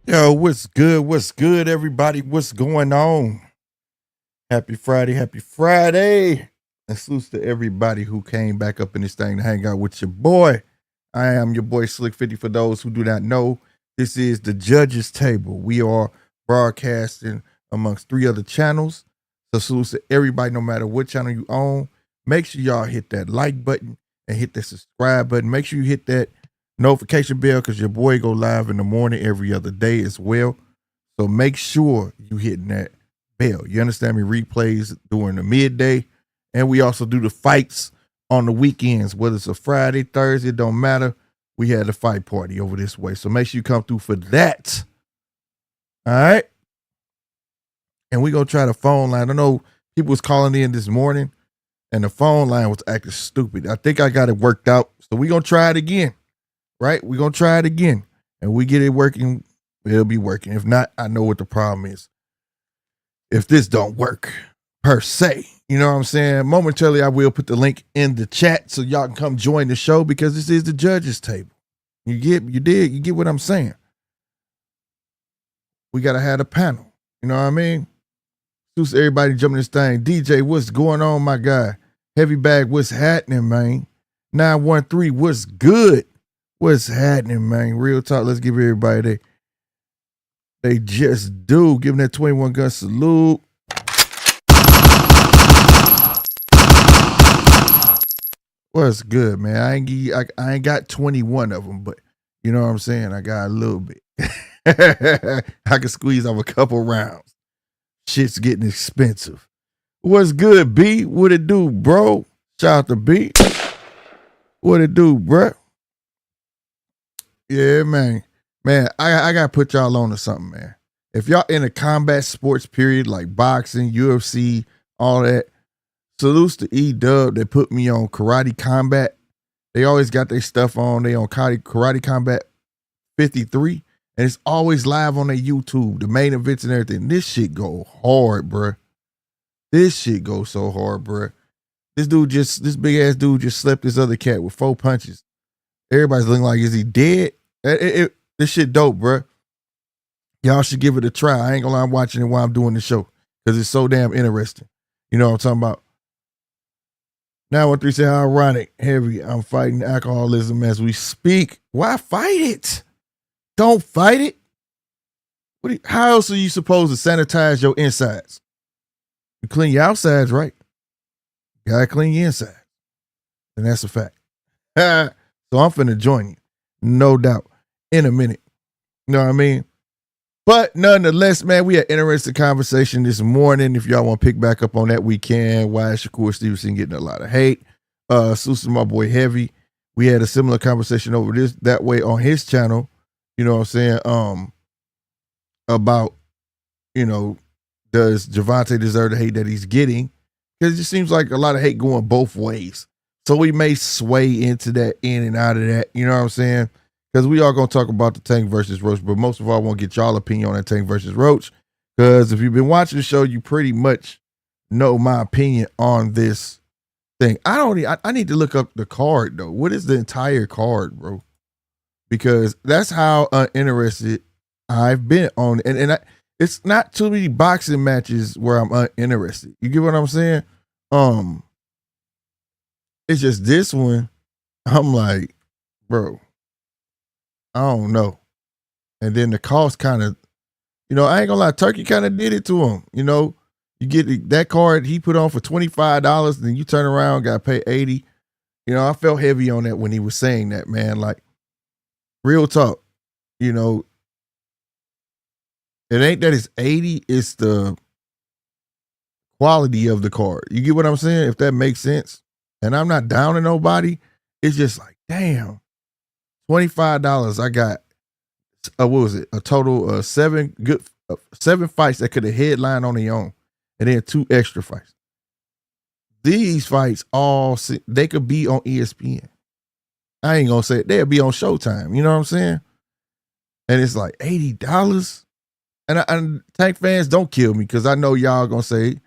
Yo, what's good? What's good, everybody? What's going on? Happy Friday, happy Friday. And salutes to everybody who came back up in this thing to hang out with your boy. I am your boy Slick 50 for those who do not know. This is the Judges Table. We are broadcasting amongst three other channels. So salutes to everybody, no matter what channel you own. Make sure y'all hit that like button and hit that subscribe button. Make sure you hit that notification bell because your boy go live in the morning every other day as well. So make sure you hitting that bell. You understand me? Replays during the midday. And we also do the fights on the weekends, whether it's a Friday, Thursday, it don't matter. We had a fight party over this way. So make sure you come through for that. All right. And we're going to try the phone line. I know people was calling in this morning and the phone line was acting stupid. I think I got it worked out. So we're going to try it again. Right? We're going to try it again. And we get it working, it'll be working. If not, I know what the problem is. If this don't work, per se. You know what I'm saying? Momentarily, I will put the link in the chat so y'all can come join the show because this is the Judges Table. You get what I'm saying? We got to have a panel. You know what I mean? Suits everybody jumping this thing. DJ, what's going on, my guy? Heavy Bag, what's happening, man? 913, what's good? What's happening, man? Real talk. Let's give everybody they just do. Give them that 21 gun salute. What's good, man? I ain't got 21 of them, but you know what I'm saying? I got a little bit. I can squeeze off a couple rounds. Shit's getting expensive. What's good, B? What it do, bro? Shout out to B. What it do, bro? Yeah, man. Man, I gotta put y'all on to something, man. If y'all in a combat sports period like boxing, UFC, all that, salutes to E-Dub. They put me on Karate Combat. They always got their stuff on. They on Karate Combat 53. And it's always live on their YouTube, the main events and everything. This shit go hard, bruh. This shit go so hard, bruh. This big ass dude just slept this other cat with 4 punches. Everybody's looking like, is he dead? This shit dope, bruh. Y'all should give it a try. I ain't gonna lie, I'm watching it while I'm doing the show because it's so damn interesting. You know what I'm talking about? 913 say, how ironic, heavy. I'm fighting alcoholism as we speak. Why fight it? Don't fight it. How else are you supposed to sanitize your insides? You clean your outsides, right? You gotta clean your inside. And that's a fact. So I'm finna join you. No doubt. In a minute. You know what I mean? But nonetheless, man, we had interesting conversation this morning. If y'all want to pick back up on that, we can. Why is Shakur Stevenson getting a lot of hate? Susan, my boy Heavy. We had a similar conversation over that way on his channel. You know what I'm saying? About, does Javante deserve the hate that he's getting? Because it just seems like a lot of hate going both ways. So we may sway into that, in and out of that. You know what I'm saying? Because we are going to talk about the Tank versus Roach, but most of all, I want to get y'all opinion on that Tank versus Roach. Because if you've been watching the show, you pretty much know my opinion on this thing. I need to look up the card, though. What is the entire card, bro? Because that's how uninterested I've been on. It's not too many boxing matches where I'm uninterested. You get what I'm saying? It's just this one, I'm like, bro, I don't know. And then the cost kind of, I ain't gonna lie, Turkey kind of did it to him. You get that card he put on for $25, then you turn around, got to pay $80. I felt heavy on that when he was saying that, man. Like, real talk, it ain't that it's $80, it's the quality of the card. You get what I'm saying? If that makes sense. And I'm not downing nobody. It's just like, damn, $25. I got, what was it? A total of 7 fights that could have headlined on their own. And then 2 extra fights. These fights they could be on ESPN. I ain't gonna say it. They'll be on Showtime. You know what I'm saying? And it's like $80. And Tank fans, don't kill me because I know y'all gonna say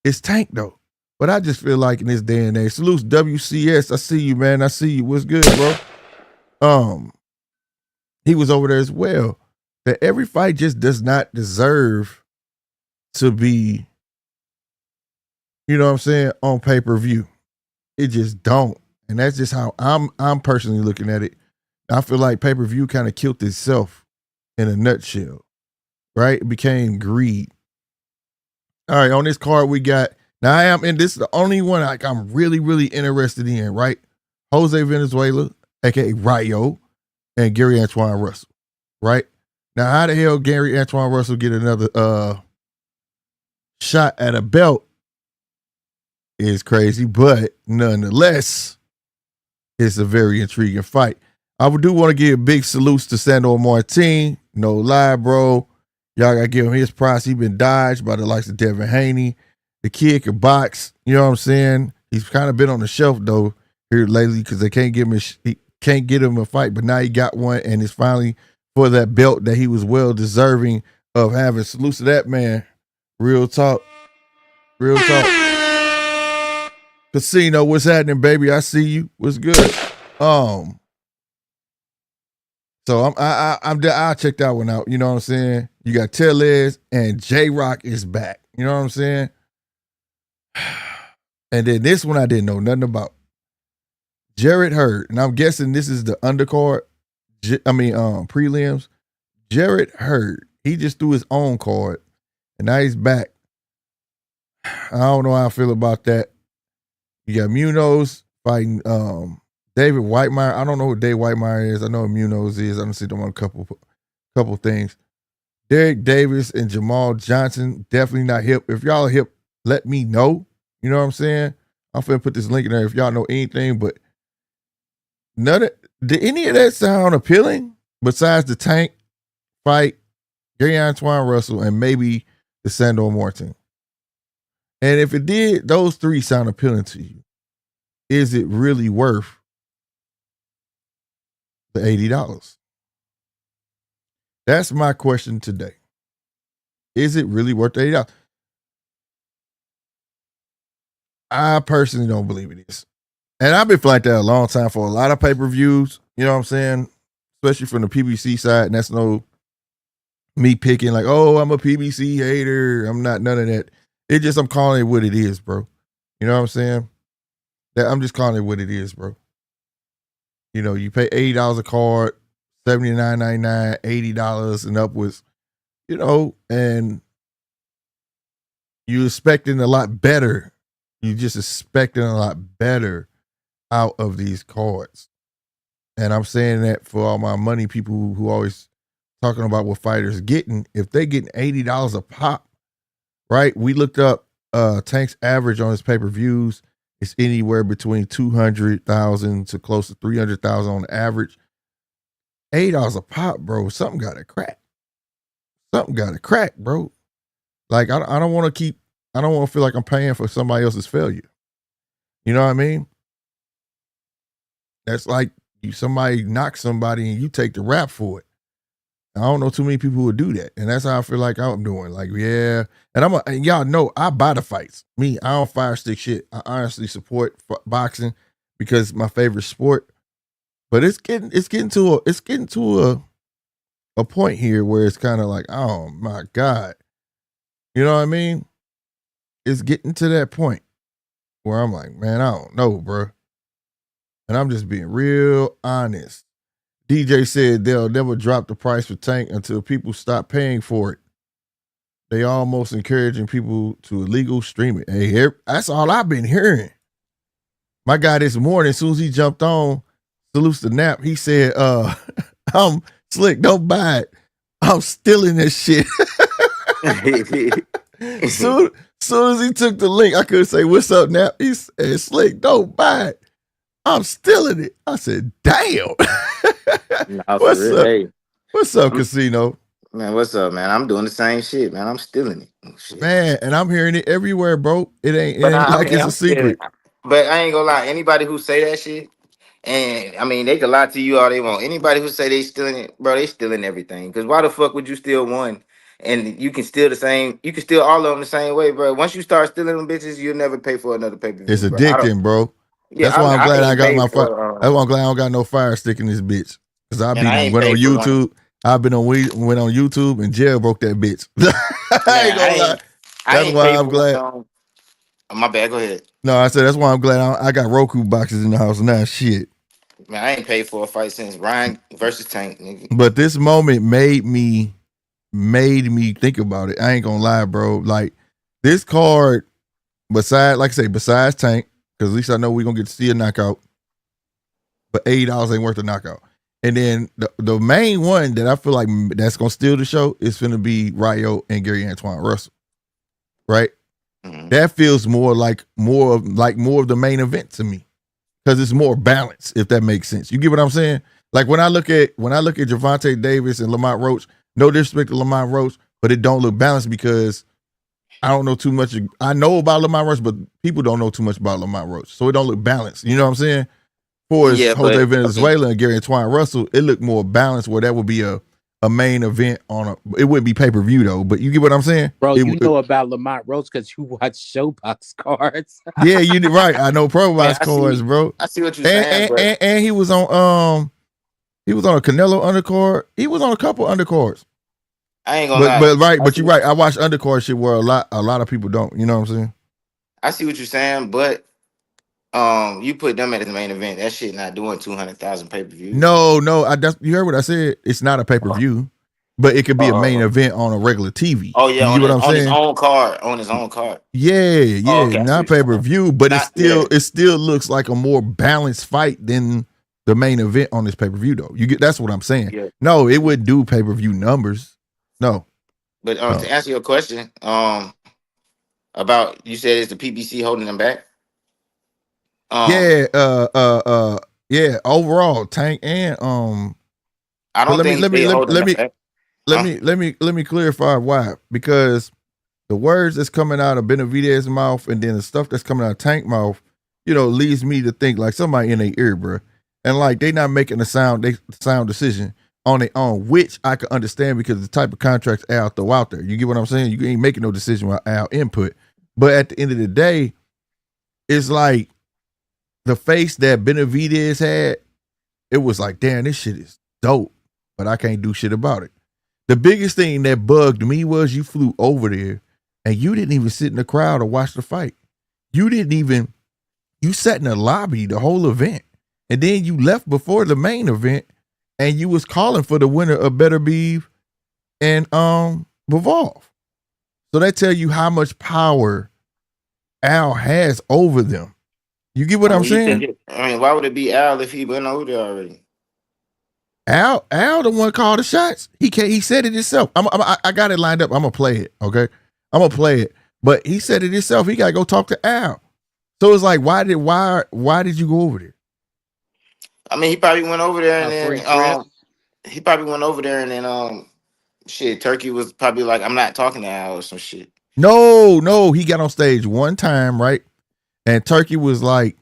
it's Tank though. But I just feel like in this day and age, salutes WCS. I see you, man. I see you. What's good, bro? He was over there as well. that every fight just does not deserve to be, you know what I'm saying, on pay-per-view. It just don't. And that's just how I'm personally looking at it. I feel like pay-per-view kind of killed itself in a nutshell, right? It became greed. All right, on this card we got, now and this is the only one like I'm really, really interested in, right? Jose Venezuela, aka Rayo, and Gary Antoine Russell, right? Now, how the hell Gary Antoine Russell get another shot at a belt is crazy, but nonetheless, it's a very intriguing fight. I do want to give big salutes to Sandor Martin. No lie, bro. Y'all got to give him his prize. He been dodged by the likes of Devin Haney. The kid can box. You know what I'm saying? He's kind of been on the shelf, though, here lately because they can't get him a fight, but now he got one, and it's finally for that belt that he was well deserving of having. Salutes to that man. Real talk. Real talk. Casino, what's happening, baby? I see you. What's good? So I'll check that one out. You know what I'm saying? You got Tellez and J-Rock is back. You know what I'm saying? And then this one I didn't know nothing about. Jarrett Hurd, and I'm guessing this is the undercard. Prelims. Jarrett Hurd, he just threw his own card, and now he's back. I don't know how I feel about that. You got Munoz fighting David Whitemeyer. I don't know who Dave Whitemeyer is. I know who Munoz is. I don't see them on a couple things. Derek Davis and Jamal Johnson, definitely not hip. If y'all are hip, let me know. You know what I'm saying? I'm finna put this link in there if y'all know anything, but did any of that sound appealing besides the Tank fight, Gary Antoine Russell, and maybe the Sandor Martin? And if it did, those three sound appealing to you. Is it really worth the $80? That's my question today. Is it really worth the $80? I personally don't believe it is. And I've been like that a long time for a lot of pay-per-views. You know what I'm saying? Especially from the PBC side. And that's no me picking like, oh, I'm a PBC hater. I'm not none of that. It just, I'm calling it what it is, bro. You know what I'm saying? I'm just calling it what it is, bro. You know, you pay $80 a card, $79.99, $80 and upwards, you know, and you're expecting a lot better. You're just expecting a lot better out of these cards. And I'm saying that for all my money people who always talking about what fighters getting. If they getting $80 a pop, right? We looked up Tank's average on his pay-per-views. It's anywhere between 200,000 to close to 300,000 on average. $80 a pop, bro. Something got to crack. Something got to crack, bro. Like I don't want to feel like I'm paying for somebody else's failure. You know what I mean? That's like somebody knocks somebody and you take the rap for it. I don't know too many people who would do that. And that's how I feel like I'm doing. Like, yeah. And y'all know I buy the fights. Me, I don't fire stick shit. I honestly support boxing because it's my favorite sport. But it's getting to a point here where it's kind of like, oh my God. You know what I mean? It's getting to that point where I'm like, man, I don't know, bro. And I'm just being real honest. DJ said they'll never drop the price for Tank until people stop paying for it. They almost encouraging people to illegal stream it. Hey, that's all I've been hearing. My guy this morning, as soon as he jumped on, salutes the nap, he said, I'm slick, don't buy it. I'm stealing this shit. soon as he took the link, I could say, what's up, Nap? He said, slick, don't buy it. I'm stealing it. I said, damn. What's up? Hey. What's up, Casino? Man, what's up, man? I'm doing the same shit, man. I'm stealing it. Shit. Man, and I'm hearing it everywhere, bro. It ain't like it's a secret. But I ain't gonna lie. Anybody who say that shit, and I mean, they can lie to you all they want. Anybody who say they stealing it, bro, they stealing everything. Because why the fuck would you steal one? And you can steal you can steal all of them the same way, bro. Once you start stealing them bitches, you'll never pay for another pay-per-view. It's addicting, bro. Yeah, that's why I'm glad I got my fire. That's why I'm glad I don't got no fire stick in this bitch. Because I went on YouTube. I've been on went on YouTube and jailbroke that bitch. I ain't Man, gonna lie. I That's ain't why paid I'm for one glad. on. My bad. Go ahead. No, I said that's why I'm glad I got Roku boxes in the house now. Shit. Man, I ain't paid for a fight since Ryan versus Tank, nigga. But this moment made me think about it. I ain't gonna lie, bro. Like this card, besides Tank, because at least I know we're gonna get to see a knockout. But $80 ain't worth a knockout. And then the main one that I feel like that's gonna steal the show is gonna be Ryo and Gary Antoine Russell, right? Mm-hmm. That feels more of the main event to me because it's more balanced. If that makes sense, you get what I'm saying? Like when I look at Gervonta Davis and Lamont Roach, no disrespect to Lamont Roach, but it don't look balanced because I don't know too much. I know about Lamont Roach, but people don't know too much about Lamont Roach, so it don't look balanced. You know what I'm saying? For Yeah, Jose but I mean, Venezuela and Gary Antoine Russell, it looked more balanced where that would be a main event it wouldn't be pay-per-view though, but you get what I'm saying? Bro, you know about Lamont Roach because you watch Showbox cards. Yeah, you did right. I know Pro man, Box cards, bro. I see what you're And, saying, and but and he was on a Canelo undercard. He was on a couple undercards. I ain't gonna But lie. you're right. I watch undercard shit where a lot of people don't. You know what I'm saying? I see what you're saying, but you put them at the main event. That shit not doing 200,000 pay per views. No. You heard what I said. It's not a pay per view, but it could be a main Uh, event on a regular TV. oh yeah, You get what I'm on his saying? own card, on his own card. Oh, Yeah, okay, I see not what you're pay per saying. view, but Not yeah, it still looks like a more balanced fight than the main event on this pay per view though. That's what I'm saying. yeah. No, it would do pay per view numbers. No, But no. to answer your question, about you said it's the PBC holding them back. Um, Yeah, yeah. Overall, Tank and I but don't think they holding them back. Huh? let me clarify why. Because the words that's coming out of Benavides' mouth and then the stuff that's coming out of Tank mouth, leads me to think like somebody in their ear, bro. And like they not making a sound decision on their own, which I can understand because of the type of contracts Al throw out there. You get what I'm saying? You ain't making no decision without Al input. But at the end of the day, it's like the face that Benavides had, it was like, damn, this shit is dope, but I can't do shit about it. The biggest thing that bugged me was you flew over there and you didn't even sit in the crowd or watch the fight. You sat in the lobby the whole event. And then you left before the main event and you was calling for the winner of Better Beef and Revolve. So that tell you how much power Al has over them. You get what I I'm mean, you think saying? it, I mean, why would it be Al if he went over there already? Al, the one called the shots. He said it himself. I got it lined up. I'm gonna play it. Okay, I'm gonna play it. But he said it himself. He gotta go talk to Al. So it's like, why did you go over there? I mean, he probably went over there and A free then trip. he probably went over there and then shit. Turkey was probably like, I'm not talking to Al or some shit. No, he got on stage one time, right? And Turkey was like,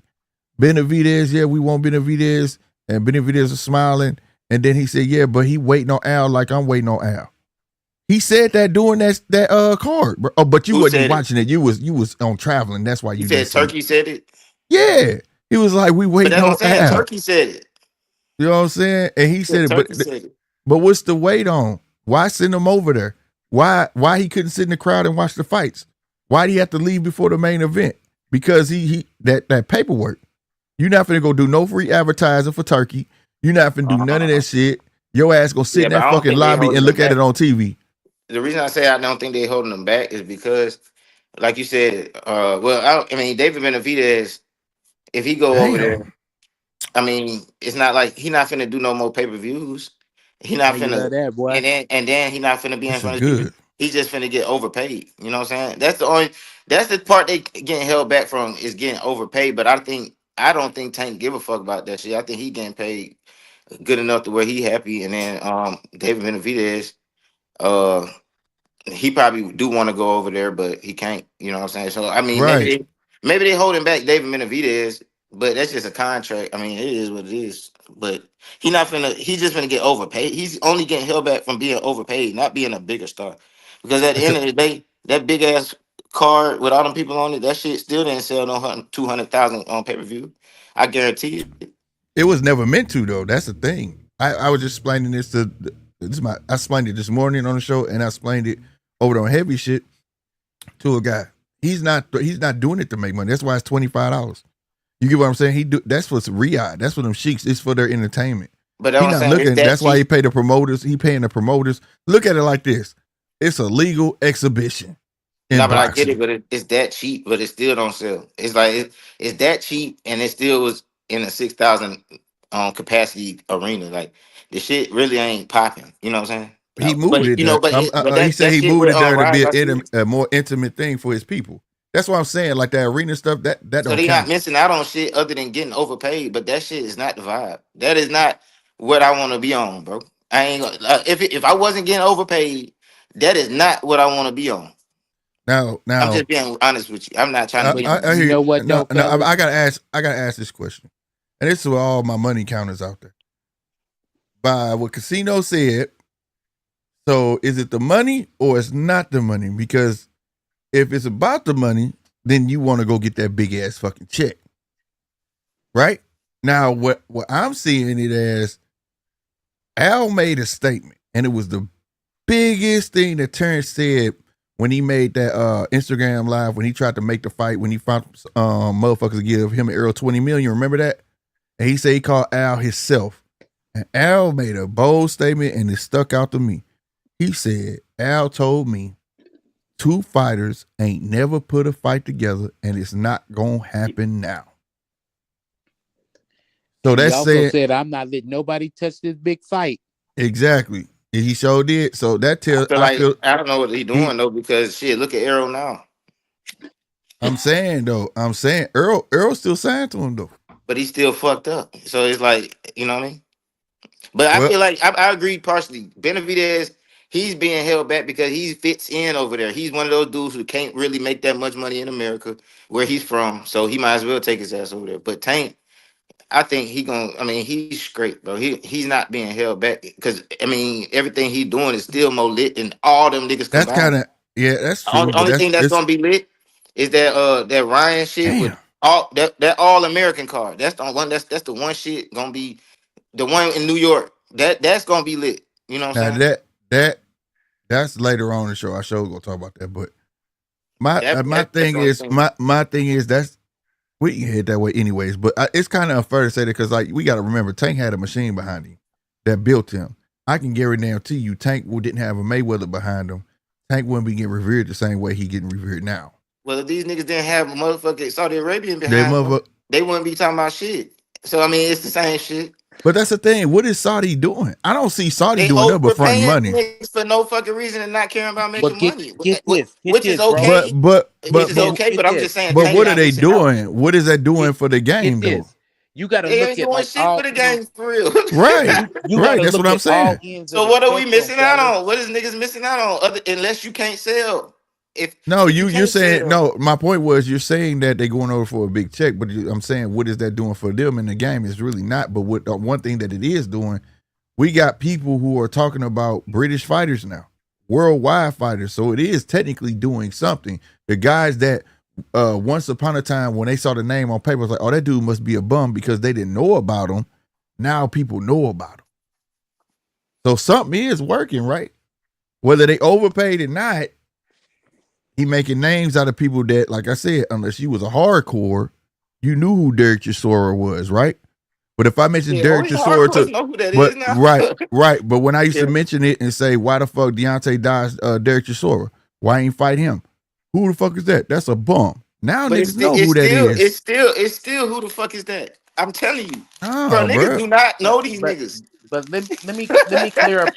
Benavides, yeah, we want Benavides. And Benavides was smiling. And then he said, yeah, but he waiting on Al like I'm waiting on Al. He said that during that card. Bro. Oh, but you Who wasn't even said it? watching it. You was on traveling. That's why He you didn't said see it. Turkey said it. Yeah. He was like, we But waiting that's what on I'm saying. Al. Turkey said it. You know what I'm saying? And he Yeah, said it, Turkey said it. but what's the wait on? Why send him over there? Why he couldn't sit in the crowd and watch the fights? Why did he have to leave before the main event? Because he that paperwork. You're not finna go do no free advertising for Turkey. You're not finna do none of that shit. Your ass gonna sit Yeah, in but that I don't fucking think they lobby holding and them look at it back. on TV. The reason I say I don't think they holding them back is because, like you said, I mean, David Benavides, if he go over there, Damn. I mean, it's not like he not finna do no more pay per views. He not How you love finna, that, boy? and then he not finna be in This is front of people. good. He's just finna get overpaid. You know what I'm saying? That's the part they getting held back from is getting overpaid. But I don't think Tank give a fuck about that shit. I think he getting paid good enough to where he happy. And then David Benavidez, uh, he probably do want to go over there, but he can't. You know what I'm saying? So I mean, Right. maybe they holding back David Benavidez, but that's just a contract. I mean, it is what it is. But he not finna. He's just finna get overpaid. He's only getting held back from being overpaid, not being a bigger star. Because at the end of the day, that big ass card with all them people on it, that shit still didn't sell no 200,000 on pay per view. I guarantee it. It was never meant to though. That's the thing. I was just explaining this to I explained it this morning on the show, and I explained it over on heavy shit to a guy. He's not doing it to make money. That's why it's $25. You get what I'm saying? That's for Riyadh. That's for them sheiks. It's for their entertainment. But He's I'm not saying looking. that That's why he cheap? pay the promoters. He paying the promoters. Look at it like this: it's a legal exhibition in No, but I get boxing. it. But it's that cheap, but it still don't sell. It's like it's that cheap, and it still was in a 6,000 capacity arena. Like the shit really ain't popping. You know what I'm saying? He moved But it there. but He said that he shit moved with it there to be Rise, I see it. a more intimate thing for his people. That's what I'm saying. Like that arena stuff, that So don't they not count. missing out on shit other than getting overpaid. But that shit is not the vibe. That is not what I want to be on, bro. I ain't gonna, if I wasn't getting overpaid, that is not what I want to be on. I'm Now, just being honest with you. I'm not trying to But be. I you hear. know what No, though, fellas? I gotta ask. I gotta ask this question, and this is for all my money counters out there. By what Casino said, so is it the money or it's not the money? Because if it's about the money, then you want to go get that big ass fucking check, right? Now, what I'm seeing it as, Al made a statement, and it was the biggest thing that Terrence said when he made that Instagram live when he tried to make the fight when he found motherfuckers to give him and Earl 20 million. Remember that? And he said he called Al himself. And Al made a bold statement and it stuck out to me. He said, Al told me 2 fighters ain't never put a fight together and it's not gonna happen now. So And he that's also saying said, "I'm not letting nobody touch this big fight." exactly. And he sure did. So that I tells feel I like feel I don't know what he he doing though because shit. Look at Arrow now, I'm saying though, Earl still signed to him though. but he's still fucked up. So it's like you know what I mean. But I Well, feel like I agree partially. Benavidez, he's being held back because he fits in over there. He's one of those dudes who can't really make that much money in America where he's from. So he might as well take his ass over there. But Tank, I think he gonna. I mean, he's straight, bro. He's not being held back because I mean everything he's doing is still more lit than all them niggas that's combined. kind of yeah, that's true. Only, But only that's thing that's it's gonna be lit is that Ryan shit with damn. all that all American card. That's the one. That's the one shit gonna be the one in New York. That's gonna be lit. You know what Now I'm saying? that's later on in the show. I sure gonna talk about that. But my my That's thing the only is thing. my thing is that's we can head that way anyways. But it's kind of unfair to say that because like we got to remember Tank had a machine behind him that built him. I can guarantee you Tank didn't have a Mayweather behind him. Tank wouldn't be getting revered the same way he getting revered now. Well, if these niggas didn't have a motherfucking Saudi Arabian They behind them, mother. they wouldn't be talking about shit. So I mean, it's the same shit. But that's the thing. What is Saudi doing? I don't see Saudi They doing nothing but fronting overpaying money. niggas for no fucking reason and not caring about But making get money, get this, get which is this, bro. But okay. but Which but is but okay. Get But I'm just this, saying, but Tank what are not they missing out. doing? What is that doing get for the get game though? this. You got to They look ain't at doing like shit for all the ends. game for real. Right. You got Right. to That's look what I'm at all saying. ends of So the what are we spectrum, missing out fellas. on? What is niggas missing out on? Other unless you can't sell. If No, if you you're can't saying sell, no. My point was you're saying that they're going over for a big check, but I'm saying what is that doing for them in the game? It's really not. But what one thing that it is doing, we got people who are talking about British fighters now, worldwide fighters. So it is technically doing something. The guys that once upon a time when they saw the name on paper was like, oh, that dude must be a bum because they didn't know about him. Now people know about him. So something is working, right? Whether they overpaid or not, he making names out of people that, like I said, unless you was a hardcore, you knew who Derek Chisora was, right? But if I mentioned yeah, Derek only Chisora hardcore to, know who that is but now. right. But when I used Yeah. to mention it and say, why the fuck Deontay dodged Derek Chisora? Why ain't fight him? Who the fuck is that? That's a bum. Now But niggas know who that is. it's still who the fuck is that? I'm telling you, bro. Oh, Niggas bro. do not But know these but niggas. but let me clear up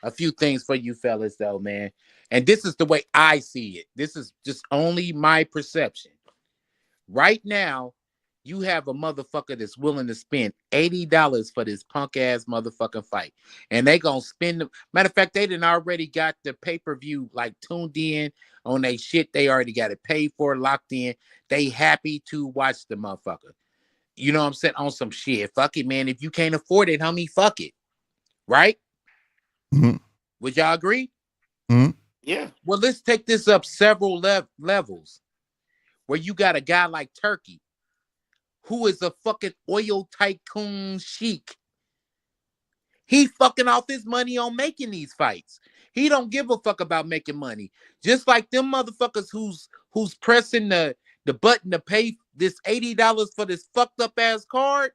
a few things for you fellas though, man. And this is the way I see it. This is just only my perception. Right now, you have a motherfucker that's willing to spend $80 for this punk ass motherfucking fight. And they gonna spend the matter of fact, they done already got the pay-per-view like tuned in on they shit. They already got it paid for, locked in. They happy to watch the motherfucker. You know what I'm saying? On some shit. Fuck it, man. If you can't afford it, homie, fuck it. Right? Mm-hmm. Would y'all agree? Mm-hmm. Yeah, Well, let's take this up several levels where you got a guy like Turkey, who is a fucking oil tycoon sheik. He fucking off his money on making these fights. He don't give a fuck about making money. Just like them motherfuckers who's pressing the button to pay this $80 for this fucked up ass card,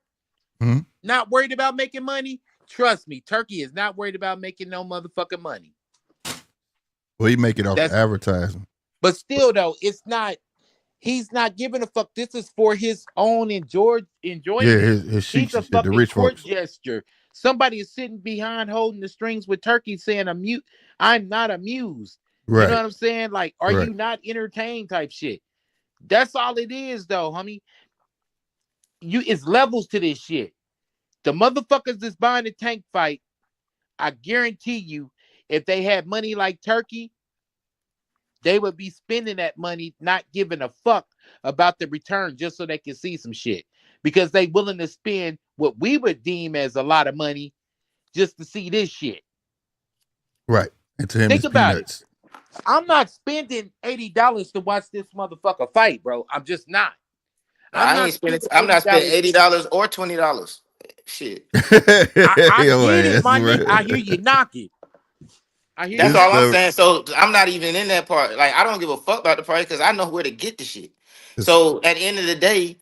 not worried about making money. Trust me, Turkey is not worried about making no motherfucking money. Well, he make it off advertising. But still, though, it's not. He's not giving a fuck. This is for his own enjoyment. Yeah, his sheets, He's a fucking the rich court folks. gesture. Somebody is sitting behind holding the strings with Turkey saying, I'm not amused. Right. You know what I'm saying? Like, are you not entertained type shit? That's all it is, though, homie. It's levels to this shit. The motherfuckers that's buying the tank fight, I guarantee you, if they had money like Turkey, they would be spending that money not giving a fuck about the return just so they can see some shit. Because they willing to spend what we would deem as a lot of money just to see this shit. Right. And to him, think it's about peanuts. It. I'm not spending $80 to watch this motherfucker fight, bro. I'm just not. I'm not spending $80 or $20. Shit. I get it, my nigga. I hear you knock it. That's all I'm saying. So I'm not even in that part. Like, I don't give a fuck about the price because I know where to get the shit. So at the end of the day,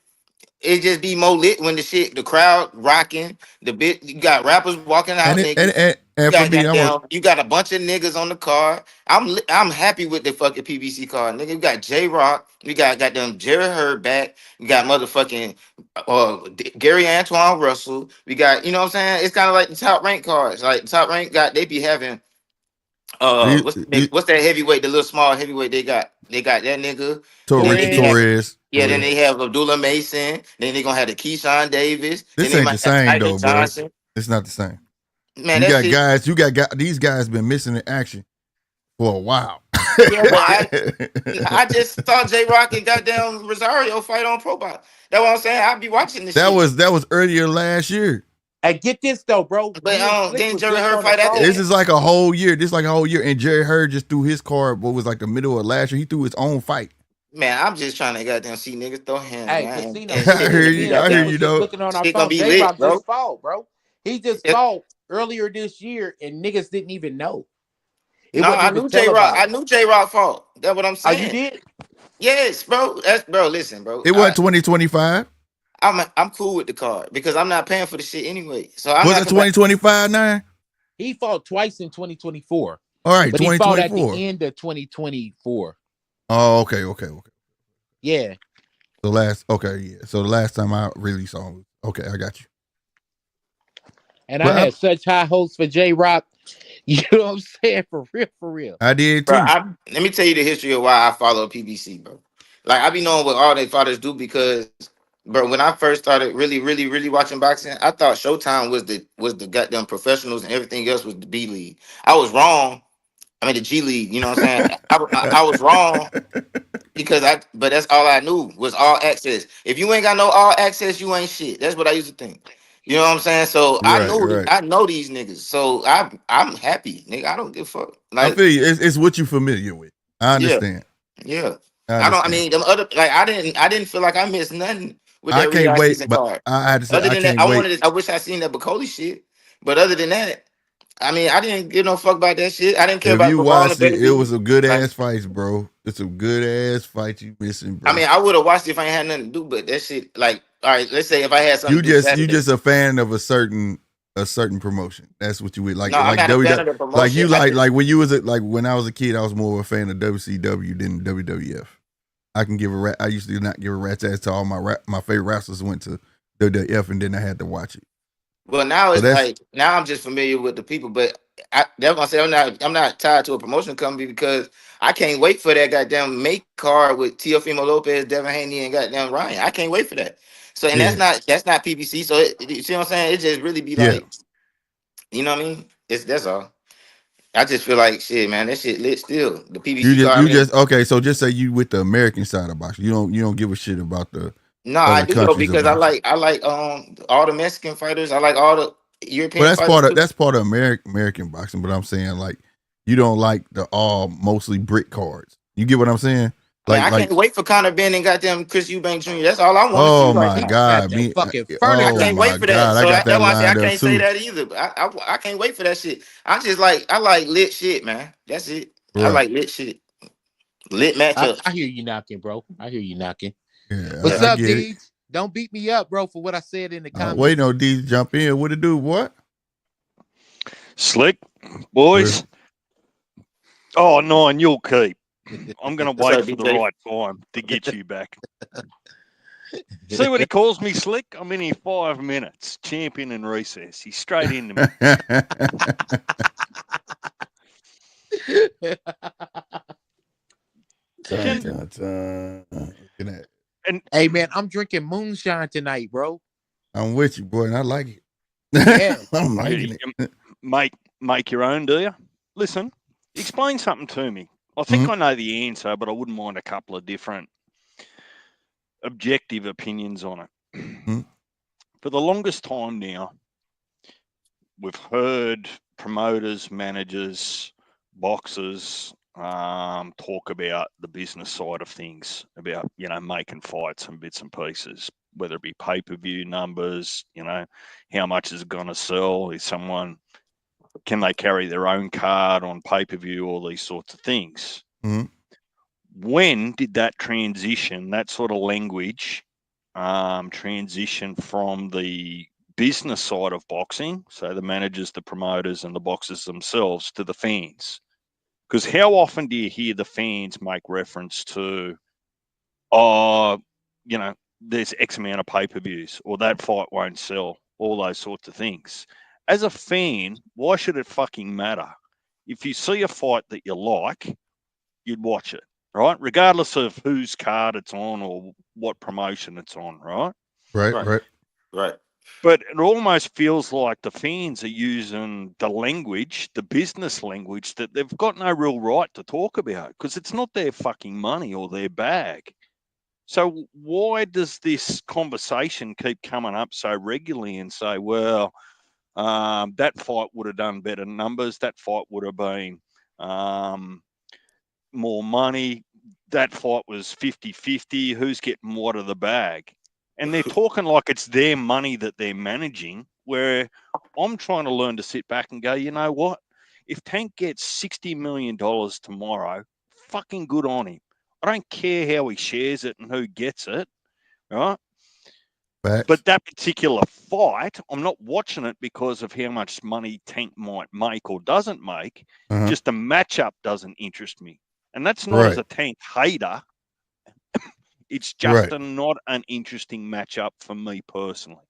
it just be more lit when the crowd rocking, you got rappers walking out, you got a bunch of niggas on the card. I'm happy with the fucking PBC card, nigga. You got J-Rock, we got them Jerry Hurd back, we got motherfucking Gary Antoine Russell, we got, you know what I'm saying? It's kind of like the Top Rank cards. Like Top Rank they be having what's that heavyweight, the little small heavyweight they got that nigga Torres. Yeah, then they have Abdullah Mason. Then they gonna have the Keyshawn Davis. This then ain't the same though, bro. It's not the same. Man, you got guys. These guys been missing in action for a while. Yeah, I just saw J-Rock and goddamn Rosario fight on Pro Box. That's what I'm saying. I'll be watching this. That was earlier last year. Hey, get this though, bro. But didn't Jerry Hurd fight after? This is like a whole year. And Jerry Hurd just threw his card. What was like the middle of last year? He threw his own fight. Man, I'm just trying to goddamn see niggas throw hands. Hey, Casino, I hear you, though. Looking on our phone, J-Rock just fought, bro. He just fought earlier this year, and niggas didn't even know. I knew J-Rock. I knew J-Rock fought. That's what I'm saying. Oh, you did? Yes, bro. Listen, bro. It wasn't 2025. I'm cool with the card because I'm not paying for the shit anyway. So was it 2025 now? He fought twice in 2024. All right, but 2024. He fought at the end of 2024. Oh, okay. Yeah. So the last time I really saw him. Okay, I got you. And I had such high hopes for J-Rock. You know what I'm saying? For real. I did too. Bro, let me tell you the history of why I follow PBC, bro. Like, I be knowing what all their fathers do because, bro, when I first started really watching boxing, I thought Showtime was the goddamn professionals and everything else was the B League. I was wrong. I mean, the G League, you know what I'm saying? I was wrong but that's all I knew was all access. If you ain't got no all access, you ain't shit. That's what I used to think. You know what I'm saying? So I know these niggas. So I'm happy, nigga. I don't give a fuck. Like, I feel you. It's what you familiar with. I understand. Yeah. I mean, them other I didn't feel like I missed nothing with that. I can't wait, but I had to say, other than that, I wish I seen that Bacoli shit. But other than that, I mean, I didn't give no fuck about that shit. I didn't care about. If you watched it was a good ass fights, bro. It's a good ass fight you missing, bro. I mean, I would have watched it if I ain't had nothing to do, but that shit, like, all right, let's say if I had something. You just a fan of a certain promotion. That's what you would like. No, like I'm not a fan of the promotion. Like you like when you was when I was a kid, I was more of a fan of WCW than WWF. I can give a rat. I used to not give a rat's ass to all my favorite wrestlers went to WWF, and then I had to watch it. Well, now now I'm just familiar with the people, but that's gonna say I'm not tied to a promotion company because I can't wait for that goddamn make card with Teofimo Lopez, Devin Haney, and goddamn Ryan. I can't wait for that. So that's not PBC. So you see what I'm saying? It just really be like, you know what I mean? That's all. I just feel like shit, man. That shit lit still. The PBC. So just say you with the American side of boxing. You don't give a shit about the. No, I do though because I like all the Mexican fighters. I like all the European. Well, that's part of American boxing. But I'm saying like you don't like the all mostly brick cards. You get what I'm saying? Man, I Like, can't wait for Conor Ben and goddamn Chris Eubank Jr. That's all I want to see oh right my now. Got God, the me, fucking I furniture oh can't out. wait my for that. God, I So got that's that why I say I lined up can't say too. that either. I can't wait for that shit. I like lit shit, man. That's it. I Right. like lit shit. Lit I matchups. hear you knocking, bro. I hear you knocking. Yeah, What's Yeah. I up, get it. Deej? Don't beat me up, bro, for what I said in the Wait, comments. no, D jump in. What it do? What? Slick, Well, boys. Oh, nine, you'll keep. I'm going to What's wait up, for the DJ? right time to get you back. See what he calls me, Slick? I'm in here 5 minutes. Champion in recess. He's straight into me. Dun, Can, dun, dun. Look at that. and Hey, man, I'm drinking moonshine tonight, bro. I'm with you, boy, and I like it. Yeah. I'm you, liking you it. make your own, do you? Listen, explain something to me. I think I know the answer, but I wouldn't mind a couple of different objective opinions on it. Mm-hmm. For the longest time now, we've heard promoters, managers, boxers talk about the business side of things, about, making fights and bits and pieces, whether it be pay-per-view numbers, how much is it going to sell? Can they carry their own card on pay-per-view, all these sorts of things. Mm-hmm. When did that transition, that sort of language, transition from the business side of boxing, so the managers, the promoters, and the boxers themselves, to the fans? Because how often do you hear the fans make reference to, oh, there's X amount of pay-per-views, or that fight won't sell, all those sorts of things. As a fan, why should it fucking matter? If you see a fight that you like, you'd watch it, right? Regardless of whose card it's on or what promotion it's on, right? Right, Right. right. Right. But it almost feels like the fans are using the language, the business language, that they've got no real right to talk about, because it's not their fucking money or their bag. So why does this conversation keep coming up so regularly and say, well, that fight would have done better numbers, that fight would have been more money, that fight was 50-50, who's getting what of the bag? And they're talking like it's their money that they're managing, where I'm trying to learn to sit back and go, you know what? If Tank gets $60 million tomorrow, fucking good on him. I don't care how he shares it and who gets it, right? Facts. But that particular fight, I'm not watching it because of how much money Tank might make or doesn't make. Uh-huh. Just the matchup doesn't interest me. And that's not as Right. a Tank hater. It's just Right. not an interesting matchup for me personally.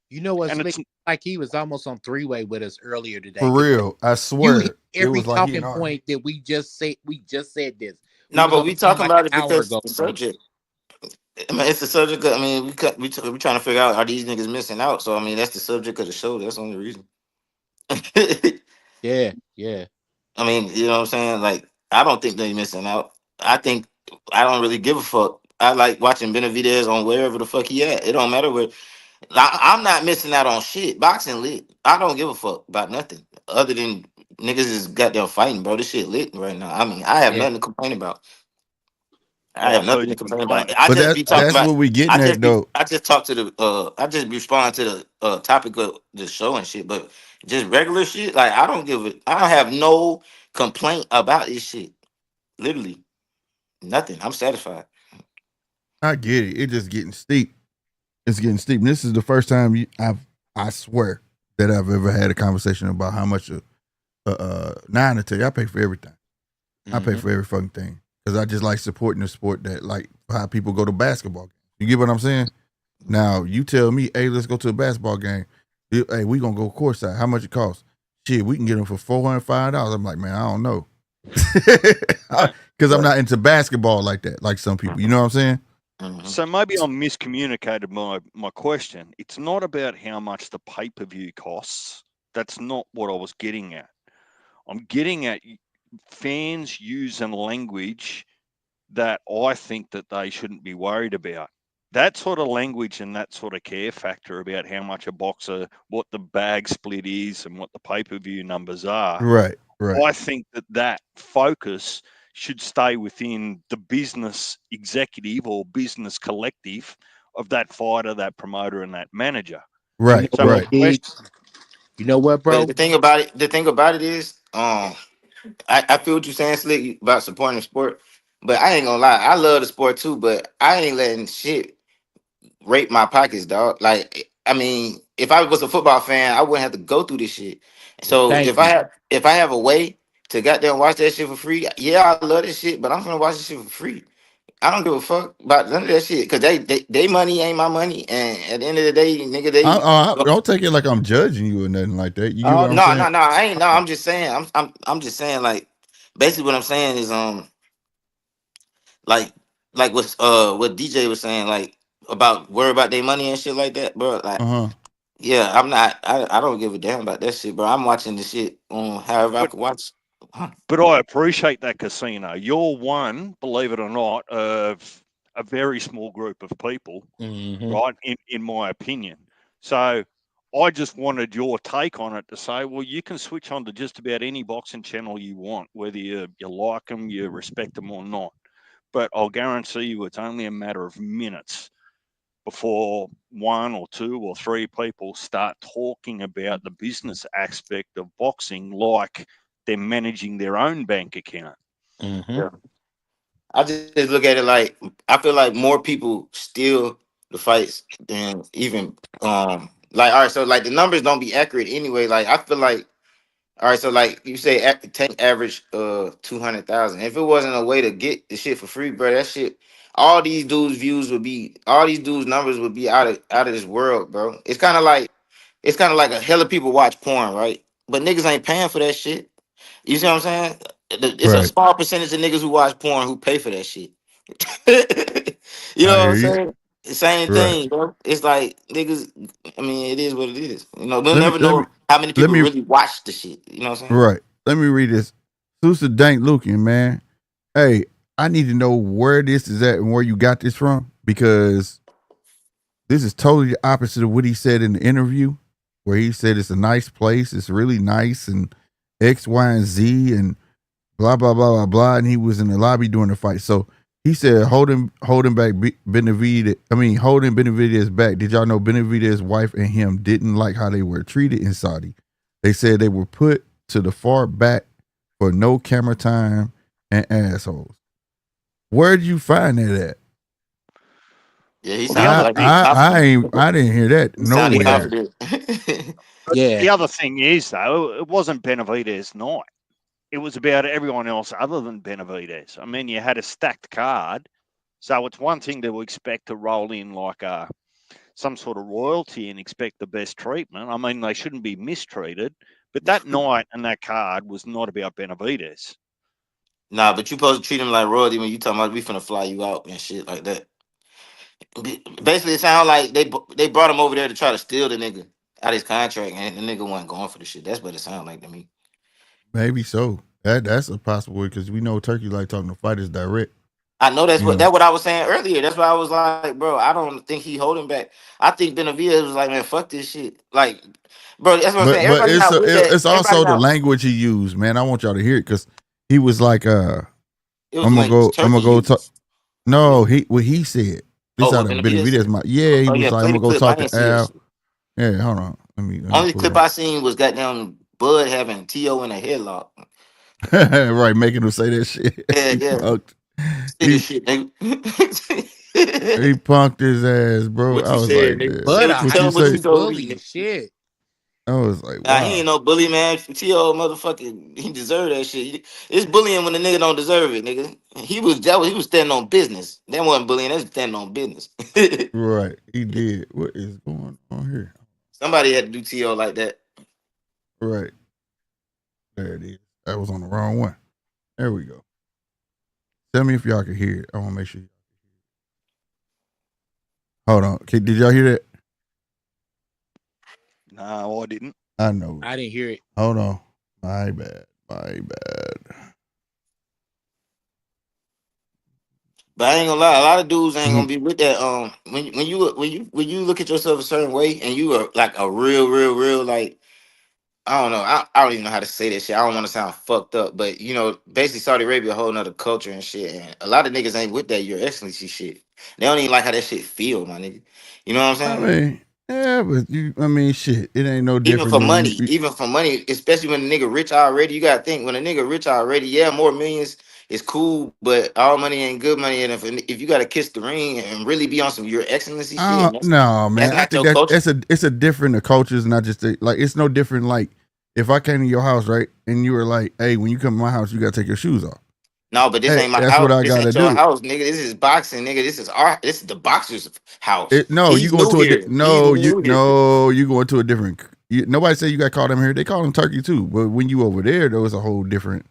You know what's And it's like he was almost on three-way with us earlier today. For real. I You swear. hear It every was like he talking and I. point that we just said this. We No, was but on the we phone talking like an about it hour because ago, it's the bro. subject. I mean, it's the subject. I mean, we trying to figure out, are these niggas missing out? So I mean, that's the subject of the show. That's the only reason. Yeah, yeah. I mean, you know what I'm saying? Like, I don't think they missing out. I think I don't really give a fuck. I like watching Benavides on wherever the fuck he at. It don't matter where. I'm not missing out on shit. Boxing lit. I don't give a fuck about nothing other than niggas is goddamn fighting, bro. This shit lit right now. I mean, I have Yeah. nothing to complain about. I oh, have who nothing do to you complain about. complain? I But just be talking that's about. what we getting at though. I just talk to the. I just respond to the topic of the show and shit. But just regular shit, like I don't give it. I don't have no complaint about this shit. Literally nothing. I'm satisfied. I get it. It's just getting steep. It's getting steep. And this is the first time I swear that I've ever had a conversation about how much now I tell you, I pay for everything. I pay for every fucking thing. Because I just like supporting the sport, that like how people go to basketball games. You get what I'm saying? Now you tell me, hey, let's go to a basketball game. Hey, we gonna go courtside. How much it costs? Shit, we can get them for $405. I'm like, man, I don't know. Because I'm not into basketball like that, like some people. You know what I'm saying? Mhm. So maybe I'm miscommunicated my question. It's not about how much the pay-per-view costs. That's not what I was getting at. I'm getting at fans using language that I think that they shouldn't be worried about. That sort of language and that sort of care factor about how much a boxer, what the bag split is and what the pay-per-view numbers are. Right, right. I think that focus should stay within the business executive or business collective of that fighter, that promoter, and that manager. You know Right, So my what, right. big? question, You know what, But bro? the thing about it is, I feel what you're saying, Slick, about supporting the sport. But I ain't gonna lie, I love the sport too, but I ain't letting shit rape my pockets, dog. Like, I mean, if I was a football fan, I wouldn't have to go through this shit. So Thank you. if I have a way to goddamn watch that shit for free, yeah, I love this shit, but I'm gonna watch this shit for free. I don't give a fuck about none of that shit because they money ain't my money, and at the end of the day, nigga, they. Don't take it like I'm judging you or nothing like that. You get Oh what I'm no, No, saying? no, no. I ain't. No, I'm just saying. I'm just saying. Like, basically, what I'm saying is, like, what DJ was saying, like, about worry about their money and shit like that, bro. Like, Uh-huh. yeah, I'm not. I don't give a damn about that shit, bro. I'm watching the shit on however I but could watch. but I appreciate that, Casino. You're one, believe it or not, of a very small group of people, hmm right? In my opinion. So I just wanted your take on it to say, well, you can switch on to just about any boxing channel you want, whether you like them, you respect them or not. But I'll guarantee you it's only a matter of minutes before one or two or three people start talking about the business aspect of boxing like they're managing their own bank account. hmm Yeah. I just look at it like I feel like more people steal the fights than even like all right. So like the numbers don't be accurate anyway. Like I feel like. All right, so like you say, take average 200,000. If it wasn't a way to get the shit for free, bro, that shit, all these dudes' numbers would be out of this world, bro. It's kind of like a hell of people watch porn, right? But niggas ain't paying for that shit. You see what I'm saying? It's a Right. small percentage of niggas who watch porn who pay for that shit. You know I what I'm hear you. saying? Same Right. thing, bro. It's like niggas. I mean, it is what it is. You know, we'll Let me never let me know how many let people me really watch the shit. You know what I'm saying? right. Let me read this. Susa Dank Lukin, man. Hey, I need to know where this is at and where you got this from because this is totally the opposite of what he said in the interview, where he said it's a nice place, it's really nice, and X, Y, and Z, and blah blah blah blah blah. And he was in the lobby during the fight. So he said, holding back Benavides. I mean, holding Benavides back. Did y'all know Benavides' wife and him didn't like how they were treated in Saudi? They said they were put to the far back for no camera time and assholes. Where'd you find that at? Yeah, he Well, the sounded other like he thing, confident. I didn't hear that He sounded yeah, nowhere. confident. Yeah. the other thing is though, it wasn't Benavides' night. It was about everyone else other than Benavides. I mean, you had a stacked card, so it's one thing to expect to roll in like some sort of royalty and expect the best treatment. I mean, they shouldn't be mistreated, but that night and that card was not about Benavides. Nah, but you supposed to treat him like royalty when you talking about we finna fly you out and shit like that. Basically, it sounds like they brought him over there to try to steal the nigga out his contract, and the nigga wasn't going for the shit. That's what it sounded like to me. Maybe so. That's a possible because we know Turkey like talking to fighters direct. I know You know, what I was saying earlier. That's why I was like, bro, I don't think he holding back. I think Benavides was like, man, fuck this shit. Like, bro, that's what I'm saying. but Everybody not with that. it's Everybody also the not. language he used, man. I want y'all to hear it because he was like, It was like I'm Turkey gonna go talk. used. No, he what he said. This Oh, out what of Benavides Benavides. said? Yeah, he Oh was yeah, like, I'm play the gonna go clip. I talk didn't to see that Al. shit. Yeah, hold on. Let me Only pull it clip up. I seen was goddamn Bud having T.O. in a headlock. Right, making him say that shit. Yeah, he yeah. punked. See He this shit, nigga. he punked his ass, bro. What I you was said, like, nigga? "Dude, Say But what you I what tell you him what ain't you say?" no told bully me. and shit. I was like, Nah, he wow. ain't no bully, man. T.O. motherfucking, he deserved that shit. It's bullying when the nigga don't deserve it, nigga. He was standing on business. That wasn't bullying. That's standing on business. Right, he did. What is going on here? Somebody had to do T.O. like that. Right, there it is. That was on the wrong one. There we go. Tell me if y'all can hear it. I want to make sure. Hold on. Okay, did y'all hear that? No, I didn't. I know. I didn't hear it. Hold on. My bad. My bad. But I ain't gonna lie, a lot of dudes ain't gonna Mhm. be with that. When you look at yourself a certain way and you are like a real like I don't know. I don't even know how to say that shit. I don't want to sound fucked up, but you know, basically Saudi Arabia a whole nother culture and shit. And a lot of niggas ain't with that Your Excellency shit. They don't even like how that shit feel, my nigga. You know what I'm I saying? mean, yeah, but I mean, shit, it ain't no Even different for than money, even for money, especially when a nigga rich already. You gotta think when a nigga rich already, yeah, more millions is cool, but all money ain't good money. And if you gotta kiss the ring and really be on some Your Excellency shit, and No, that's man. I not think your culture. it's a different the cultures, not just like it's no different. Like if I came to your house, right, and you were like, "Hey, when you come to my house, you gotta take your shoes off." No, but this Hey, ain't my that's what house. I This gotta ain't your do. house, nigga. This is boxing, nigga. This is the boxer's house. No, you He's going new to a here. He's no, new here. you going to a different. Nobody say you got called them here. They call them turkey too, but when you over there, though, it's a whole different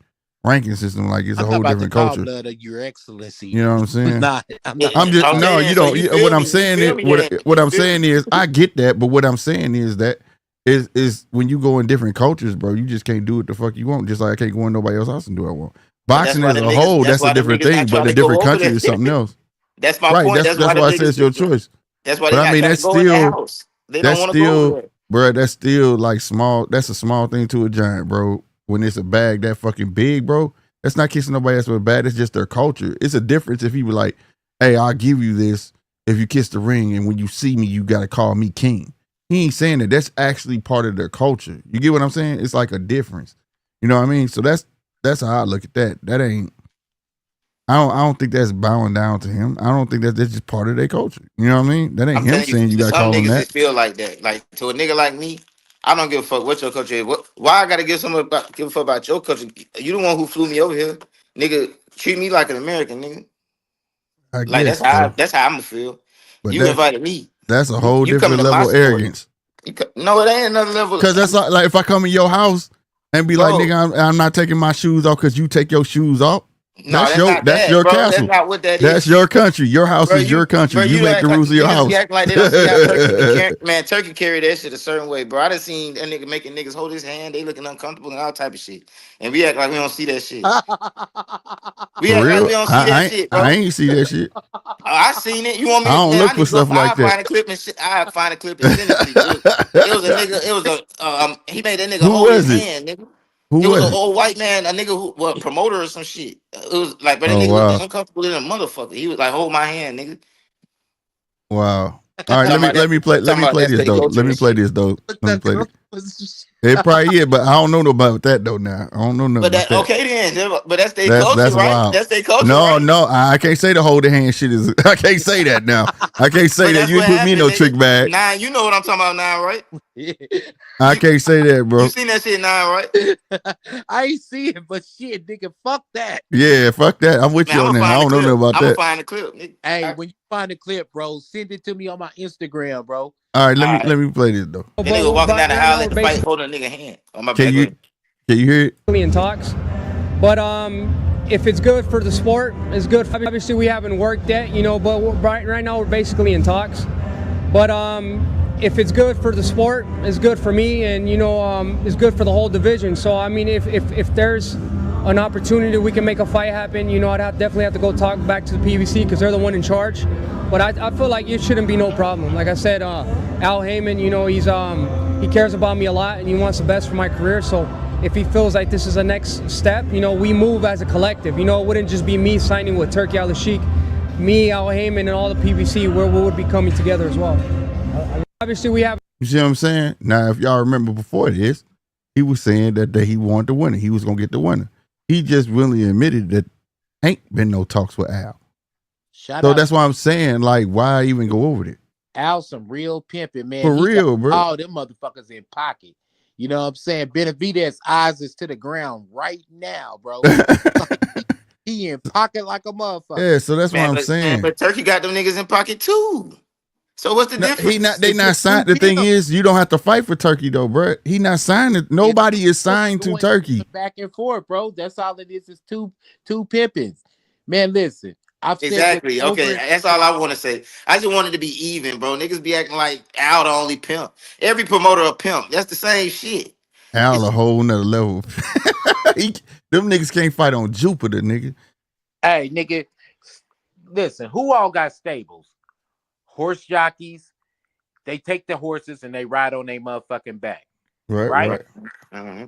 ranking system. Like it's a I'm not whole about to different call culture. blood of Your Excellency. You know what I'm I'm saying? not. I'm not. I'm just no. Okay, You then, so don't. you What feel I'm me? You saying is feel me? Then what you I'm feel saying me? is I get that, but what I'm saying is that is when you go in different cultures, bro. You just can't do what the fuck you want. Just like I can't go in nobody else's house and do what I want. But that's Boxing why as them a niggas. whole, That's that's a why them different niggas thing. not But trying the to go different over country there. is something else. That's my Right. point. That's That's why that's them why I say it's niggas. your choice. That's why they But I not mean, trying to that's go in the still house. They don't want to go over there. bro. That's still like small. That's a small thing to a giant, bro. When it's a bag that fucking big, bro. That's not kissing nobody else with a bag. It's just their culture. It's a difference if he was like, "Hey, I'll give you this if you kiss the ring, and when you see me, you gotta call me king." He ain't saying that. That's actually part of their culture. You get what I'm saying? It's like a difference. You know what I mean? So that's how I look at that. That ain't. I don't think that's bowing down to him. I don't think that's just part of their culture. You know what I mean? That ain't I'm him telling you, saying you to gotta some call him niggas that. it feel like that. Like to a nigga like me, I don't give a fuck what your culture is. Why I gotta give a fuck about your culture? You the one who flew me over here, nigga. Treat me like an American, nigga. I Like guess, bro. that's how I'ma feel. But You invited me. that's a whole You coming different to my level of sport. arrogance. No, it ain't another level. Cause that's like if I come in your house and be like, Bro, nigga, I'm not taking my shoes off because you take your shoes off. no, that's not That's that, your bro. That's castle. not what that That's is. your country. Your house Bro, is your country. You you make act the like rules of your niggas be house. acting like they don't see how Turkey be carrying. Man, Turkey carry that shit a certain way, bro. I done seen a nigga making niggas hold his hand. They looking uncomfortable and all type of shit. And we act like we don't see that shit. We For act like real, we don't see that shit, I bro. ain't see that shit. I seen it. You want me I to? don't Man, look I need for to go. stuff like I'll that. find a clip and shit. I'll find a clip and send it to you. It was a nigga. It was a he made that nigga Who hold his was it? hand, nigga. Who It was an was it? old white man, a nigga who was a promoter or some shit. It was like, but that Oh nigga looked wow, uncomfortable in a motherfucker. He was like, hold my hand, nigga. wow. All right, Talking about that. let Talking me about play that's this their though. culture Let me and play shit. this though. Let me play it. That's It probably is, but I don't know about that though. Now I don't know nothing But about that that. okay then. But that's their culture, That's right? wild. That's their culture, No, right? no, I can't say the hold the hand shit is. I can't say that now. I can't say But that. that's You ain't what put me in happened, no nigga. trick bag. Nah, you know what I'm talking about now, right? I You can't say that, you bro. seen that shit now, right? I ain't see it, but shit, nigga, fuck that. Yeah, fuck that. I'm with Man, you I'm on gonna that. I find the don't know clip. nothing about I'm gonna that. find the clip, nigga. Hey, when you find the clip, bro, send it to me on my Instagram, bro. All right, All right. let me play this though. That nigga walking down the Right aisle now at we're the fight, basically holding a nigga hand. Oh my Can bad, go you ahead. hear it? in talks, but if it's good for the sport, it's good. Obviously, we haven't worked yet, but right now we're basically in talks. But if it's good for the sport, it's good for me, and it's good for the whole division. So I mean, if there's an opportunity we can make a fight happen, I'd definitely have to go talk back to the PBC because they're the one in charge. But I feel like it shouldn't be no problem. Like I said, Al Heyman, he cares about me a lot and he wants the best for my career. So if he feels like this is the next step, we move as a collective. It wouldn't just be me signing with Turkey Al Sheikh. Me, Al Heyman, and all the PBC, we would be coming together as well. Obviously, we have. You see what I'm saying? Now, if y'all remember before this, he was saying that he wanted the winner. He was gonna get the winner. He just really admitted that ain't been no talks with Al. Shout So out that's why I'm saying, like, why even go over there? Al, some real pimping, man. For He got real, bro. all them motherfuckers in pocket. You know what I'm saying? Benavides' eyes is to the ground right now, bro. Like, he in pocket like a motherfucker. Yeah, so that's what Man, I'm saying. but Turkey got them niggas in pocket too. So what's the No, difference? they It's not just two signed. The thing pimps. is, you don't have to fight for Turkey though, bro. He not signed. Nobody is signed to Going Turkey. back and forth, bro. That's all it is two pimpings. Man, listen, I've said this Exactly. over Okay, and that's all I want to say. I just wanted to be even, bro. Niggas be acting like Al the only pimp. Every promoter a pimp. That's the same shit. Al a It's, whole nother level. Them niggas can't fight on Jupiter, nigga. hey, nigga, listen, who all got stables? Horse jockeys. They take the horses and they ride on their motherfucking back. right? Mm-hmm.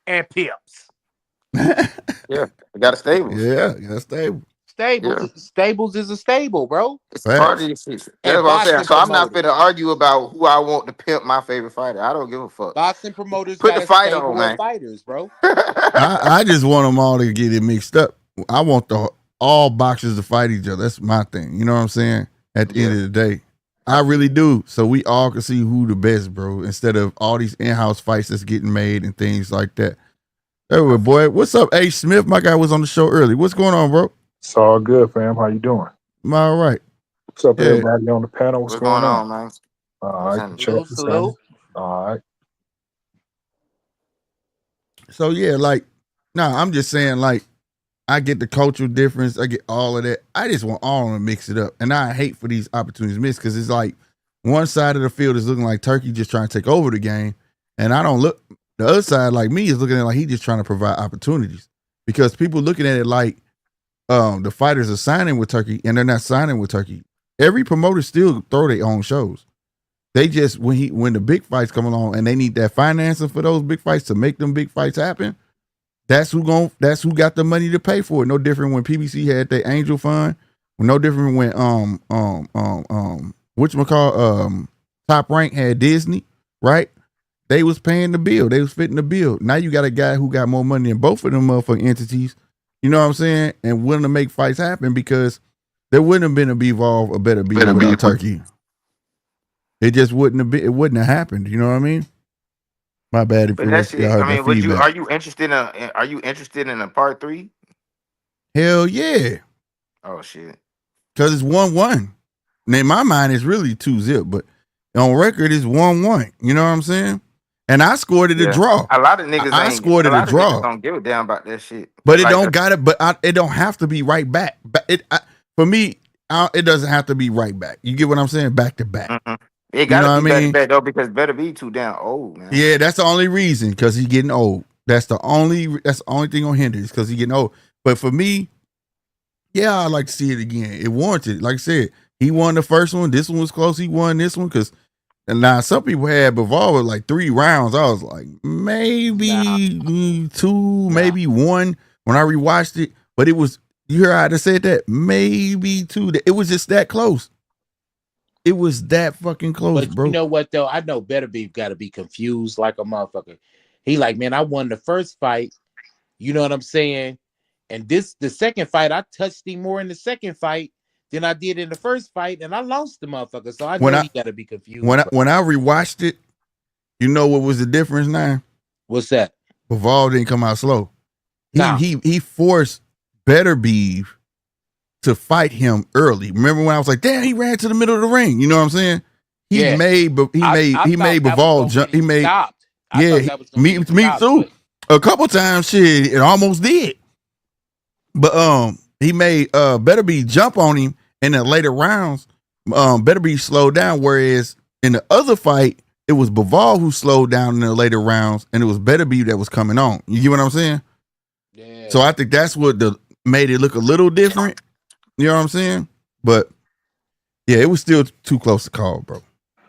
And pimps. Yeah, I got a stables. Yeah, that's stable. Yeah, Stables is a stable, bro. it's part of Facts. this shit. That's And what I'm saying. boxing So I'm not promoters. finna argue about who I want to pimp my favorite fighter. I don't give a fuck. Boxing promoters Put got the a fight on, stable of man. fighters, bro. I just want them all to get it mixed up. I want all boxers to fight each other. That's my thing. You know what I'm saying? At the end of the day, I really do. So we all can see who the best, bro. Instead of all these in-house fights that's getting made and things like that. Anyway, boy, what's up, H. Smith? My guy was on the show early. What's going on, bro? It's all good, fam. How you doing? I'm all right. What's up, Yeah. everybody on the panel? What's going on? man? All What's right, happening? check this Salute. out. All right. So yeah, like, I'm just saying, like, I get the cultural difference. I get all of that. I just want all of them to mix it up. And I hate for these opportunities missed because it's like one side of the field is looking like Turkey just trying to take over the game. And I don't look, the other side, like me, is looking at it like he just trying to provide opportunities. Because people looking at it like the fighters are signing with Turkey and they're not signing with Turkey. Every promoter still throw their own shows. They just, when the big fights come along and they need that financing for those big fights to make them big fights happen, that's who got the money to pay for it. No different when PBC had their Angel Fund. No different when Top Rank had Disney, right? They was paying the bill. They was fitting the bill. Now you got a guy who got more money than both of them motherfucking entities. You know what I'm saying? And willing to make fights happen because there wouldn't have been a B-Evolve or better be without Turkey. It just wouldn't have been. It wouldn't have happened. You know what I mean? My bad if But it that was. shit. Y'all heard I mean, that feedback. are you interested in a part 3? Hell yeah. Oh shit. Because it's 1-1. And in my mind, it's really 2-0, but on record, it's 1-1. You know what I'm saying? And I scored it a draw. A lot of niggas I scored it a draw. Don't give a damn about that shit. But it don't got it. But it don't have to be right back. But for me, it doesn't have to be right back. You get what I'm saying? Back to back. Mm-hmm. It gotta be back to back though because Better Be too damn old, man. Yeah, that's the only reason because he's getting old. That's the only thing on hinder is because he's getting old. But for me, yeah, I'd like to see it again. It warranted. Like I said, he won the first one. This one was close. He won this one because. And now some people had Bivol with like 3 rounds. I was like, maybe 2, maybe 1 when I rewatched it. But it was, you hear how I just said that? Maybe 2. It was just that close. It was that fucking close, But bro. You know what though? I know Better Beef got to be confused like a motherfucker. He like, man, I won the first fight. You know what I'm saying? And the second fight, I touched him more in the second fight than I did in the first fight, and I lost the motherfucker. So I know he got to be confused. When I rewatched it, you know what was the difference now? What's that? Bivol didn't come out slow. He forced Better Beef to fight him early. Remember when I was like, damn, he ran to the middle of the ring. You know what I'm saying? He made Bivol jump. He made stopped. Me too. A couple times, shit, it almost did. But he made Better Be jump on him in the later rounds. Better Be slowed down. Whereas in the other fight, it was Bivol who slowed down in the later rounds, and it was Better Be that was coming on. You get what I'm saying? Yeah. So I think that's what made it look a little different. You know what I'm saying? But yeah, it was still too close to call, bro.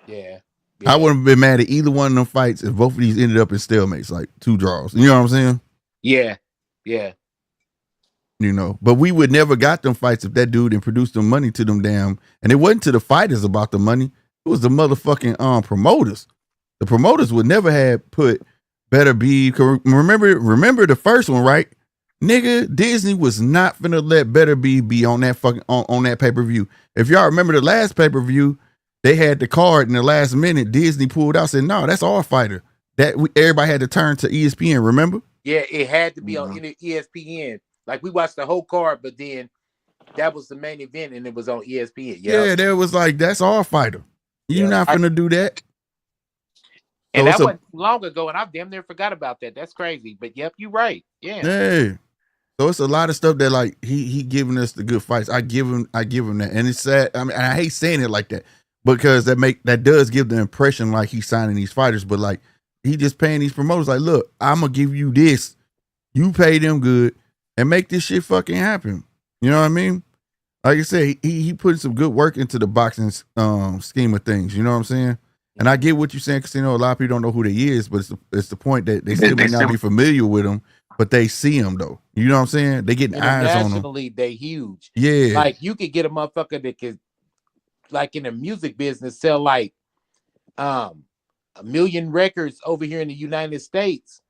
Yeah. I wouldn't have been mad at either one of them fights if both of these ended up in stalemates, like 2 draws. You know what I'm saying? Yeah. Yeah. You know, but we would never got them fights if that dude didn't produce them money to them damn. And it wasn't to the fighters about the money. It was the motherfucking promoters. The promoters would never have put Better Be. Remember the first one, right? Nigga, Disney was not finna let Better Be on that fucking on that pay-per-view. If y'all remember the last pay-per-view, they had the card in the last minute. Disney pulled out, said, no, that's our fighter. Everybody had to turn to ESPN, remember? Yeah, it had to be on ESPN. Like we watched the whole card, but then that was the main event and it was on ESPN. Yeah, there was like, that's our fighter. You're not finna do that. And that wasn't long ago, and I damn near forgot about that. That's crazy. But yep, you're right. Yeah. Hey. So it's a lot of stuff that like he giving us the good fights. I give him that. And it's sad. I mean, I hate saying it like that because that does give the impression like he's signing these fighters, but like he just paying these promoters like, look, I'm gonna give you this. You pay them good and make this shit fucking happen. You know what I mean? Like I said, he put some good work into the boxing scheme of things. You know what I'm saying? And I get what you're saying, because a lot of people don't know who they is, but it's the point that they still may not be familiar with them, but they see them though. You know what I'm saying? They getting eyes on them. Internationally, they huge. Yeah. Like you could get a motherfucker that could, like in the music business, sell like 1 million records over here in the United States,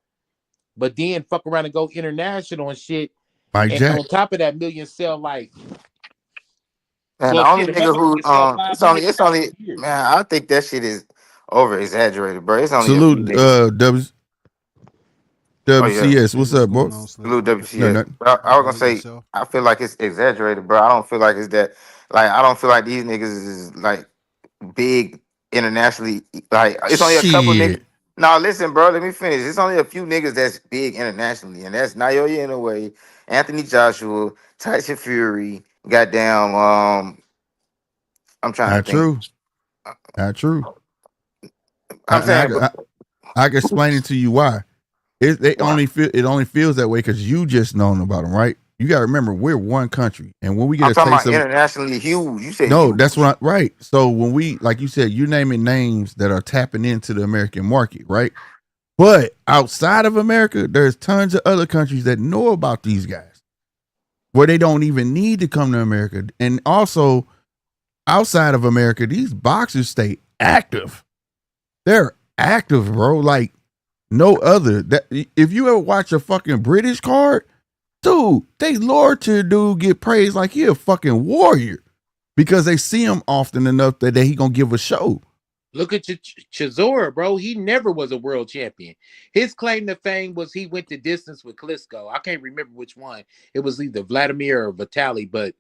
but then fuck around and go international and shit. Mike and Jack. on top of that, million sell like. And the only nigga who it's only man, I think that shit is over exaggerated, bro. It's only Salute WCS. What's up, bro? Salute WCS. I was gonna say I feel like it's exaggerated, bro. I don't feel like it's that. Like I don't feel like these niggas is like big internationally. Like it's only a couple niggas. No, listen, bro. Let me finish. It's only a few niggas that's big internationally, and that's Naoya Inoue, Anthony Joshua, Tyson Fury. Goddamn. I'm trying to think. Not true. I'm saying, I can explain it to you why. It only feels that way because you just known about them, right? You got to remember we're one country, and when we get I'm a talking taste about of internationally huge. You said no, huge. that's right. So when we, like you said, you naming names that are tapping into the American market, right? But outside of America, there's tons of other countries that know about these guys, where they don't even need to come to America, and also outside of America, these boxers stay active. They're active, bro. Like no other. That if you ever watch a fucking British card, dude, they lord to the dude get praised like he a fucking warrior because they see him often enough that he gonna give a show. Look at Chisora, bro. He never was a world champion. His claim to fame was he went the distance with Klitschko. I can't remember which one. It was either Vladimir or Vitaly, but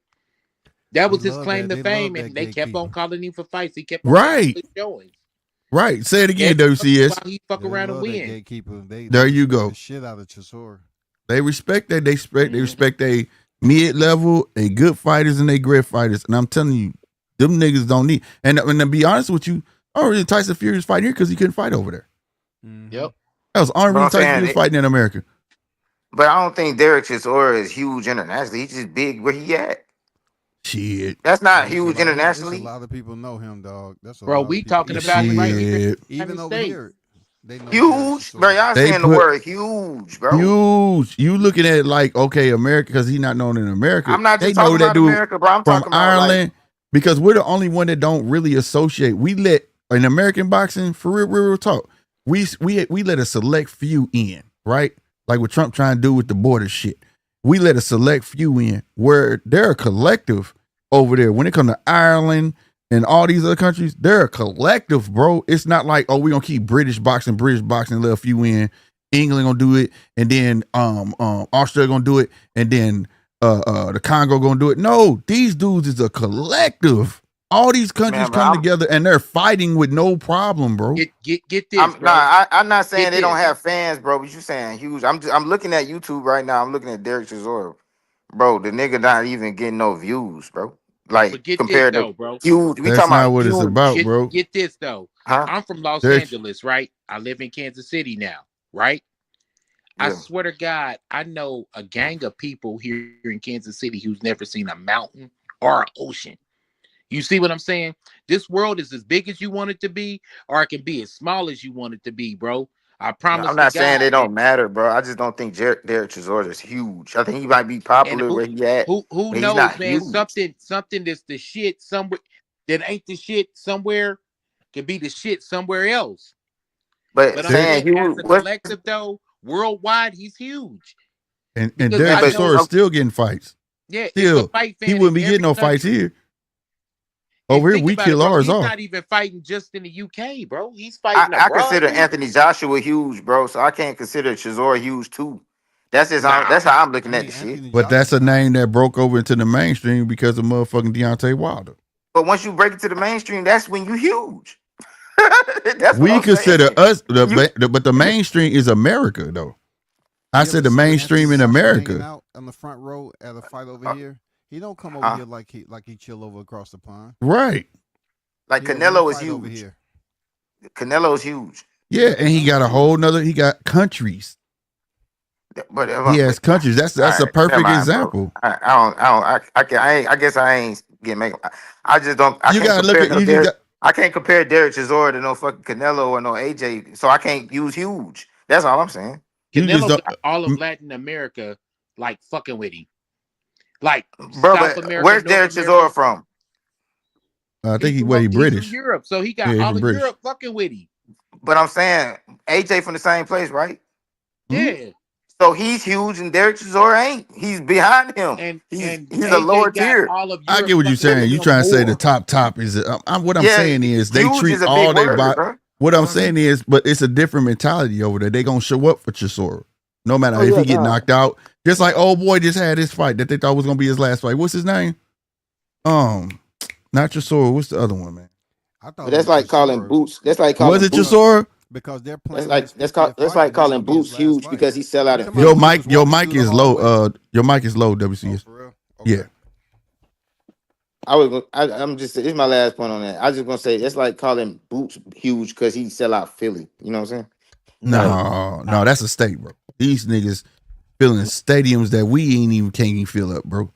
that was his claim to fame, and they kept on calling him for fights. He kept on showing. Right. Say it again, WCS. He fuck around and win. Gatekeeper. There you go. The shit out of Chisora. They respect that. They respect they mid-level, they good fighters, and they great fighters. And I'm telling you, them niggas don't need. And to be honest with you, Tyson Fury was fighting here because he couldn't fight over there. Yep. That was the only reason Tyson Fury was fighting in America. But I don't think Derek Chisora is huge internationally. He's just big where he at. Shit. That's not huge internationally. A lot of people know him, dog. That's bro. We talking about it right here. Even over here. They know huge, bro. Y'all saying the word huge, bro. Huge. You looking at it like, okay, America, because he's not known in America. I'm not just talking about America, bro. I'm talking about Ireland, because we're the only one that don't really associate. We let in American boxing, for real talk, we let a select few in, right? Like what Trump trying to do with the border shit. We let a select few in where they're a collective over there. When it comes to Ireland and all these other countries, they're a collective, bro. It's not like, oh, we're gonna keep British boxing, let a few in. England gonna do it, and then Australia gonna do it, and then the Congo gonna do it. No, these dudes is a collective. All these countries come together and they're fighting with no problem, bro. Get this. I'm not saying they don't have fans, bro. But you saying huge. I'm looking at YouTube right now. I'm looking at Derek Chisora, bro. The nigga not even getting no views, bro. Like compared to bro. Huge. We That's talking not about what it's about, bro. Get this though. I'm from Los Angeles, right? I live in Kansas City now, right? Yeah. I swear to God, I know a gang of people here in Kansas City who's never seen a mountain or an ocean. You see what I'm saying? This world is as big as you want it to be, or it can be as small as you want it to be, bro. I promise. I'm not saying they don't matter, bro. I just don't think Derek Chisora is huge. I think he might be popular where he at. Who knows, man? Huge. Something that's the shit somewhere that ain't the shit somewhere can be the shit somewhere else. But I'm saying as a collective though, worldwide, he's huge. And Derek Chisora is still getting fights. Yeah, still he wouldn't be getting no fights here. Over here, we kill ours off. He's not even fighting just in the UK, bro. He's fighting. I consider Anthony Joshua huge, bro. So I can't consider Chisora huge too. That's just that's how I'm looking at the shit. But that's a name that broke over into the mainstream because of motherfucking Deontay Wilder. But once you break it to the mainstream, that's when you huge. We consider us, but the mainstream is America, though. I said the mainstream in America. Out on the front row at a fight over here. He don't come over here like he chill over across the pond. Right. Like Canelo is huge. Canelo's huge. Yeah, and he got a whole nother. He got countries. But he has countries. That's a perfect example. I guess I ain't getting make. I just don't. You gotta look at I can't compare Derek Chisora to no fucking Canelo or no AJ, so I can't use huge. That's all I'm saying. You just Canelo don't. got all of Latin America like fucking with him. Like Bro, South but America, where's North Derek America. Chisora from? I think he He's British. from Europe, so he got Yeah, he all from of British. Europe fucking with him. But I'm saying AJ from the same place, right? Yeah. So he's huge and Derek Chisora ain't. He's behind him. And He's AJ a lower got tier. all of Europe. I get what you're saying. You trying to say the top is what I'm saying is they huge treat is a all big their word, bro. What I'm saying is, but it's a different mentality over there. They gonna show up for Chisora, no matter if he get knocked out. Just like old boy just had his fight that they thought was gonna be his last fight. What's his name? Not Chisora. What's the other one, man? I thought But that's like calling Boots. That's like calling Was it Boots. Chisora? Because they're playing. That's like calling Boots huge because he sell out. Your mic is low. Your mic is low. WCS. For real? Okay. Yeah. I'm just. This is my last point on that. I just gonna say it's like calling Boots huge because he sell out Philly. You know what I'm saying? No, that's a state, bro. These niggas filling stadiums that we can't even fill up, bro.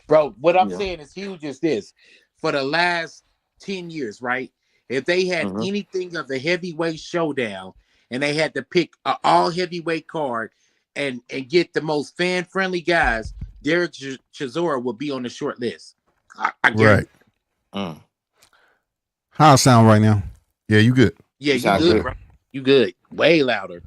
Bro, what I'm saying is huge is this. For the last 10 years, right? If they had anything of the heavyweight showdown and they had to pick an all heavyweight card and get the most fan-friendly guys, Derek Chisora will be on the short list. I guarantee. How I sound right now? Yeah, you good. Yeah, you good, bro. You good. Way louder.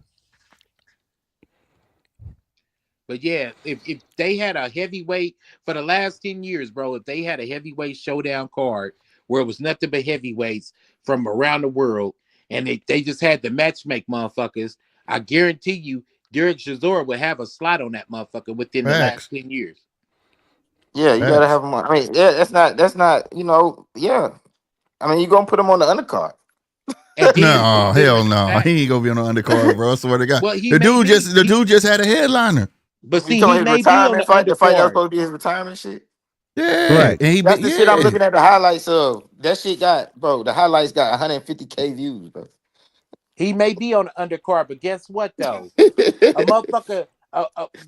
But yeah, if they had a heavyweight for the last 10 years, bro, if they had a heavyweight showdown card where it was nothing but heavyweights from around the world and they just had to matchmake motherfuckers, I guarantee you Derek Chisora would have a slot on that motherfucker within the last 10 years. Yeah, you gotta have him on. I mean, yeah, that's not, yeah. I mean, you gonna put him on the undercard. No, hell no. He ain't gonna be on the undercard, bro. I swear to God. Well, the dude just had a headliner. But see, he may be on the fight. The fight that was undercard. supposed to be his retirement shit. Yeah, right. And that's the shit I'm looking at the highlights of. That shit got, bro. The highlights got 150K views, bro. He may be on the undercard, but guess what though? A motherfucker.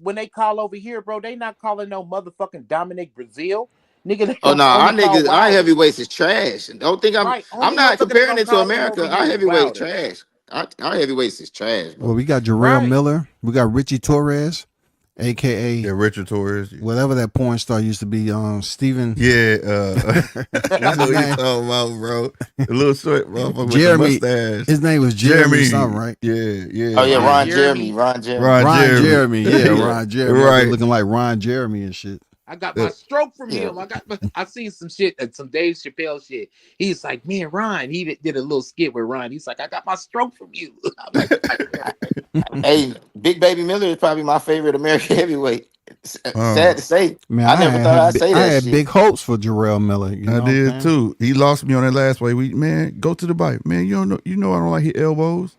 When they call over here, bro, they not calling no motherfucking Dominic Brazil, nigga. Oh no, our niggas, our heavyweights is trash. Don't think I'm not comparing it to America. Our heavyweight trash. Our heavyweights is trash, bro. Well, we got Jarrell Miller. We got Richie Torres, aka Richard Torres, whatever that porn star used to be. Steven. Yeah, I know what you're talking about, bro. The little short motherfucker Jeremy. with the mustache. His name was Jeremy something, right? Yeah. Oh yeah, Ron Jeremy. Yeah, Ron Jeremy. Right, looking like Ron Jeremy and shit. I got my stroke from him. I seen some shit, some Dave Chappelle shit. He's like, man, Ron. He did a little skit with Ron. He's like, I got my stroke from you. I'm like, hey, Big Baby Miller is probably my favorite American heavyweight. Sad to say, man, I never thought I'd say that. I had shit. big hopes for Jarrell Miller. You know I did too. He lost me on that last way. Man, go to the bike, man. You know I don't like his elbows.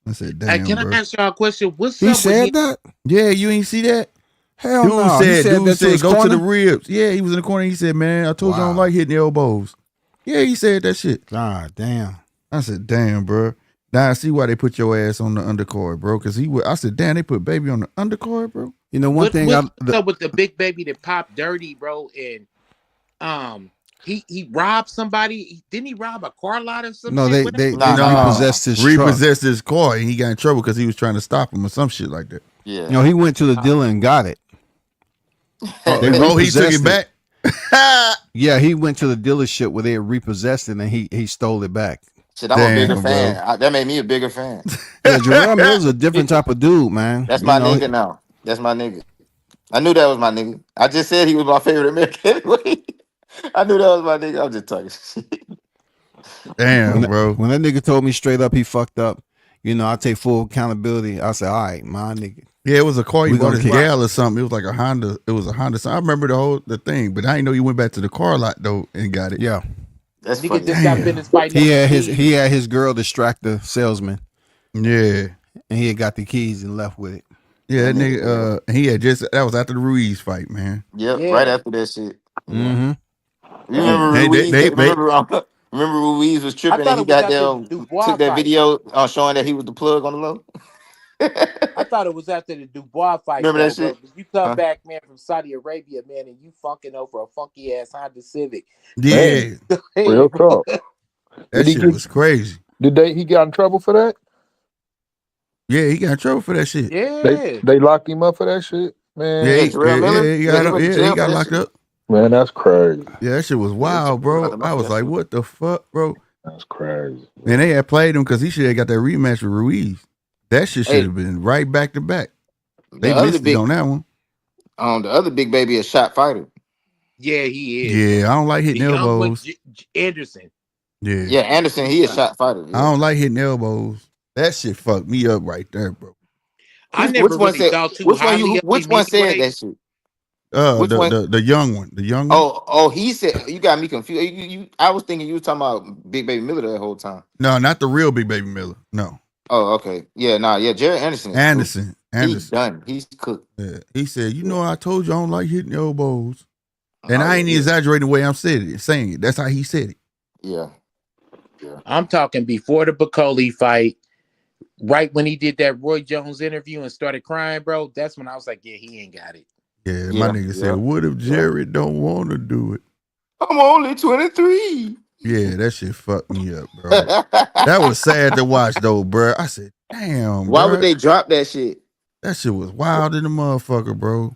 I said, damn. Hey, can I ask y'all a question? What's he up said with that? Yeah, you ain't see that? Hell dude no. Said go to the ribs. Yeah, he was in the corner. He said, man, I told you I don't like hitting the elbows. Yeah, he said that shit. God damn. I said, damn, bro. Now I see why they put your ass on the undercard, bro. Because I said, damn, they put Baby on the undercard, bro. You know, what's up with the Big Baby that popped dirty, bro, and he robbed somebody. Didn't he rob a car lot or something? No, they repossessed his repossessed his car, and he got in trouble because he was trying to stop him or some shit like that. Yeah. You know, he went to the dealer and got it. He took it back. Yeah, he went to the dealership where they had repossessed it, and he stole it back. Shit, I'm a bigger fan. That made me a bigger fan. Yeah, Jarrell Miller's a different type of dude, man. That's my nigga now. That's my nigga. I knew that was my nigga. I just said he was my favorite American heavyweight. I knew that was my nigga. I'm just talking shit. Damn, bro. When that nigga told me straight up he fucked up, I take full accountability. I said, all right, my nigga. Yeah, it was a car. He bought his gal or something. It was like a Honda. It was a Honda. So I remember the thing, but I didn't know he went back to the car lot though and got it. Yeah. That's nigga just got finished fighting. He had his girl distract the salesman. Yeah. And he had got the keys and left with it. Yeah, that nigga, he had that was after the Ruiz fight, man. Yep, right after that shit. Mm-hmm. You remember remember Ruiz was tripping and he got them took that video showing that he was the plug on the low? I thought it was after the Dubois fight. Remember that shit? You come back, man, from Saudi Arabia, man, and you funking over a funky ass Honda Civic. Yeah. Real talk. That shit was crazy. He got in trouble for that? Yeah, he got in trouble for that shit. Yeah. They locked him up for that shit, man. Yeah, he got locked up. Man, that's crazy. Yeah, that shit was wild, bro. I was like, what the fuck, bro? That's crazy. And they had played him because he should have got that rematch with Ruiz. That shit should have been right back to back. They missed it on that one. The other big baby is shot fighter. Yeah, he is. Yeah, I don't like hitting elbows. Anderson. Yeah, Anderson, he is shot fighter. Yeah. I don't like hitting elbows. That shit fucked me up right there, bro. I never really thought too highly of him. Which one said that shit? The young one. The young one. Oh, he said, you got me confused. I was thinking you was talking about Big Baby Miller that whole time. No, not the real Big Baby Miller. No. Oh, okay. Yeah, Jared Anderson. Anderson. He's done. He's cooked. Yeah. He said, I told you I don't like hitting elbows. And I ain't exaggerating the way I'm saying it. That's how he said it. Yeah. I'm talking before the Bacoli fight, right when he did that Roy Jones interview and started crying, bro. That's when I was like, yeah, he ain't got it. Yeah, my nigga said, what if Jared don't want to do it? I'm only 23. Yeah, that shit fucked me up, bro. That was sad to watch, though, bro. I said, damn, Why would they drop that shit? That shit was wild in the motherfucker, bro.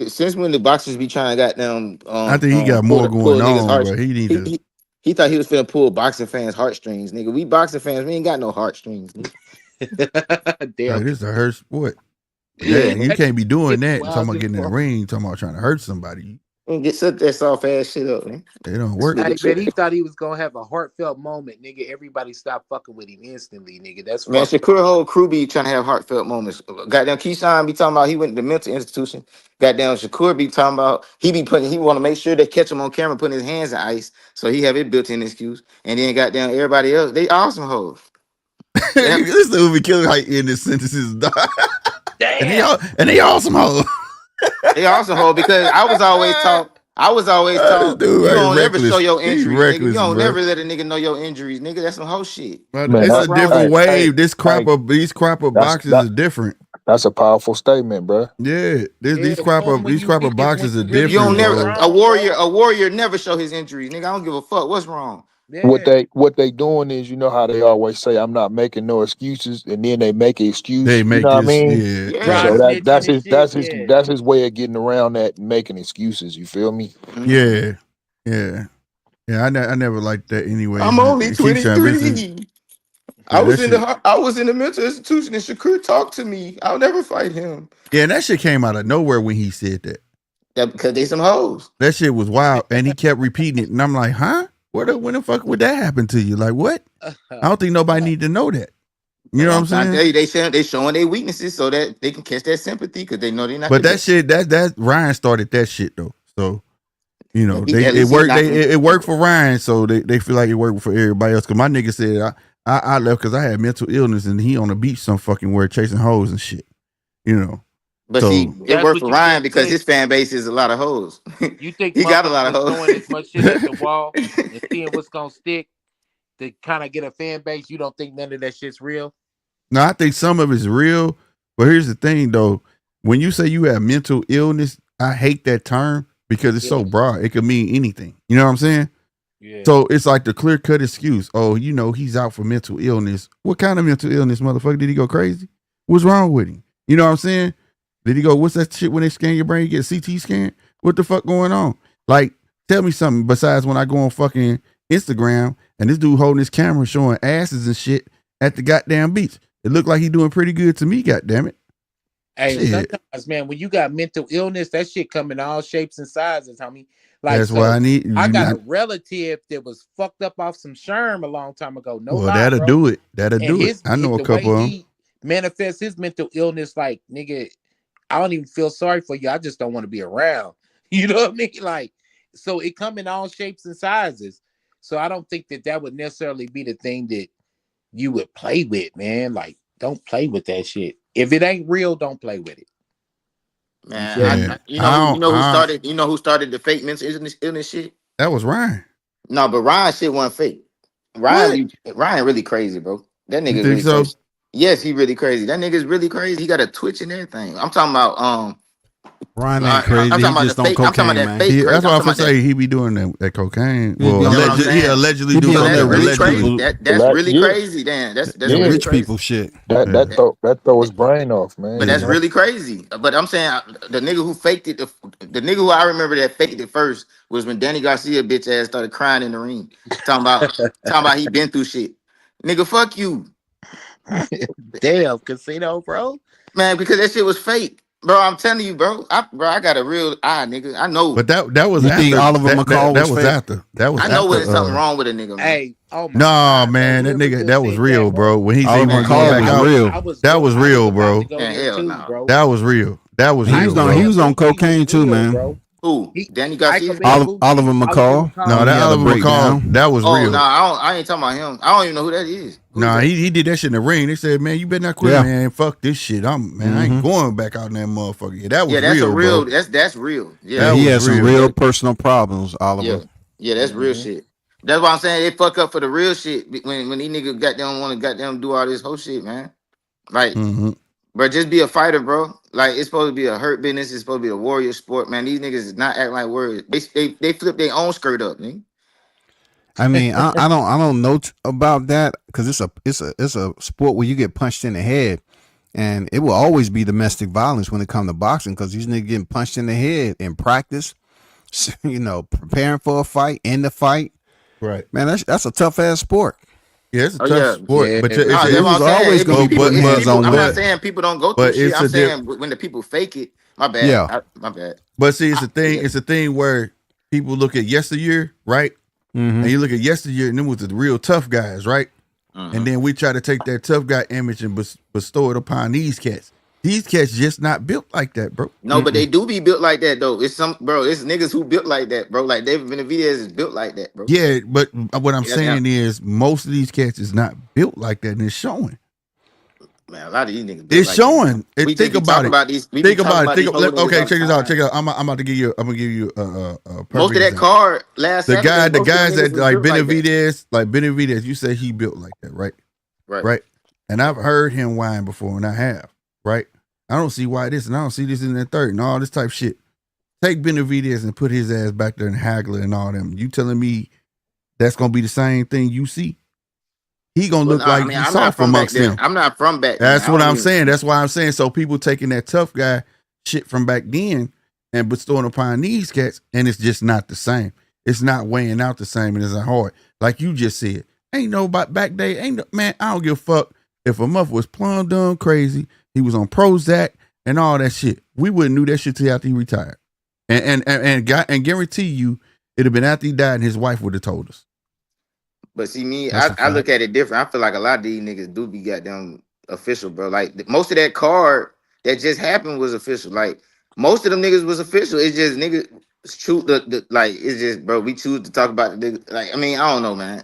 Since when the boxers be trying to goddamn... I think he got more going on, bro. He thought he was finna pull boxing fans' heartstrings, nigga. We boxing fans, we ain't got no heartstrings, nigga. Damn. Like, this is a hurt sport. Yeah, you can't be doing that. Talking about getting in the ring, talking about trying to hurt somebody. And get that soft ass shit up, man. It don't work. Hey, man, he thought he was gonna have a heartfelt moment, nigga. Everybody stopped fucking with him instantly, nigga. That's man. Shakur whole crew be trying to have heartfelt moments. Goddamn, Keyshawn be talking about he went to the mental institution. Goddamn, Shakur be talking about he want to make sure they catch him on camera putting his hands in ice, so he have it built-in excuse. And then goddamn, everybody else, they awesome hoes. This dude be killing how he end his sentences. Damn. And they awesome hoes. They awesome hoes because I was always taught. Dude, you don't never show your injuries, reckless, nigga. You don't bro. never let a nigga know your injuries, nigga. That's some whole shit. Man, it's a different wave. These crop of boxes is different. That's a powerful statement, bro. Yeah, these crop of boxes are different. You don't never a warrior never show his injuries, nigga. I don't give a fuck. What's wrong? Yeah. What they doing is, you know how they always say, I'm not making no excuses, and then they make an excuse. They make what I mean? Yeah. So that's his way of getting around that and making excuses. You feel me? Yeah. I never liked that anyway. I'm only 23. I was in the mental institution, and Shakur talked to me. I'll never fight him. Yeah, and that shit came out of nowhere when he said that. Because they some hoes. That shit was wild, and he kept repeating it, and I'm like, huh? When the fuck would that happen to you? Like, what? I don't think nobody need to know that. You know what I'm saying? They showing their weaknesses so that they can catch that sympathy because they know they're not. But that shit, that Ryan started that shit though. So, you know, it worked. It worked for Ryan, so they feel like it worked for everybody else. Because my nigga said I left because I had mental illness, and he on the beach some fucking where chasing hoes and shit. You know. But see, it worked for Ryan because his fan base is a lot of hoes. You think he got a lot of hoes? Throwing as much shit at the wall and seeing what's gonna stick to kind of get a fan base? You don't think none of that shit's real? No, I think some of it's real. But here's the thing, though: when you say you have mental illness, I hate that term because it's so broad. It could mean anything. You know what I'm saying? Yeah. So it's like the clear cut excuse. Oh, he's out for mental illness. What kind of mental illness, motherfucker? Did he go crazy? What's wrong with him? You know what I'm saying? Did he go, what's that shit when they scan your brain, you get a CT scan? What the fuck going on? Like, tell me something besides when I go on fucking Instagram and this dude holding his camera showing asses and shit at the goddamn beach. It looked like he doing pretty good to me, goddammit. Hey, sometimes, man, when you got mental illness, that shit come in all shapes and sizes, homie. Like, that's why I got a relative that was fucked up off some sherm a long time ago. That'll do it. I know a couple of them. He manifests his mental illness like, nigga, I don't even feel sorry for you. I just don't want to be around. You know what I mean? Like, so it come in all shapes and sizes. So I don't think that would necessarily be the thing that you would play with, man. Like, don't play with that shit. If it ain't real, don't play with it. Man, you know who started the fake mental illness shit? That was Ryan. No, but Ryan shit wasn't fake. Ryan really crazy, bro. That nigga really crazy. Yes, he really crazy. That nigga's really crazy. He got a Twitch and everything. I'm talking about Brian ain't crazy. I'm He talking about just the on fake. I'm talking cocaine, about that man. fake. That's why I'm I'm talking say he be doing that cocaine. Yeah, Well, you know what I'm he saying? allegedly He do be on that. that That's really rich Allegedly. crazy. people. That's Like, really yeah, crazy. Damn, that's That yeah. really rich crazy. people shit. That Yeah. throw his brain off, man. But You that's know. really crazy. But I'm saying the nigga who faked it, the nigga who I remember that faked it first was when Danny Garcia bitch ass started crying in the ring, talking about he been through shit. Nigga, fuck you, Damn, casino, bro. man, because that shit was fake, bro. I'm telling you, bro. I got a real eye, nigga. I know. But that was You think after Oliver McCall that was was fake? after. That was I know when after there's something wrong with a nigga, man. Hey, oh my no, God, man, bro. that Whoever nigga, just that was said real, that, bro. When he said he Oliver was going McCall back was out, real. that was real, bro. Go Man, there hell too, no. bro. That was real. That was He real, was bro. he was on cocaine too, man. bro. Who? He, Danny Ike Garcia? Man Boogie. Oliver McCall. No, When that he had a Oliver McCall, breakdown. that was Oh real. no, I ain't talking about him. I don't even know who that is. Who is Nah, that? he did that shit in the ring. They said, man, you better not quit, Yeah. man. Fuck this shit. I ain't going back out in that motherfucker. Yeah, that was Yeah, that's a real, real. bro. That's real. Yeah, Yeah, That he was had some real. real yeah, personal problems, yeah, Oliver. yeah. That's real shit. That's why I'm saying they fuck up for the real shit when these niggas goddamn want to goddamn do all this whole shit, man. Like, Mm-hmm. bro, just be a fighter, bro. Like it's supposed to be a hurt business. It's supposed to be a warrior sport, man. These niggas is not acting like warriors. They flip their own skirt up, nigga. I mean, I don't know about that because it's a sport where you get punched in the head, and it will always be domestic violence when it comes to boxing because these niggas getting punched in the head in practice, preparing for a fight, in the fight. Right. Man, that's a tough ass sport. Yeah, it's a Oh tough yeah, sport, Yeah, but bro. no, it's that's Dudes what I'm saying. always gonna be but- putting hands on I'm not wood. saying people don't go through but shit. it's I'm a diff- saying when the people fake it. My bad. Yeah. My bad. But see, it's a thing. Yeah. It's a thing where people look at yesteryear, right? Mm-hmm. And you look at yesteryear, and them was the real tough guys, right? Mhm. And then we try to take that tough guy image and bestow it upon these cats. These cats just not built like that, bro. No, but they do be built like that though. It's it's niggas who built like that, bro. Like David Benavides is built like that, bro. Yeah, but what I'm Yeah, saying is most of these cats is not built like that, and it's showing. Man, a lot of these niggas built It's like showing. that. We Think just be about talking it. about these. We Think be talking about it. these whole niggas Okay, all check the this out. time. Check it out. I'm about to give you. I'm gonna give you a perfect Most of that example. card last The Saturday, most of them guys niggas that was like built like that. Benavides, you say he built like that, right? Right. And I've heard him whine before, and I have, right? I don't see why this, and I don't see this in the third, and all this type shit. Take Benavides and put his ass back there in Hagler and all them. You telling me that's gonna be the same thing you see? He gonna look like he's I'm not soft from back amongst there. them. I'm not from back then. That's I what don't I'm even- saying. That's why I'm saying. So people taking that tough guy shit from back then and bestowing upon these cats, and it's just not the same. It's not weighing out the same, and it's not hard. Like you just said, ain't no back day. Man. I don't give a fuck if a muff was plumb dumb crazy. He was on Prozac and all that shit. We wouldn't knew that shit till after he retired. And guarantee you, it'd have been after he died, and his wife would have told us. But see me, That's a I look at it different. I feel like a lot of these niggas do be goddamn official, bro. Like most of that card that just happened was official. Like most of them niggas was official. It's just niggas choose like it's just bro. We choose to talk about the nigga. Like I mean I don't know, man.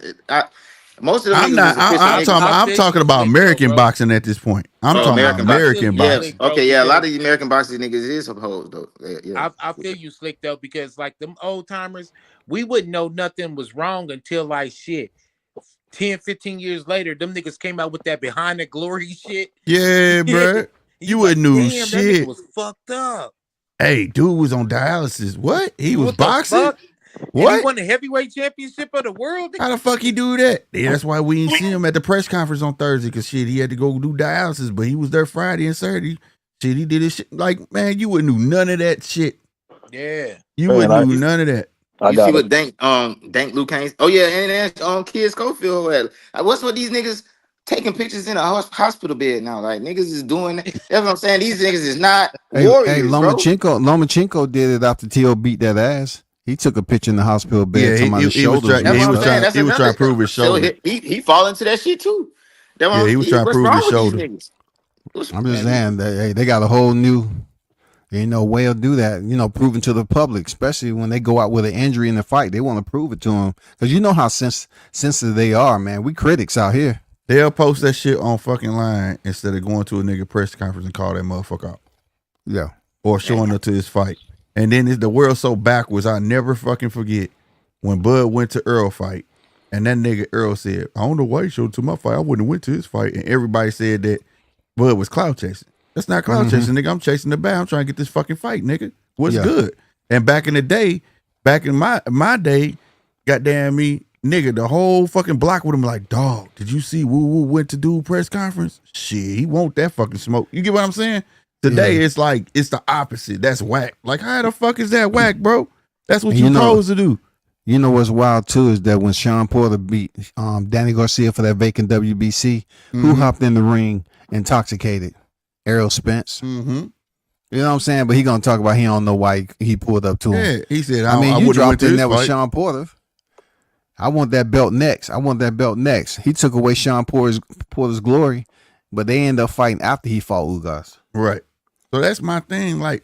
Most of them I'm niggas not. was official. I'm niggas. talking. I'm talking about American boxing at this point. I'm Oh, talking about American boxing. American Yeah, boxing. okay, yeah. A lot of these American boxing niggas is opposed though. Yeah. I feel you, Slick, though, because like them old timers, we wouldn't know nothing was wrong until like shit. 10, 15 years later, them niggas came out with that behind the glory shit. Yeah, bro. You wouldn't knew damn, shit. That nigga was fucked up. Hey, dude was on dialysis. What? He was What the boxing? fuck? And he What? won the heavyweight championship of the world. How the fuck he do that? Yeah, that's why we didn't see him at the press conference on Thursday, because shit, he had to go do dialysis, but he was there Friday and Saturday. Shit, he did his shit. Like, man, you wouldn't knew none of that shit. Yeah. You Man, wouldn't knew none of that. I You got see it. what Dank Luke Haynes? Oh yeah, and that's Kid Schofield had. What's with these niggas taking pictures in a hospital bed now? Like niggas is doing that. That's what I'm saying. These niggas is not warriors, Hey, bro. Lomachenko did it after T.O. beat that ass. He took a picture in the hospital bed. Yeah, talking about his he was shoulders. trying- That's he what was I'm saying. trying- That's he was trying to prove his So shoulder. he fall into that shit too. Yeah, he was trying to prove his shoulder. I'm just saying that they got a whole new, way to do that. Proving to the public, especially when they go out with an injury in the fight, they want to prove it to them because you know how sensitive they are, man. We critics out here. They'll post that shit on fucking line instead of going to a nigga press conference and call that motherfucker out. Yeah. Or showing up to his fight. And then the world so backwards, I never fucking forget when Bud went to Earl fight, and that nigga Earl said, I don't know why he showed up to my fight. I wouldn't have went to his fight. And everybody said that Bud was clout chasing. That's not cloud chasing, nigga. I'm chasing the bag. I'm trying to get this fucking fight, nigga. What's good? And back in the day, back in my day, goddamn me, nigga, the whole fucking block with him like, dog, did you see Woo Woo went to do press conference? Shit, he want that fucking smoke. You get what I'm saying? Today, it's like, it's the opposite. That's whack. Like, how the fuck is that whack, bro? That's what you supposed to do. You know what's wild too is that when Sean Porter beat Danny Garcia for that vacant WBC, who hopped in the ring intoxicated? Errol Spence. You know what I'm saying? But he gonna talk about he don't know why he pulled up to him. Yeah, he said, I mean, you dropped in there with fight. Sean Porter. I want that belt next. I want that belt next. He took away Sean Porter's glory, but they ended up fighting after he fought Ugas. Right. So that's my thing. Like,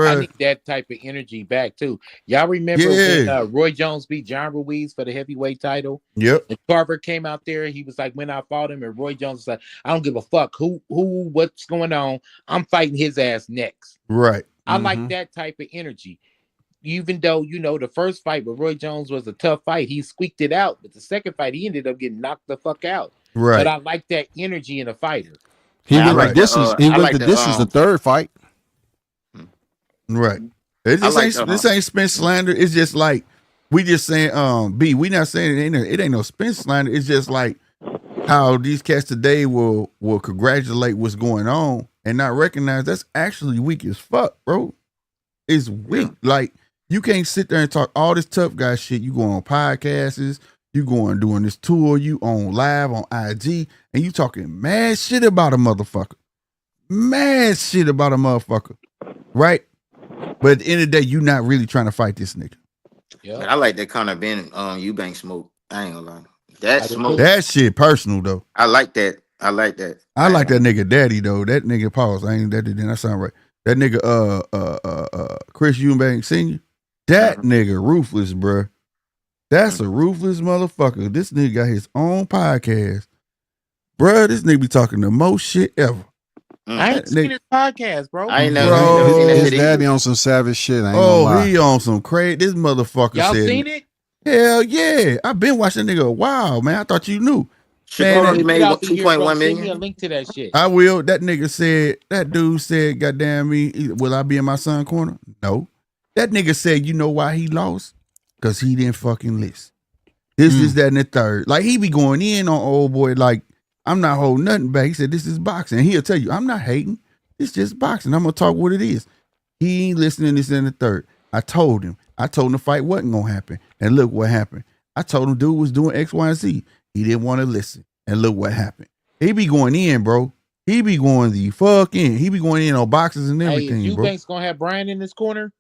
I need that type of energy back too. Y'all remember when Roy Jones beat John Ruiz for the heavyweight title? Yep. And Carver came out there. He was like, when I fought him, and Roy Jones was like, I don't give a fuck what's going on. I'm fighting his ass next. Right. I like that type of energy. Even though, you know, the first fight with Roy Jones was a tough fight, he squeaked it out. But the second fight, he ended up getting knocked the fuck out. Right. But I like that energy in a fighter. He went the distance. He went the distance the third fight. Right. This ain't Spence slander. It's just like we just saying, B, we not saying it ain't no Spence slander. It's just like how these cats today will congratulate what's going on and not recognize that's actually weak as fuck, bro. It's weak. Like, you can't sit there and talk all this tough guy shit. You go on podcasts, you going doing this tour, you on live on IG, and you talking mad shit about a motherfucker. Mad shit about a motherfucker. Right? But at the end of the day, you not really trying to fight this nigga. Yeah, I like that Conor Ben Eubank smoke. I ain't gonna lie. That smoke. That shit personal though. I like that. I like that. I like that nigga daddy though. That nigga pause. That didn't sound right. That nigga Chris Eubank Sr. That nigga ruthless, bruh. That's a ruthless motherfucker. This nigga got his own podcast. Bruh, this nigga be talking the most shit ever. I ain't seen his podcast, bro. I ain't never seen that His shit daddy either. on some savage shit. I ain't gonna lie. He on some crazy. This motherfucker Y'all said, seen it? Hell yeah. I've been watching that nigga a while, man. I thought you knew. Shakur only made Get out the year, bro. 2.1 Send me a million. link to that shit. I will. That dude said, goddamn me, will I be in my son corner? No. That nigga said, you know why he lost? Because he didn't fucking listen. This, that, and the third. Like, he be going in on old boy, like, I'm not holding nothing back. He said, this is boxing. And he'll tell you, I'm not hating. It's just boxing. I'm going to talk what it is. He ain't listening, this, and the third. I told him the fight wasn't going to happen. And look what happened. I told him dude was doing X, Y, and Z. He didn't want to listen. And look what happened. He be going in, bro. He be going the fuck in. He be going in on boxes and everything, hey, bro. Eubank's gonna have Brian in his corner?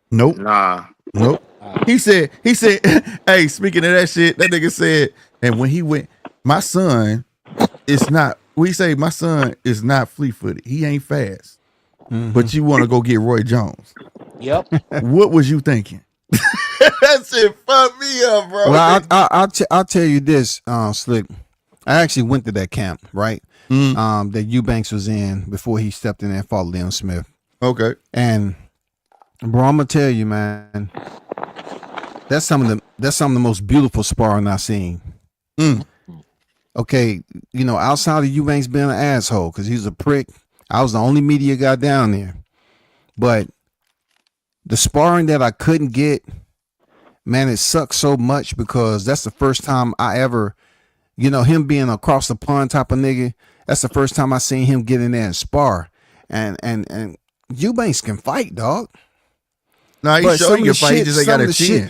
Nope. Nah. Nope. He said, hey, speaking of that shit, that nigga said, and when he went, my son is not, we say my son is not fleet-footed. He ain't fast. But you want to go get Roy Jones. Yep. What was you thinking? That shit fucked me up, bro. Well, I'll tell you this, Slick. I actually went to that camp, right? That Eubanks was in before he stepped in there and fought Liam Smith. Okay. And bro, I'm gonna tell you, man, that's some of the most beautiful sparring I've seen. Okay, you know, outside of Eubanks being an asshole because he's a prick, I was the only media guy down there. But the sparring that I couldn't get, man, it sucks so much because that's the first time I ever, you know, him being across the pond type of nigga, that's the first time I seen him get in there and spar. And Eubanks can fight, dog. No, he showed you can fight. He just ain't got a chin.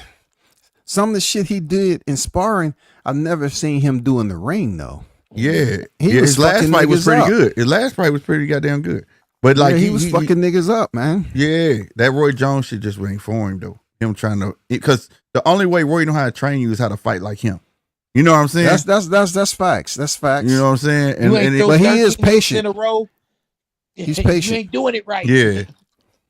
Some of the shit he did in sparring, I've never seen him do in the ring, though. Yeah. His last fight was pretty good. His last fight was pretty goddamn good. But like he was fucking niggas up, man. Yeah. That Roy Jones shit just ain't for him, though. Him trying to, because the only way Roy know how to train you is how to fight like him. You know what I'm saying? That's facts. That's facts. You know what I'm saying? But he is patient. In a row. He's patient. You ain't doing it right. Yeah.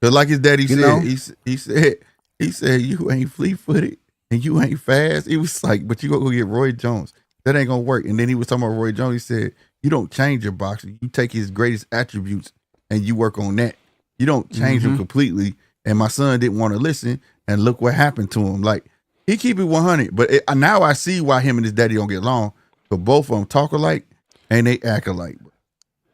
But like his daddy said, know? he said, you ain't fleet-footed and you ain't fast. He was like, but you gonna go get Roy Jones. That ain't gonna work. And then he was talking about Roy Jones. He said, you don't change your boxing. You take his greatest attributes and you work on that. You don't change him completely. And my son didn't want to listen. And look what happened to him. Like, he keep it 100. But now I see why him and his daddy don't get along. But both of them talk alike and they act alike.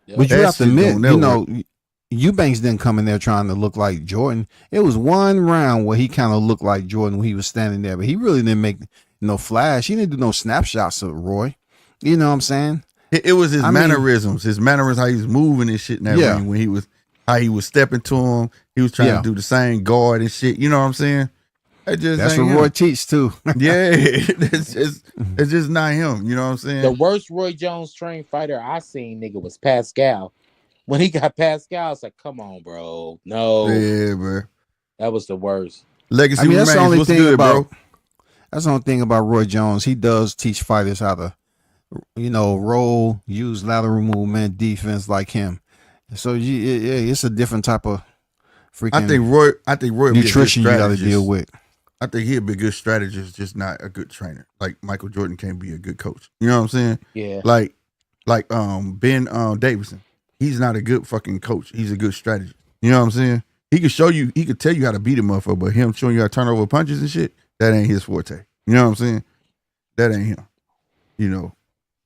Yep. But you That have to shit admit, don't never work. Eubanks didn't come in there trying to look like Jordan. It was one round where he kind of looked like Jordan when he was standing there, but he really didn't make no flash. He didn't do no snapshots of Roy. You know what I'm saying? It was his I mean, mannerisms, how he was moving and shit in that Yeah. ring when he was how he was stepping to him. He was trying Yeah. to do the same guard and shit. You know what I'm saying? That just That's ain't what him. Roy teaches too. Yeah, it's just not him. You know what I'm saying? The worst Roy Jones trained fighter I seen, nigga, was Pascal. When he got Pascal, I was like, come on, bro. No. Yeah, bro. That was the worst. Legacy I mean, that's the remains. only What's thing good, about bro? that's the only thing about Roy Jones. He does teach fighters how to, roll, use lateral movement, defense like him. So it's a different type of freaking I think Roy would be a good nutrition you got to strategist. deal with. I think he'd be a good strategist, just not a good trainer. Like Michael Jordan can't be a good coach. You know what I'm saying? Yeah. Like Ben Davidson. He's not a good fucking coach. He's a good strategist. You know what I'm saying? He could show you, he could tell you how to beat a motherfucker, but him showing you how to turn over punches and shit, that ain't his forte. You know what I'm saying? That ain't him. You know,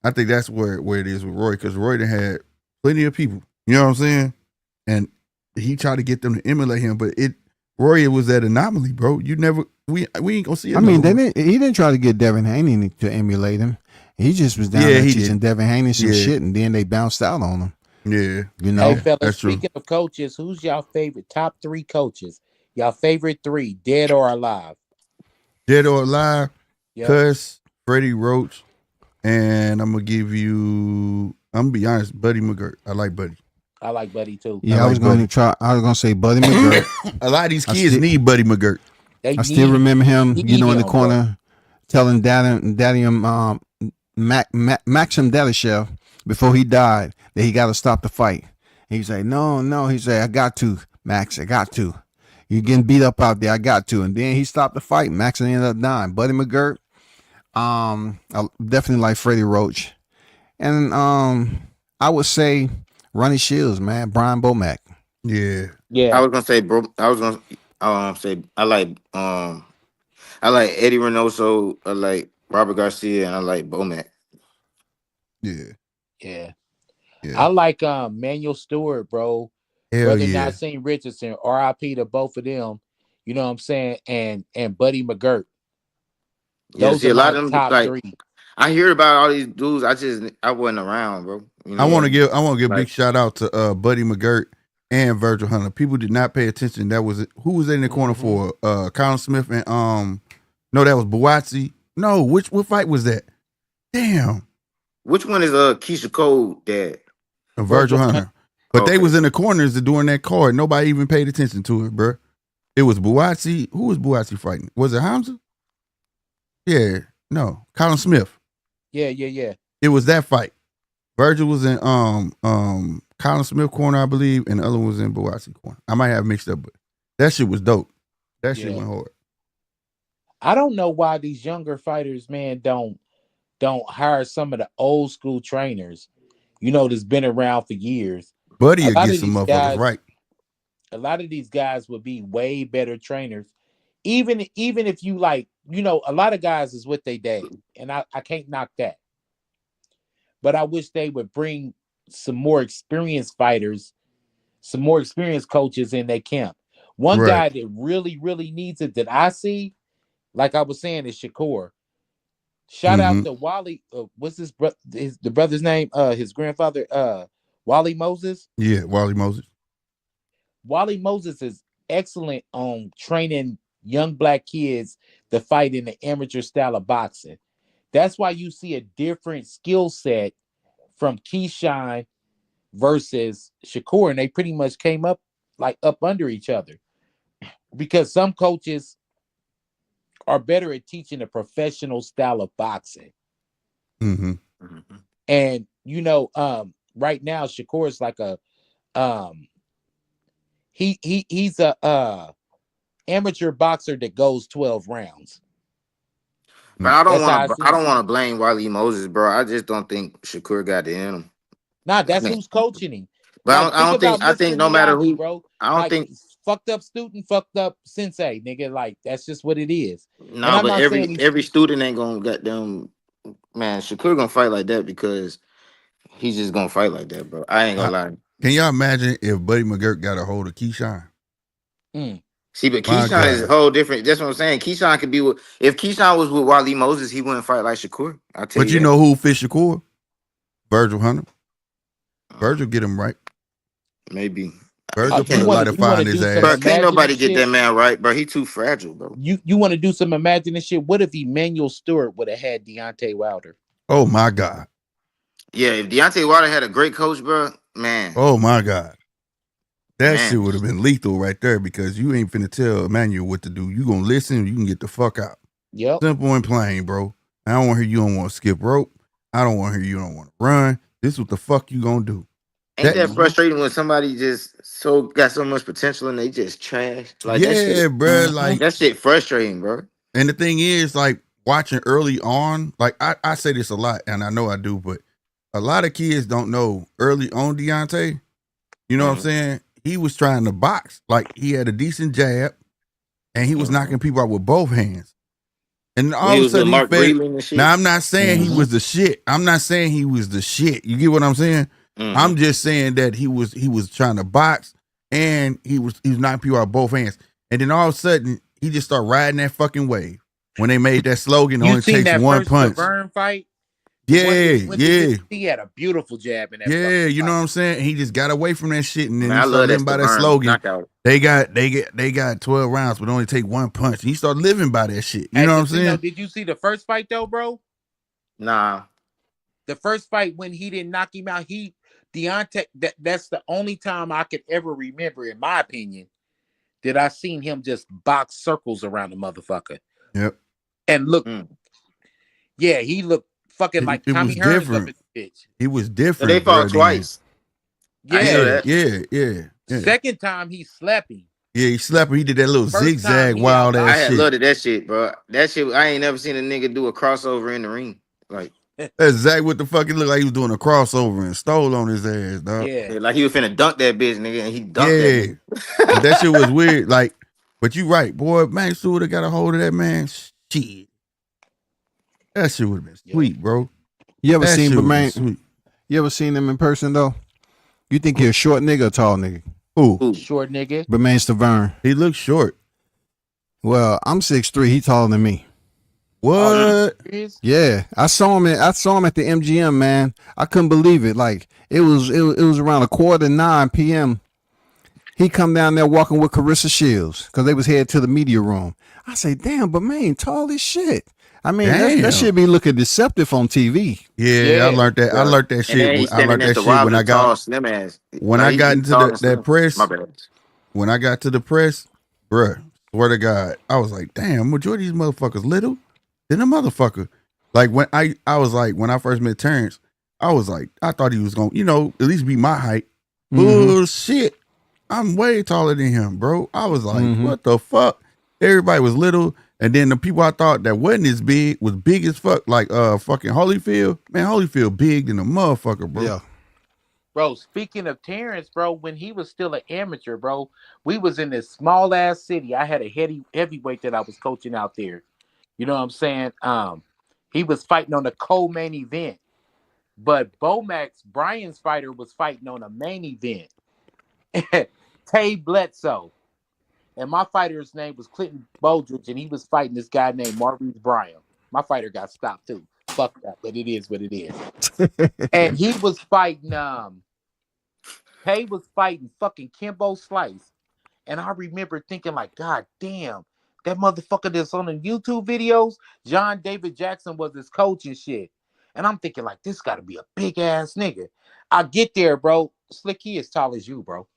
I think that's where it is with Roy, because Roy done had plenty of people. You know what I'm saying? And he tried to get them to emulate him, but Roy was that anomaly, bro. You never, we ain't gonna see it. I mean, he didn't try to get Devin Haney to emulate him. He just was down there teaching Devin Haney some shit, and then they bounced out on him. Yeah. You know? Hey, fellas, that's speaking of coaches, who's y'all favorite top 3 coaches? Y'all favorite 3, dead or alive? Dead or alive, Yep. Cuss, Freddie Roach, and I'm gonna be honest, Buddy McGirt. I like Buddy. I like Buddy too. Yeah, I was going to say Buddy McGirt. A lot of these kids need Buddy McGirt. I still remember him, in the corner, telling Daddy Maxim Dadashev before he died that he got to stop the fight. He said, no. He said, I got to, Max. I got to. You're getting beat up out there. I got to. And then he stopped the fight. Max ended up dying. Buddy McGirt. I definitely like Freddie Roach. And I would say Ronnie Shields, man. Brian Bomack. Yeah. I was gonna say, bro. I was gonna say I like Eddie Reynoso, I like Robert Garcia, and I like Bomac. Yeah. I like Manuel Stewart, bro. Hell Brother yeah. Nassim Richardson, RIP to both of them. You know what I'm saying? And Buddy McGirt. Those are a lot my of them top like 3. I hear about all these dudes. I wasn't around, bro. You know, I want to give a like, big shout out to Buddy McGirt and Virgil Hunter. People did not pay attention. That was who was in the corner for Colin Smith and no, that was Buatsi. No, what fight was that? Damn. Which one is Keisha Cole dad? Virgil Hunter. But they was in the corners during that card. Nobody even paid attention to it, bro. It was Buatsi. Who was Buatsi fighting? Was it Hamza? Yeah. No. Colin Smith. Yeah. It was that fight. Virgil was in Colin Smith corner, I believe, and the other one was in Buatsi corner. I might have mixed up, but that shit was dope. That shit went hard. I don't know why these younger fighters, man, don't hire some of the old school trainers, that's been around for years. Buddy will get some motherfuckers right. A lot of these guys would be way better trainers. Even if you like, a lot of guys is with their dad, and I can't knock that. But I wish they would bring some more experienced fighters, some more experienced coaches in their camp. One guy that really, really needs it that I see, like I was saying, is Shakur. Shout out to Wally. What's the brother's name? His grandfather, Wally Moses. Yeah, Wally Moses. Wally Moses is excellent on training young black kids to fight in the amateur style of boxing. That's why you see a different skill set from Keyshawn versus Shakur, and they pretty much came up under each other, because some coaches are better at teaching a professional style of boxing. And right now Shakur is like a he's a amateur boxer that goes 12 rounds. But I don't want to blame Wally Moses, bro. I just don't think Shakur got it in him. Nah, that's who's coaching him. But I think no matter who, bro. I don't think fucked up student, fucked up sensei, nigga. Like, that's just what it is. No, but every student ain't gonna get them. Man, Shakur gonna fight like that because He's just gonna fight like that, bro. I ain't gonna lie. Can y'all imagine if Buddy McGirt got a hold of Keyshawn? See, but My Keyshawn is a God. whole different. That's what I'm saying. Keyshawn could be with. If Keyshawn was with Wally Moses, he wouldn't fight like Shakur. I'll tell But you you that. know who fit Shakur? Virgil Hunter. Virgil get him right. Maybe. Virgil put a you lot wanna- of you fire wanna in his do some ass. Bro, can't nobody imaginative get shit? that man right, bro. He too fragile, bro. You want to do some imagining shit? What if Emmanuel Stewart would have had Deontay Wilder? Oh my God. Yeah, if Deontay Wilder had a great coach, bro, man, Oh my God. That man. shit would have been lethal right there because you ain't finna tell Emmanuel what to do. You gonna listen, you can get the fuck out. Yep. Simple and plain, bro. I don't want to hear you don't want to skip rope. I don't want to hear you don't want to run. This is what the fuck you gonna do. Ain't that frustrating when somebody just got so much potential and they just trash? Like that Yeah, shit, bro. Like that shit frustrating, bro. And the thing is, like, watching early on, like, I say this a lot, and I know I do, but a lot of kids don't know early on Deontay, you know what I'm saying? He was trying to box. Like, he had a decent jab, and he was knocking people out with both hands. And all of a sudden, he fed. Now, I'm not saying he was the shit. I'm not saying he was the shit. You get what I'm saying? I'm just saying that he was trying to box, and he was knocking people out both hands. And then all of a sudden, he just started riding that fucking wave. When they made that slogan, You only seen takes that one first punch. Laverne fight? Yeah. He had a beautiful jab in that. Yeah, you know what I'm saying? He just got away from that shit, and then Man, he I started love living by that slogan. knockout. They got 12 rounds, but only take one punch. And he started living by that shit. You know what I'm saying? Did you see the first fight though, bro? Nah. The first fight when he didn't knock him out, Deontay. That's the only time I could ever remember, in my opinion, that I seen him just box circles around the motherfucker. Yep. And look, yeah, he looked fucking like Tommy Hearns up in the bitch. He was different. So they fought twice. Yeah. Second time he slapped him. Yeah, he slapped him. He did that little zigzag wild ass shit. I loved that shit, bro. That shit, I ain't never seen a nigga do a crossover in the ring. Like, that's exactly what the fuck it looked like. He was doing a crossover and stole on his ass, dog. Yeah, like he was finna dunk that bitch, nigga, and he dunked that bitch. But that shit was weird. Like, but you right, boy. Man, Stewart have got a hold of that man. Shit. That shit would have been sweet, bro. You ever That seen shit would've been Bermain? sweet. You ever seen him in person though? You think he a short nigga or tall nigga? Who? Short nigga. Bermain Stavern. He looks short. Well, I'm 6'3". He taller than me. What? Yeah, I saw him at the MGM, man. I couldn't believe it. Like it was around 8:45 p.m. He come down there walking with Carissa Shields because they was headed to the media room. I say, damn, but man, tall as shit. I mean, that shoit be looking deceptive on TV. Yeah, I learned that. I learned that shit. I learned that shit when I got slim ass. when I got into that press. My bad. When I got to the press, bruh, swear to God, I was like, damn, majority of these motherfuckers little. Then a motherfucker. Like when I was like, when I first met Terrence, I was like, I thought he was gonna, at least be my height. Bullshit. I'm way taller than him, bro. I was like, what the fuck? Everybody was little. And then the people I thought that wasn't as big was big as fuck. Like fucking Holyfield. Man, Holyfield big than a motherfucker, bro. Yeah. Bro, speaking of Terrence, bro, when he was still an amateur, bro, we was in this small ass city. I had a heavyweight that I was coaching out there. You know what I'm saying? He was fighting on the co-main event. But Bomax, Brian's fighter, was fighting on a main event. Tay Bledsoe. And my fighter's name was Clinton Bowdridge, and he was fighting this guy named Maurice Bryan. My fighter got stopped too. Fuck that, but it is what it is. And he was fighting, Tay was fighting fucking Kimbo Slice. And I remember thinking like, God damn, that motherfucker that's on the YouTube videos, John David Jackson was his coach and shit. And I'm thinking like, this got to be a big ass nigga. I get there, bro. Slick, he as tall as you, bro.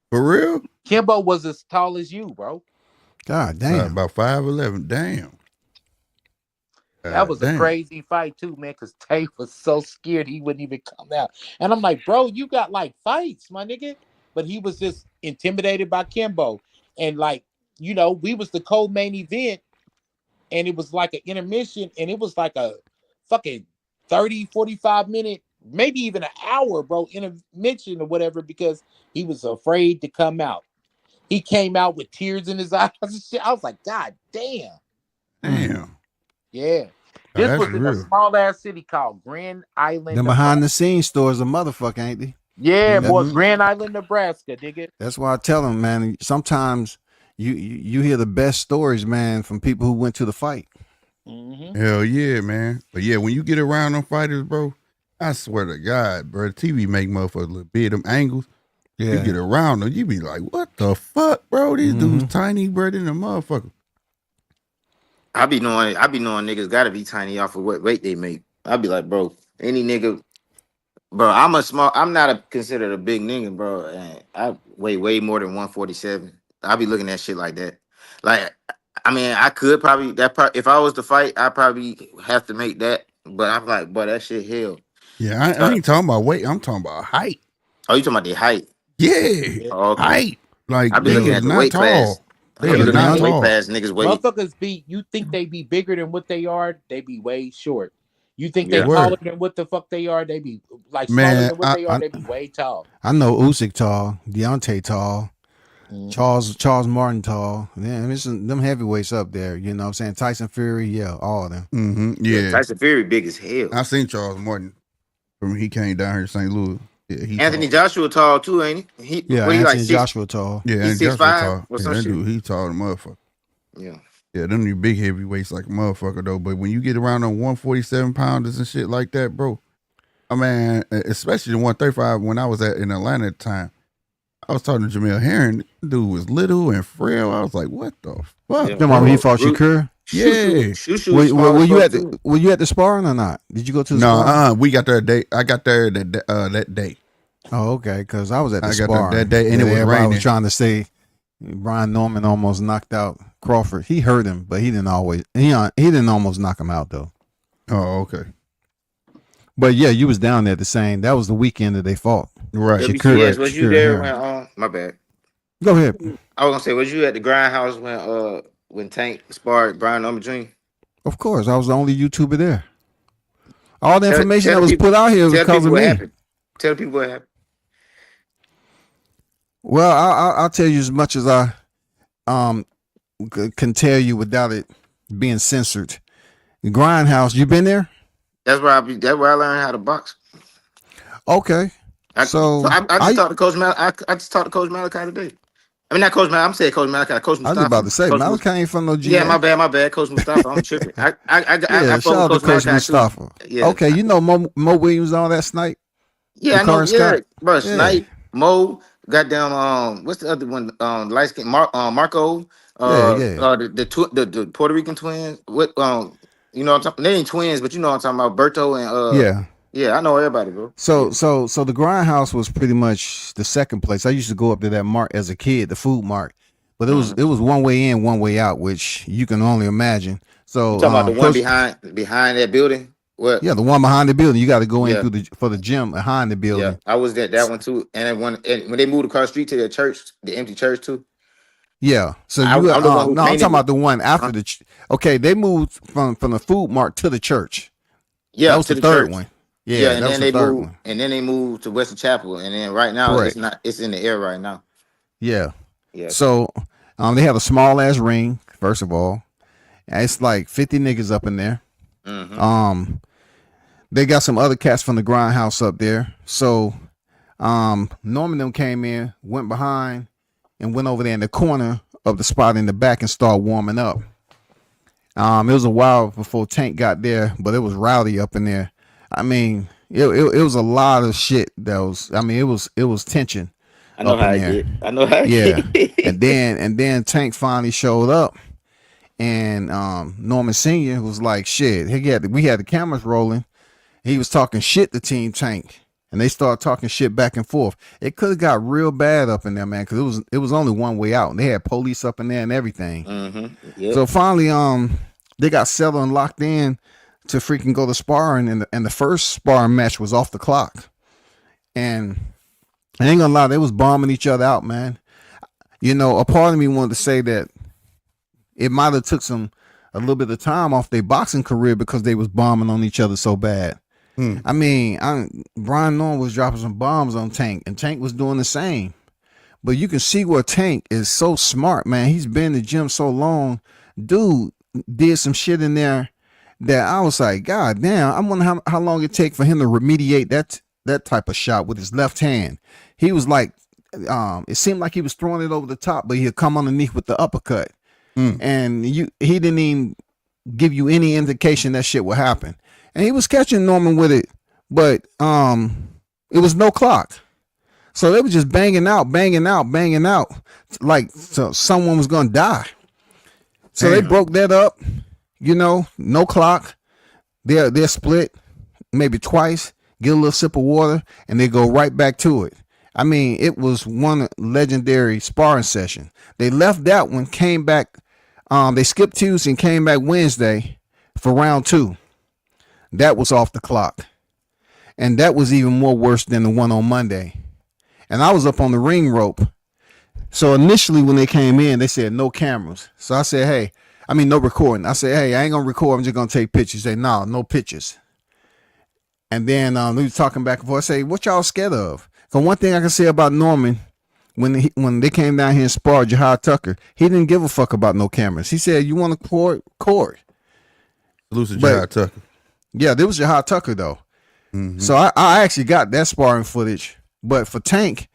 For real? Kimbo was as tall as you, bro. God damn. About 5'11". Damn. That was a crazy fight too, man, because Tay was so scared he wouldn't even come out. And I'm like, bro, you got like fights, my nigga. But he was just intimidated by Kimbo. And like, we was the co-main event, and it was like an intermission, and it was like a fucking 30, 45 minute, maybe even an hour, bro, intermission or whatever, because he was afraid to come out. He came out with tears in his eyes and shit. I was like, God damn. Damn. Yeah. This That's was in a real. small ass city called Grand Island. Them behind the scenes stores, a motherfucker, ain't they? Yeah, boy, Mhm. Grand Island, Nebraska, nigga. That's why I tell them, man. Sometimes you hear the best stories, man, from people who went to the fight. Mm-hmm. Hell yeah, man. But yeah, when you get around them fighters, bro, I swear to God, bro, the TV make motherfuckers look big. Them angles, you get around them, you be like, what the fuck, bro? These dudes tiny, bro, than a motherfucker. I be knowing niggas gotta be tiny off of what weight they make. I be like, bro, any nigga, bro. I'm not considered a big nigga, bro. And I weigh way more than 147. I be looking at shit like that. Like, I mean, I could probably if I was to fight, I probably have to make that. But I'm like, boy, that shit hell. Yeah, I ain't talking about weight. I'm talking about height. Oh, you talking about the height? Yeah, Oh, okay. height. Like, I be they looking is at the not weight class. tall. I They be are looking at not the weight tall. class, niggas weight. Motherfuckers you think they be bigger than what they are, they be way short. You think Yeah. they taller than what the fuck they are, they be like smaller Man, than what they are, they be way tall. I know Usyk tall, Deontay tall, Charles Martin tall. Yeah, there's them heavyweights up there. You know what I'm saying? Tyson Fury, yeah, all of them. Mm-hmm. Yeah. Tyson Fury big as hell. I seen Charles Martin from he came down here to St. Louis. Yeah, he Anthony tall. Joshua tall too, ain't he? Yeah, what he Anthony like Joshua tall. Yeah, He's and Joshua 6'5" tall. or Yeah, some that shit. dude, he tall than a motherfucker. Yeah. Yeah, them new big heavyweights like a motherfucker though. But when you get around on 147 pounders and shit like that, bro, I mean, especially the 135 when I was in Atlanta at the time, I was talking to Jamel Herring. Dude was little and frail. I was like, what the fuck? Yeah. Remember when he fought Shakur? Yeah. Were you at the sparring or not? Did you go to the sparring? We got there a day. I got there that day. Oh, okay. Because I was at the I got sparring there that day, and it was everybody raining. was trying to say Brian Norman almost knocked out Crawford. He hurt him, but he didn't almost knock him out though. Oh, okay. But yeah, you was down there that was the weekend that they fought. Right. WCS, was you there when my bad. Go ahead. I was gonna say, was you at the grindhouse when Tank sparred Brian Norman Jr.? Of course, I was the only YouTuber there. All the information that was people- put out here was tell because people of what me. happened. Tell people what happened. Well, I'll tell you as much as I can tell you without it being censored. The Grindhouse, you been there? That's where I learned how to box. Okay. I just talked to Coach Malachi. I just talked to Coach Malachi today. I mean, not Coach Malachi. I'm saying Coach Malachi. Coach Mustafa. I was about to say Coach Malachi ain't from no GA. Yeah, my bad. Coach Mustafa. I'm tripping. I shout out to Coach Mustafa. Yeah. Okay, you know Mo Williams all that Snipe? Yeah, I know. Yeah, bro. Yeah. Snipe, Mo, goddamn. What's the other one? Light skin, Marco. The Puerto Rican twins. What? You know what I'm talking. They ain't twins, but you know what I'm talking about. Berto and Yeah, I know everybody, bro. So the Grindhouse was pretty much the second place. I used to go up to that mart as a kid, the food mart, but it was one way in, one way out, which you can only imagine. So you talking about the one behind that building? What? Yeah, the one behind the building. You got to go in for the gym behind the building. Yeah, I was at that one too, and when they moved across the street to the church, the empty church too. Yeah, so I'm talking about the one after the. Okay, they moved from the food mart to the church. Yeah, that was the third one. Yeah, and then they moved to Western Chapel, and then right now it's in the air right now. Yeah. So they have a small ass ring. First of all, it's like 50 niggas up in there. Mm-hmm. They got some other cats from the Grindhouse up there. So Norman them came in, went behind, and went over there in the corner of the spot in the back and started warming up. It was a while before Tank got there, but it was rowdy up in there. I mean, it was a lot of shit that was. I mean, it was tension. I know how it get. and then Tank finally showed up, and Norman Senior was like, "Shit." We had the cameras rolling. He was talking shit to Team Tank, and they started talking shit back and forth. It could have got real bad up in there, man, because it was only one way out, and they had police up in there and everything. Mm-hmm. Yep. So finally, they got settled and locked in to freaking go to sparring, and the first sparring match was off the clock. And I ain't gonna lie, they was bombing each other out, man. You know, a part of me wanted to say that it might have took a little bit of time off their boxing career because they was bombing on each other so bad. I mean, Brian Norman was dropping some bombs on Tank, and Tank was doing the same. But you can see where Tank is so smart, man. He's been in the gym so long. Dude did some shit in there that I was like, God damn, I wonder how long it take for him to remediate that type of shot with his left hand. He was like, it seemed like he was throwing it over the top, but he'd come underneath with the uppercut. And he didn't even give you any indication that shit would happen. And he was catching Norman with it, but it was no clock. So they were just banging out, like so someone was gonna die. So they broke that up, no clock. They're split maybe twice, get a little sip of water, and they go right back to it. I mean, it was one legendary sparring session. They left that one, came back. They skipped Tuesday and came back Wednesday for round 2. That was off the clock. And that was even more worse than the one on Monday. And I was up on the ring rope. So initially when they came in, they said no cameras. So I said, no recording. I said, hey, I ain't going to record. I'm just going to take pictures. They say, no pictures. And then we was talking back and forth. I say, what y'all scared of? So one thing I can say about Norman, when they came down here and sparred Jahad Tucker, he didn't give a fuck about no cameras. He said, you want to record? Salute to Jahad Tucker. Yeah, there was Jahad Tucker, though. Mm-hmm. So I actually got that sparring footage. But for Tank,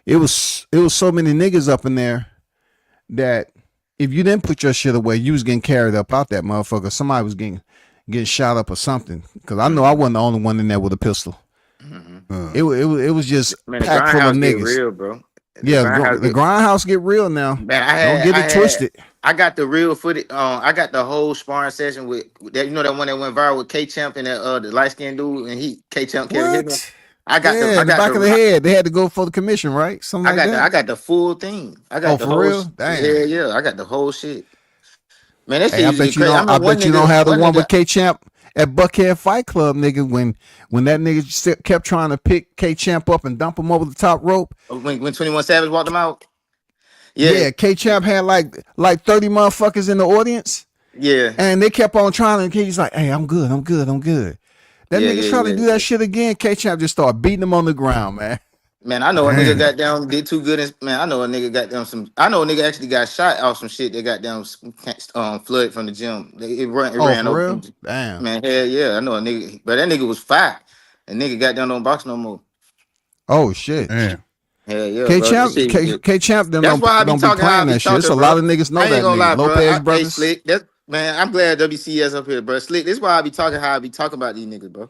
it was so many niggas up in there that if you didn't put your shit away, you was getting carried up out that motherfucker. Somebody was getting shot up or something. Because I know I wasn't the only one in there with a pistol. It was just packed full of niggas. Real, bro. The grindhouse get real now. Man, don't get it twisted. I got the real footage. I got the whole sparring session with that. You know that one that went viral with K Champ and that the light skinned dude, and K Champ carried him. I got the back of the head. They had to go for the commission, right? Something like that. I got the full thing. I got the for whole, real. Damn. Yeah. I got the whole shit. Man, that shit. I bet you don't have the one with K Champ at Buckhead Fight Club, nigga. When that nigga kept trying to pick K Champ up and dump him over the top rope. When 21 Savage walked him out. Yeah, K Champ had like 30 motherfuckers in the audience. Yeah, and they kept on trying, and he's like, "Hey, I'm good. That nigga trying to do that shit again. K Champ just started beating him on the ground, man. Man, I know a nigga got down, did too good. Man, I know a nigga got down some. I know a nigga actually got shot off some shit. They got down flood from the gym. It ran over. Real? Damn. Man, hell yeah, I know a nigga, but that nigga was fire. And nigga got down, don't box no more. Oh shit. Damn. Hell yeah. K Champ. That's why I be talking how I be talking. There's a lot of niggas know that nigga. Lie, Lopez brothers. Slick. Man, I'm glad WCS up here, bro. Slick. This is why I be talking how I be talking about these niggas, bro.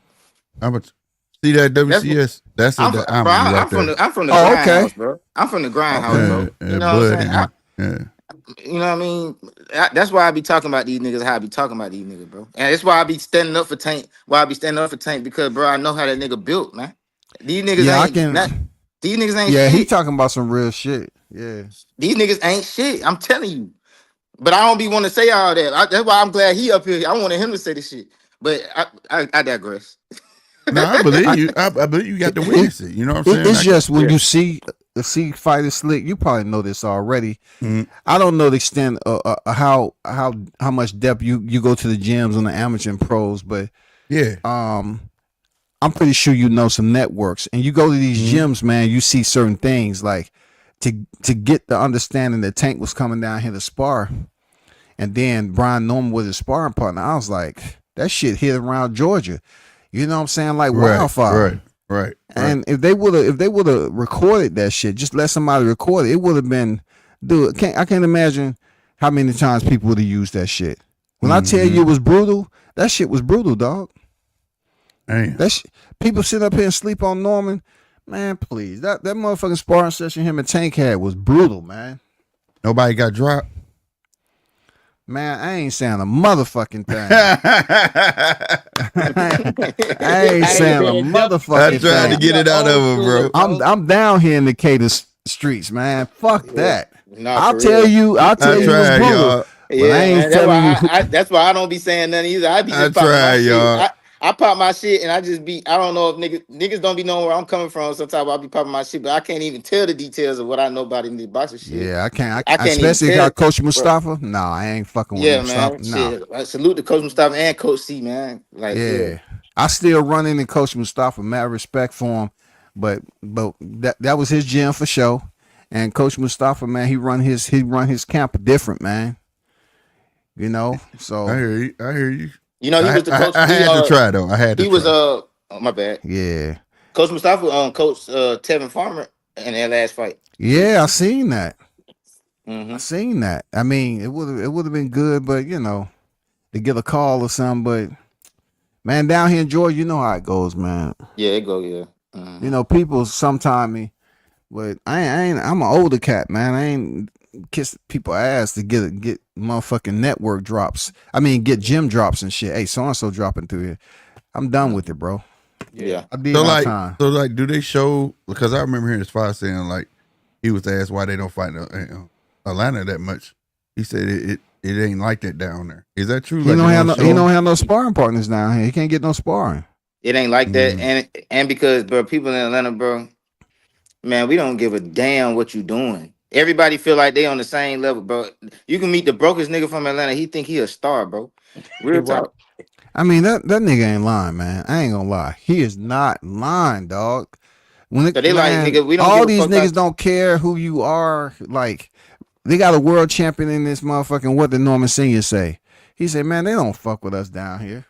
See that WCS? I'm from the grindhouse, bro. I'm from the grindhouse, bro. You know what I'm saying? You know what I mean? That's why I be talking about these niggas, how I be talking about these niggas, bro. And that's why I be standing up for Tank. Because, bro, I know how that nigga built, man. These niggas these niggas ain't shit. Yeah, he talking about some real shit. Yeah. These niggas ain't shit. I'm telling you. But I don't be want to say all that. That's why I'm glad he up here. I wanted him to say this shit. But I digress. No, I believe you. I believe you got to witness it. You know what I'm saying? It's just when you see fighters Slick, you probably know this already. Mm-hmm. I don't know the extent of how much depth you go to the gyms on the amateur and pros, but yeah, I'm pretty sure you know some networks, and you go to these gyms, man. You see certain things like to get the understanding that Tank was coming down here to spar, and then Brian Norman was his sparring partner. I was like, that shit hit around Georgia. You know what I'm saying? Like wildfire. Right. And if they would have recorded that shit, just let somebody record it would have been, dude. I can't imagine how many times people would have used that shit. When I tell you it was brutal, that shit was brutal, dog. Damn. People sit up here and sleep on Norman, man. Please, that motherfucking sparring session him and Tank had was brutal, man. Nobody got dropped. Man, I ain't saying a motherfucking thing. I ain't saying a motherfucking thing. I tried to get it out of him, bro. I'm down here in the Decatur streets, man. Fuck that. I'll tell you it's brutal. Yeah, I ain't telling you. That's why I don't be saying nothing either. I be just popping my shit. I pop my shit and I just be. I don't know if niggas don't be knowing where I'm coming from. Sometimes I'll be popping my shit, but I can't even tell the details of what I know about in the boxing shit. Yeah, I can't. I can't especially if I Coach Mustafa. No, I ain't fucking with Mustafa. Yeah, man. Shit. I salute to Coach Mustafa and Coach C, man. Like, yeah. I still run into Coach Mustafa. Mad respect for him, but that was his gym for sure. And Coach Mustafa, man, he run his camp different, man. You know, so I hear you. You know, he was the coach. I had to try though. I had to he was try. oh, my bad. Yeah. Coach Mustafa coach Tevin Farmer in their last fight. Yeah, I seen that. Mm-hmm. I seen that. I mean, it would have been good, but you know, to get a call or something. But man, down here in Georgia, you know how it goes, man. Yeah, it go. Yeah. Mm-hmm. You know, people sometime me, but I ain't. I'm an older cat, man. I ain't kiss people ass to get motherfucking network drops. I mean, get gym drops and shit. Hey, so and so dropping through here. I'm done with it, bro. Yeah. I did So my like, time. so like, do they show? Because I remember hearing his father saying like he was asked why they don't fight in Atlanta that much. He said it ain't like that down there. Is that true? He Like, don't they have no. show He him? don't have no sparring partners down here. He can't get no sparring. It ain't like that, Mm. and because bro, people in Atlanta, bro, man, we don't give a damn what you doing. Everybody feel like they on the same level, bro. You can meet the brokest nigga from Atlanta. He think he a star, bro. Real Right. talk. I mean that nigga ain't lying, man. I ain't gonna lie. He is not lying, dog. When So they like, man, nigga, we don't give all a these fuck niggas about. don't care who you are. Like they got a world champion in this motherfucking. What did Norman Senior say? He said, "Man, they don't fuck with us down here."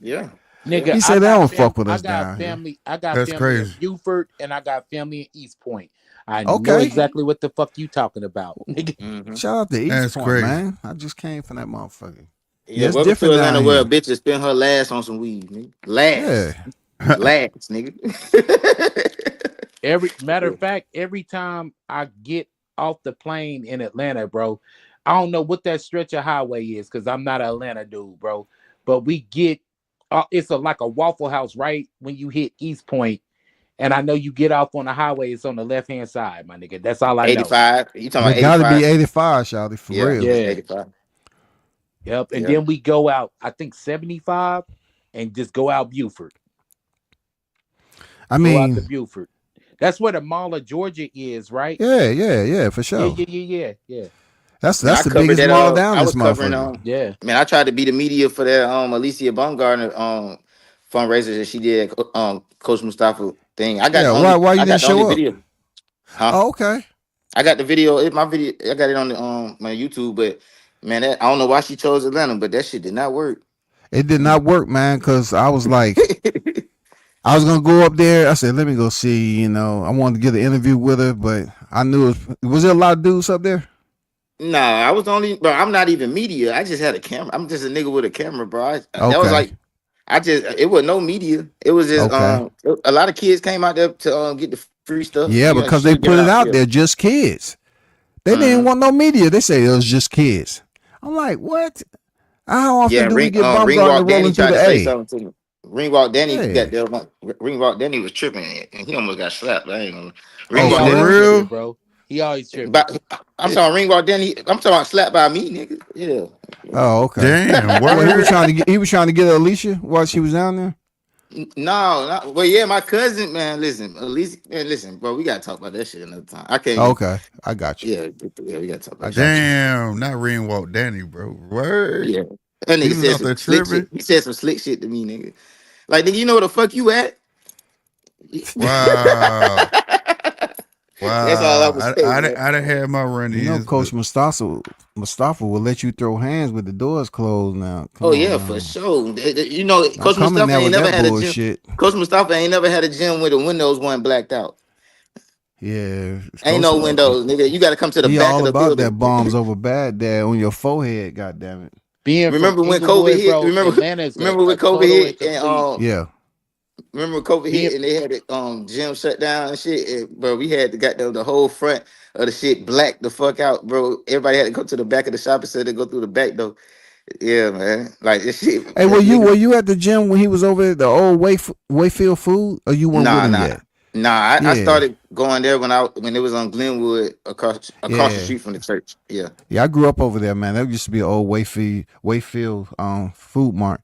Yeah. Nigga, He said they don't fuck with I us got down here. family. I got That's family in crazy. Beaufort, and I got family in East Point. I know Okay, exactly what the fuck you talking about, nigga. Mm-hmm. shout out to East That's Point, crazy. man. I just came from that motherfucker. Yeah, Yeah, it's welcome to different Atlanta down where a here. bitch will spend her last on some weed, nigga. Last. Yeah, Last, nigga. Every matter Yeah. of fact, every time I get off the plane in Atlanta, bro, I don't know what that stretch of highway is because I'm not an Atlanta dude, bro. But we get it's like a Waffle House right when you hit East Point, and I know you get off on the highway. It's on the left hand side, my nigga. That's all I know. 85. You talking they about got to be 85? 85, shawty, for Yeah, real. it's Yeah, 85. yep. And Yeah. then we go out, I think 75, and just go out Buford. I Go out to mean, Buford. That's where the Mall of Georgia is, right? yeah, for Yeah, sure. yeah. That's Man, I the covered biggest that. mall down I this was covering. motherfucker. Yeah. Man, I tried to be the media for that. Alicia Baumgartner fundraiser that she did. Coach Mustafa thing. Yeah, why you I got didn't the only show up? video. Huh? Oh, okay. I got the video. My video. I got it on the my YouTube. But man, I don't know why she chose Atlanta, but that shit did not work. It did not work, man, because I was like, I was gonna go up there. I said, let me go see. You know, I wanted to get an interview with her, but I knew was there a lot of dudes up there? Nah, I was only, bro. I'm not even media. I just had a camera. I'm just a nigga with a camera, bro. That was Okay, like, it was no media. It was just okay. a lot of kids came out there to get the free stuff. Yeah, You know, because she they was giving put it out. out Yeah. there, just kids. They didn't want no media. They say it was just kids. I'm like, what? How often Yeah, do we get Baumgartner Ringwalk Danny rolling through tried to the say A? something to me. Ringwalk Danny got Yeah. there. Ringwalk Danny was tripping, and he almost got slapped. I ain't gonna. Oh, He Oh, Ringwalk for always Danny, tripping, real? bro. He always tripping. but I'm talking Ringwalk Danny. I'm talking about slapped by me, nigga. Yeah. Oh, okay. Damn, Well, word. he was trying to get Alicia while she was down there. No, well, yeah, my cousin, man. Listen, at least, man, listen, bro. We gotta talk about that shit another time. I can't Oh, even. okay, I got you. Yeah, we gotta talk I about that got shit. you. Damn, not Ringwalk Danny, bro. Word. Yeah, that He nigga was said out some there slick shit. tripping. He said some slick shit to me, nigga. Like, nigga, you know where the fuck you at? Wow. That's all I Wow. was saying, man. I done had my run You know, ins, but Coach Mustafa will let you throw hands with the doors closed. Now, come Oh on yeah, for now. sure. You know, Don't Coach come in Mustafa there ain't with never that had a gym. bullshit. Coach Mustafa ain't never had a gym where the windows weren't blacked out. Yeah, Ain't Coach. no windows, nigga. You got to come to the He back of all the about that building. bombs over bad there on your forehead. God damn it. Being from Remember when COVID Inglewood, hit? bro, Atlanta is Remember when a COVID total and hit and complete. Yeah. remember when COVID Being hit and they had the gym shut down and shit. And, bro, we had to got the whole front of the shit black the fuck out, bro. Everybody had to go to the back of the shopping center to go through the back though. Yeah, man. Like this shit, Hey, nigga. were you at the gym when he was over at the old Wayfield Food, or you weren't with Nah, him nah, yet? nah. I Yeah, started going there when it was on Glenwood across the yeah, street from the church. Yeah. yeah. I grew up over there, man. That used to be an old Wayfield food mart,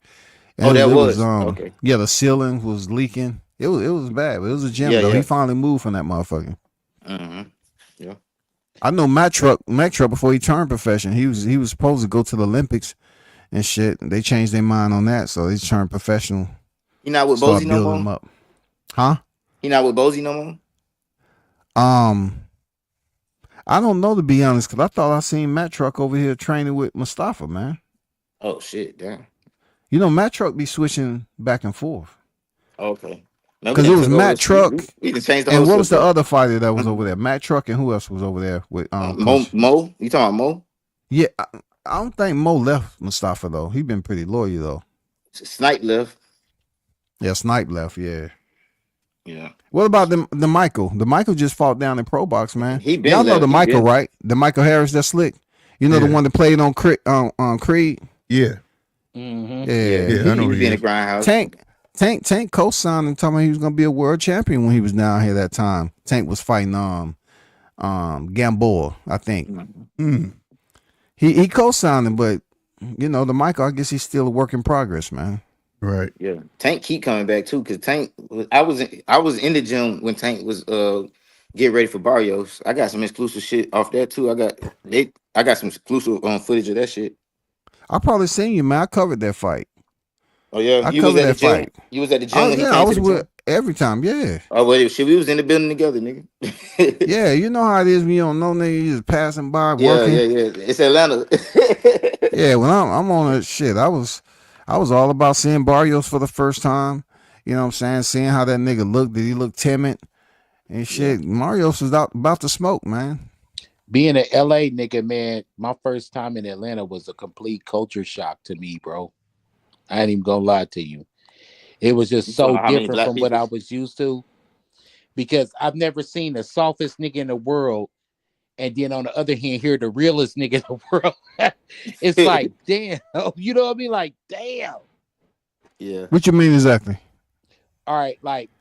and Oh, that it was was okay. yeah, the ceiling was leaking. It was bad, but it was a gym Yeah, though. He yeah. finally moved from that motherfucker. Mm-hmm. Yeah. I know Matt Truck before he turned professional. He was supposed to go to the Olympics and shit. They changed their mind on that, so he turned professional. He not with Bozy Start no building them more. up, huh? He not with Bozy no more. I don't know, to be honest, because I thought I seen Matt Truck over here training with Mustafa, man. Oh shit, damn. You know, Matt Truck be switching back and forth Okay. Man, we because it done was took over. Matt Truck. We can change the whole And what was the subject. other fighter that was over there? Matt Truck and who else was over there with Coach? Mo? You talking about Mo? Yeah, I don't think Mo left Mustafa though. He been pretty loyal though. Snipe left. Yeah, Snipe left. Yeah. Yeah. What about the Michael? The Michael just fought down in Pro Box, man. He been Y'all know left. the He Michael, been- right? The Michael Harris that's slick. You know the Yeah. one that played on Creed. Yeah. Mm-hmm. Yeah, I know he was he in the is. grindhouse. Tank co-signed and told me he was gonna be a world champion when he was down here that time. Tank was fighting Gamboa, I think. Mm. He co-signed him, but you know the Michael, I guess he's still a work in progress, man. Right. Yeah, Tank keep coming back too. Cause Tank, I was in the gym when Tank was getting ready for Barrios. I got some exclusive shit off that too. I got some exclusive footage of that shit. I probably seen you, man. I covered that fight. Oh yeah, I you was covered at the that gym. fight. You was at the gym Oh when he yeah, came I to was the with gym. every time. Yeah, Oh well, shit, we was in the building together, nigga. yeah. You know how it is when you don't know niggas, you just passing by, Yeah, working. yeah. It's Atlanta. Yeah, when I'm on that shit, I was all about seeing Barrios for the first time. You know what I'm saying? Seeing how that nigga looked. Did he look timid? And shit, Marios was about to smoke, man. Being an LA nigga, man, my first time in Atlanta was a complete culture shock to me, bro. I ain't even gonna lie to you. It was just You so talking about how many different black from what I people? was used to because I've never seen the softest nigga in the world. And then on the other hand, here the realest nigga in the world. It's like, damn, you know what I mean? Like, damn. Yeah. What you mean exactly? All right, like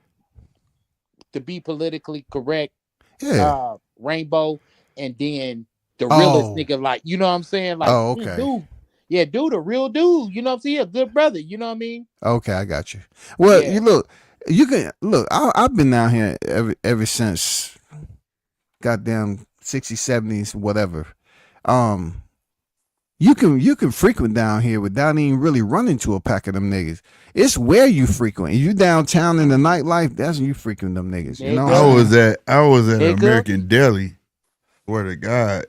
to be politically correct, Yeah. Rainbow, and then the realest Oh. nigga, like, you know what I'm saying? Like, Oh, okay. Dude, a real dude, you know what I'm saying? A good brother, you know what I mean? Okay, I got you. Well, Yeah. you look, you can look. I've been down here ever since, goddamn 60s, 70s, whatever. You can frequent down here without even really running to a pack of them niggas. It's where you frequent. You downtown in the nightlife, that's when you frequent them niggas. You know, Nigga. what I'm saying? I was at Nigga. American Deli, swear to God,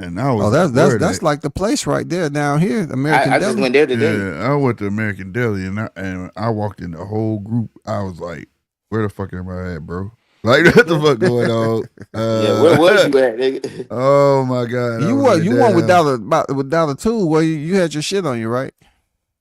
and I was. Oh, that's like the place right there down here, American I Deli. just went there today. Yeah, I went to American Deli and I walked in the whole group. I was like, "Where the fuck am I at, bro? Like, what the fuck going on?" Yeah, where was you at, nigga? Oh my God! I You was won like, without a tool. Well, you had your shit on you, right?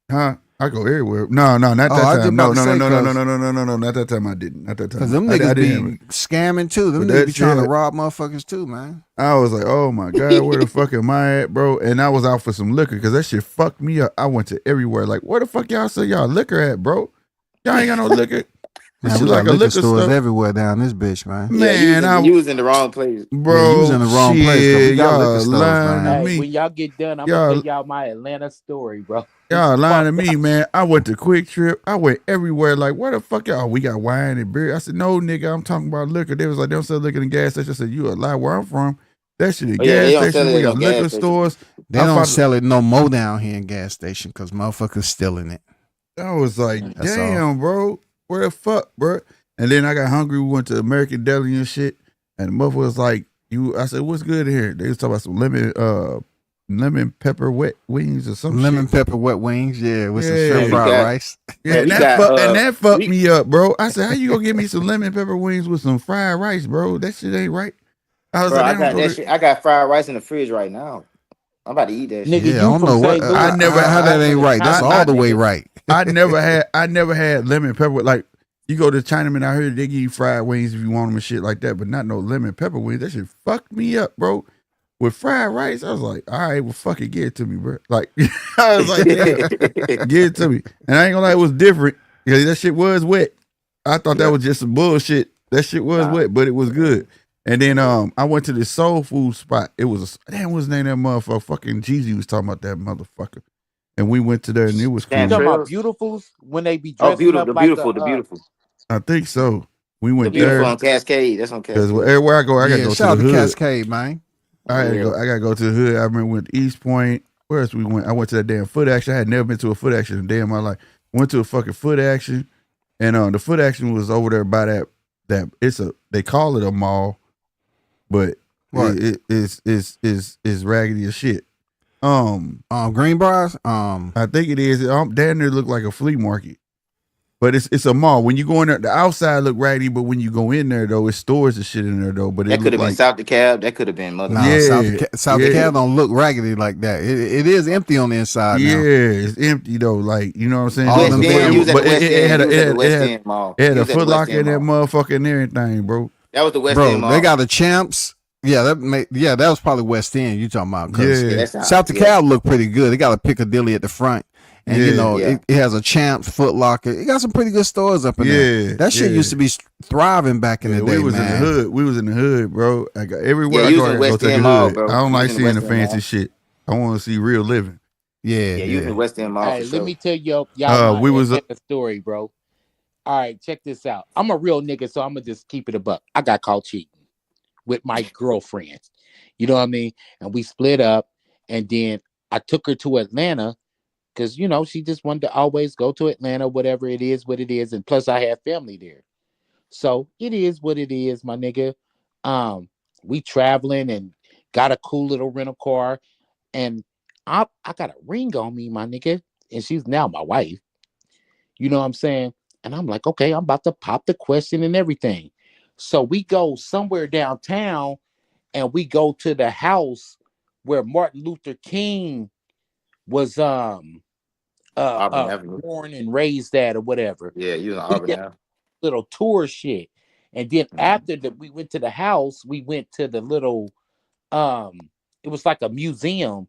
Huh? I go everywhere. No, not that Oh, I was time. No, about to say, no, not that time. I didn't. Not that time. Because them I niggas didn't be scamming too. Them But niggas that be trying to shit- rob motherfuckers too, man. I was like, oh my God, where the fuck am I at, bro? And I was out for some liquor because that shit fucked me up. I went to everywhere. Like, where the fuck y'all say y'all liquor at, bro? Y'all ain't got no liquor. This Man, shit we got like a liquor liquor stores store. everywhere down this bitch, man. Man, you was in the wrong place. bro, Yeah, you was in the wrong place, 'cause we got liquor y'all stores, lying man. to Hey, me. when y'all get done, I'm Y'all- gonna tell y'all my Atlanta story, bro. Y'all lying to me, man. I went to Quick Trip. I went everywhere. Like, where the fuck y'all? We got wine and beer. I said, no, nigga, I'm talking about liquor. They was like, they don't sell liquor in gas station. I said, you a lie. Where I'm from, that shit in Oh, yeah, they gas don't sell station. it We at got no gas liquor station. stores. They I don't found- sell it no more down here in gas station because motherfuckers stealing it. I was like, That's damn, bro, where the fuck, bro? And then I got hungry. We went to American Deli and shit. And the mother was like, I said, what's good in here? They was talking about some lemon pepper wet wings or some Lemon shit. pepper wet wings, yeah, with some Yeah. shrimp We fried got- rice. Yeah, Yeah, and we that, got, and that fucked we- me up, bro. I said, how you gonna give me some lemon pepper wings with some fried rice, bro? That shit ain't right. I was Bro, like, I they got don't go that to- shit. I got fried rice in the fridge right now. I'm about to eat that Nigga, shit. Yeah, you I don't from know what. St. Louis. I never. How that ain't right? That's all the way right. I never had lemon pepper. Like, you go to Chinaman out here, they give you fried wings if you want them and shit like that, but not no lemon pepper wings. That shit fucked me up, bro. With fried rice, I was like, all right, well, fuck it, give it to me, bro. Like, I was like, damn, give it to me. And I ain't gonna lie, it was different. Yeah, that shit was wet. I thought that was just some bullshit. That shit was wet, but it was good. And then I went to this soul food spot. It was damn, what's the name of that motherfucker? Fucking Jeezy was talking about that motherfucker. And we went to there and it was cool. You talking about Trails? Beautifuls when they be Oh, dressing beautiful, up the like beautiful, a, the beautiful. I think so. We The went beautiful there on Cascade. That's on because Cascade. everywhere I go, I gotta Yeah, go shout out to to the hood. Cascade, man. I gotta go to the hood. I remember we went to East Point. Where else we went? I went to that damn foot action. I had never been to a foot action in a day in my life. Went to a fucking foot action, and the foot action was over there by that they call it a mall, but Right. it is raggedy as shit. Greenbriers. I think it is. Down there look like a flea market. But it's a mall. When you go in there, the outside look ratty, but when you go in there though, it's stores and shit in there though. But That it could look have been like South DeKalb. That could have been mother. No, Yeah, South yeah. DeKalb don't look raggedy like that. It is empty on the inside yeah, now. it's empty though. Like you know what I'm saying. All West them End. damn- You was at But the West it End. had You was at the it West had End Mall. it had You a was at the Foot West Locker in End that Mall. motherfucker and everything, bro. That was the West Bro, End Mall. they got a Champs. Yeah, that was probably West End you talking about. 'Cause Yeah, Yeah, that's South DeKalb look pretty good. They got a Piccadilly at the front. And you Yeah. know, Yeah. it has a Champs, Foot Locker. It got some pretty good stores up in there. Yeah, That shit yeah. used to be thriving back in Yeah, the day, we was man. in the hood. We was in the hood, bro. I got everywhere Yeah, I you go. was I in gotta go West to the End Mall, hood. bro. I don't You like was in seeing West the End fancy Mall. shit. I want to see real living. Yeah, Yeah, you was in West End Mall All for right, sure. let me tell y'all my We was Atlanta story, bro. All right, check this out. I'm a real nigga, so I'm gonna just keep it a buck. I got caught cheating with my girlfriend. You know what I mean? And we split up, and then I took her to Atlanta because you know she just wanted to always go to Atlanta, whatever it is, what it is, and plus I have family there. So it is what it is, my nigga. We traveling and got a cool little rental car, and I got a ring on me, my nigga, and she's now my wife. You know what I'm saying? And I'm like, okay, I'm about to pop the question and everything. So we go somewhere downtown and we go to the house where Martin Luther King was Auburn Avenue. born and raised at or whatever. Yeah, you was in We Auburn did Avenue. little tour shit. And then Mhm. after that we went to the house, we went to the little it was like a museum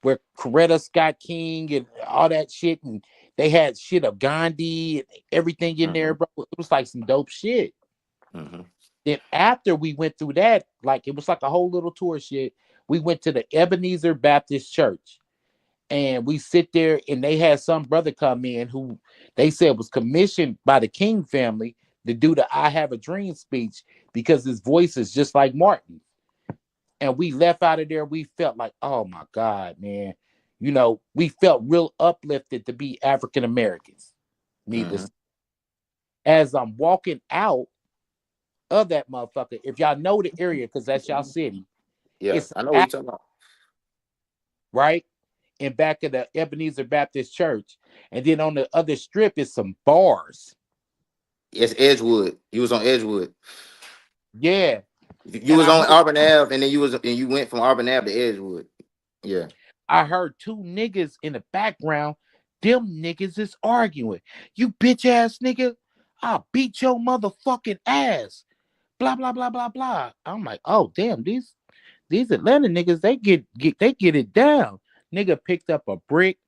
where Coretta Scott King and all that shit, and they had shit of Gandhi and everything in there, bro. It was like some dope shit. Mhm. Then after we went through that, like it was like a whole little tour shit. We went to the Ebenezer Baptist Church, and we sit there, and they had some brother come in who they said was commissioned by the King family to do the "I Have a Dream" speech because his voice is just like Martin. And we left out of there, we felt like, oh my God, man. You know, we felt real uplifted to be African Americans. Needless. As I'm walking out of that motherfucker, if y'all know the area, because that's y'all city, Yeah, it's I know what you're talking about. right in back of the Ebenezer Baptist Church. And then on the other strip is some bars. It's Edgewood. You was on Edgewood. Yeah. You And was I on heard, Auburn Ave, and then you went from Auburn Ave to Edgewood. Yeah. I heard two niggas in the background. Them niggas is arguing. You bitch ass nigga, I'll beat your motherfucking ass. Blah blah blah blah blah. I'm like, oh damn, these Atlanta niggas, they get it down. Nigga picked up a brick,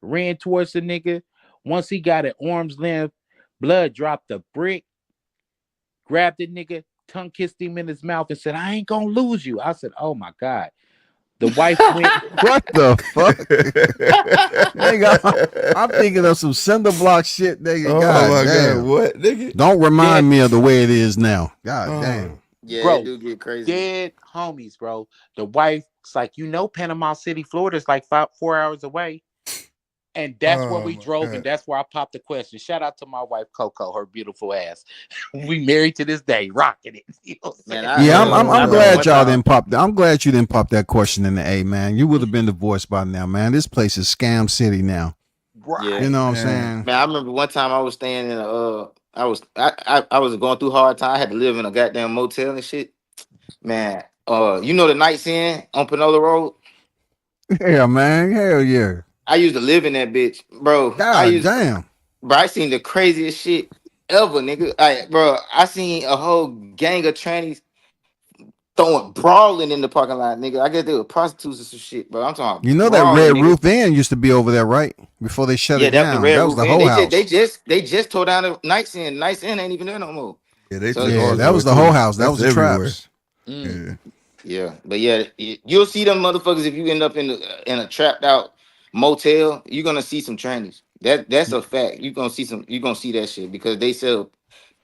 ran towards the nigga. Once he got at arm's length, blood dropped the brick, grabbed the nigga, tongue kissed him in his mouth, and said, I ain't gonna lose you. I said, oh my God. The wife went. What the fuck? Nigga, I'm thinking of some cinder block shit, nigga. Oh God my damn. God, what nigga? Don't remind Dead, me of the way it is now. God Oh. damn. Yeah, bro, it do get crazy. dead homies, bro. The wife's like, you know, Panama City, Florida is like 4 hours away. And that's where Oh we my drove, God. and that's where I popped the question. Shout out to my wife Coco, her beautiful ass. We married to this day, rocking it. You know what I'm Man, saying? Yeah, I I'm remember glad one y'all time- didn't pop that. I'm glad you didn't pop that question in the A, man. You would have been divorced by now, man. This place is scam city now. Right. Yeah. You know what I'm Man. saying? Man, I remember one time I was staying in a I was going through hard time. I had to live in a goddamn motel and shit. Man, you know the Nights Inn on Panola Road? Yeah, man. Hell yeah. I used to live in that bitch, bro. God damn. Bro, I seen the craziest shit ever, nigga. I seen a whole gang of trannies brawling in the parking lot, nigga. I guess they were prostitutes or some shit, bro. I'm talking You know that brawling, Red nigga. Roof Inn used to be over there, right? Before they shut Yeah, it that was the down. Red That Roof was the Inn. whole house. They just tore down the Nights Inn. Nights Inn ain't even there no more. Yeah, they So- took Yeah, ours that was away, the whole too. house. That That's was the everywhere. traps. Mm. Yeah. Yeah, but yeah, you'll see them motherfuckers if you end up in a trapped out motel. You're gonna see some trannies. That's a fact. You're gonna see that shit because they sell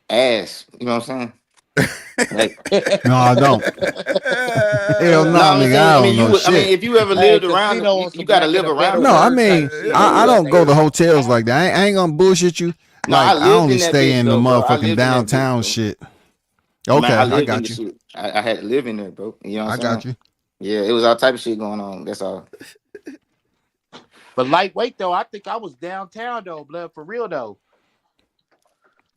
ass. You know what I'm saying? Like, No, I don't. Hell no, no, I'm nigga. saying. I I don't mean, know shit. if you ever Hey, lived around, casino them, on you some gotta Black live and the around them. No, I Better mean, type shit. I don't Yeah. go to hotels like that. I ain't gonna bullshit you. No, I Like, I lived only in that stay bitch, in the though, bro. I lived motherfucking in that bitch, downtown bro. shit. Man, Okay, I I lived in got the you. shit. I had to live in there, bro. You know what I I'm got saying? you. Yeah, it was all type of shit going on. That's all. But lightweight though, I think I was downtown though, blood, for real though.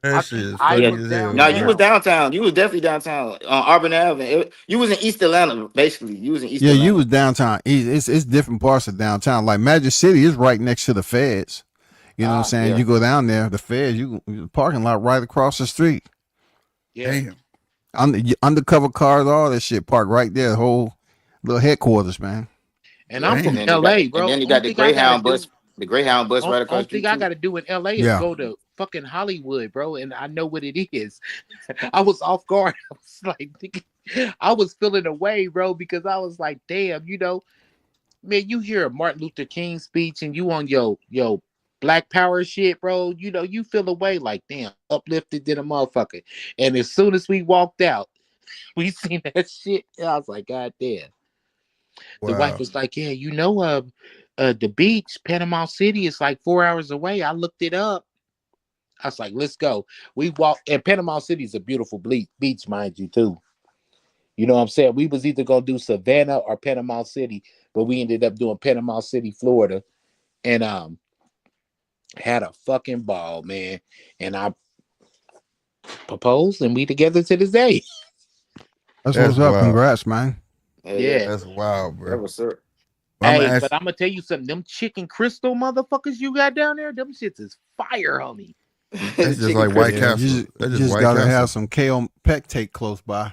That I shit think is I funny Yeah. was as hell, No, you bro. was downtown. downtown. You was definitely downtown on Auburn Avenue. You was in East Atlanta, basically. You was in East Yeah, you Atlanta. was downtown. It's different parts of downtown. Like Magic City is right next to the feds. You know what I'm saying? Yeah. You go down there, the feds, the parking lot right across the street. Yeah. Damn. Undercover cars, all that shit parked right there. Whole little headquarters, man. And Yeah. I'm Damn. from And LA, then bro. you Only got the thing I gotta Greyhound do, bus. The Greyhound bus right across only the street thing I too. gotta do in LA is Yeah. go to fucking Hollywood, bro. And I know what it is. I was off guard. I was like, nigga, I was feeling away, bro, because I was like, damn, man, you hear a Martin Luther King speech and you on your Black Power shit, bro. You feel away like, damn, uplifted than a motherfucker. And as soon as we walked out, we seen that shit. And I was like, God damn. The wife Wow. was like, yeah, the beach, Panama City, is like 4 hours away. I looked it up. I was like, let's go. We walked, and Panama City is a beautiful beach, mind you, too. You know what I'm saying? We was either gonna do Savannah or Panama City, but we ended up doing Panama City, Florida, and had a fucking ball, man. And I proposed, and we together to this day. That's That's what's up. wild. Congrats, man. Yeah. That's wild, That bro. was sir. I'm Hey, gonna but ask. I'm gonna tell you something. Them chicken crystal motherfuckers you got down there, them shits is fire, homie. That's just like White Yeah, Castle. you That's just just White gotta Castle. have some KO pectate close by.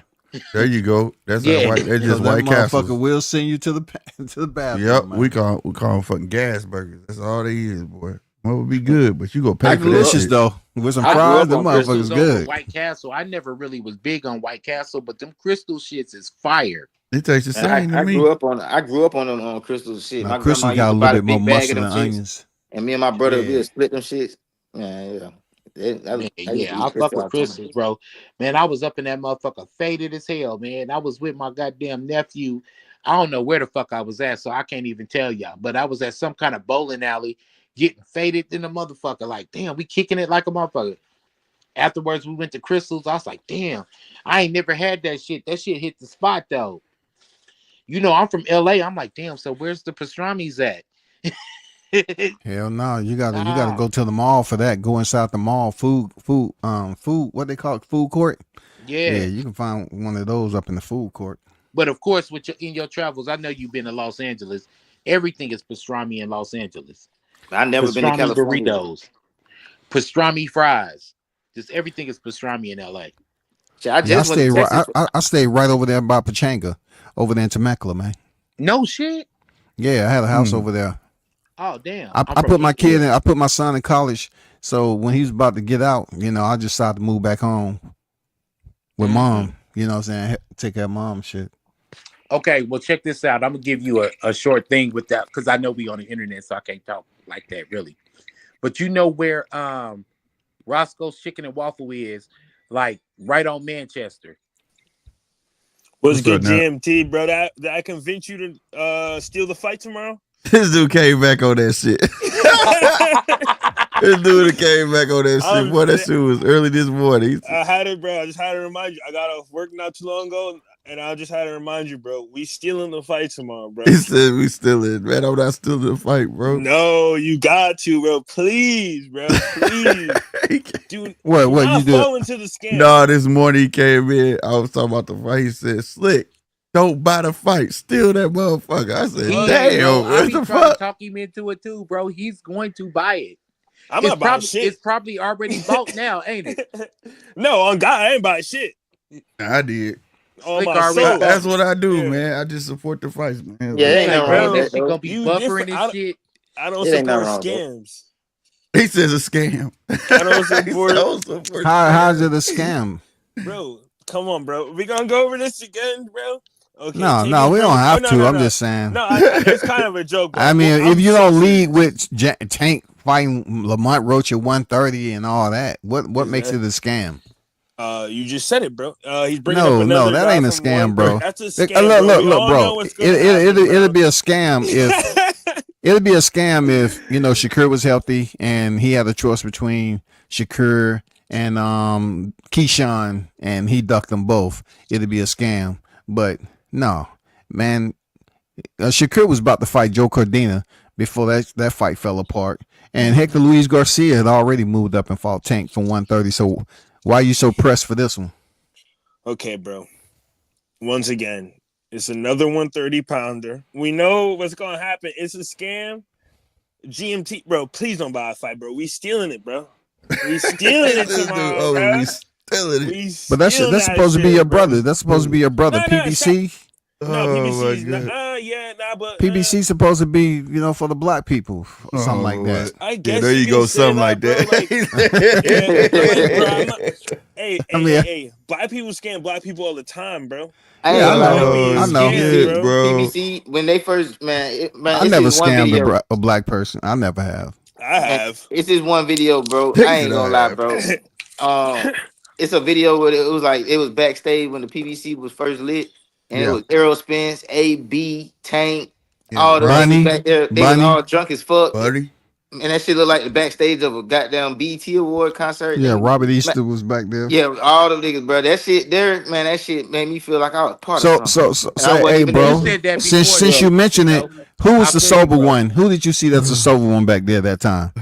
There you go. That's Yeah. like White. That's just So that White motherfucker Castle. will send you to the to the bathroom. Yep. man. We call them fucking gas burgers. That's all they is, boy. What would be good, but you go pay I for grew that up- delicious shit. though. With some I grew fries, up the on motherfucker's Crystals over good. White Castle. I never really was big on White Castle, but them crystal shits is fire. It tastes the same to I me. grew up on them on crystal shit. Now, My Crystal grandma used got a to little buy the bit more big bag muscle of than them shits, onions. and me and my brother Yeah. we'd split them shits. Yeah. Man, I used to yeah, eat I fuck crystal with all the time. crystals, bro. Man, I was up in that motherfucker faded as hell, man. I was with my goddamn nephew. I don't know where the fuck I was at, so I can't even tell y'all. But I was at some kind of bowling alley getting faded in the motherfucker. Like, damn, we kicking it like a motherfucker. Afterwards, we went to Crystals. I was like, damn, I ain't never had that shit. That shit hit the spot, though. I'm from LA. I'm like, damn, so where's the pastrami's at? Hell no, you gotta Nah. go to the mall for that. Go inside the mall, food, what they call it, food court. Yeah, Yeah. you can find one of those up in the food court. But of course, in your travels, I know you've been to Los Angeles. Everything is pastrami in Los Angeles. I never been to Pastrami California. burritos, pastrami fries. Just everything is pastrami in LA. Shit, I Yeah, I just went stay to right. Texas. I stay right over there by Pachanga, over there in Temecula, man. No shit. Yeah, I had a house over there. Oh damn. I I'm put from my kid Inglewood. in. I put my son in college. So when he was about to get out, I just decided to move back home with mom. You know what I'm saying? Take care of mom and shit. Okay, well check this out. I'm gonna give you a short thing with that because I know we on the internet, so I can't talk like that really. But you know where Roscoe's Chicken and Waffle is, like right on Manchester. What's What's good, up, now? GMT, bro? Did I convince you to steal the fight tomorrow? This dude came back on that shit. This dude came back on that shit. Boy, that shit was early this morning. I had it, bro. I just had to remind you. I got off work not too long ago, and I just had to remind you, bro. We stealing the fight tomorrow, bro. He said we still in. Man, I'm not still in the fight, bro. No, you got to, bro. Please, bro. Please. Dude, What not you do? fall into the scam. No, this morning he came in. I was talking about the fight. He said, "Slick, don't buy the fight. Steal that motherfucker." I said, Yeah, "Damn, bro, I what be the trying to fuck?" talk him into it too, bro. He's going to buy it. I'm not buying shit. It's probably already bought now, ain't it? No, on God, I ain't buying shit. I did. On Slick my already soul. That's what I do, Yeah. man. I just support the fights, man. Yeah, ain't Like, nothing wrong man, with that that, shit though. gonna be You buffering different. and shit. I don't It ain't support nothing wrong with scams. He says a scam. I don't support Don't support How's it a scam? Bro, come on, bro. We gonna go over this again, bro? Okay. No, take no, it we from- don't have no, to. no, I'm no. just saying. No, it's kind of a joke. Bro. I mean, I'm if you so don't serious. lead with Tank fighting Lamont Roach at 130 and all that, what makes it a scam? You just said it, bro. He's bringing No, up another that guy ain't a from scam, one- bro. That's a Look, scam, look, We all know bro. what's gonna happen, It'll bro. be a scam if it'll be a scam if Shakur was healthy and he had a choice between Shakur and Keyshawn and he ducked them both. It'd be a scam, but no, man. Shakur was about to fight Joe Cordina before that fight fell apart. And Hector Luis Garcia had already moved up and fought Tank from 130. So why are you so pressed for this one? Okay, bro. Once again, it's another 130 pounder. We know what's gonna happen. It's a scam. GMT, bro. Please don't buy a fight, bro. We stealing it, bro. We stealing it tomorrow, bro. We stealing it. But that's supposed to be your brother. That's supposed to be your brother. No, PBC. No, PBC's but PBC supposed to be, for the black people or something like that. I guess there you go, something like that. Hey, black people scam black people all the time, bro. I know. PBC when they first I never scammed a black person. I never have. I have. It's this one video, bro. I ain't gonna lie, bro. It's a video where it was backstage when the PBC was first lit. And it was Errol Spence, AB, Tank, all the niggas back there. They was all drunk as fuck. Buddy. And that shit looked like the backstage of a goddamn BET award concert. Yeah, Robert Easter was back there. Yeah, all the niggas, bro. That shit there, man, that shit made me feel like I was part of something. So hey, bro, since you mentioned it, who was the sober one? Who did you see that's the sober one back there that time?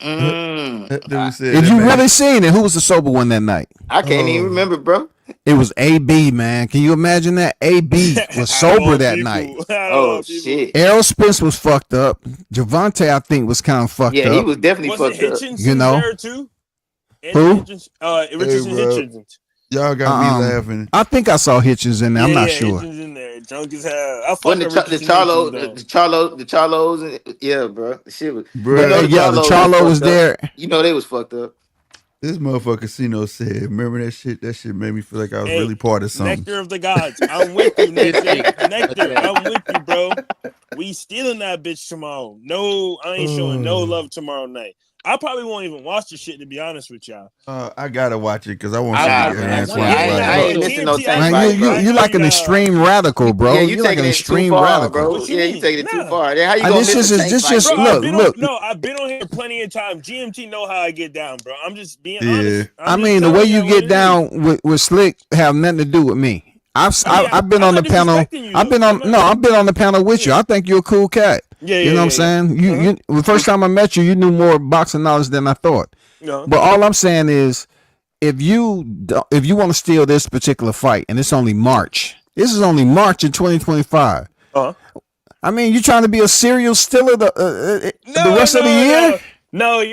If you really seen it, who was the sober one that night? I can't even remember, bro. It was AB, man. Can you imagine that? AB was sober that night. Oh shit! Errol Spence was fucked up. Javante, I think, was kind of fucked up. Yeah, he was definitely fucked up. There too? Who? Hitchens. Y'all got me laughing. I think I saw Hitchens in there. I'm not sure. Hitchens in there, drunk as hell. The Charlos, yeah, bro. The shit was, bro. The Charlo was there. They was fucked up. This motherfucker Cino said, remember that shit? That shit made me feel like I was really part of something. Nectar of the gods. I'm with you, Nectar. I'm with you, bro. We stealing that bitch tomorrow. No, I ain't showing no love tomorrow night. I probably won't even watch the shit, to be honest with y'all. I gotta watch it because I want to see your hands. You're like an extreme radical, bro. Yeah, you're like an extreme radical, bro. Yeah, you taking it too far. Then how you gonna look. No, I've been on here plenty of time. GMT know how I get down, bro. I'm just being honest. I mean, the way you get down with Slick have nothing to do with me. I've been on the panel. I've been on the panel with you. I think you're a cool cat. You know what I'm saying? You the first time I met you, you knew more boxing knowledge than I thought. But all I'm saying is, if you want to steal this particular fight, and it's only March. This is only March in 2025. I mean, you trying to be a serial stealer the rest of the year? No,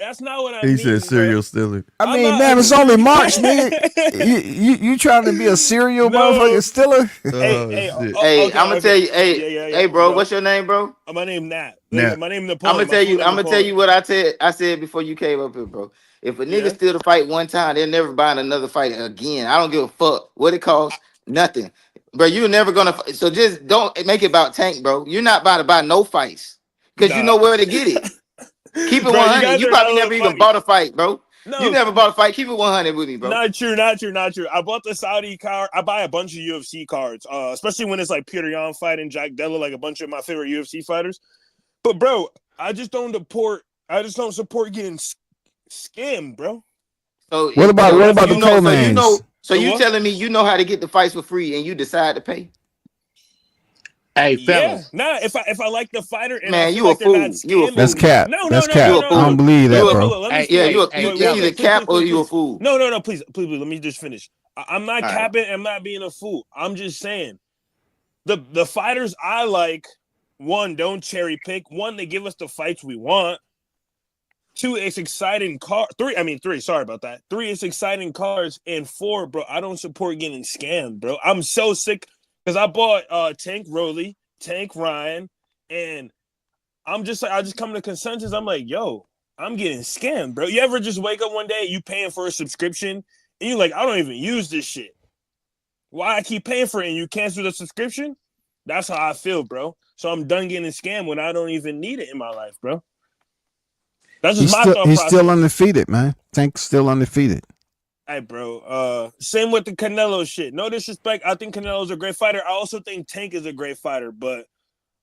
that's not what I mean. He said serial stealer. I mean, man, it's only March, nigga. You trying to be a serial motherfucking stealer? Hey, I'm gonna tell you. Hey, bro, what's your name, bro? My name Nat. My name Napoleon. I'm gonna tell you what I said before you came up here, bro. If a nigga steal the fight one time, they're never buying another fight again. I don't give a fuck what it costs. Nothing, bro. You're never gonna. So just don't make it about Tank, bro. You're not about to buy no fights because you know where to get it. Keep it 100. You probably never even bought a fight, bro. No, you never bought a fight. Keep it 100 with me, bro. Not true. I bought the Saudi card. I buy a bunch of UFC cards, especially when it's like Peter Yan fighting Jack Della, like a bunch of my favorite UFC fighters. But bro, I just don't support getting scammed, bro. So what about the co-mains? So you telling me you know how to get the fights for free and you decide to pay? Hey, fellas. If I like the fighter, and man, you a fool. That's cap. That's cap. I don't believe that, bro. You either cap or you a fool. No. Please. Let me just finish. I'm not capping. I'm not being a fool. I'm just saying, the fighters I like. One, don't cherry pick. One, they give us the fights we want. Two, it's exciting three. Sorry about that. Three, it's exciting cards. And four, bro, I don't support getting scammed, bro. I'm so sick. Because I bought Tank Rolly, Tank Ryan, and I just come to consensus. I'm like, yo, I'm getting scammed, bro. You ever just wake up one day, you paying for a subscription, and you're like, I don't even use this shit. Why I keep paying for it and you cancel the subscription? That's how I feel, bro. So I'm done getting scammed when I don't even need it in my life, bro. That's just my thought process. He's still undefeated, man. Tank's still undefeated. Hey, bro. Same with the Canelo shit. No disrespect. I think Canelo's a great fighter. I also think Tank is a great fighter, but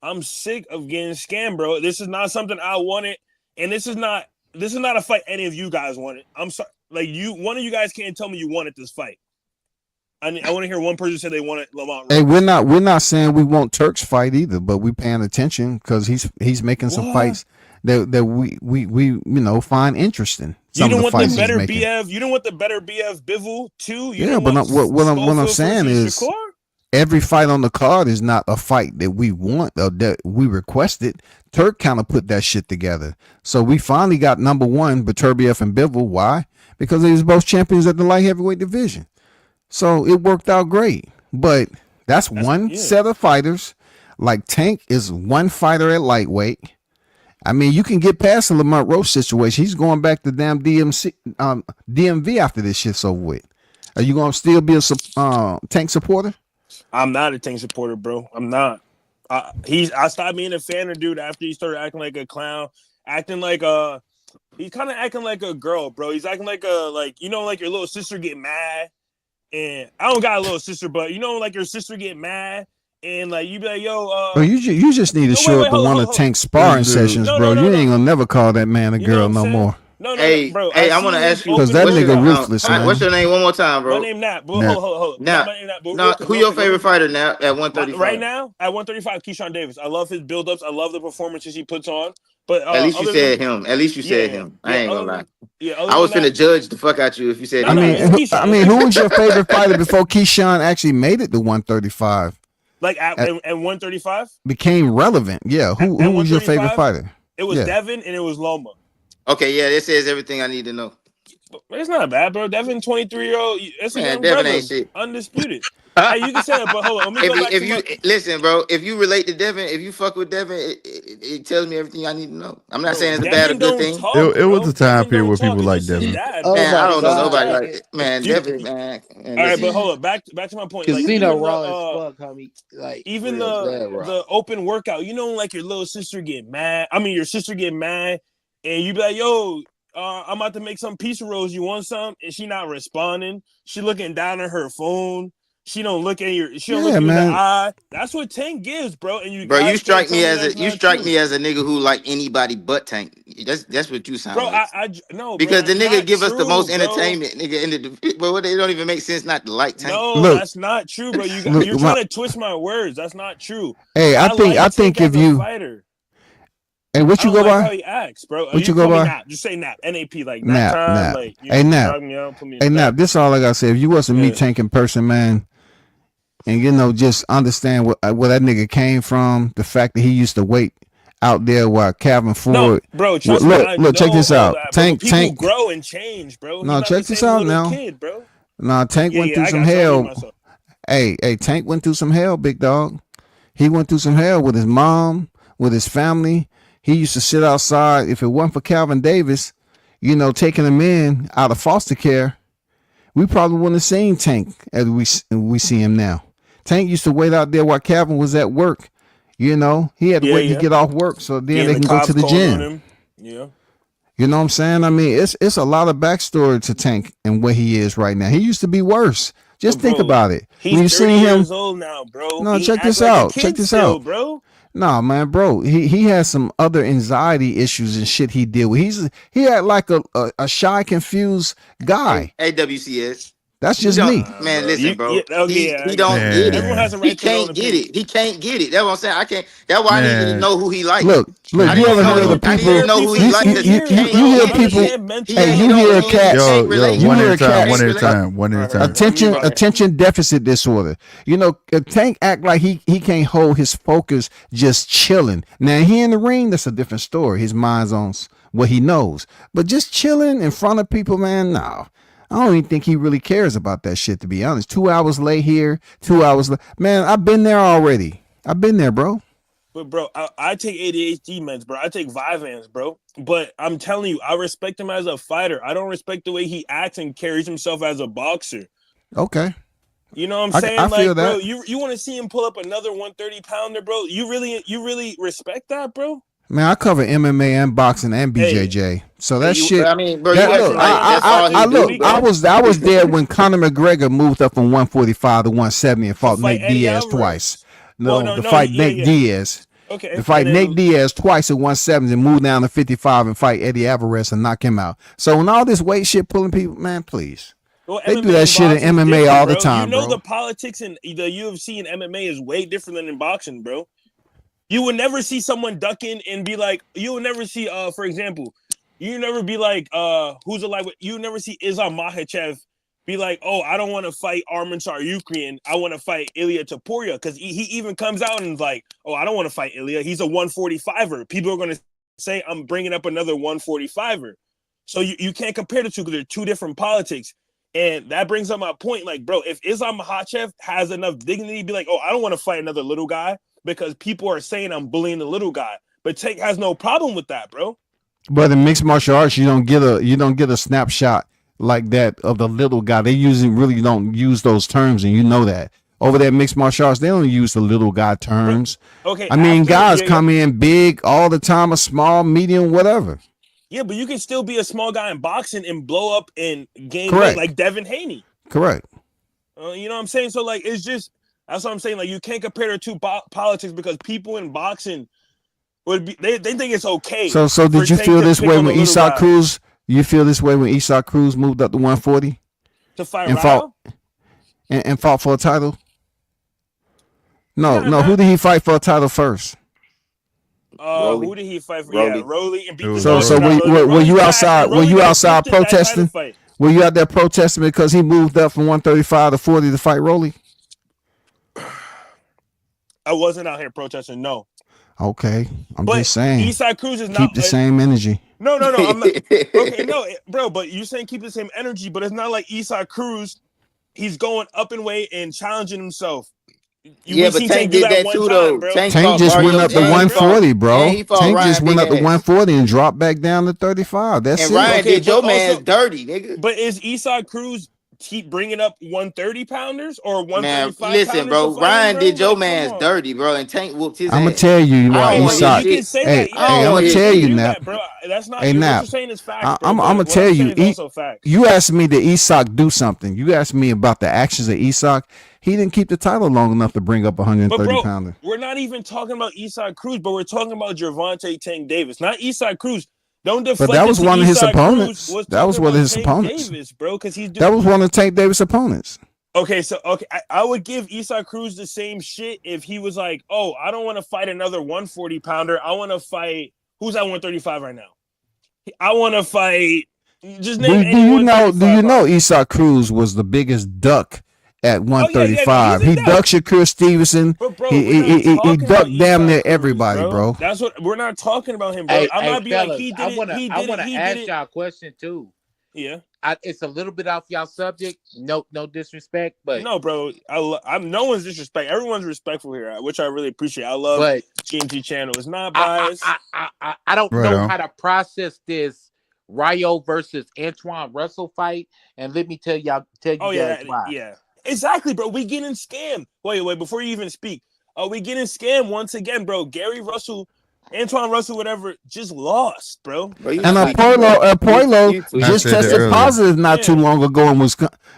I'm sick of getting scammed, bro. This is not something I wanted, and this is not a fight any of you guys wanted. I'm sorry. Like one of you guys can't tell me you wanted this fight. I want to hear one person say they want it. Lamont Hey, Roach. we're not saying we want Turk's fight either, but we paying attention because he's making some fights that we find interesting. You don't of the want the fights he's better making. BF. You don't want the better BF Bivol too. You Yeah, don't but want what I'm Schofield saying versus is Shakur? every fight on the card is not a fight that we want or that we requested. Turk kind of put that shit together. So we finally got number one, Beterbiev and Bivol. Why? Because they was both champions at the light heavyweight division. So it worked out great. But that's one set of fighters. Like Tank is one fighter at lightweight. I mean, you can get past the Lamont Roach situation. He's going back to damn DMV after this shit's over with. Are you going to still be a Tank supporter? I'm not a Tank supporter, bro. I'm not. I stopped being a fan of dude after he started acting like a clown, acting like he's kind of acting like a girl, bro. He's acting like like your little sister get mad, and I don't got a little sister, but like your sister get mad, and like you be like, yo, well, you just need to show up to one of Tank's sparring sessions, bro. You ain't gonna never call that man a girl no more. No, hey, bro. Hey, I want to ask you because that nigga ruthless, man. What's your name one more time, bro? My name Nat, bro. Hold. Now, who your favorite fighter now at 135? Right now at 135, Keyshawn Davis. I love his build-ups. I love the performances he puts on. But at least you said him. At least you said him. I ain't gonna lie. I was finna judge the fuck out you if you said. I mean, who was your favorite fighter before Keyshawn actually made it to 135? Like at 135 became relevant. Yeah, who was your favorite fighter? It was Devin and it was Loma. Okay, yeah, this says everything I need to know. But it's not bad, bro. Devin, 23-year-old. It's a young Devin brother, ain't shit. Undisputed. Hey, you can say it, but hold on. Let me go back listen, bro, if you relate to Devin, if you fuck with Devin, it tells me everything I need to know. I'm not saying it's a bad or good thing. It was a time period where people like Devin. Man, I don't know nobody like it. Man, Devin, man. All right, but hold up. Back to my point. Casino raw as fuck, homie. Like even the open workout. Like your little sister get mad. I mean, your sister get mad, and you be like, yo. I'm about to make some pizza rolls. You want some? And she not responding. She looking down at her phone. She don't look at you. She don't look at you in the eye. That's what Tank gives, bro. And you strike me as a nigga who like anybody but Tank. That's what you sound bro, like. No, because bro, the nigga give us the most bro. entertainment, nigga. But it don't even make sense not to like Tank. No, that's not true, bro. You're trying to twist my words. That's not true. Hey, I think if you. Fighter. Hey, what you go by? How he acts, bro. What you go by? Nap. Just say Nap. NAP, like Nap. Time, Nap. Like, hey, Nap. Hey, Nap. This is all I gotta say. If you wasn't meet Tank in person, man, and just understand where that nigga came from, the fact that he used to wait out there while Calvin Ford. No, bro, trust me, look, check this out. Tank grow and change, bro. No, check this out now. Kid, bro. No, Tank went through some hell. Hey, Tank went through some hell, big dog. He went through some hell with his mom, with his family. He used to sit outside. If it wasn't for Calvin Davis, taking him in out of foster care, we probably wouldn't have seen Tank as we see him now. Tank used to wait out there while Calvin was at work. He had to wait to get off work so then they can go to the gym. Yeah. You know what I'm saying? I mean, it's a lot of backstory to Tank and where he is right now. He used to be worse. Just think about it. He's 30 years old now, bro. No, check this out. Check this out, bro. Nah, man, bro, he has some other anxiety issues and shit he deal with. He had like a shy, confused guy. AWCS. That's just me. Man, listen, bro. He don't get it. Everyone has a right he can't get it. He can't get it. That's what I'm saying. I can't. That's why I need to know who he likes. Look. You ever heard of the people? I know who he likes. You hear people. Hey, you hear a cat. Yo, one at a time. One at a time. Attention deficit disorder. Tank act like he can't hold his focus just chilling. Now he in the ring, that's a different story. His mind's on what he knows. But just chilling in front of people, man, no. I don't even think he really cares about that shit, to be honest. 2 hours late here, 2 hours late. Man, I've been there already. I've been there, bro. But, bro, I take ADHD meds, bro. I take Vyvanse, bro. But I'm telling you, I respect him as a fighter. I don't respect the way he acts and carries himself as a boxer. Okay. You know what I'm saying? I feel that. Bro, you want to see him pull up another 130-pounder, bro? You really respect that, bro? Man, I cover MMA and boxing and BJJ. So that shit. I mean, bro, I was there when Conor McGregor moved up from 145 to 170 and fought Nate Diaz twice. No, fight Nate Diaz. Okay. To fight Nate Diaz twice at 170 and move down to 55 and fight Eddie Alvarez and knock him out. So when all this weight shit pulling people, man, please. Well, They MMA do that and shit in boxing is MMA different, all the bro. time, You know bro. the politics in the UFC and MMA is way different than in boxing, bro. You would never see someone ducking and be like, you would never see, for example, you never be like, who's alive? You never see Islam Makhachev be like, oh, I don't want to fight Arman Tsarukyan. I want to fight Ilya Topuria, because he even comes out and is like, oh, I don't want to fight Ilya. He's a 145er. People are going to say I'm bringing up another 145er. So you can't compare the two because they're two different politics. And that brings up my point. Like, bro, if Islam Makhachev has enough dignity to be like, oh, I don't want to fight another little guy because people are saying I'm bullying the little guy. But Tank has no problem with that, bro. But in mixed martial arts, you don't get a snapshot like that of the little guy. They usually really don't use those terms, and you know that. Over there, mixed martial arts, they don't use the little guy terms. Okay. I mean, guys come in big all the time, a small, medium, whatever. Yeah, but you can still be a small guy in boxing and blow up and gain Correct. weight like Devin Haney. Correct. You know what I'm saying? So, like, it's just, that's what I'm saying. Like, you can't compare the two politics because people in boxing would be, they think it's okay. So did you feel this way when Isaac Cruz? You feel this way when Isaac Cruz moved up to 140 to fight and Ryo? fought for a title? No. Who did he fight for a title first? Who did he fight for? Yeah, Rolly and beat the So were you outside? Were you outside protesting? Were you out there protesting because he moved up from 135 to 40 to fight Rolly? I wasn't out here protesting. No. Okay, I'm just saying. Isaac Cruz is not keep the same energy. No. I'm not, okay, no, bro. But you're saying keep the same energy, but it's not like Isaac Cruz. He's going up in weight and challenging himself. But Tank did that too, though. Tank just went up to 140, bro. Tank just went up to 140 and dropped back down to 35. That's it. And Ryan did your man's dirty, nigga. But is Isaac Cruz keep bringing up 130 pounders or 135 Man, listen, bro. Ryan did your man's dirty, bro, and Tank whooped his ass. I'm gonna tell you, Isaac. You can say hey, that. I'm gonna tell you now, bro. That's not. Hey, what Nap. you're saying is facts, bro. I'm gonna tell you. Facts. You asked me did Isaac do something. You asked me about the actions of Isaac. He didn't keep the title long enough to bring up 130 pounder. We're not even talking about Isaac Cruz, but we're talking about Gervonta Tank Davis, not Isaac Cruz. Don't deflect. But that was one of his Isaac opponents. Cruz That was one of his opponents, Davis, bro. Because that was one of Tank Davis' opponents. Okay, so I would give Isaac Cruz the same shit if he was like, oh, I don't want to fight another 140 pounder. I want to fight who's at 135 right now. I want to fight. Just name do you know Isaac Cruz was the biggest duck at 135? He ducked Shakur Stevenson. Bro, he ducked damn near everybody, bro. That's what we're not talking about him, bro. I'm not being like he did it. I want to ask y'all a question too. Yeah, it's a little bit off y'all subject. No disrespect, but no, bro. I'm no one's disrespect. Everyone's respectful here, which I really appreciate. I love GMT channel. It's not biased. I don't know how to process this Ryo versus Antoine Russell fight, and let me tell you guys why. Yeah, exactly, bro. We getting scammed. Wait, before you even speak, we getting scammed once again, bro. Gary Russell, Antoine Russell, whatever, just lost, bro. And Apollo just tested positive not too long ago and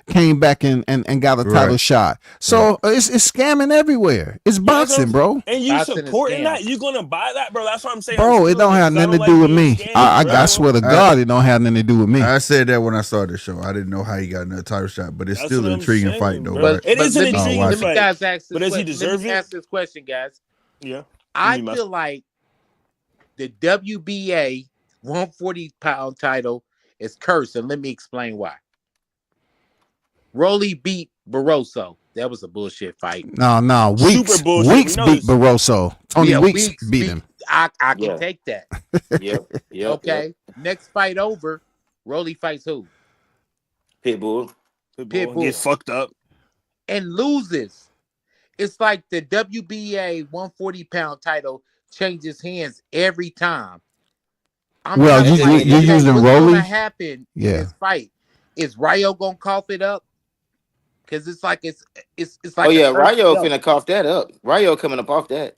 came back and got a title shot. So it's scamming everywhere. It's boxing, bro. And you supporting that? You gonna buy that, bro? That's what I'm saying. Bro, it don't have nothing to do with me. I swear to God, it don't have nothing to do with me. I said that when I started the show. I didn't know how he got another title shot, but it's still an intriguing fight, though. But it is an intriguing fight. Let me guys ask this but does he deserve it? Ask this question, guys. Yeah, I feel like the WBA 140-pound title is cursed, and let me explain why. Rolly beat Barroso. That was a bullshit fight. No. Weeks beat Barroso. Tony Weeks beat him. I can take that. Yep. Okay. Next fight over, Rolly fights who? Pitbull. Gets fucked up. And loses. It's like the WBA 140-pound title changes hands every time. You're using what's Rolly. Gonna happen in this fight? Is Ryo gonna cough it up? Because it's like it's like Ryo finna cough that up. Ryo coming up off that.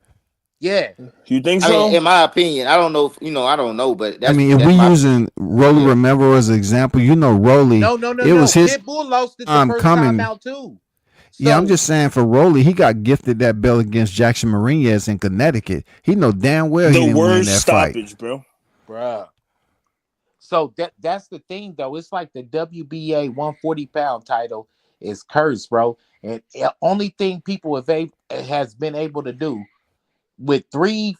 Yeah, you think so? I mean, in my opinion, I don't know. I don't know, but that's, if we using Rolly Romero as an example, Rolly. No. It was his Pitbull lost it the first time out too. So, I'm just saying for Rolly, he got gifted that belt against Jackson Marinez in Connecticut. He know damn well he didn't win that stoppage, fight. bro. Bruh. So that's the thing though. It's like the WBA 140-pound title is cursed, bro. And the only thing people has been able to do with three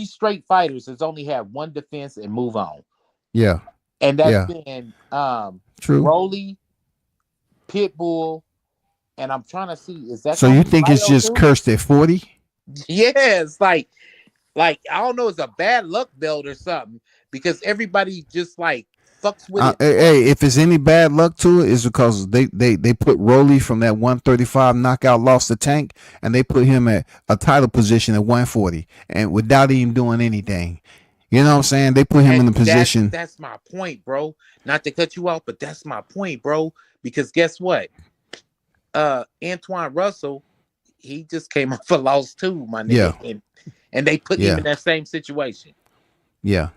straight fighters, is only have one defense and move on. Yeah. And that's Yeah. been True. Rolly, Pitbull, and I'm trying to see, is that So gonna you be think it's Lyo just too? cursed at 40? Yeah, it's like I don't know, it's a bad luck belt or something, because everybody just like fucks with it. Hey, if there's any bad luck to it, it's because they put Rolly from that 135 knockout, lost the Tank, and they put him at a title position at 140, and without even doing anything. You know what I'm saying? They put him in the position. That's my point, bro. Not to cut you off, but that's my point, bro. Because guess what? Antoine Russell, he just came off a loss too, my nigga. Yeah. And they put him in that same situation. Yeah.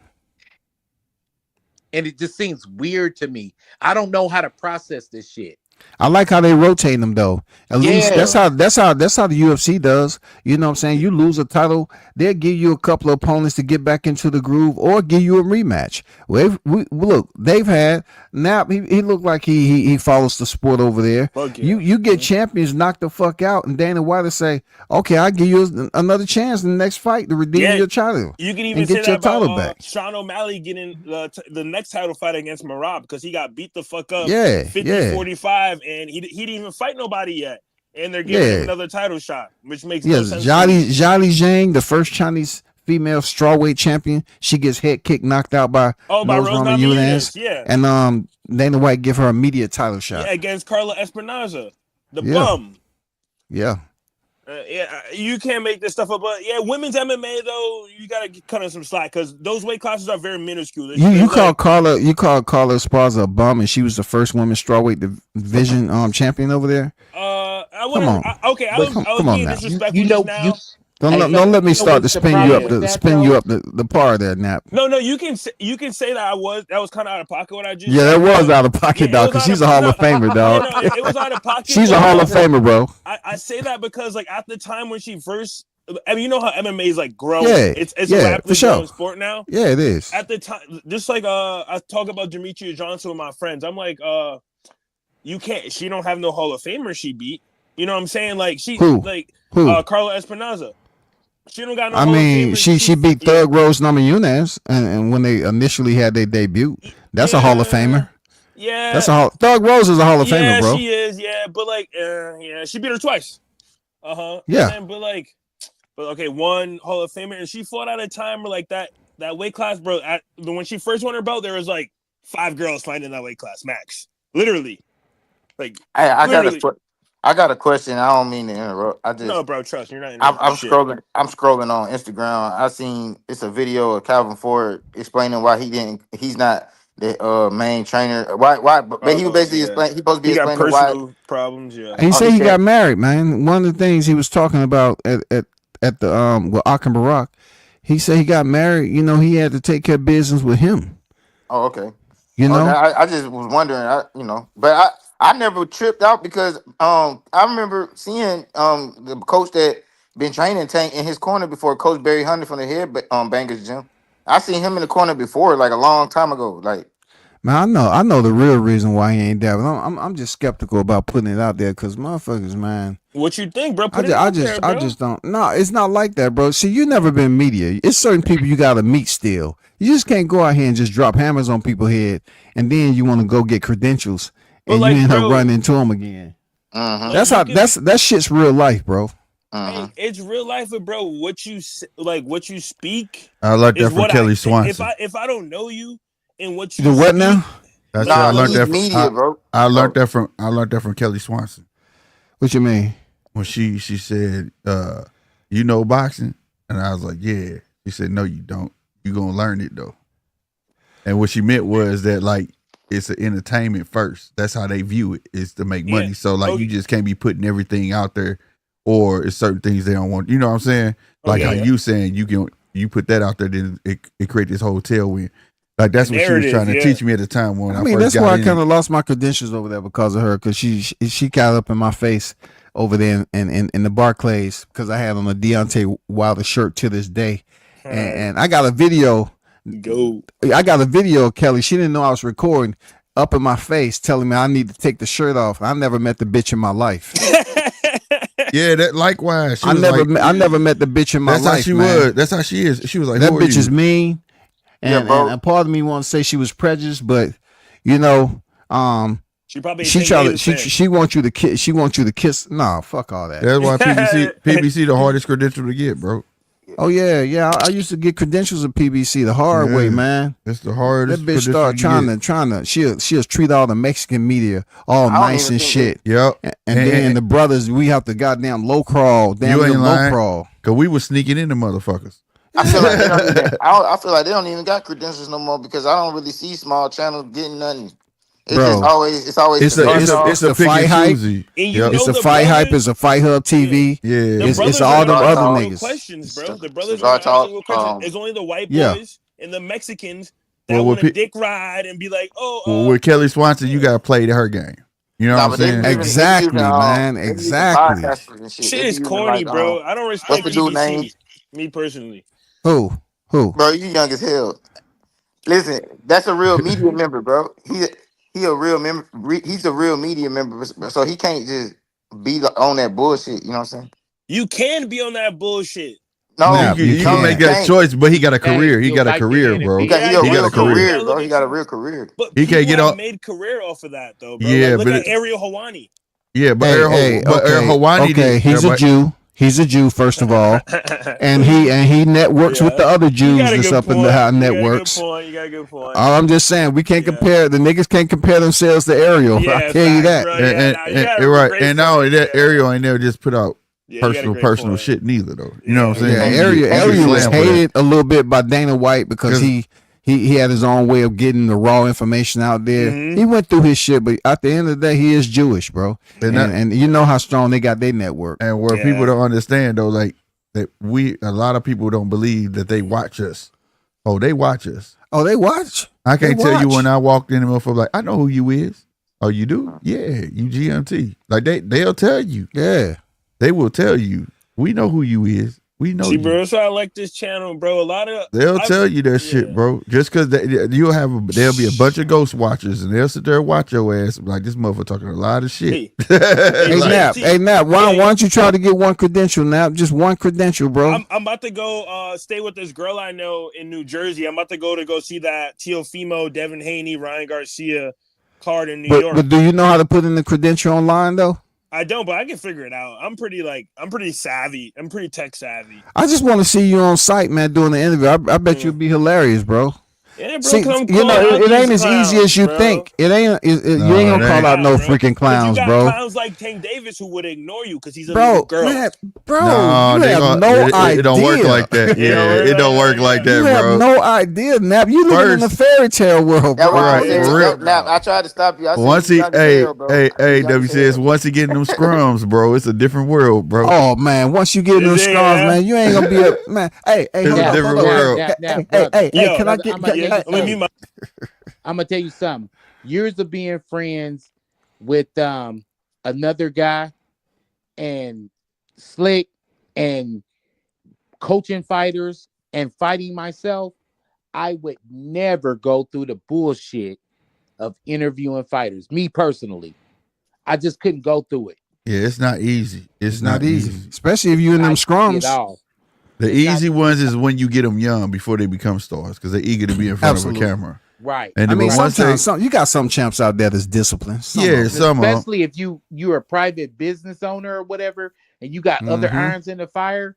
And it just seems weird to me. I don't know how to process this shit. I like how they rotate them though. At least that's how the UFC does. You know what I'm saying? You lose a title, they'll give you a couple of opponents to get back into the groove or give you a rematch. Look, they've had Knapp. He looked like he follows the sport over there. You get champions knocked the fuck out, and Dana White will say, "Okay, I'll give you another chance in the next fight to redeem your title." You can even get say your that title about back. Sean O'Malley getting the next title fight against Marab, because he got beat the fuck up 50-45, and he didn't even fight nobody yet, and they're giving him another title shot, which makes no sense. Zhali Zhang, the first Chinese female strawweight champion, she gets head kick knocked out by Rose Namajunas. Yeah, and Dana White give her immediate title shot. Yeah, against Carla Espinoza, the bum. Yeah. You can't make this stuff up, but women's MMA though, you gotta cut her some slack, because those weight classes are very minuscule. You called Carla Esparza a bum, and she was the first woman strawweight division champion over there. I was being disrespectful Don't let me start to spin you up the par there, Nap. No, you can say that that was kind of out of pocket what I just. Yeah, that was out of pocket, dog. Because she's a Hall of Famer, dog. It was out of pocket. She's a Hall of Famer, bro. I say that because at the time when she first, you know how MMA is growing. Yeah, it's a rapidly growing sport now. Yeah, it is. At the time, just I talk about Demetria Johnson with my friends. I'm like, you can't. She don't have no Hall of Famer she beat. You know what I'm saying? Who? Carla Espinoza. She don't got no. I mean, she beat Thug Rose Namajunas, and when they initially had their debut, that's a Hall of Famer. Yeah, that's Thug Rose is a Hall of Famer, bro. She is. Yeah, but she beat her twice. Yeah, and then, but okay, one Hall of Famer, and she fought at a time where that weight class, bro. When she first won her belt, there was 5 girls fighting in that weight class, max. Literally, I got a question. I don't mean to interrupt. No, bro, trust me, you're not. I'm scrolling. I'm scrolling on Instagram. I seen it's a video of Calvin Ford explaining why he's not the main trainer. Why? But he was basically explaining. He supposed to be explaining personal problems. Yeah. And he said he got married, man. One of the things he was talking about at the with Akim Barak, he said he got married. You know, he had to take care of business with him. Oh, okay. You know, I just was wondering. But I never tripped out because I remember seeing the coach that been training Tank in his corner before, Coach Barry Hunter from the Head Bangers Gym. I seen him in the corner before, a long time ago. Man, I know the real reason why he ain't there, but I'm just skeptical about putting it out there because motherfuckers, man. What you think, bro? I just don't. No, it's not like that, bro. See, you never been media. It's certain people you gotta meet still. You just can't go out here and just drop hammers on people's head, and then you want to go get credentials, and you end up running into them again. That's that shit's real life, bro. Hey, it's real life, but bro, what you speak. I learned that from Kelly Swanson. If I don't know you and what you do what now? That's I learned that from media, bro. I learned that from Kelly Swanson. What you mean? When she said, you know boxing? And I was like, yeah. She said, no, you don't. You gonna learn it though. And what she meant was that it's an entertainment first. That's how they view it, is to make money. So you just can't be putting everything out there, or it's certain things they don't want. You know what I'm saying? You saying you put that out there, then it create this whole tailwind. That's what she was trying to teach me at the time when I first that's got why in. I kind of lost my credentials over there because of her, because she got up in my face over there in the Barclays because I had on a Deontay Wilder shirt to this day, and I got a video Go. I got a video of Kelly. She didn't know I was recording. Up in my face, telling me I need to take the shirt off. I never met the bitch in my life. Yeah, that likewise. I never met the bitch in my life. That's how she was. That's how she is. She was like, that who bitch are is you? mean. And, bro. and part of me wants to say she was prejudiced, but you know, she probably she wants you to kiss. She wants you to kiss. Nah, fuck all that. That's why PBC the hardest credential to get, bro. Oh yeah. I used to get credentials of PBC the hard way, man. It's the hardest. That bitch started trying to. She'll treat all the Mexican media all nice and shit. Yep. And then the brothers, we have to goddamn low crawl. Damn, you ain't low lying. crawl. Cause we was sneaking into motherfuckers. I feel like they don't even, I feel like they don't even got credentials no more because I don't really see small channels getting nothing. It's just always it's a fight hype. It's a fight hype. It's a Fight Hub TV. Yeah, it's all them other niggas. Questions, bro. The brothers are asking real questions. It's only the white boys and the Mexicans that want to dick ride and be like, with Kelly Swanson, you gotta play her game. You know what I'm saying? Exactly, man. Exactly. Shit is corny, bro. I don't respect PBC. Me personally. Who? Bro, you young as hell. Listen, that's a real media member, bro. He a real member. He's a real media member, so he can't just be on that bullshit. You know what I'm saying? You can be on that bullshit. No, you can make that choice, but he got a career. He got a career, bro. He got a real career, bro. He got a real career. But he can't get on. Made career off of that though, bro. Yeah, like, look at Ariel Hawani. Yeah, but Hawani. Okay, he's a Jew. He's a Jew, first of all, and he networks with the other Jews that's up in the networks. You got a good point. I'm just saying we can't compare. The niggas can't compare themselves to Ariel. I tell you that. Bro, right. And not only that, Ariel ain't never just put out personal shit neither, though. You know what I'm saying? Yeah, Ariel was hated a little bit by Dana White because he had his own way of getting the raw information out there. He went through his shit, but at the end of the day, he is Jewish, bro. And you know how strong they got their network. And where people don't understand though, like that a lot of people don't believe that they watch us. Oh, they watch us. Oh, they watch. I can't tell you when I walked in the motherfucker like, I know who you is. Oh, you do? Yeah, you GMT. Like they'll tell you. Yeah. They will tell you. We know who you is. We know. See, bro, that's why I like this channel, bro. They'll tell you that shit, bro. Just because there'll be a bunch of ghost watchers and they'll sit there and watch your ass like this motherfucker talking a lot of shit. Hey, Nap, why don't you try to get one credential, Nap? Just one credential, bro. I'm about to go stay with this girl I know in New Jersey. I'm about to go see that Teofimo, Devin Haney, Ryan Garcia card in New York. But do you know how to put in the credential online though? I don't, but I can figure it out. I'm pretty savvy. I'm pretty tech savvy. I just want to see you on site, man, doing the interview. I bet you'll be hilarious, bro. Yeah, bro, see, you know, it ain't as easy as you think. It ain't. You ain't gonna call out no freaking clowns, you got bro. Clowns like Tank Davis who would ignore you because he's a bro, little girl. Man, bro, you have no idea. It don't work like that. Yeah, it don't work like that, you bro. You have no idea, Nap. You living in a fairy tale world, bro. Right. Nap, I tried to stop you. Once he, WCS, once he get in them scrums, bro, it's a different world, bro. Oh man, once you get in them scrums, man, you ain't gonna be a man. Hey, it's a different world. Hey, can I get? I'm gonna tell you something. Years of being friends with another guy and Slick and coaching fighters and fighting myself, I would never go through the bullshit of interviewing fighters. Me personally, I just couldn't go through it. Yeah, it's not easy. It's not easy, especially if you in them scrums. The easy ones is when you get them young before they become stars because they're eager to be in front of a camera. Right. And I mean, sometimes you got some champs out there that's disciplined. Especially if you're a private business owner or whatever, and you got other irons in the fire.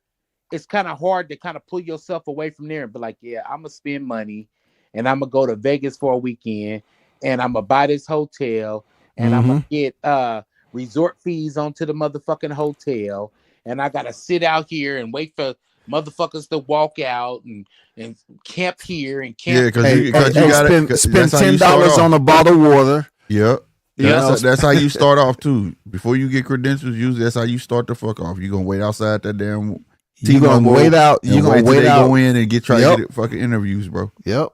It's kind of hard to kind of pull yourself away from there and be like, yeah, I'm gonna spend money, and I'm gonna go to Vegas for a weekend, and I'm gonna buy this hotel, and I'm gonna get resort fees onto the motherfucking hotel, and I gotta sit out here and wait for motherfuckers to walk out and camp here and camp. Yeah, because you gotta spend $10 on a bottle of water. Yep. Yeah, that's how you start off too. Before you get credentials, usually that's how you start the fuck off. You're gonna wait outside that damn You're gonna wait out. You're gonna wait out. Go in and try to get fucking interviews, bro. Yep.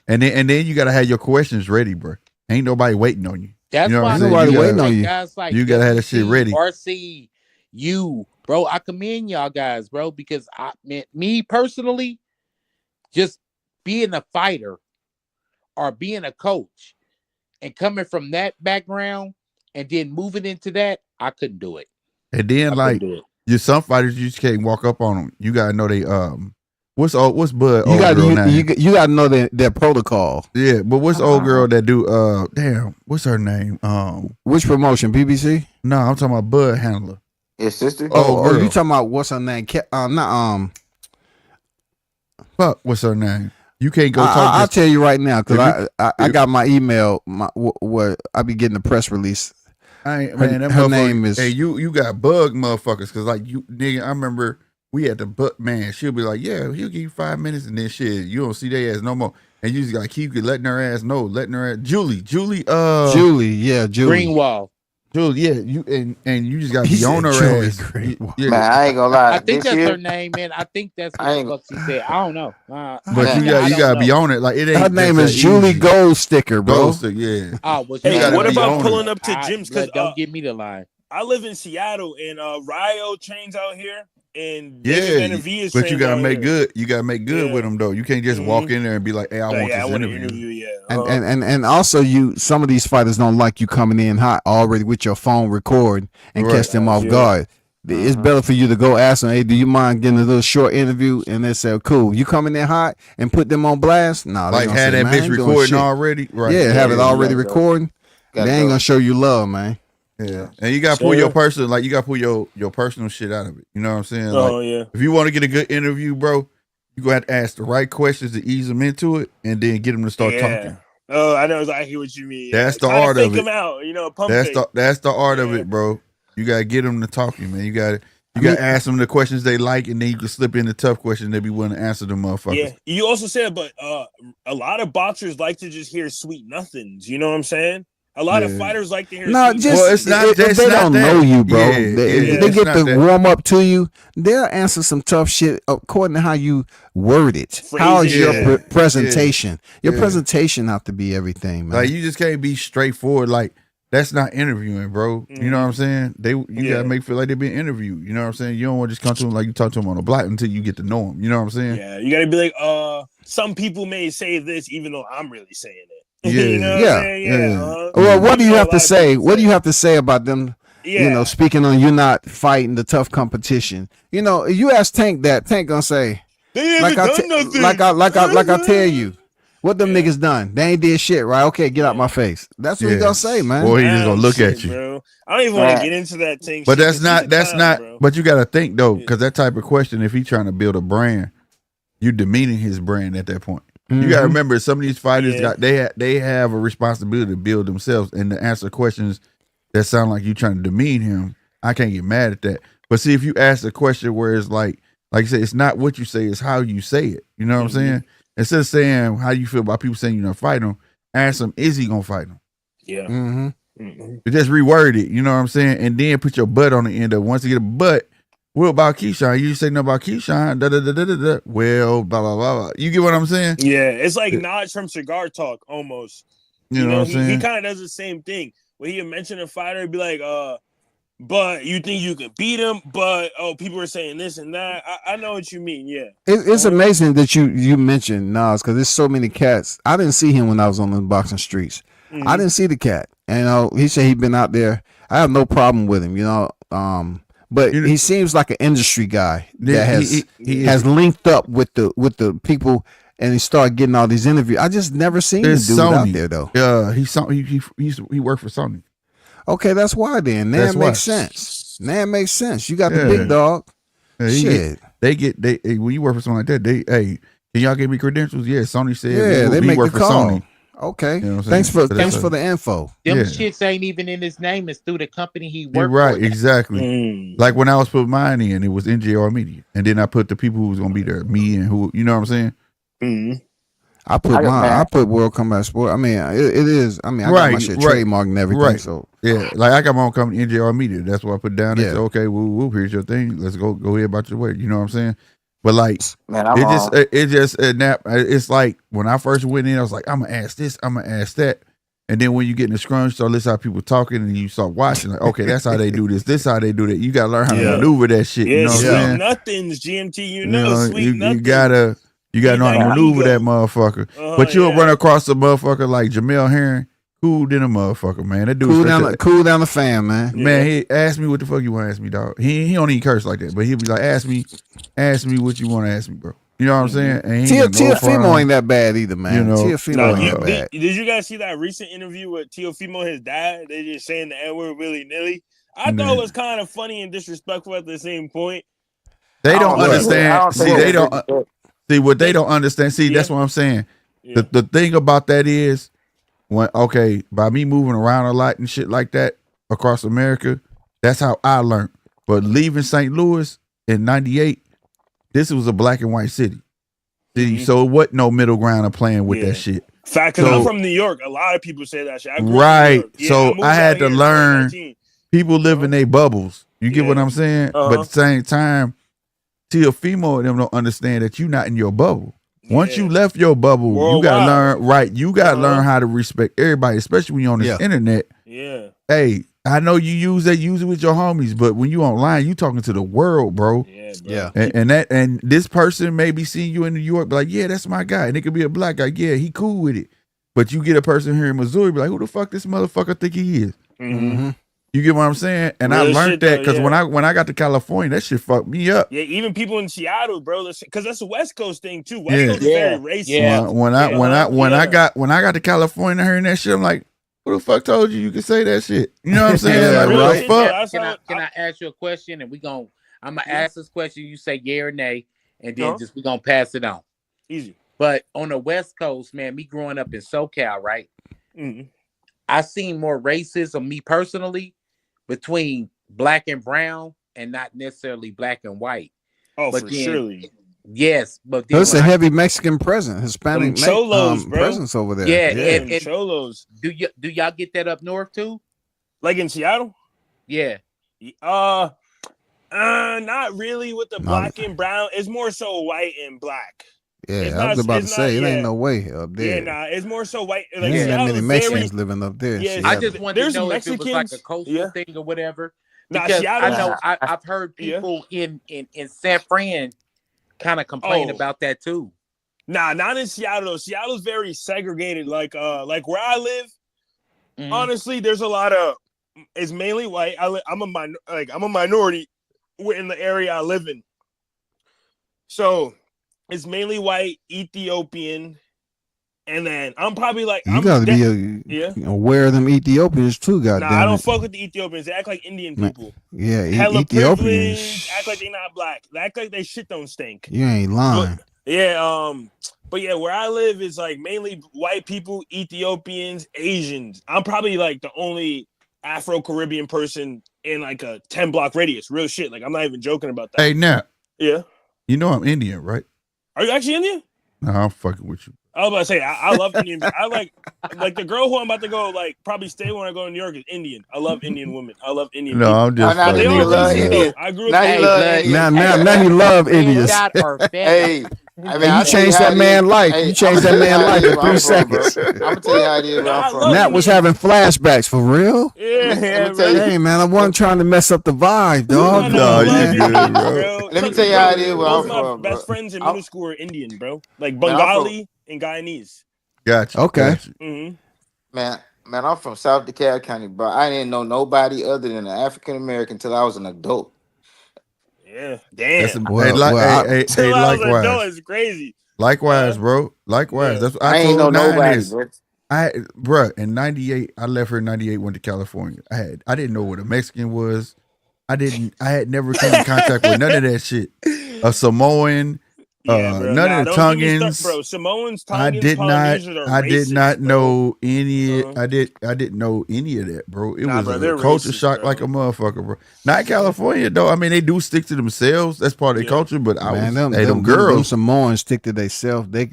And then you gotta have your questions ready, bro. Ain't nobody waiting on you. That's why nobody waiting on you. Guys like you gotta have that shit ready. RC, you, bro. I commend y'all guys, bro, because me personally, just being a fighter or being a coach and coming from that background and then moving into that, I couldn't do it. And then like some fighters you just can't walk up on them. You gotta know they what's Bud You old got girl name? you got to know their protocol. Yeah, but what's old girl that do damn, what's her name? Which promotion? PBC? No, I'm talking about Bud Handler. His sister? Oh, you talking about what's her name? Fuck, what's her name? You can't go talk. I'll tell you right now because I got my email where I be getting the press release. Her name is. Hey, you got bug motherfuckers because like you nigga. I remember we had the man. She'll be like, yeah, he'll give you 5 minutes and then shit. You don't see their ass no more, and you just gotta keep letting her ass know, Julie, yeah, Julie Greenwald. Julie, yeah, you and you just gotta be on her ass. Yeah. Man, I ain't gonna lie. I think that's her name, man. I think that's what the fuck she said. I don't know. But you gotta be on it. Like it ain't. Her name is Julie Goldsticker, bro. Yeah. Oh, well, hey, what about pulling up to gyms? Because don't give me the line. I live in Seattle, and Rio trains out here, and David Benavides. But you gotta make good. You gotta make good with them though. You can't just walk in there and be like, "Hey, I want this interview." Yeah. And also some of these fighters don't like you coming in hot already with your phone recording and catch them off guard. It's better for you to go ask them, hey, do you mind getting a little short interview? And they say, cool. You coming in hot and put them on blast? Nah, like had that bitch recording already, right? Yeah, have it already recording. They ain't gonna show you love, man. Yeah, and you gotta pull your personal, like you gotta pull your personal shit out of it. You know what I'm saying? Like, if you want to get a good interview, bro, you gonna have to ask the right questions to ease them into it, and then get them to start talking. Oh, I know exactly what you mean. That's the art of it. Them out, that's the art of it, bro. You gotta get them to talking, man. You gotta ask them the questions they like, and then you can slip in the tough questions they be willing to answer them motherfuckers. Yeah, you also said, but a lot of boxers like to just hear sweet nothings. You know what I'm saying? A lot of fighters like to hear. No, it's not. They don't know you, bro. They get to warm up to you. They'll answer some tough shit according to how you word it. How is your presentation? Your presentation have to be everything, man. Like you just can't be straightforward. Like that's not interviewing, bro. You know what I'm saying? You gotta make feel like they being interviewed. You know what I'm saying? You don't want to just come to them like you talk to them on the block until you get to know them. You know what I'm saying? Yeah, you gotta be like, some people may say this, even though I'm really saying it. Well, what do you have to say? What do you have to say about them? You know, speaking on you not fighting the tough competition. You know, you ask Tank that, Tank gonna say, like I tell you, what them niggas done? They ain't did shit, right? Okay, get out my face. That's what he gonna say, man. Boy, he just gonna look at you. Bro. I don't even want to get into that thing. But that's not. Bro. But you gotta think though, because that type of question, if he trying to build a brand, you demeaning his brand at that point. You gotta remember, some of these fighters they have a responsibility to build themselves and to answer questions that sound like you trying to demean him. I can't get mad at that. But see, if you ask a question where it's like you say, it's not what you say, it's how you say it. You know what I'm saying? Instead of saying how you feel about people saying you're gonna fight him, ask him, is he gonna fight him? Yeah. Just reword it. You know what I'm saying? And then put your butt on the end of it. Once you get a butt. What about Keyshawn? You say nothing about Keyshawn. Well, blah, blah, blah, blah. You get what I'm saying? Yeah, it's like Notch from Cigar Talk almost. You know what I'm saying? He kind of does the same thing. When he mention a fighter, he'd be like, but you think you can beat him, but people are saying this and that. I know what you mean, yeah. It's amazing that you mentioned Nas, because there's so many cats. I didn't see him when I was on the boxing streets. I didn't see the cat. And he said he'd been out there. I have no problem with him, but he seems like an industry guy that has linked up with the people, and he started getting all these interviews. I just never seen the dude out there though. Yeah, he worked for Sony. Okay, that's why then. That makes sense. That makes sense. You got the big dog. Shit. When you work for something like that, can y'all give me credentials? Yeah, Sony said. Yeah, they make the call. Sony. Okay. You know thanks for the info. Them shits ain't even in his name. It's through the company he worked for. Right, exactly. Like when I was putting mine in, it was NJR Media. And then I put the people who was gonna be there, me and who, you know what I'm saying? I put World Combat Sport. I mean, it is. I mean, I got my shit trademarked and everything. Right. So like I got my own company, NJR Media. That's what I put down. They said, okay, whoop, here's your thing. Let's go ahead about your way. You know what I'm saying? But like, man, it's like when I first went in, I was like, I'm gonna ask this, I'm gonna ask that, and then when you get in the scrum, you start listening to how people talking, and you start watching, like, okay, that's how they do this how they do that. You gotta learn how to maneuver that shit. You know what I'm saying? Nothing's GMT. Sweet nothing. You gotta You gotta Need know how to that maneuver that ego. motherfucker. But you'll Yeah. run across a motherfucker like Jamel Herring, cool than a motherfucker, man. That dude cool down the fan, man. Man, he asked me what the fuck you want to ask me, dog. He don't even curse like that, but he'll be like, ask me what you want to ask me, bro. You know what I'm saying? And he ain't got no Teofimo problem. ain't that bad either, man. You know, Teofimo ain't that bad. Did you guys see that recent interview with Teofimo, his dad? They just saying the N-word willy-nilly. I thought it was kind of funny and disrespectful at the same point. They don't understand. See, they don't see what they don't understand. See, that's what I'm saying. Yeah. The thing about that is by me moving around a lot and shit like that across America, that's how I learned. But leaving St. Louis in '98, this was a black and white city. So it wasn't no middle ground of playing with that shit. Fact, because I'm from New York. A lot of people say that shit. I grew right. up in New York. Yeah, so moved I had to out here in learn 2019. people live in their bubbles. You get what I'm saying? But at the same time, Teofimo and them don't understand that you're not in your bubble. Once you left your bubble, you gotta learn you gotta learn how to respect everybody, especially when you're on this internet. Yeah. Hey, I know you use it with your homies, but when you online, you talking to the world, bro. Yeah. And this person may be seeing you in New York, be like, yeah, that's my guy. And it could be a black guy. Yeah, he cool with it. But you get a person here in Missouri, be like, who the fuck this motherfucker think he is? Mm-hmm. You get what I'm saying? And Real I learned shit, that though, because when I got to California, that shit fucked me up. Yeah, even people in Seattle, bro, because that's a West Coast thing too. West Coast is very racist. Yeah. When I got to California hearing that shit, I'm like, who the fuck told you can say that shit? You know what I'm saying? Like, what the fuck? Can I ask you a question? And I'm gonna ask this question. You say yeah or nay, and then we gonna pass it on. Easy. But on the West Coast, man, me growing up in SoCal, right? Mm-hmm. I seen more racism, me personally, between black and brown, and not necessarily black and white. Oh, but surely. Yes, but then there's a heavy Mexican presence, Hispanic cholos, presence over there. Yeah, and cholos. Do y'all get that up north too? Like in Seattle? Yeah. Not really with the black and brown. It's more so white and black. Yeah, I was about to say it ain't no way up there. Yeah, nah, it's more so white. Like, there ain't that many Mexicans living up there. Yeah, I just wanted to know Mexicans, if it was like a coastal thing or whatever. Because I know I've heard people in San Fran kind of complain about that too. Nah, not in Seattle. Seattle's very segregated. Like where I live, honestly, there's a lot of. It's mainly white. I'm a minority in the area I live in. So it's mainly white, Ethiopian, and then I'm probably like you gotta be aware of them Ethiopians too. Goddamn, I don't fuck with the Ethiopians. They act like Indian people. Yeah, hella Ethiopians privileged, act like they not black. They act like they shit don't stink. You ain't lying. But where I live is like mainly white people, Ethiopians, Asians. I'm probably like the only Afro-Caribbean person in like a 10-block radius. Real shit. Like I'm not even joking about that. Hey, now. Yeah. You know I'm Indian, right? Are you actually Indian? No, I'm fucking with you. I was about to say I love Indian. I like the girl who I'm about to go probably stay when I go to New York is Indian. I love Indian women. I love Indian people. I'm just they all love Indian. I grew up now you love Indians. Hey, I mean, you changed that man's life. You changed that man's life in 3 seconds. I'm gonna tell you how it is where I'm from. Nat was having flashbacks for real. Yeah, hey man, I wasn't trying to mess up the vibe, dog. No, you good, bro. Let me tell you how it is where I'm from. My best friends in middle school are Indian, bro. Like Bengali and Guyanese. Gotcha. Okay. Mm-hmm. Man, I'm from South DeKalb County, bro. I didn't know nobody other than an African American until I was an adult. Yeah, damn. Likewise. It's crazy. Likewise, bro. Likewise. Yeah. That's what I ain't know nobody, bro. Bro, in '98, I left here in '98, went to California. I didn't know what a Mexican was. I had never come in contact with none of that shit. A Samoan, none of the Tongans. Bro, Samoans, I did not know any. I didn't know any of that, bro. It was a culture shock like a motherfucker, bro. Not California though. I mean, they do stick to themselves. That's part of their culture. But them girls, them Samoans stick to themselves. They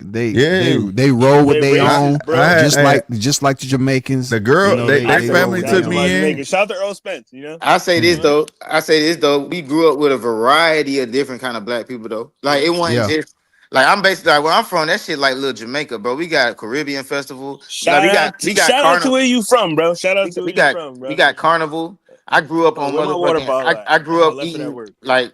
roll with their own, just like the Jamaicans. The girl, their family took me in. Shout out to Earl Spence. You know, I say this though. We grew up with a variety of different kind of black people though. Like it wasn't just. Like I'm basically like where I'm from. That shit like little Jamaica, bro. We got Caribbean festival. Shout out to where you from, bro. Shout out to where you from, bro. We got carnival. I grew up on motherfucking. I grew up eating like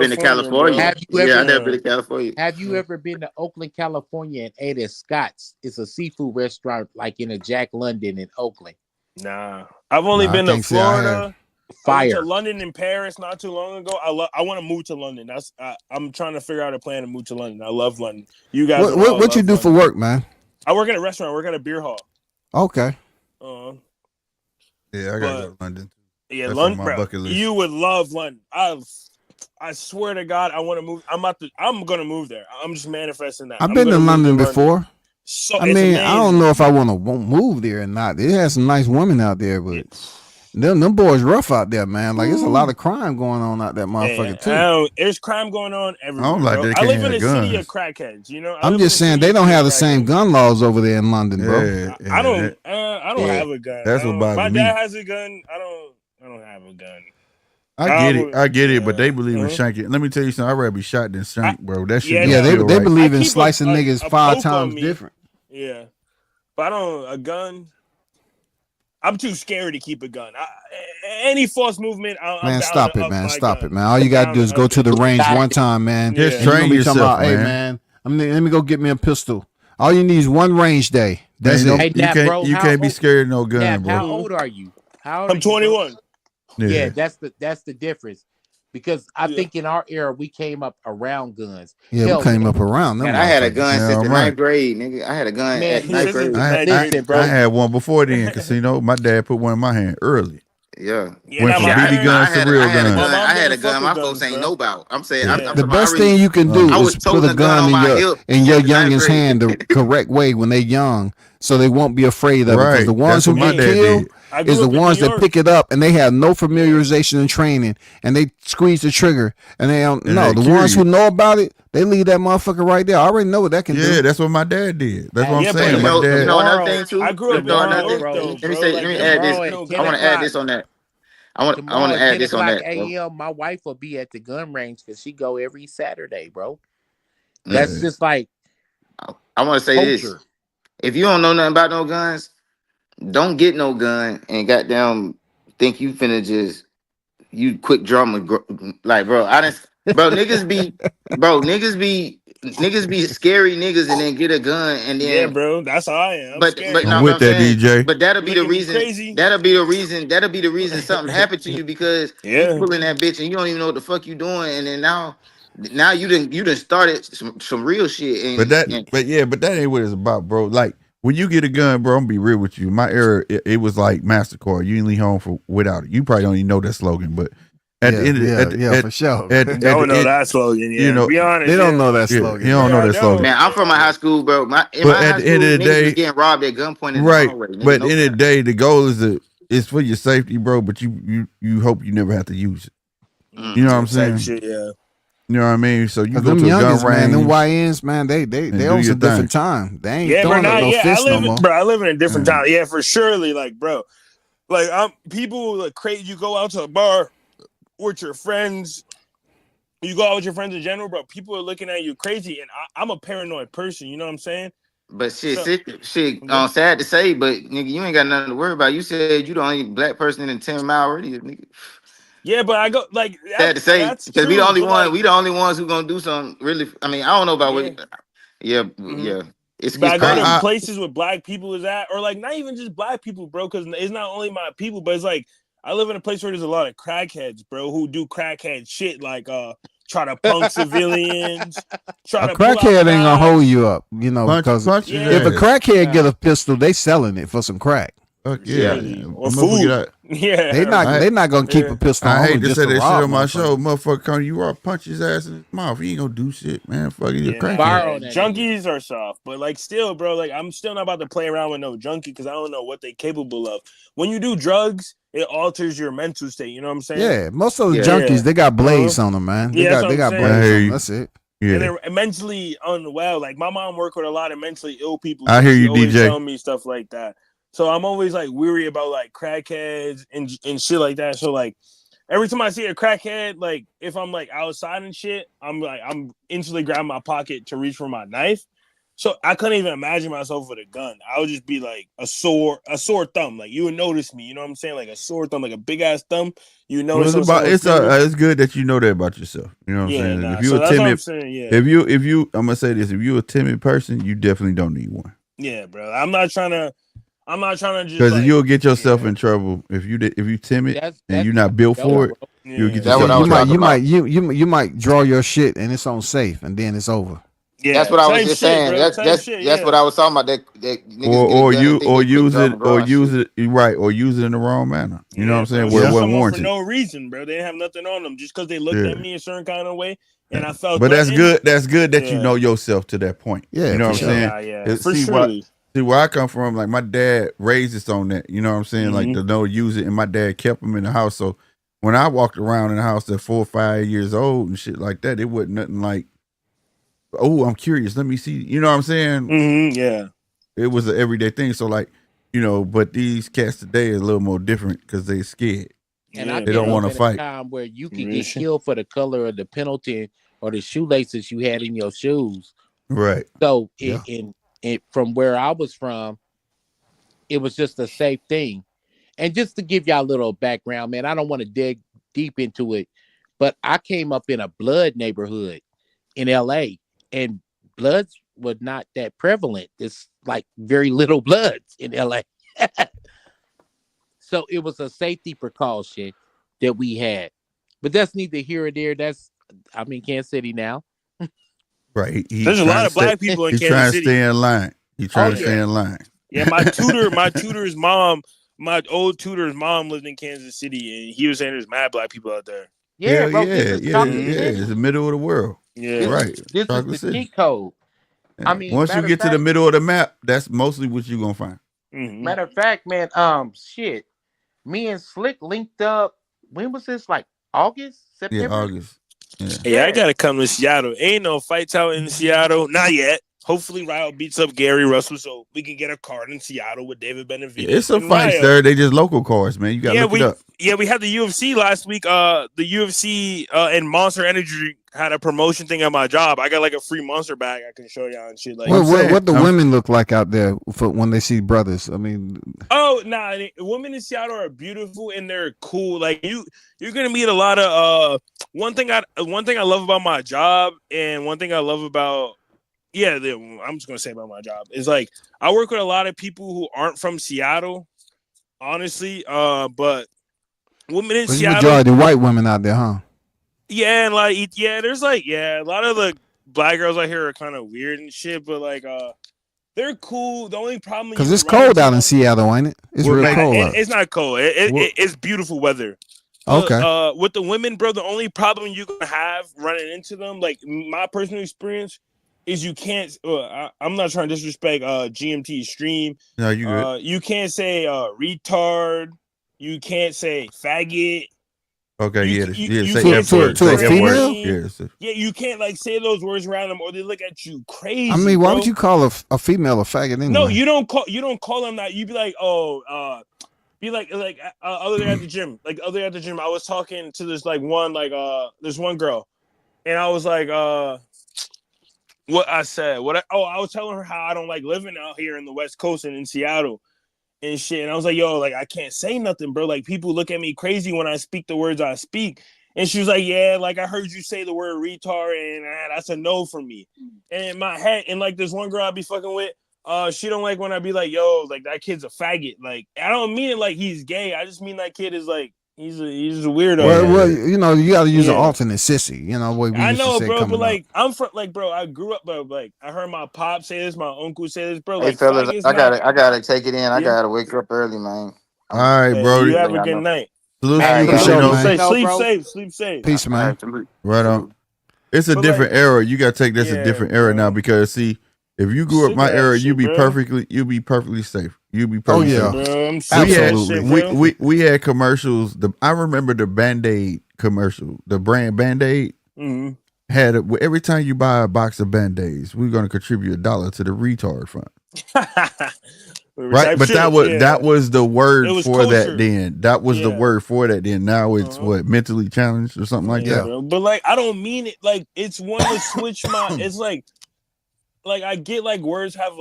been to California, California. bro. Have you Yeah, I ever never been to California. have you ever been to Oakland, California, and ate at Scott's? It's a seafood restaurant like in a Jack London in Oakland. Nah, I've only No, I been to can't say I have. Florida, I went Fire. to London and Paris not too long ago. I want to move to London. I'm trying to figure out a plan to move to London. I love London. You guys, What you do for work, man? I work at a restaurant. I work at a beer hall. Okay. Yeah, I gotta go to London. Yeah, That's London, on my bro. bucket list. You would love London. I swear to God, I want to move. I'm gonna move there. I'm just manifesting that. I've been to London before. So I mean, I don't know if I want to move there or not. It has some nice women out there, but them boys rough out there, man. Like it's a lot of crime going on out that motherfucker too. There's crime going on everywhere. I don't like that. I live in a city of crackheads. You know, I'm just saying they don't have the same gun laws over there in London, bro. Yeah, I don't have a gun. That's what bothers me. My dad has a gun. I don't have a gun. I get it, but they believe in shanking. Let me tell you something. I'd rather be shot than shanked, bro. That shit. They right. believe in slicing niggas 5 times different. Yeah, but a gun. I'm too scared to keep a gun. Any false movement, man, stop it, man. Stop it, man. All you gotta do is go to the range one time, man. Just train yourself, man. Hey, man, let me go get me a pistol. All you need is one range day. That's it. Hey, you can't be scared of no gun, bro. How old are you? I'm 21. Yeah, that's the difference. Because I think in our era we came up around guns. Yeah, we came up around them. Man, I had a gun since the 9th grade, nigga. I had a gun at 9th grade. I had one before then, casino. My dad put one in my hand early. Yeah. Went from BB guns to real guns. I had a gun. My folks ain't know about. I'm saying the best thing you can do is put a gun in your youngest hand the correct way when they're young, so they won't be afraid of it. Because the ones who get killed is the ones that pick it up and they have no familiarization and training, and they squeeze the trigger and they don't know. The ones who know about it, they leave that motherfucker right there. I already know what that can do. Yeah, that's what my dad did. That's what I'm saying. You My dad. know another thing too. I grew up in New York, Let me add this. I want to add this on that. I want to add this on that. AM, my wife will be at the gun range because she go every Saturday, bro. That's just like. I want to say this: if you don't know nothing about no guns, don't get no gun and goddamn think you finna just quick drama like niggas be scary niggas and then get a gun and then bro, that's how I am. I'm with that DJ. But that'll be the reason. That'll be the reason something happened to you because you pulling that bitch and you don't even know what the fuck you doing and then now you done started some real shit. And, but that ain't what it's about, bro. Like when you get a gun, bro, I'm gonna be real with you. My era, it was like MasterCard. You didn't leave home without it. You probably don't even know that slogan, but at the end, for sure. Don't know that slogan. Yeah, you know, be honest, they don't know that slogan. You don't know that slogan. Man, I'm from a high school, bro. But at the end of the day, getting robbed at gunpoint. Right, but at the end of the day, the goal is for your safety, bro. But you hope you never have to use it. You know what I'm saying? Shit, yeah. You know what I mean? So you go them to a gun range, man, them YNs, man, they on some different time. They ain't throwing up no fist no more. Bro, I live in a different time. Yeah, for surely, like, bro, like people like crazy. You go out to a bar with your friends. You go out with your friends in general, bro. People are looking at you crazy, and I'm a paranoid person. You know what I'm saying? But sad to say, but nigga, you ain't got nothing to worry about. You said you the only black person in 10-mile radius, nigga. Yeah, but I go like sad to say because we the only ones who gonna do something really. I mean, I don't know about what. Yeah. It's I go to places with black people is at, or like not even just black people, bro. Because it's not only my people, but it's like I live in a place where there's a lot of crackheads, bro, who do crackhead shit like try to punk civilians. A crackhead ain't gonna hold you up, you know, because if a crackhead get a pistol, they selling it for some crack. Or food. Yeah, they not gonna keep a pistol. I hate to just say that shit on my motherfucker. show. Motherfucker, come you are punch his ass in his mouth. He ain't gonna do shit, man. Fuck you, crack. Junkies are soft, but like still, bro. Like I'm still not about to play around with no junkie because I don't know what they capable of. When you do drugs, it alters your mental state. You know what I'm saying? Yeah, most of the junkies they got blades on them, man. They got blades on them. That's it. Yeah. And they're mentally unwell. Like my mom worked with a lot of mentally ill people. I hear you, DJ. Tell me stuff like that. So I'm always like weary about like crackheads and shit like that. So like every time I see a crackhead, like if I'm like outside and shit, I'm instantly grabbing my pocket to reach for my knife. So I couldn't even imagine myself with a gun. I would just be like a sore thumb. Like you would notice me. You know what I'm saying? Like a sore thumb, like a big ass thumb. You know, it's good that you know that about yourself. You know what I'm saying? If you're I'm gonna say this: if you're a timid person, you definitely don't need one. Yeah, bro. I'm not trying to I'm not trying to just because like, you'll get yourself in trouble if you timid and you're not built for it. You'll get That's yourself what I in was trouble. talking about. You might draw your shit and it's on safe and then it's over. Yeah, that's what I was same just shit, saying. bro. That's Same that's shit, that's yeah. what I was talking about. That niggas get a Or gun and you think or they quick use draw it and draw or and use shit. it right or use it in the wrong manner. You know what I'm saying? Bro, Where it shoot wasn't someone warranted. for no reason, bro. They didn't have nothing on them just because they looked Yeah. at me a certain kind of way, and I felt. But that's threatened. good. That's good that you Yeah. know yourself to that point. Yeah, You know for what I'm sure. saying? Yeah, for See sure. see where I come from. Like my dad raised us on that. You know what I'm saying? Like to know use it, and my dad kept them in the house. So when I walked around in the house at 4 or 5 years old and shit like that, it wasn't nothing like, oh, I'm curious. Let me see. You know what I'm saying? Yeah. It was an everyday thing. So like, but these cats today is a little more different because they scared. And I They don't grew want up to in a fight. time where you could get killed for the color of the penalty or the shoelaces you had in your shoes. Right. So Yeah. from where I was from, it was just a safe thing. And just to give y'all a little background, man, I don't want to dig deep into it, but I came up in a blood neighborhood in LA, and bloods were not that prevalent. It's like very little bloods in LA. So it was a safety precaution that we had. But that's neither here or there. I'm in Kansas City now. Right. There's a lot of black people in He's Kansas trying City. to stay in line. He's trying to stay in line. Yeah, my tutor's mom, my old tutor's mom lived in Kansas City, and he was saying there's mad black people out there. Yeah, bro. This is Chocolate City. It's the middle of the world. Yeah, right. This Chocolate is the City. cheat code. Yeah. I mean, once you get to the middle of the map, that's mostly what you're gonna find. Matter of fact, man, shit. Me and Slick linked up. When was this? Like August, September? Yeah, August. Yeah, I gotta come to Seattle. Ain't no fights out in Seattle, not yet. Hopefully, Ryo beats up Gary Russell so we can get a card in Seattle with David Benavides. It's a fight, sir. They just local cards, man. You gotta look it up. Yeah, we had the UFC last week. The UFC and Monster Energy had a promotion thing at my job. I got like a free Monster bag I can show y'all and shit. Like, what the women look like out there for when they see brothers? I mean, women in Seattle are beautiful and they're cool. Like you're gonna meet a lot of one thing I love about my job, and one thing I love about I'm just gonna say about my job is like I work with a lot of people who aren't from Seattle, honestly. But women in Seattle, majority white women out there, huh? Yeah, and there's a lot of the black girls out here are kind of weird and shit, but they're cool. The only problem because it's cold out in Seattle, ain't it? It's real cold. It's not cold. It's beautiful weather. Okay. With the women, bro, the only problem you're gonna have running into them, like my personal experience, is you can't. I'm not trying to disrespect GMT stream. No, you good. You can't say retard. You can't say faggot. Okay, you say can't F word. to a Say F female? word. Yeah, you can't say those words around them, or they look at you crazy. I mean, why bro. would you call a female a faggot anyway? No, you don't call them that. You be like, other day at the gym. Like other day at the gym, I was talking to this this one girl, and I was like, what I said, I was telling her how I don't like living out here in the West Coast and in Seattle and shit. And I was like, yo, I can't say nothing, bro. Like people look at me crazy when I speak the words I speak. And she was like, yeah, I heard you say the word retard, and that's a no for me. And in my head, and this one girl I be fucking with, she don't like when I be like, yo, that kid's a faggot. I don't mean it like he's gay. I just mean that kid is he's a weirdo. Well, you got to use an alternate sissy. I know, bro, but I'm from bro. I grew up, bro. I heard my pop say this, my uncle say this, bro. Hey fellas, I gotta take it in. I gotta wake up early, man. All right, bro. You have a good night. Sleep safe. Peace, man. Right on. It's a different era. You gotta take this a different era now because see, if you grew up my era, you'd be perfectly safe. You'd be perfectly safe. Absolutely. We had commercials. I remember the Band-Aid commercial, the brand Band-Aid. Had every time you buy a box of Band-Aids, we're gonna contribute $1 to the retard fund. Right, but that was the word for that then. That was the word for that then. Now it's mentally challenged or something like that. Bro. But I don't mean it it's one to switch my. It's like I get words have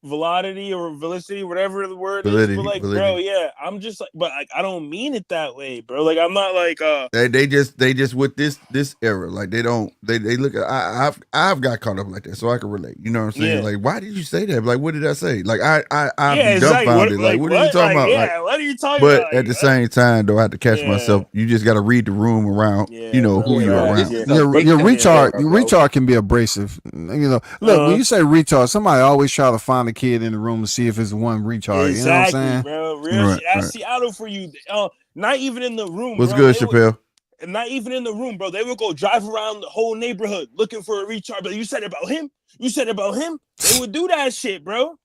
velocity or velicity, whatever the word Validity, is. But like, validity. bro, yeah, I'm just like, but like, I don't mean it that way, bro. Like, I'm not like, They just with this era, like they look at I've got caught up like that, so I can relate. You know what I'm saying? Yeah. Like, why did you say that? Like, what did I say? Like, I'm yeah, it's dumbfounded. like, What are you talking like, about? yeah, Like, what are you talking but about? at the same time, though, I have to catch Yeah. myself. You just got to read the room around. Yeah, You know bro, who you're yeah, around. This is a Your big retard, era, your bro. retard can be abrasive. You know, look, when you say retard, somebody always try to find a kid in the room to see if it's one retard. Exactly, you know what I'm saying? bro. Real Right, shit. That's right. Seattle for you. Not even in the room, What's bro. good, They Chappelle? not even in the room, bro. They would go drive around the whole neighborhood looking for a retard. But you said about him. You said about him. They would do that shit, bro.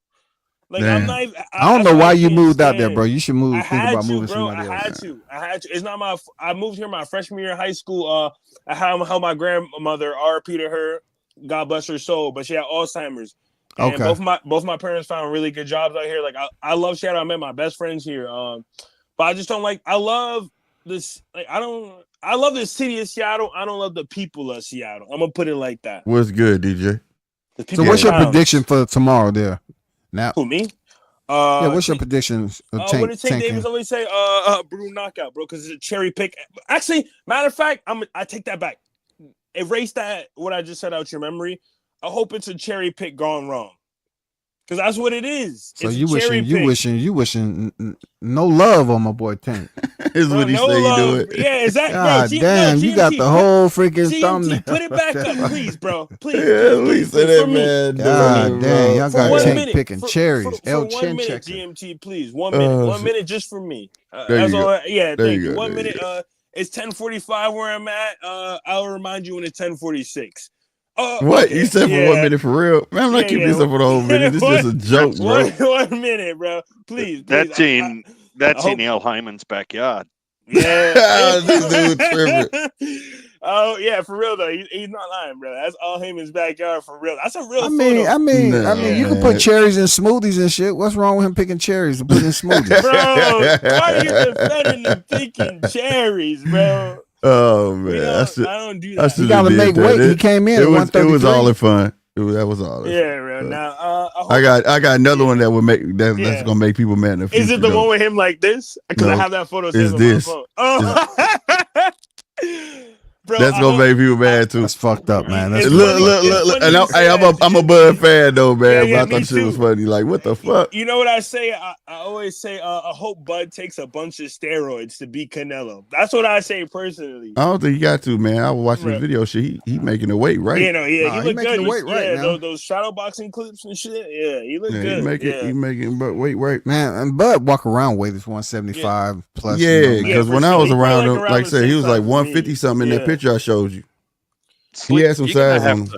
Like, Damn. I'm not. I don't know why you moved out there, stand. bro. You should move. I Think had about to, moving bro. somebody I else. had to. It's not my. I moved here my freshman year in high school. I helped my grandmother, RP to her, God bless her soul, but she had Alzheimer's. And Okay. both my parents found really good jobs out here. Like, I love Seattle. I met my best friends here. But I just don't like. I love this. Like, I love the city of Seattle. I don't love the people of Seattle. I'm gonna put it like that. What's good, DJ? So, what's your prediction for tomorrow there? Now, Who, me? yeah, what's your prediction? What did Tank Davis always say? Brutal knockout, bro, because it's a cherry pick. Actually, matter of fact, I take that back. Erase that what I just said out your memory. I hope it's a cherry pick gone wrong, because that's what it is. So it's you wishing no love on my boy Tank. Is bro, what he no say love. he doing. Yeah, exactly. God damn, you got the whole freaking thumbnail. Put it back up, please, bro. Please, Yeah, we say that, for me. man. God damn, y'all For got 1 Tank minute, picking cherries. For El 1 Chin minute, checker. GMT, please. 1 minute. 1 minute just for me. There That's you all. go. Yeah, There thank you you. go, 1 there minute. you It's 10:45 where I'm at. I'll remind you when it's 10:46. What okay. you said for 1 minute for real? Man, I'm not keeping this up for the whole minute. This is just a joke, bro. 1 minute, bro. Please. That's in Al hope- Heyman's backyard. Yeah, This dude tripping. Oh yeah, for real though. He's not lying, bro. That's all Heyman's backyard for real. That's a real I mean, photo. you can put cherries in smoothies and shit. What's wrong with him picking cherries and putting in smoothies? Bro, why are you defending him picking cherries, bro? Oh man, I don't do that. He got to make weight. He came in. It was all in fun. That was all. Yeah, bro. Now, I got another one that would that's gonna make people mad in the future. Is it the one with him like this? Because I have that photo saved on my phone. Oh. Bro, that's gonna make people mad too. That's fucked up, man. That's look. And I'm a Bud fan though, man. Yeah, but I thought shit was funny. Like, what the fuck? You know what I say? I always say, I hope Bud takes a bunch of steroids to beat Canelo. That's what I say personally. I don't think you got to, man. I was watching this video. Shit, he making the weight right. You know, he look making good. the weight right now. Those shadow boxing clips and shit. Yeah, he look Yeah, good. he making but weight right, man. And Bud walk around weight is 175 plus. Yeah, because when I was around him, like I said, he was like 150 150 something in that picture I showed you. Slick, he had some size on him.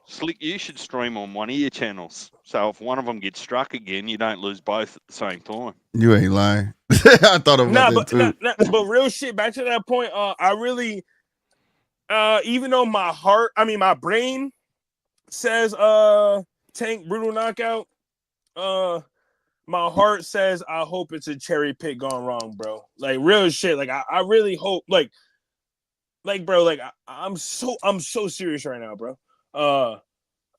Slick, you should stream on one of your channels. So if one of them gets struck again, you don't lose both at the same time. You ain't lying. I thought about that too. But real shit, back to that point, I really, even though my brain says Tank brutal knockout, my heart says I hope it's a cherry pick gone wrong, bro. Like real shit. Like I really hope bro, like I'm so serious right now, bro.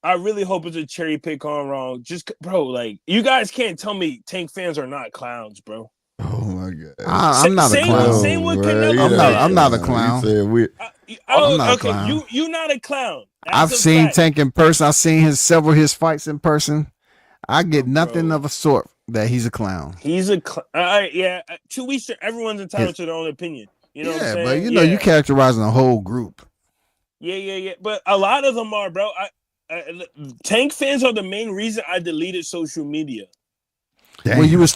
I really hope it's a cherry pick gone wrong. Just bro, like you guys can't tell me Tank fans are not clowns, bro. Oh my god, I'm not a clown. Same with Canelo. I'm not a clown. I'm not a clown. You're not a clown. I've seen Tank in person. I've seen several of his fights in person. I get nothing of a sort that he's a clown. He's a clown. Yeah. To each everyone's entitled to their own opinion. You know what I'm saying? But you characterizing a whole group. Yeah. But a lot of them are, bro. Tank fans are the main reason I deleted social media. Damn. Well, you were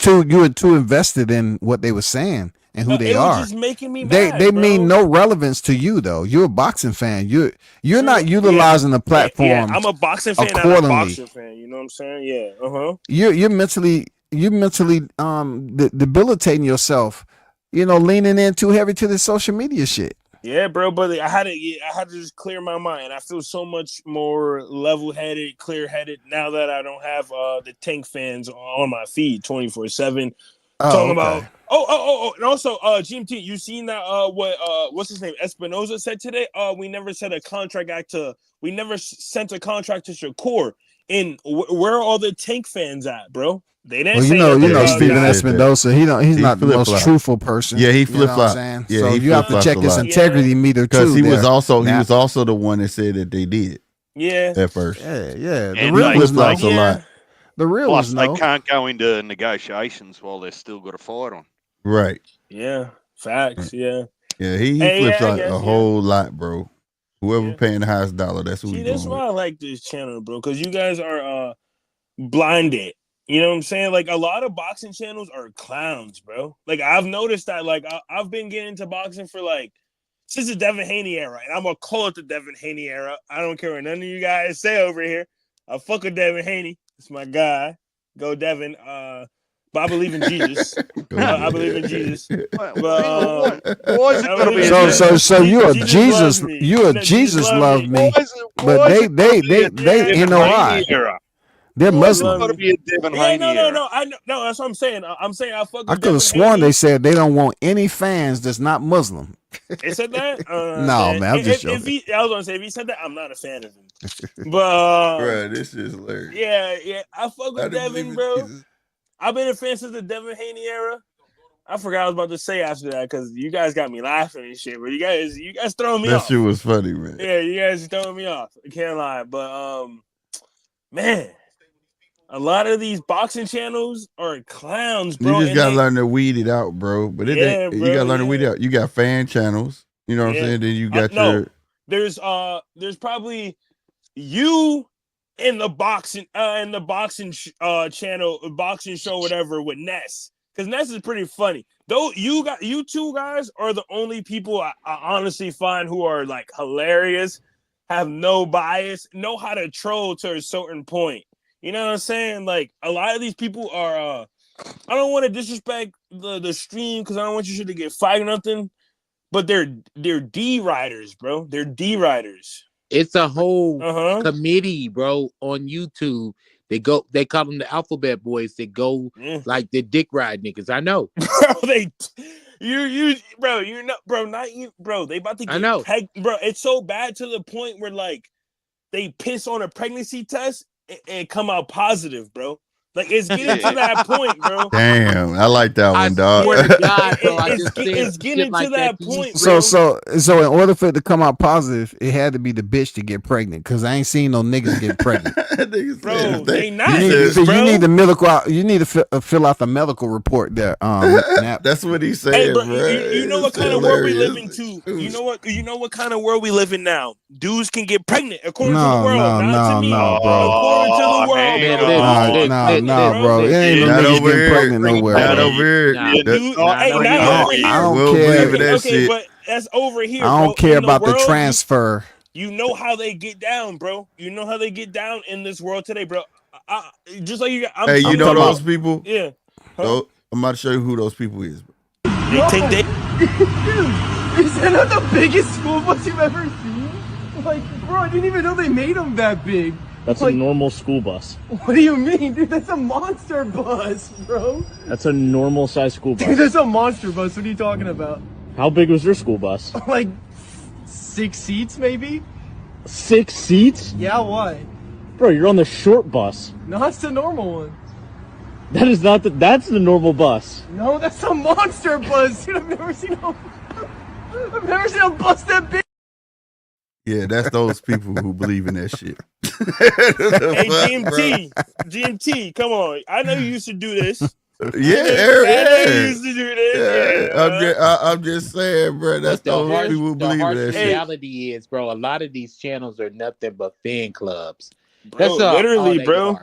too invested in what they were saying and who they are. Just making me mad, they bro. mean no relevance to you though. You're a boxing fan. You're not utilizing the platform. Yeah, I'm a boxing fan. I'm a boxing fan. You know what I'm saying? Yeah. You're mentally debilitating yourself. Leaning in too heavy to the social media shit. Yeah, bro, but I had to just clear my mind. I feel so much more level-headed, clear-headed now that I don't have the Tank fans on my feed 24/7 talking about. And also, GMT, you seen that? What's his name? Espinoza said today. We never sent a contract to Shakur, And where are all the Tank fans at, bro? They didn't Well, say you nothing know, about Steven that. Espinosa. He's He not the most flip-flop. truthful person. Yeah, he you know what I'm flip-flop. saying? Yeah, So he you have to flip-flops check a his lot. integrity meter Because too. he was there. also the one that said that they did Yeah. at first. Yeah. The And real He was no. flip-flops a lot. The real Plus, was they no. can't go into negotiations while they've still got a fight on. Right. Yeah. Facts. Yeah. Yeah, he Hey, flips yeah, I out guess, a whole lot, bro. Whoever Yeah. paying the highest dollar, that's who See, we that's going why with. I like this channel, bro, because you guys are blinded. You know what I'm saying? Like, a lot of boxing channels are clowns, bro. Like, I've noticed that. Like, I've been getting into boxing for like since the Devin Haney era, and I'm gonna call it the Devin Haney era. I don't care what none of you guys say over here. I fuck with Devin Haney. It's my guy. Go Devin. But I believe in Jesus. I believe in Jesus. Why But is it got to be a So you're a Jesus. loves me. You a No, Jesus love me. Why is But it gotta be a they Devin NOI. Haney era? They're Jesus Why is it Muslim. got to be a Devin Yeah, Haney era? no. I know. No, that's what I'm saying. I'm saying I fuck with I could Devin have sworn Haney. they said they don't want any fans that's not Muslim. They said that? No, man, I'm just joking. I was gonna say if he said that, I'm not a fan of him. But Bro, this is hilarious. yeah, I fuck with Devin, bro. I've been a fan since the Devin Haney era. I forgot what I was about to say after that because you guys got me laughing and shit. But you guys throwing me off. That shit was funny, man. Yeah, you guys throwing me off. I can't lie, but man, a lot of these boxing channels are clowns, bro. You just gotta learn to weed it out, bro. But you gotta learn to weed it out. You got fan channels, you know what I'm saying? Then you got there's probably you in the boxing channel, boxing show, whatever, with Ness. Because Ness is pretty funny. Though you two guys are the only people I honestly find who are like hilarious, have no bias, know how to troll to a certain point. You know what I'm saying? Like, a lot of these people are I don't want to disrespect the stream because I don't want you shit to get fired or nothing, but they're D riders, bro. They're D riders. It's a whole committee, bro, on YouTube. They call them the Alphabet Boys. They go like the dick ride niggas. I know. Bro, they about to get bro. It's so bad to the point where like they piss on a pregnancy test and come out positive, bro. Like, it's getting to that point, bro. Damn, I like that one, dog. Swear to God, bro, it's getting to that point, bro. So in order for it to come out positive, it had to be the bitch to get pregnant. Because I ain't seen no niggas get pregnant. Bro, they not. You need the medical. You need to fill out the medical report there. That's what he said, hey, bro. bro. You know what kind of world we live in too. You know what kind of world we live in now. Dudes can get pregnant according to the world, not to me. Bro. According to the world, bro. It ain't no niggas getting pregnant nowhere. Not over here. I don't care. Okay, but that's over here. I don't care about the transfer. You know how they get down, bro. You know how they get down in this world today, bro. Just like you. Hey, you know those people? Yeah. I'm about to show you who those people is. They take Dude, is that not the biggest school bus you've ever seen? Like, bro, I didn't even know they made them that big. That's a normal school bus. What do you mean, dude? That's a monster bus, bro. That's a normal size school bus. Dude, that's a monster bus. What are you talking about? How big was your school bus? Like 6 seats, maybe? 6 seats? Yeah, why? Bro, you're on the short bus. No, that's the normal one. That is not that's the normal bus. No, that's a monster bus. Dude, I've never seen a bus that big. Yeah, that's those people who believe in that shit. Hey, GMT, come on. I know you used to do this. I know you used to do this. Yeah. I'm just saying, bro. That's those people who believe in that shit. The reality is, bro, a lot of these channels are nothing but fan clubs. Bro, that's literally, bro.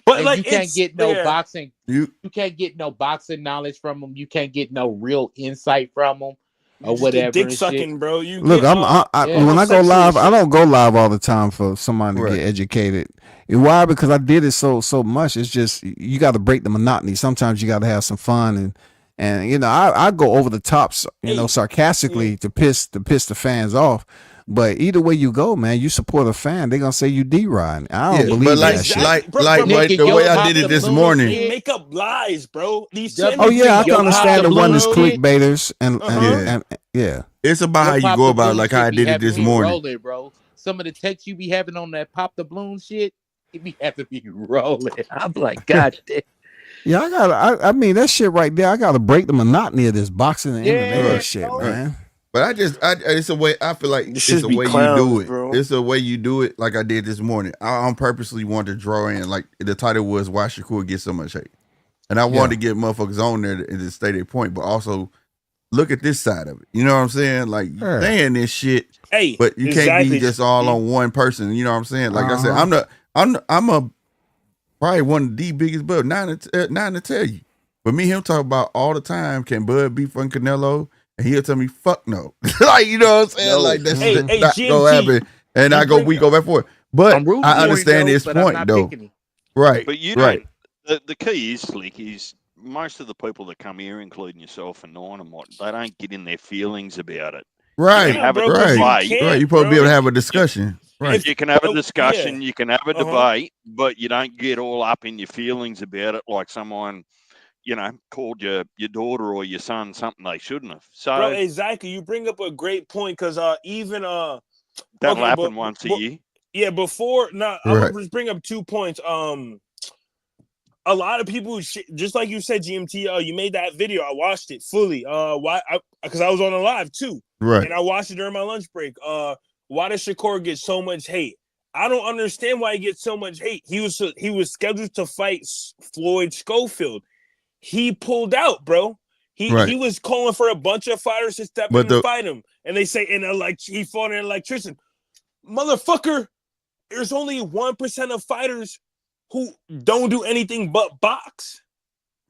But and like, you can't get no boxing. You can't get no boxing knowledge from them. You can't get no real insight from them. Or whatever. Dick sucking, bro. You look, when I go live, I don't go live all the time for somebody to get educated. And why? Because I did it so much. It's just you got to break the monotony. Sometimes you got to have some fun and you know I go over the top, sarcastically to piss the fans off. But either way you go, man, you support a fan, they're gonna say you D-riding. I don't believe that shit. Like the way I did it this morning. They make up lies, bro. These I can understand the one that's clickbaiters and yeah. It's about how you go about it, like how I did it this morning. Bro. Some of the text you be having on that pop the balloon shit. He be having me rolling. I'm like, God damn. Yeah, I mean that shit right there. I gotta break the monotony of this boxing and MMA Yeah, shit, bro. man. But it's a way. I feel like This it's should a be way you clowns, do it. bro. It's a way you do it. Like I did this morning. I purposely wanted to draw in. Like the title was "Why Shakur Gets So Much Hate," and I wanted to get motherfuckers on there to stay their point, but also look at this side of it. You know what I'm saying? Like you saying this shit, Hey, but you can't be exactly. just all on one person. You know what I'm saying? Like I said, I'm a probably one of the biggest Bud. Nine to tell you. But me and him talk about all the time. Can Bud beat fucking Canelo? And he'll tell me, "Fuck no." Like you know what I'm saying? No. Like that's Hey, not gonna happen. And we go back for it. But I'm rooting I for understand him, his but I'm point not though. picking him. Right. But you right. don't. The key is, Slick, is most of the people that come here, including yourself and Nine and what, they don't get in their feelings about it. Right. You can have a right. debate. Right. You're supposed to be able to have a discussion. Right. You can have a discussion, yeah. you can have a debate, but you don't get all up in your feelings about it like someone, called your daughter or your son something they shouldn't have. So Bro, exactly. You bring up a great point because even that'll happen once a year. Yeah, before I'm gonna just bring up 2 points. A lot of people, just like you said, GMT. You made that video. I watched it fully. Why? Because I was on a live too, right? And I watched it during my lunch break. Why does Shakur get so much hate? I don't understand why he gets so much hate. He was scheduled to fight Floyd Schofield. He pulled out, bro. He was calling for a bunch of fighters to step in and fight him, and they say he fought an electrician. Motherfucker, there's only 1% of fighters who don't do anything but box.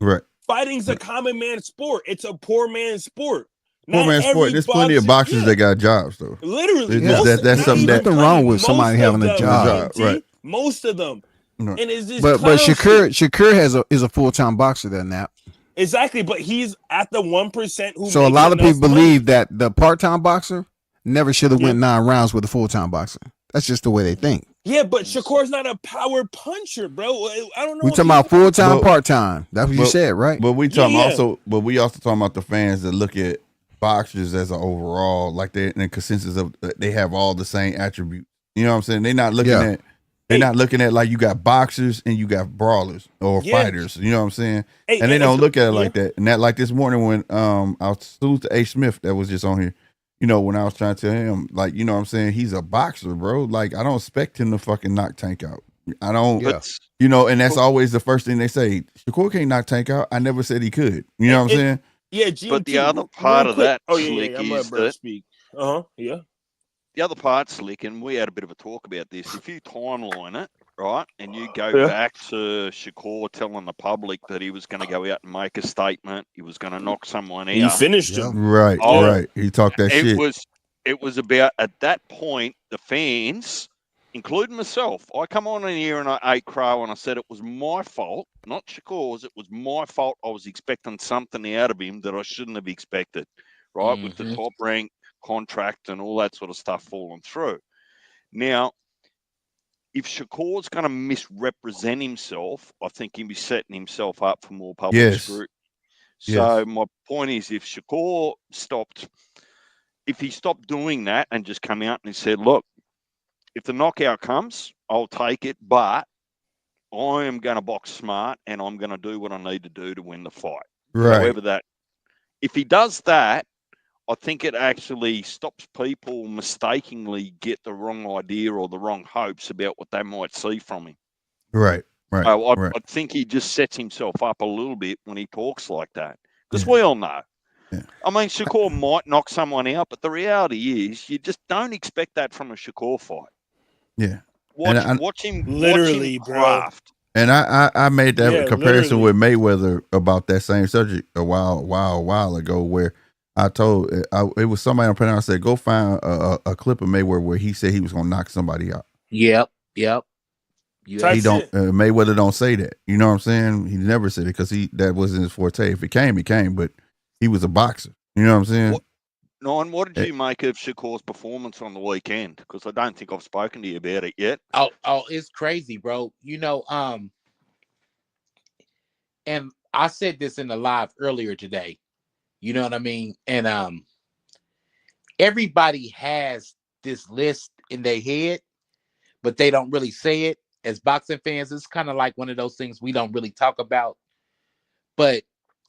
Right. Fighting's a common man sport. It's a poor man's sport. Poor man's sport. There's plenty of boxers that got jobs though. Literally, that's something nothing wrong with somebody having a job. Right. Most of them. No. And it's this but Shakur is a full-time boxer there now. Exactly, but he's at the 1% who. So a lot of people believe that the part-time boxer never should have went 9 rounds with a full-time boxer. That's just the way they think. Yeah, but Shakur's not a power puncher, bro. I don't know. We talking about full-time, part-time. That's what you said, right? But we talking we also talking about the fans that look at boxers as an overall, like they're in the consensus of they have all the same attributes. You know what I'm saying? They're not looking at not looking at like you got boxers and you got brawlers or fighters. You know what I'm saying? And they don't look at it like that. And that, like this morning when I was salute to A. Smith that was just on here. You know, when I was trying to tell him, like, you know what I'm saying? He's a boxer, bro. Like, I don't expect him to fucking knock Tank out. I don't, you know, and that's always the first thing they say. Shakur can't knock Tank out. I never said he could. You know what I'm saying? Yeah, GMT, but the other part of that, Slick, is that speak. The other part, Slick, and we had a bit of a talk about this. If you timeline it, right, and you go back to Shakur telling the public that he was going to go out and make a statement, he was going to knock someone out. He finished him. Right, right. He talked that shit. It was about, at that point, the fans, including myself, I come on in here and I ate crow and I said it was my fault, not Shakur's, it was my fault. I was expecting something out of him that I shouldn't have expected, right, with the top rank contract and all that sort of stuff falling through. Now, if Shakur's going to misrepresent himself, I think he'll be setting himself up for more public scrutiny. So my point is, if Shakur if he stopped doing that and just come out and he said, look, if the knockout comes, I'll take it, but I am going to box smart and I'm going to do what I need to do to win the fight. Right. However if he does that, I think it actually stops people mistakenly get the wrong idea or the wrong hopes about what they might see from him. Right, right. I think he just sets himself up a little bit when he talks like that. Because we all know. Yeah. I mean, Shakur might knock someone out, but the reality is you just don't expect that from a Shakur fight. Yeah. Watch him literally, craft. And I made that comparison with Mayweather about that same subject a while ago where I told it was somebody on panel. I said, go find a clip of Mayweather where he said he was going to knock somebody out. Yep. He don't. Mayweather don't say that. You know what I'm saying? He never said it because that wasn't his forte. If it came, it came. But he was a boxer. You know what I'm saying? What did you make of Shakur's performance on the weekend? Because I don't think I've spoken to you about it yet. Oh, it's crazy, bro. You know, and I said this in the live earlier today. You know what I mean? And everybody has this list in their head, but they don't really say it. as boxing fans, it's kind of like one of those things we don't really talk about. But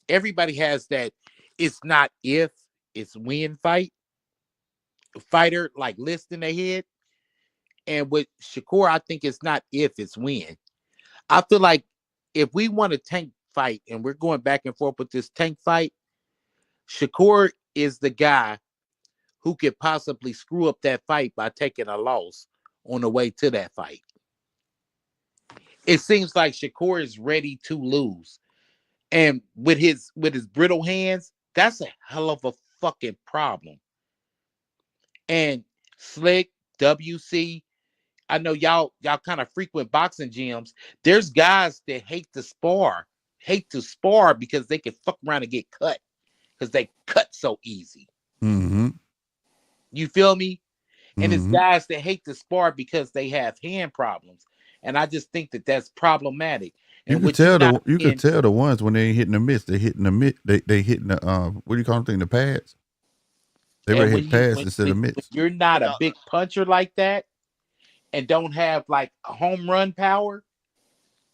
everybody has that it's not if, it's when fighter like list in their head. And with Shakur, I think it's not if, it's when. I feel like if we want a tank fight and we're going back and forth with this tank fight, Shakur is the guy who could possibly screw up that fight by taking a loss on the way to that fight. It seems like Shakur is ready to lose. And with his brittle hands, that's a hell of a fucking problem. And Slick, WC, I know y'all kind of frequent boxing gyms. There's guys that hate to spar because they can fuck around and get cut because they cut so easy. Mm-hmm. You feel me? And it's guys that hate to spar because they have hand problems. And I just think that that's problematic. You And could tell the ones when they ain't hitting the mitts, they hitting the mitt, they hitting the what do you call them? The pads. They would hit pads instead of mitts. When you're not a big puncher like that and don't have like a home run power,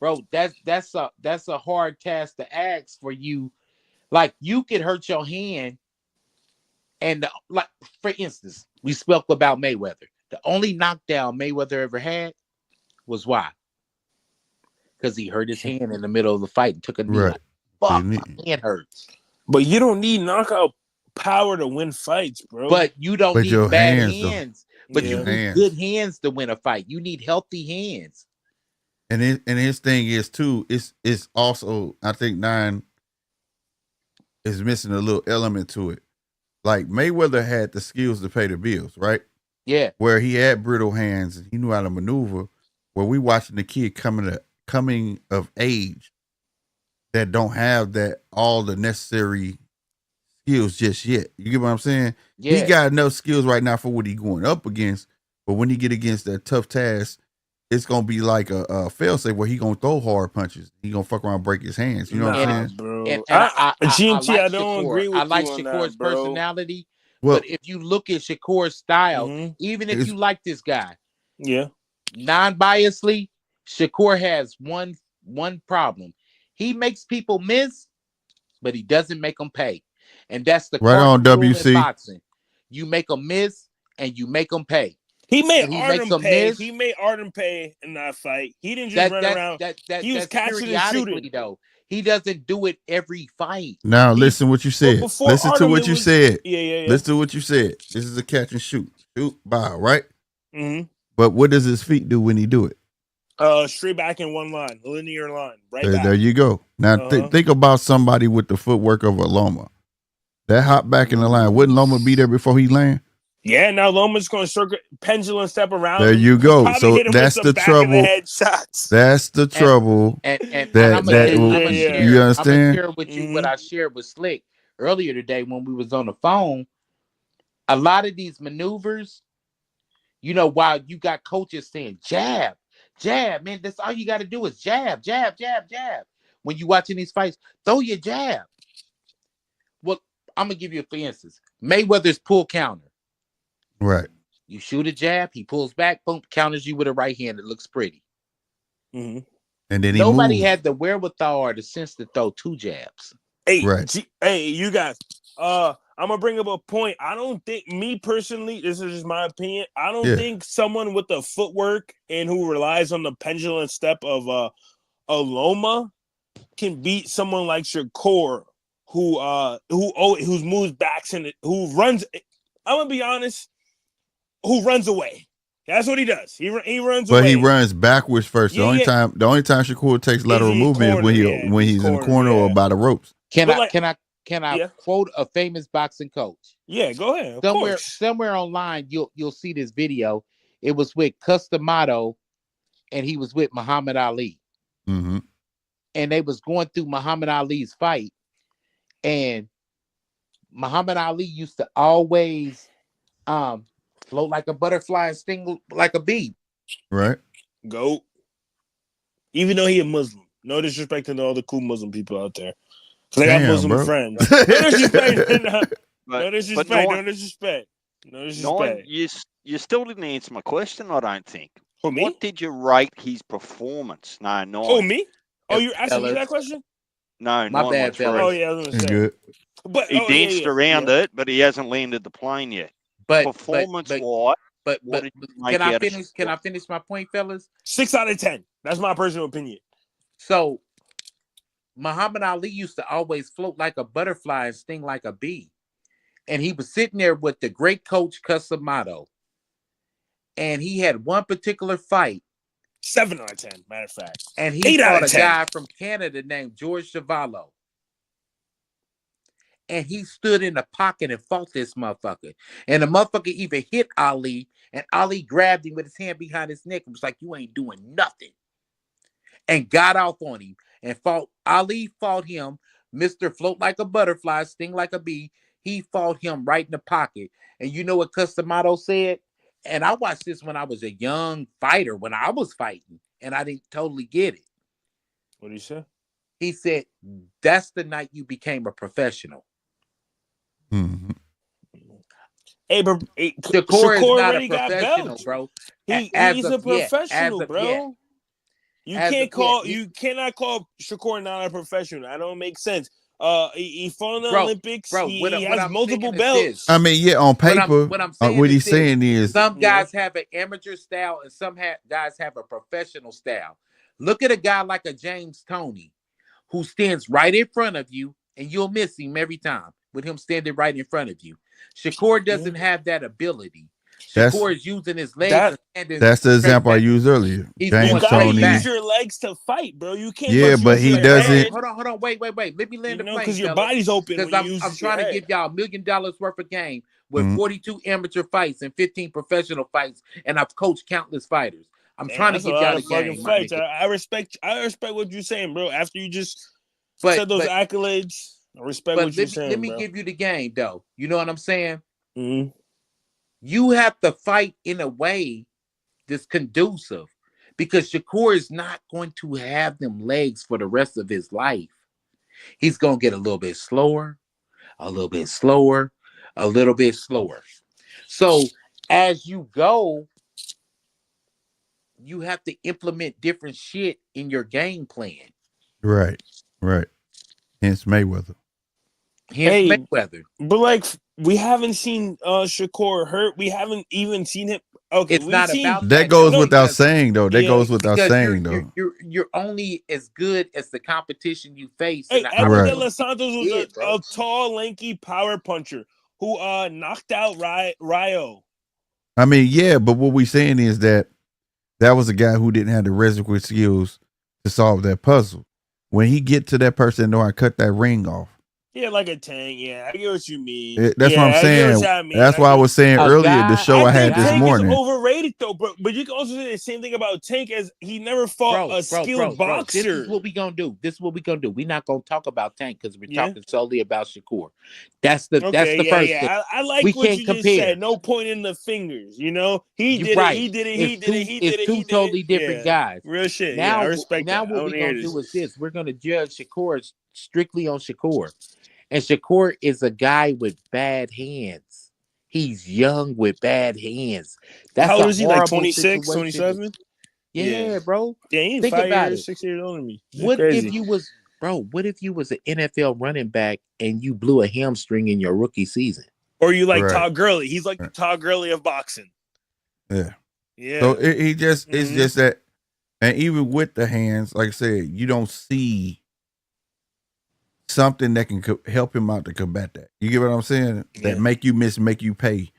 bro, that's a hard task to ask for you. Like you could hurt your hand, and like for instance, we spoke about Mayweather. The only knockdown Mayweather ever had was why? Because he hurt his hand in the middle of the fight and took a knee. Like, fuck, my hand hurts. But you don't need knockout power to win fights, bro. But you don't need bad hands. But you need good hands to win a fight. You need healthy hands. And his thing is too, it's also, I think Nine is missing a little element to it. Like Mayweather had the skills to pay the bills, right? Yeah. Where he had brittle hands and he knew how to maneuver. Where we watching the kid coming of age that don't have that all the necessary skills just yet. You get what I'm saying? Yeah. He got enough skills right now for what he going up against, but when he get against that tough task, it's gonna be like a fail safe where he gonna throw hard punches. He gonna fuck around, break his hands. You know what I'm saying? Bro. And I don't agree with I like you on Shakur's that, bro. personality. Well, but if you look at Shakur's style, even if you like this guy, non-biasly, Shakur has one problem. He makes people miss, but he doesn't make them pay. And that's the right on WC. In boxing. You make them miss and you make them pay. He made Artem pay. He made Artem pay in that fight. He didn't just run around. He was catching and shooting. Though. He doesn't do it every fight. Now listen what you said. Listen to what you said. Yeah. Listen to what you said. This is a catch and shoot. Shoot, bow, right? Mm-hmm. But what does his feet do when he do it? Straight back in one line, linear line, right there, back. There you go. Now think about somebody with the footwork of a Loma. That hop back in the line. Wouldn't Loma be there before he land? Yeah, now Loma's going to circle, pendulum step around. There you go. So that's the trouble. That's the trouble. And I'm gonna share, you understand? I'm gonna share with you what I shared with Slick earlier today when we was on the phone. A lot of these maneuvers, you know, while you got coaches saying jab, man, that's all you got to do is jab. When you watching these fights, throw your jab. Well, I'm gonna give you for instance, Mayweather's pull counter. Right. You shoot a jab, he pulls back, boom, counters you with a right hand. It looks pretty. Mm-hmm. And then nobody had the wherewithal or the sense to throw two jabs. Hey, hey, you guys. I'm gonna bring up a point. I don't think, me personally, this is just my opinion. I don't think someone with the footwork and who relies on the pendulum step of a Loma can beat someone like Shakur, who moves backs and who runs. I'm gonna be honest. Who runs away? That's what he does. He runs away. But he runs backwards first. The only time Shakur takes lateral movement is when he's in the corner or by the ropes. Can I quote a famous boxing coach? Yeah, go ahead. Somewhere online you'll see this video. It was with Customato, and he was with Muhammad Ali. Mm-hmm. And they was going through Muhammad Ali's fight, and Muhammad Ali used to always float like a butterfly and sting like a bee. Right. Go. Even though he a Muslim. No disrespect to all the cool Muslim people out there. Because I got Muslim friends. No disrespect. No disrespect. You still didn't answer my question, I don't think. Who, me? What did you rate his performance? No, Who, Knight. me? Oh, you're asking me Fellas. that question? No, My Knight bad, went through. fellas. Oh yeah, I was gonna say. Good. But He danced around it, but he hasn't landed the plane yet. Performance-wise, but what did you can make I out of finish? Can I finish my point, fellas? 6 out of 10. That's my personal opinion. So Muhammad Ali used to always float like a butterfly and sting like a bee. And he was sitting there with the great coach Casamato. And he had one particular fight. 7 out of 10, matter of fact. And he 8 out fought of a 10. guy from Canada named George Chavallo. And he stood in the pocket and fought this motherfucker. And the motherfucker even hit Ali. And Ali grabbed him with his hand behind his neck and was like, you ain't doing nothing. And got off on him and fought. Ali fought him, Mr. Float like a butterfly, sting like a bee. He fought him right in the pocket. And you know what Casamato said? And I watched this when I was a young fighter, when I was fighting, and I didn't totally get it. What did he say? He said, that's the night you became a professional. Mm-hmm. Hey, but Shakur is not already a got professional, belts, bro. He's a professional, bro. You cannot call Shakur not a professional. That don't make sense. He fought in the Olympics. He has multiple belts. I mean, yeah, on paper, what I'm saying what he's saying is some guys have an amateur style and some guys have a professional style. Look at a guy like a James Toney who stands right in front of you and you'll miss him every time with him standing right in front of you. Shakur doesn't have that ability. Shakur is using his legs. That's the example I used earlier. You gotta use your legs to fight, bro. You can't. Yeah, but he doesn't. Hold on. Wait. Let me land the plane, because your body's open. Because I'm trying to give y'all $1 million worth of game with 42 amateur fights and 15 professional fights, and I've coached countless fighters. I'm trying to give y'all the game. Fights. I respect what you're saying, bro. After you just said those accolades, I respect what you're saying. Let me give you the game, though. You know what I'm saying? Mm-hmm. You have to fight in a way that's conducive because Shakur is not going to have them legs for the rest of his life. He's going to get a little bit slower, a little bit slower, a little bit slower. So as you go, you have to implement different shit in your game plan. Right. Hence Mayweather. Mayweather. But like we haven't seen Shakur hurt. We haven't even seen him. Okay, it's not about that goes without saying though. That goes without saying though. You're only as good as the competition you face. Hey, Edwin De Los Santos was a tall, lanky power puncher who knocked out Ryo. I mean, yeah, but what we're saying is that was a guy who didn't have the reservoir skills to solve that puzzle. When he get to that person, know how to cut that ring off. Yeah, like a tank. Yeah, I get what you mean. That's what I'm saying. That's why I was saying earlier the show I had this morning. Tank is overrated though, but you can also say the same thing about Tank as he never fought a skilled boxer. This is what we gonna do. We're not gonna talk about Tank because we're talking solely about Shakur. That's the first thing. I like what you just said. No pointing the fingers. You know, he did it. It's two totally different guys. Real shit. Now, I respect now that. what we're gonna do is this: we're gonna judge Shakur strictly on Shakur. And Shakur is a guy with bad hands. He's young with bad hands. That's how old is he? Like 26, 27? Yeah, bro. Yeah, he's Think 5 about years, it. 6 years older than me. What if you was an NFL running back and you blew a hamstring in your rookie season? Or you like Todd Gurley. He's like the Todd Gurley of boxing. Yeah. So it's just that, and even with the hands, like I said, you don't see something that can help him out to combat that. You get what I'm saying? That make you miss, make you pay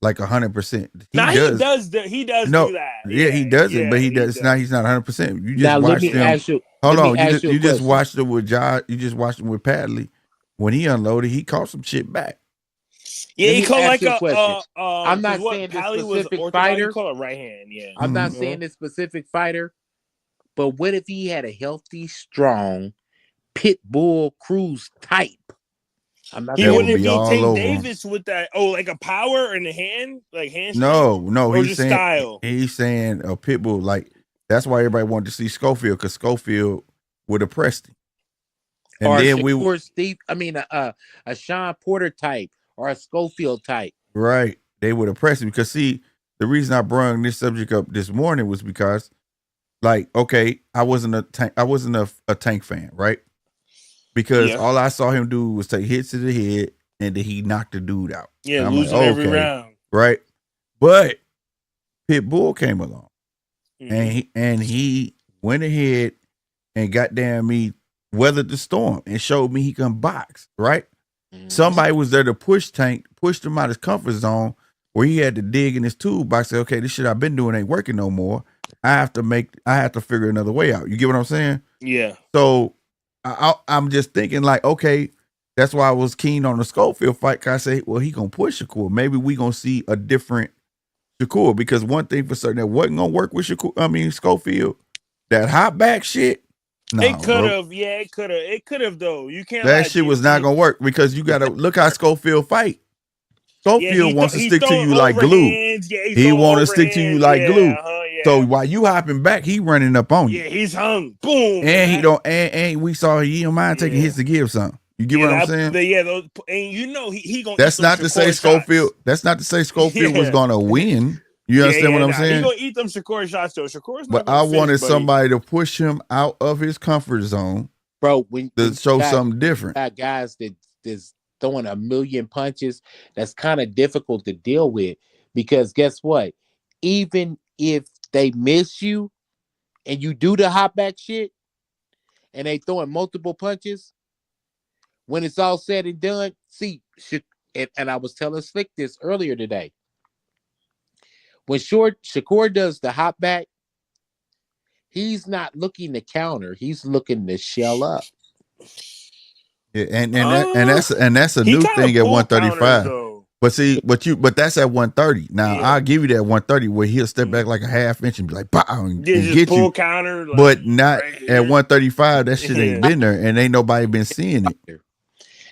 like 100%. He does do that. Yeah, he does it, but he does. He's not 100%. You just now, watched him. Hold on, you just question. watched him with Josh. You just watched him with Padley. When he unloaded, he caught some shit back. Yeah, he called like a question. I'm not saying this specific fighter. He called a right hand. Yeah, I'm not saying this specific fighter, but what if he had a healthy, strong pit bull cruise type? He wouldn't be Tank Davis with that. Oh, like a power in the hand, like hand. No, or he's just saying style. He's saying a pit bull. Like that's why everybody wanted to see Schofield because Schofield would have pressed him. And or then a Sean Porter type or a Schofield type. Right, they would have pressed him because see, the reason I brought this subject up this morning was because, like, okay, I wasn't a tank fan, right? Because all I saw him do was take hits to the head, and then he knocked the dude out. Yeah, and I'm losing like, every round. right? But Pitbull came along, Mhm. and he went ahead and goddamn me weathered the storm and showed me he can box, right? Somebody was there to push Tank, pushed him out his comfort zone where he had to dig in his toolbox. Say, okay, this shit I've been doing ain't working no more. I have to figure another way out. You get what I'm saying? Yeah. So I'm just thinking like, okay, that's why I was keen on the Schofield fight. Cause I say, well, he gonna push Shakur. Maybe we gonna see a different Shakur, because one thing for certain that wasn't gonna work with Schofield, that hot back shit. Nah, It could have, yeah, it could have. It could have though. You can't that shit was not gonna work, because you gotta look how Schofield fight. Schofield wants to stick to you like glue. Yeah, he want to stick to you like glue. Yeah. So while you hopping back, he running up on you. Yeah, he's hung. Boom. And he don't. And we saw he don't mind taking hits to give something. You get what I'm saying? Those, and you know he gonna. That's not to say Schofield. That's not to say Schofield was gonna win. You understand what I'm saying? He gonna eat them Shakur shots though. Shakur's but I wanted somebody to push him out of his comfort zone, bro. When to show something different. Got guys that's throwing a million punches, that's kind of difficult to deal with, because guess what? Even if they miss you and you do the hop back shit and they throwing multiple punches, when it's all said and done, see, and I was telling Slick this earlier today. When Shakur does the hop back, he's not looking to counter. He's looking to shell up. Yeah, and that's a new thing at 135. But that's at 130. Now I'll give you that 130 where he'll step back like a half inch and be like, "Bow," and get you. Counter, like, but not at 135. That shit ain't been there, and ain't nobody been seeing it.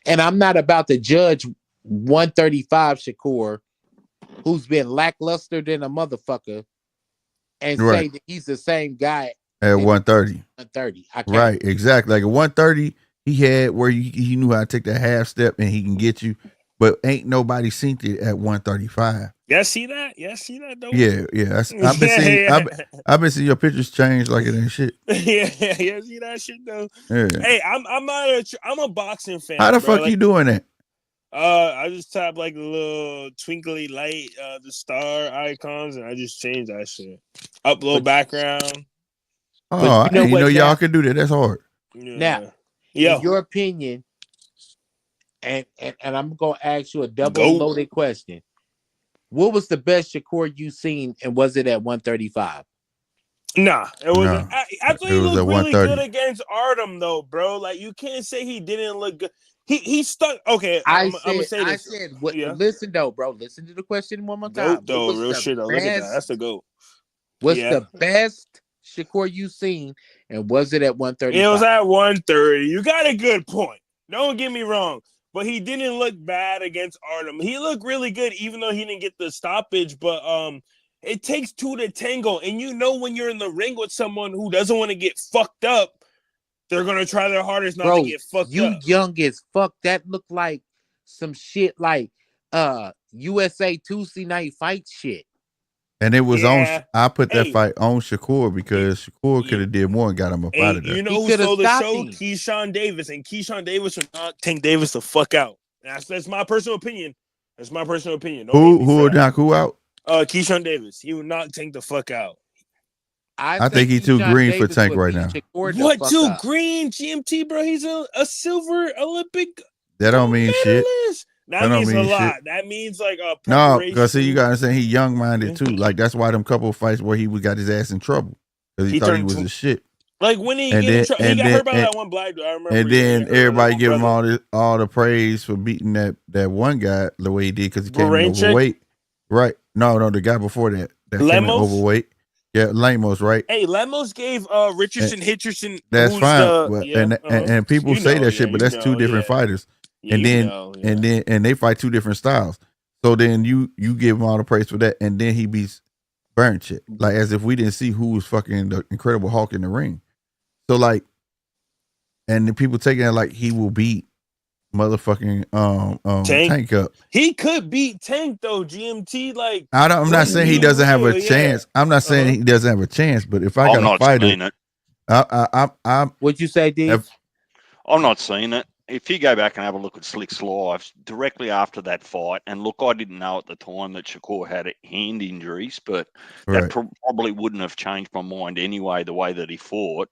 And I'm not about to judge 135 Shakur, who's been lackluster than a motherfucker, and say that he's the same guy at 130. 130. Right, exactly. Like at 130, he had where he knew how to take that half step and he can get you, but ain't nobody seen it at 135. Yeah, see that? Yeah, see that though? Yeah. I've been seeing your pictures change like it ain't shit. yeah, see that shit though. Yeah. Hey, I'm a boxing fan. How the bro. fuck you doing that? I just tap like the little twinkly light, the star icons, and I just change that shit. Upload background. Oh, I didn't know y'all can do that. That's hard. Now, in your opinion, and I'm gonna ask you a double loaded question. What was the best Shakur you seen, and was it at 135? Nah, it wasn't. No, I thought he looked really good against Artem, though, bro. Like, you can't say he didn't look good. He stuck. Okay, I'm gonna say this. I said, listen though, bro. Listen to the question one more time. Goat, though, real shit. Though. Look at that. That's the GOAT. What's the best Shakur you seen, and was it at 135? It was at 130. You got a good point. Don't get me wrong. But he didn't look bad against Artem. He looked really good, even though he didn't get the stoppage. But it takes two to tango. And you know when you're in the ring with someone who doesn't want to get fucked up, they're going to try their hardest not to get fucked up. You young as fuck. That looked like some shit like USA Tuesday night fight shit. And it was on. I put that fight on Shakur because Shakur could have did more and got him up out of there. You know who stole the show? Keyshawn Davis, and Keyshawn Davis would not Tank Davis the fuck out. That's my personal opinion. That's my personal opinion. Who would knock who out? Keyshawn Davis. He would not Tank the fuck out. I think he's too green for Tank right now. What too green? GMT, bro. He's a silver Olympic. That don't mean shit. That means a lot. That means like a no, because see, you gotta understand he's young minded too. Like that's why them couple of fights where he got his ass in trouble because he thought he was a shit. Like when he got hurt by that one black dude. I remember. And then everybody give him all the praise for beating that one guy the way he did because he came in overweight. Right? No, the guy before that came in overweight. Yeah, Lemos, right? Hey, Lemos gave Richardson Hitcherson. That's fine, and people say that shit, but that's two different fighters. And then they fight two different styles. So then you give him all the praise for that, and then he beats Burnchik, like as if we didn't see who was fucking the Incredible Hulk in the ring. So like, and the people taking it like he will beat motherfucking Tank up. He could beat Tank though. GMT like I'm not saying he doesn't have a chance. I'm not saying he doesn't have a chance, but if I got a fighter, what'd you say, D? I'm not seeing it. If you go back and have a look at Slick's live directly after that fight, and look, I didn't know at the time that Shakur had hand injuries, but that probably wouldn't have changed my mind anyway. The way that he fought,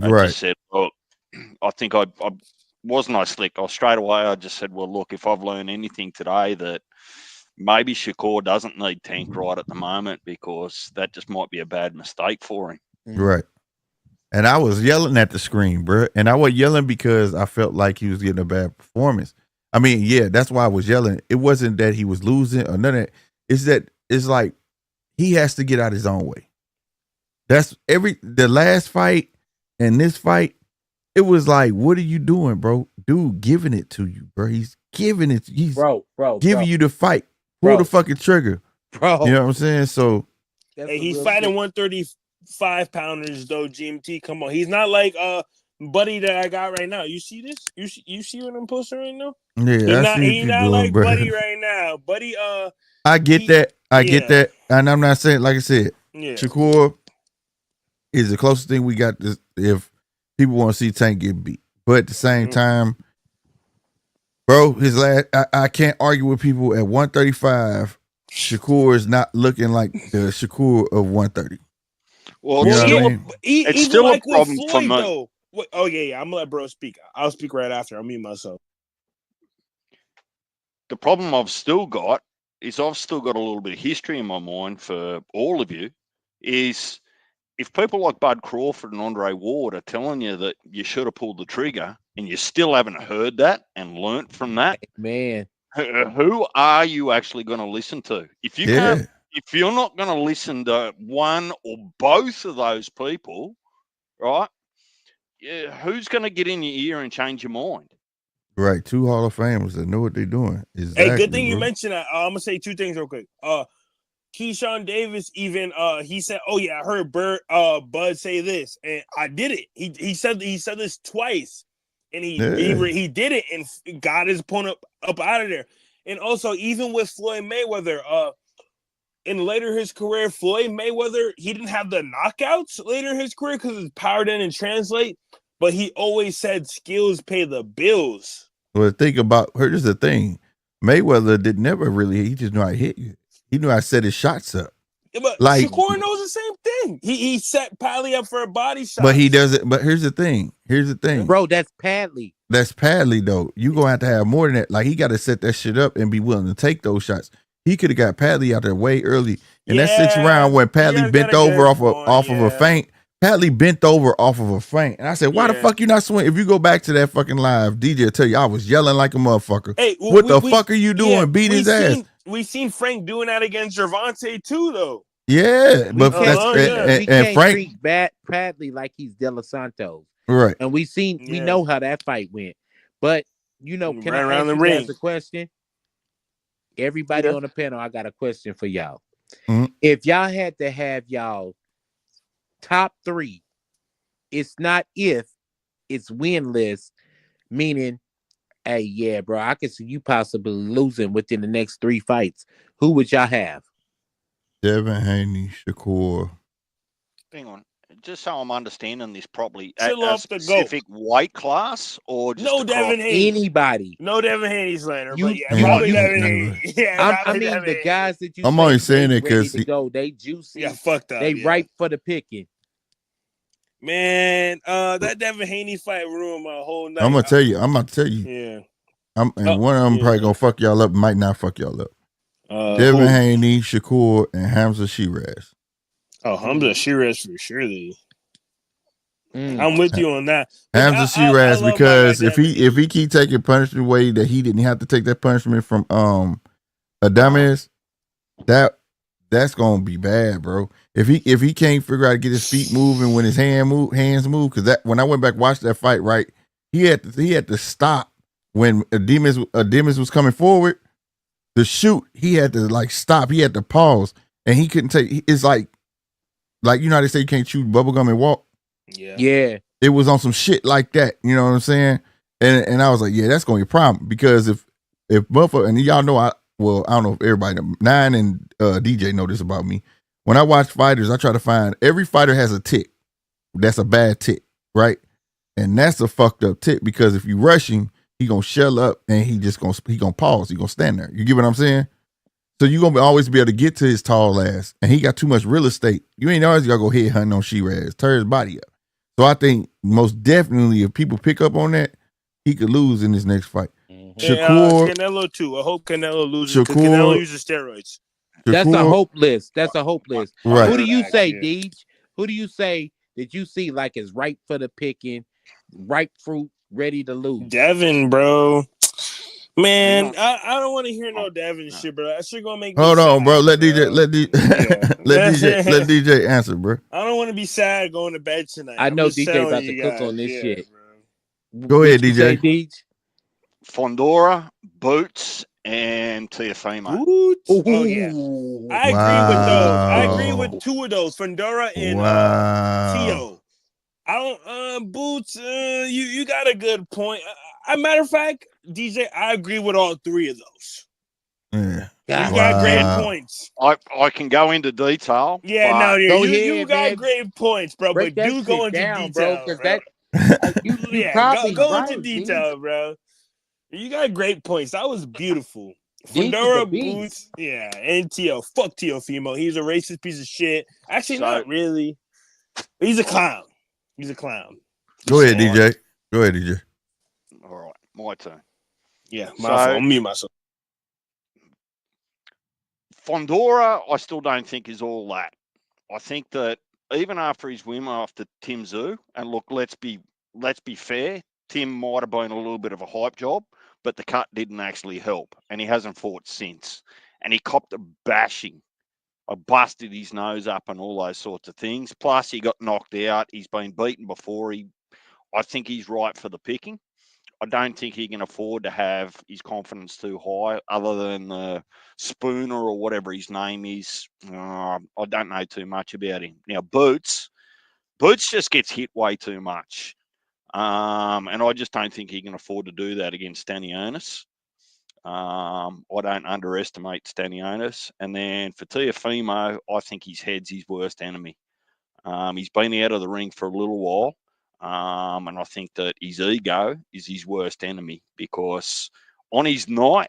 I just said, look, I think I wasn't I Slick. Straight away, I just said, well, look, if I've learned anything today, that maybe Shakur doesn't need Tank right at the moment, because that just might be a bad mistake for him. Right. And I was yelling at the screen, bro. And I was yelling because I felt like he was getting a bad performance. I mean, yeah, that's why I was yelling. It wasn't that he was losing or none of that. It's like he has to get out his own way. That's the last fight and this fight, it was like, what are you doing, bro? Dude giving it to you, bro. He's giving it. He's giving you the fight. Pull the fucking trigger. Bro. You know what I'm saying? So hey, he's fighting 135 pounders though. GMT, come on. He's not like Buddy that I got right now. You see this? You see what I'm posting right now? Yeah, he's not like Buddy right now. Buddy, I get that. I get that. And I'm not saying, like I said, Shakur is the closest thing we got to if people want to see Tank get beat. But at the same time, bro, his last I can't argue with people at 135. Shakur is not looking like the Shakur of 130. Well, it's still a problem for me. Though. Oh yeah, I'm gonna let bro speak. I'll speak right after. I'll mute myself. The problem I've still got is I've still got a little bit of history in my mind for all of you. Is if people like Bud Crawford and Andre Ward are telling you that you should have pulled the trigger, and you still haven't heard that and learnt from that, man, who are you actually going to listen to? If you can't, if you're not going to listen to one or both of those people, right? Who's going to get in your ear and change your mind? Right, 2 Hall of Famers that know what they're doing. Exactly, hey, good thing you mentioned that. I'm gonna say 2 things real quick. Keyshawn Davis even he said, "Oh yeah, I heard Bud say this, and I did it." He said this twice, and he did it and got his opponent up out of there. And also, even with Floyd Mayweather, in later his career, Floyd Mayweather, he didn't have the knockouts later in his career because his power didn't translate. But he always said skills pay the bills. Well, think about here's the thing: Mayweather did never really. He just knew how to hit you. He knew how to set his shots up. Yeah, but like, Shakur knows the same thing. He set Padley up for a body shot. But he doesn't. But here's the thing. Bro, that's Padley. That's Padley, though. You're going to have more than that. Like, he got to set that shit up and be willing to take those shots. He could have got Padley out there way early. And that 6th round when Padley bent over off of a feint, Padley bent over off of a feint. And I said, why the fuck you not swinging? If you go back to that fucking live, DJ will tell you I was yelling like a motherfucker. Hey, what the fuck are you doing? Beat his ass. We seen Frank doing that against Gervonta too, though. Yeah, but we can't Frank treat Padley like he's De Los Santos, right? And we know how that fight went. But can I ask you guys a question? Everybody on the panel, I got a question for y'all. Mm-hmm. If y'all had to have y'all top 3, it's not if, it's win list, meaning, hey, yeah, bro, I can see you possibly losing within the next 3 fights. Who would y'all have? Devin Haney, Shakur. Hang on. Just so I'm understanding this properly, a specific weight class or just no Devin Haney? Anybody? No Devin Haney slander, but probably Devin Haney. Yeah, I mean the guys that you. I'm only saying it because they juicy. Yeah, fucked up. They ripe for the picking. Man, that Devin Haney fight ruined my whole night. I'm gonna tell you. Yeah. One of them probably gonna fuck y'all up. Might not fuck y'all up. Devin Haney, Shakur, and Hamza Shiraz. Oh, Hamza Shiraz for sure. I'm with you on that. Hamza Shiraz, because if he keep taking punishment away that he didn't have to take that punishment from Adames, that's gonna be bad, bro. If he can't figure out to get his feet moving when his hands move, because that when I went back and watched that fight, right, he had to stop when Adames was coming forward to shoot. He had to stop. He had to pause, and he couldn't take. It's like you know how they say you can't chew bubblegum and walk. Yeah. It was on some shit like that. You know what I'm saying? And I was like, yeah, that's gonna be a problem because if motherfucker, and y'all know I don't know if everybody know, 9 and DJ know this about me. When I watch fighters, I try to find every fighter has a tick. That's a bad tick, right? And that's a fucked up tick because if you rush him, he gonna shell up and he gonna pause. He gonna stand there. You get what I'm saying? So you gonna always be able to get to his tall ass, and he got too much real estate. You ain't always gotta go head hunting on Shiraz, tear his body up. So I think most definitely, if people pick up on that, he could lose in his next fight. Shakur, Canelo too. I hope Canelo loses because Canelo uses steroids. That's a hope list. That's a hope list. Right. Who do you say, Deej? Who do you say that you see like is ripe for the picking, ripe fruit, ready to lose? Devin, bro. Man, I don't want to hear no Devin shit, bro. That shit gonna make me Hold on, sad, bro. Let bro. DJ let DJ answer, bro. I don't want to be sad going to bed tonight. I know I'm just DJ telling about you to cook guys, on this shit. Bro. Go ahead, What you DJ. say, Deej? Fondora, Boots, and Teofimo. Boots. Oh yeah, I agree with those. I agree Wow. with 2 of those, Fondora and Tio. I don't Boots. You got a good point. Matter of fact, DJ, I agree with all 3 of those. Yeah. You got great points. I can go into detail. Yeah, but no, Go you ahead, got man. great points, bro. Break but that do shit go into down, detail, bro, bro. you Yeah, probably go right, into detail, bro. You got great points. That was beautiful. Deej is Fedora a beast. Boots, yeah, and Tio. Fuck Teofimo. He's a racist piece of shit. Actually, So- not really. He's a clown. He's a clown. Go ahead, DJ. Go ahead, DJ. All right, my turn. Yeah, my fault. I'll mute myself. Fondora, I still don't think is all that. I think that even after his win after Tim Tszyu, and look, let's be fair, Tim might have been a little bit of a hype job, but the cut didn't actually help, and he hasn't fought since. And he copped a bashing. I busted his nose up and all those sorts of things. Plus, he got knocked out. He's been beaten before. I think he's right for the picking. I don't think he can afford to have his confidence too high, other than the Spooner or whatever his name is. I don't know too much about him. Now, Boots just gets hit way too much. And I just don't think he can afford to do that against Stanionis. I don't underestimate Stanionis. And then for Teofimo, I think his head's his worst enemy. He's been out of the ring for a little while. And I think that his ego is his worst enemy because on his night,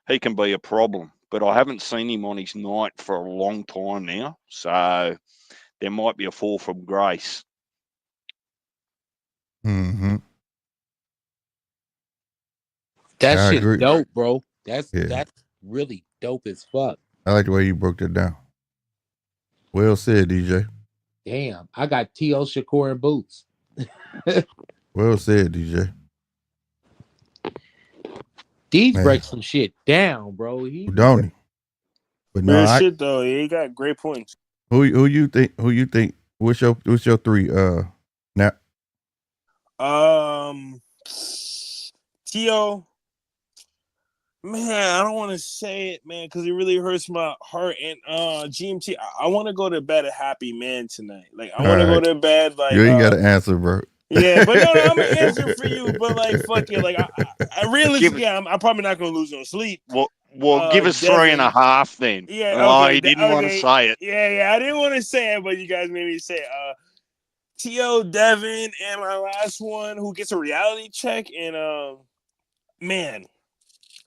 he can be a problem. But I haven't seen him on his night for a long time now. So there might be a fall from grace. Mm-hmm. That shit's dope, bro. That's really dope as fuck. I like the way you broke that down. Well said, DJ. Damn, I got T.O. Shakur and Boots. Well said, DJ. Deej breaks some shit down, bro. Don't he? But no, shit though. He got great points. Who you think? What's your 3? Now. Tio. Man, I don't want to say it, man, because it really hurts my heart. And GMT, I want to go to bed a happy man tonight. Like, I want to go to bed like. You ain't got to answer, bro. Yeah, but no, I'm gonna answer for you. But like, fuck it. Like, I realistically, I'm probably not gonna lose no sleep. Well, give us Devin. 3.5 then. Yeah. Oh, Okay, he didn't want to say it. Yeah. I didn't want to say it, but you guys made me say it. Tio, Devin, and my last one, who gets a reality check, and man,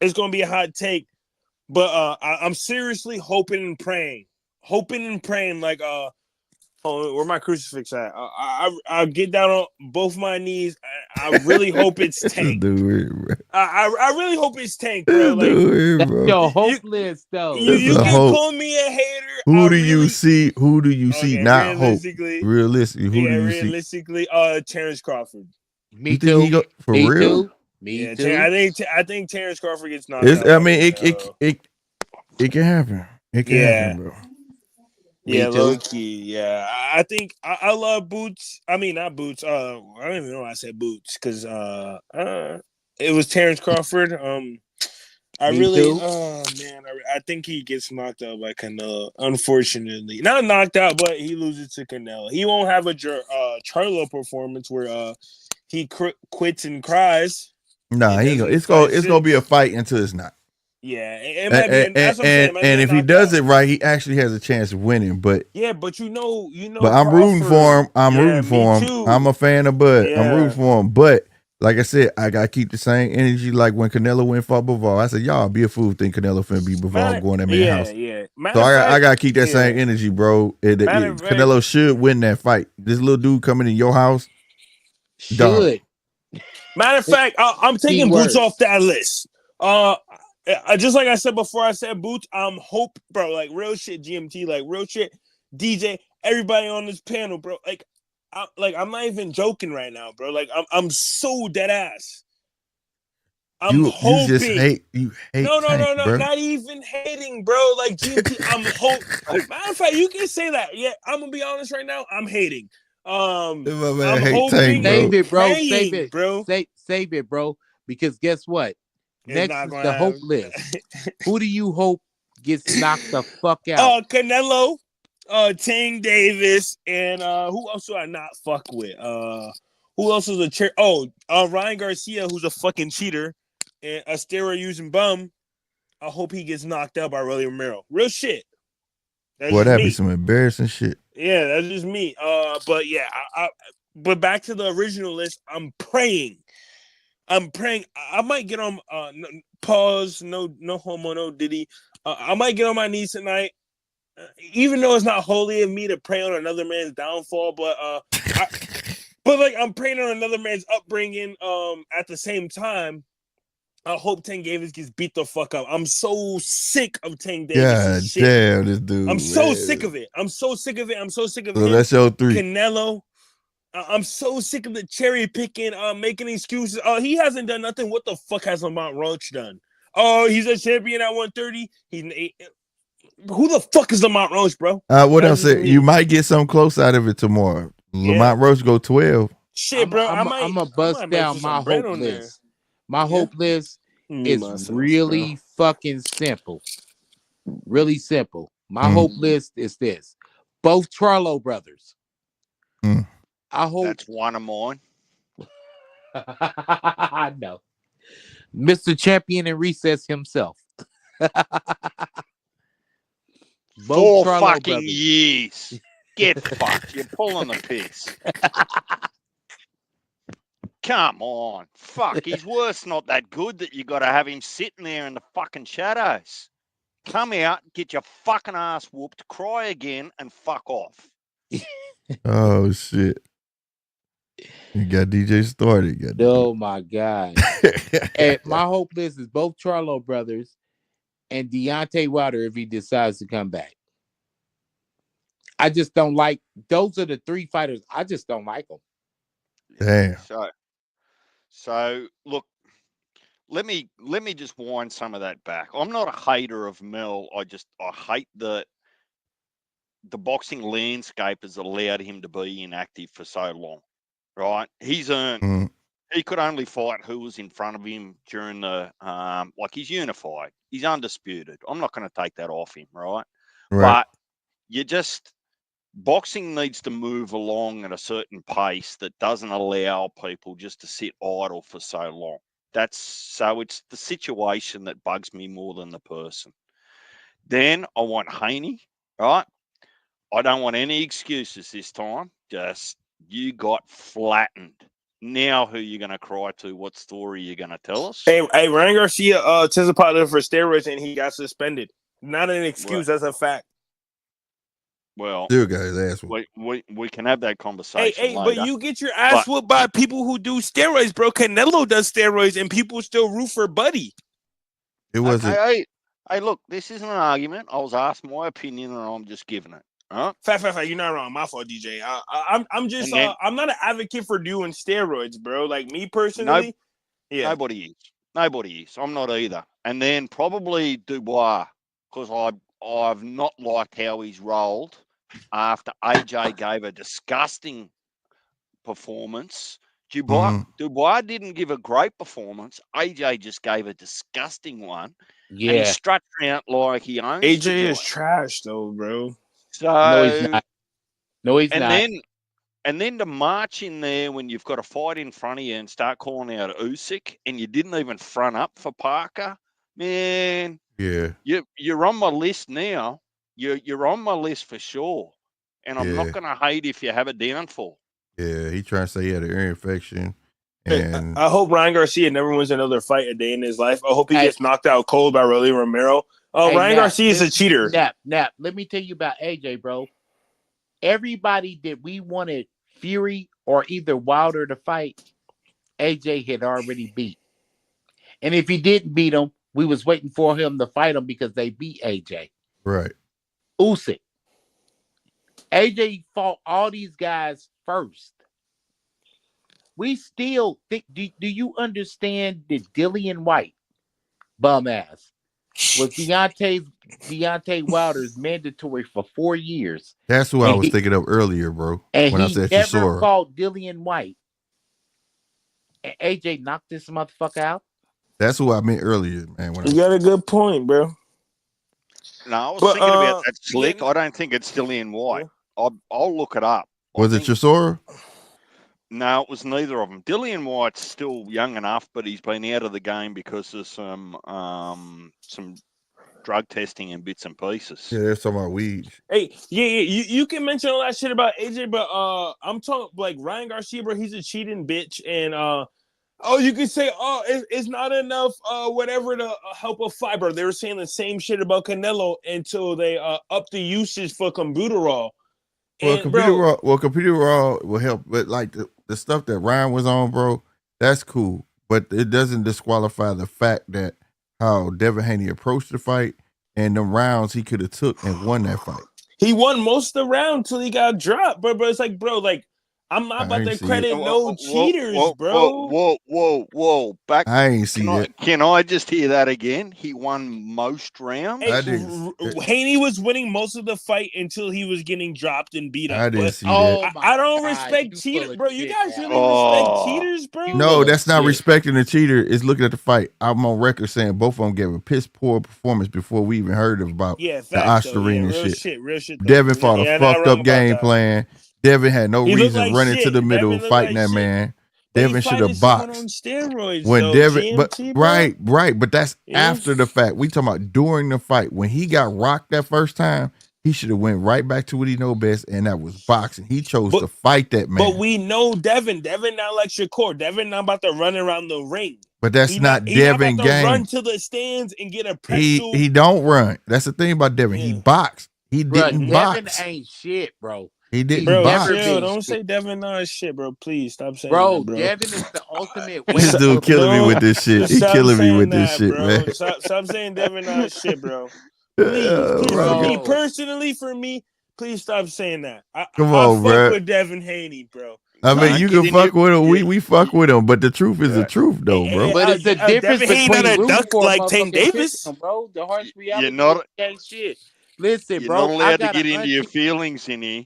it's gonna be a hot take, but I'm seriously hoping and praying, like where my crucifix at? I'll get down on both my knees. I really hope it's Tank. I really hope it's Tank, bro. Like, that's your hope list, though. You can call me a hater. Who do you see? Not hope. Realistically, who do you see? Realistically, Terrence Crawford. Me too. For real? Me too. I think Terrence Crawford gets knocked out. I mean, it can happen. It can happen, bro. Yeah, low key. Yeah, I think I love Boots. I mean, not Boots. I don't even know why I said Boots because it was Terrence Crawford. Me too. Oh man, I think he gets knocked out by Canelo. Unfortunately, not knocked out, but he loses to Canelo. He won't have a Charlo performance where he quits and cries. Nah, he gonna, it's gonna be a fight until it's not. Yeah, it might be. That's what I'm saying. And if he does it right, he actually has a chance of winning. But yeah, but you know. But I'm rooting for him. I'm rooting for him. Too. I'm a fan of Bud. Yeah. I'm rooting for him. But like I said, I gotta keep the same energy. Like when Canelo went for Bivol, I said, y'all be a fool think Canelo finna beat Bivol going that man's house. Yeah. So I gotta keep that same energy, bro. Canelo should win that fight. This little dude coming in your house. Should. Matter of fact, I'm taking Boots off that list. Just like I said before, I said Boots. I'm hope, bro. Like real shit, GMT. Like real shit, DJ. Everybody on this panel, bro. I'm not even joking right now, bro. Like I'm so dead ass. I'm hoping. You just hate. You hate. No, bro. not even hating, bro. Like GMT, I'm hoping. Matter of fact, you can say that. Yeah, I'm gonna be honest right now. I'm hating. I'm hoping. Save it, bro. Praying, Save it, bro. Save it, bro. Because guess what? Next is the hope list. Who do you hope gets knocked the fuck out? Canelo, Tank Davis, and who else do I not fuck with? Who else is a chair? Ryan Garcia, who's a fucking cheater and a steroid using bum. I hope he gets knocked out by Rolly Romero. Real shit. Boy, that'd be some embarrassing shit. Yeah, that's just me. But yeah, but back to the original list. I'm praying. I might get on pause. No homo, no diddy. I might get on my knees tonight, even though it's not holy of me to pray on another man's downfall. But I'm praying on another man's upbringing. At the same time, I hope Tank Davis gets beat the fuck up. I'm so sick of Tank Davis. God damn, this dude. I'm so sick of it. I'm so sick of him. That's your 3. Canelo. I'm so sick of the cherry picking, making excuses. He hasn't done nothing. What the fuck has Lamont Roach done? Oh, he's a champion at 130. Who the fuck is Lamont Roach, bro? What else? You might get something close out of it tomorrow. Lamont Roach go 12. Shit, bro. I'm gonna bust down my hope list. My hope list is really fucking simple. Really simple. My hope list is this. Both Charlo brothers. I hope that's one of mine. I know. Mr. Champion in Recess himself. Both 4 fucking brothers. Years. Get fucked. You're pulling the piss. Come on. Fuck. He's worse not that good that you got to have him sitting there in the fucking shadows. Come out, get your fucking ass whooped, cry again, and fuck off. Oh, shit. You got DJ started. Oh, my God. And my hope list is both Charlo brothers and Deontay Wilder if he decides to come back. I just don't like, those are the 3 fighters. I just don't like them. Damn. So look, let me just wind some of that back. I'm not a hater of Mel. I hate the boxing landscape has allowed him to be inactive for so long. Right? He's earned. He could only fight who was in front of him during the he's unified. He's undisputed. I'm not going to take that off him, right? But boxing needs to move along at a certain pace that doesn't allow people just to sit idle for so long. It's the situation that bugs me more than the person. Then I want Haney, right? I don't want any excuses this time. Just you got flattened. Now who you going to cry to? What story you going to tell us? Hey, Ryan Garcia tested positive for steroids and he got suspended. Not an excuse, that's a fact. Well, still got his ass whooped. We can have that conversation Hey, later. but you get your ass whooped by people who do steroids, bro. Canelo does steroids and people still root for Buddy. It wasn't. Hey, look, this isn't an argument. I was asked my opinion and I'm just giving it. Huh? Fact. You're not wrong. My fault, DJ. I'm just I'm not an advocate for doing steroids, bro. Like me personally, Nobody is. I'm not either. And then probably Dubois, because I've not liked how he's rolled after AJ gave a disgusting performance Dubois didn't give a great performance. AJ just gave a disgusting one. And he Yeah. struts out like he owns AJ the is joint. trash though, bro. So No, he's not. No, he's and not. then to march in there when you've got a fight in front of you and start calling out Usyk and you didn't even front up for Parker, man. Yeah. You're on my list now. You're on my list for sure. And I'm not gonna hate if you have a downfall. Yeah, he trying to say he had an ear infection. And I hope Ryan Garcia never wins another fight a day in his life. I hope he gets knocked out cold by Rolly Romero. Ryan Garcia is a cheater. Nap. Let me tell you about AJ, bro. Everybody that we wanted Fury or either Wilder to fight, AJ had already beat. And if he didn't beat him, we was waiting for him to fight him because they beat AJ. Right. Usyk. AJ fought all these guys first. We still think. Do you understand that Dillian White, bum ass, was Deontay Wilder's mandatory for 4 years? That's who I was thinking of earlier, bro. And when I he said never Chisora. fought Dillian White. And AJ knocked this motherfucker out. That's who I meant earlier, man. You got a good point, bro. No, I was thinking about that slick. I don't think it's Dillian White. I'll look it up. Was it Chisora? No, it was neither of them. Dillian White's still young enough, but he's been out of the game because of some drug testing and bits and pieces. Yeah, there's some about weed. Hey, you can mention all that shit about AJ, but I'm talking like Ryan Garcia, bro. He's a cheating bitch, and you can say, it's not enough, whatever to help a fiber. They were saying the same shit about Canelo until they upped the usage for Combuterol. Well, computer raw will help, but like the stuff that Ryan was on, bro, that's cool. But it doesn't disqualify the fact that how Devin Haney approached the fight and the rounds he could have took and won that fight. He won most of the round till he got dropped, but it's like, bro, like I'm not about to credit no cheaters, bro. Whoa. Back. I ain't see it. Can I just hear that again? He won most rounds. Haney was winning most of the fight until he was getting dropped and beat up. I didn't see that. I don't respect cheaters, bro. You guys really respect cheaters, bro? No, that's not respecting the cheater. It's looking at the fight. I'm on record saying both of them gave a piss poor performance before we even heard about the Osterine and shit. Real shit. Devin fought a fucked up game plan. Devin had no reason running to the middle fighting that man. Devin should have boxed. On steroids, when though, Devin, GMT, right, but that's after the fact. We talking about during the fight when he got rocked that first time. He should have went right back to what he know best, and that was boxing. He chose to fight that man. But we know Devin. Devin not like Shakur. Devin not about to run around the ring. But that's not Devin game. Run to the stands and get a pretzel. He don't run. That's the thing about Devin. He boxed. He didn't box. Devin ain't shit, bro. He didn't box. Don't say Devin not shit, bro. Please stop saying that, bro. Devin is the ultimate. This dude killing me with this shit. He killing me with this shit, bro. man. Stop saying Devin not shit, bro. Please, for me personally, please stop saying that. Come on, I bro. fuck with Devin Haney, bro. I mean, you can fuck with him. We fuck with him, but the truth is the truth, though, bro. But it's the difference between a duck like Tank Davis, bro. The harsh reality ain't shit. Listen, you're bro. You're not allowed to get into your feelings in here.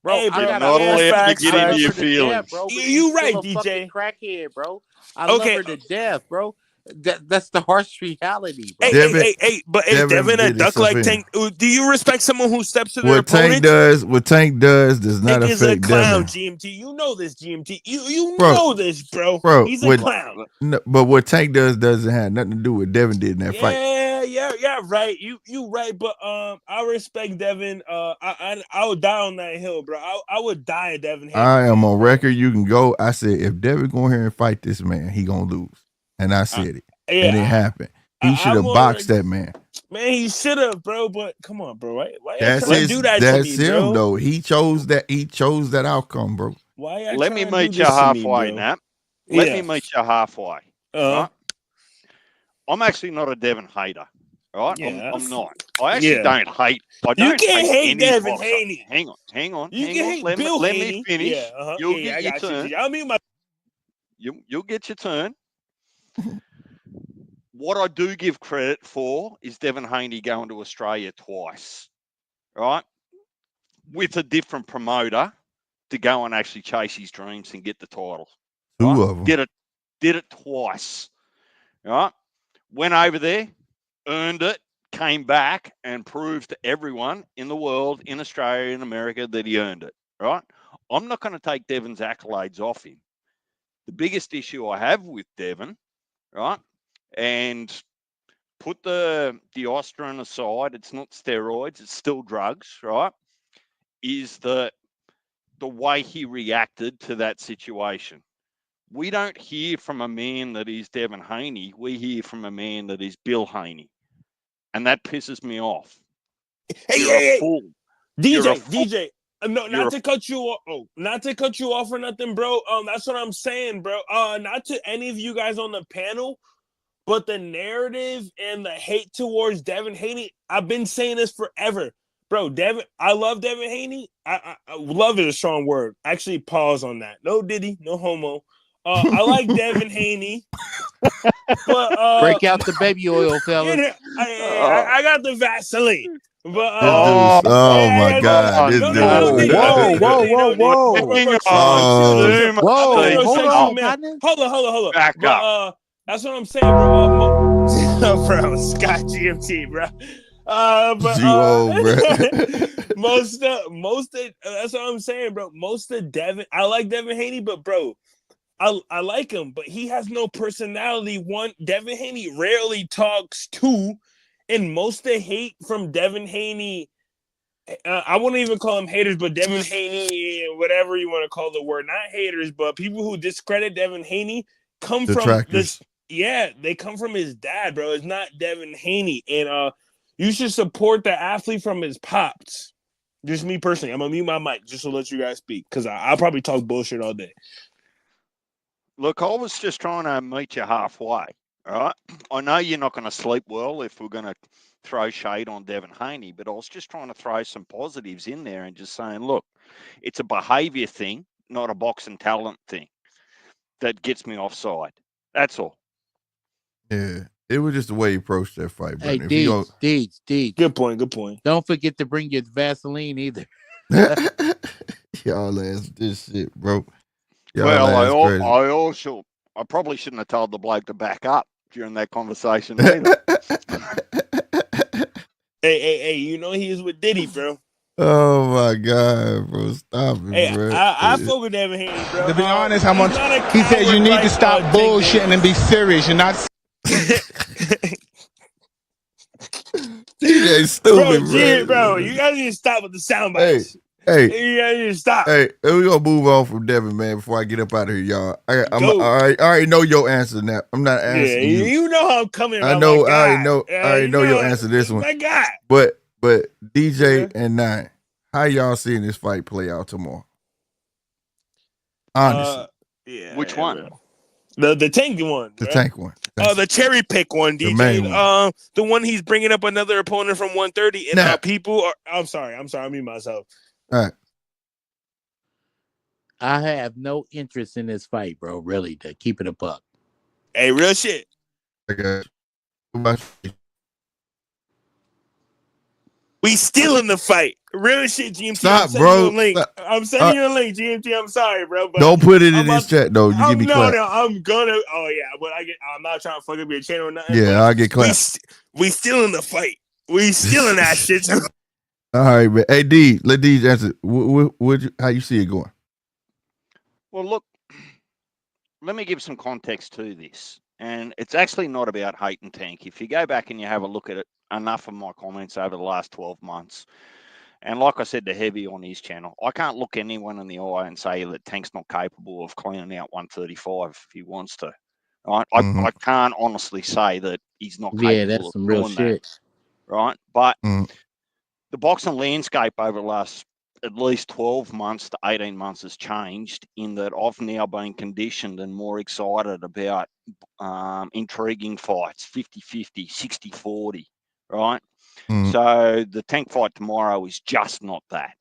Bro, hey, bro, you're not allowed to get into your feelings. Bro, you right, DJ. Crackhead, bro. I love her to death, bro. That's the harsh reality, bro. Hey, but is Devin a duck like Tank? Do you respect someone who steps to their opponent? What Tank does not Tank affect is a clown, Devin. GMT. You know this, GMT. You know this, bro. He's a clown. No, but what Tank doesn't have nothing to do with Devin did in that fight. Yeah, right. You right, but I respect Devin. I would die on that hill, bro. I would die at Devin. I am on record. You can go. I said if Devin go here and fight this man, he gonna lose. And I said it. And it happened. He should have boxed that man. Man, he should have, bro. But come on, bro. Why that's you do that that's to me, him, bro? though. He chose that outcome, bro. Why? Let me meet you halfway, Nap. Let me meet you halfway. Right? I'm actually not a Devin hater. Right? Yeah. I'm not. I actually don't hate. You can't hate Devin Haney. Hang on. You can hate Bill let Haney. me finish. Yeah, You'll get your turn. I mean, You'll get your turn. What I do give credit for is Devin Haney going to Australia twice, right? With a different promoter to go and actually chase his dreams and get the title. Two of them. Did it twice. Right? Went over there, earned it, came back and proved to everyone in the world, in Australia, in America, that he earned it. Right? I'm not going to take Devon's accolades off him. The biggest issue I have with Devon, right, and put the Ostrin aside, it's not steroids, it's still drugs, right, is the way he reacted to that situation. We don't hear from a man that is Devon Haney. We hear from a man that is Bill Haney. And that pisses me off. Hey, fool. DJ. No, not to cut you off. Oh, not to cut you off or nothing, bro. That's what I'm saying, bro. Not to any of you guys on the panel, but the narrative and the hate towards Devon Haney, I've been saying this forever. Bro, I love Devon Haney. I love is a strong word. Actually, pause on that. No Diddy, no homo. I like Devon Haney. But break out the baby oil, fellas. I got the Vaseline. But oh my God! This dude. Hold on. Back up. That's what I'm saying, bro. Bro, Scott GMT, bro. Most of that's what I'm saying, bro. Most of Devon, I like Devon Haney, but bro, I like him, but he has no personality. One, Devon Haney rarely talks. Two, and most of the hate from Devon Haney, I wouldn't even call him haters, but Devon Haney, whatever you want to call the word, not haters, but people who discredit Devon Haney come from this. Yeah, they come from his dad, bro. It's not Devon Haney, and you should support the athlete from his pops. Just me personally, I'm gonna mute my mic just to let you guys speak because I'll probably talk bullshit all day. Look, I was just trying to meet you halfway. All right. I know you're not going to sleep well if we're going to throw shade on Devon Haney, but I was just trying to throw some positives in there and just saying, look, it's a behaviour thing, not a boxing talent thing that gets me offside. That's all. Yeah. It was just the way he approached that fight. Hey, Deeds. Good point. Don't forget to bring your Vaseline either. Y'all ass this shit, bro. Well, I probably shouldn't have told the bloke to back up during that conversation either. Hey, you know he is with Diddy, bro. Oh my God, bro. Stop it, bro. I fuck with Devon Haney, bro. To be honest, how much he said you need to stop bullshitting and be serious. You're not DJ stupid, bro. You guys need to stop with the sound bites. Hey, you guys need to stop. Hey, we're gonna move on from Devon, man, before I get up out of here, y'all. I already know your answer now. I'm not asking you. You know how I'm coming. I know. I already know your answer to this one. My God. But DJ and Nine, how y'all seeing this fight play out tomorrow? Honestly, which one? The tank one. The tank one. The cherry pick one, DJ. The main one. The one he's bringing up another opponent from 130, and people are. I'm sorry. I mean myself. All right. I have no interest in this fight, bro. Really, to keep it a buck. Hey, real shit. Okay. We still in the fight. Real shit, GMT. Stop, bro. I'm sending you a link, GMT. I'm sorry, bro. But don't put it in this chat, though. You give me clap. No, I'm gonna. Oh yeah, but I'm not trying to fuck up your channel or nothing. Yeah, I'll get clapped. We still in the fight. We still in that shit. All right, man. Hey, D, let D answer. How you see it going? Well, look, let me give some context to this. And it's actually not about hate and Tank. If you go back and you have a look at it, enough of my comments over the last 12 months, and like I said to Heavy on his channel, I can't look anyone in the eye and say that Tank's not capable of cleaning out 135 if he wants to. Right? I can't honestly say that he's not capable of that's some real shit. That, right? But the boxing landscape over the last at least 12 months to 18 months has changed in that I've now been conditioned and more excited about intriguing fights, 50-50, 60-40, right? So the Tank fight tomorrow is just not that.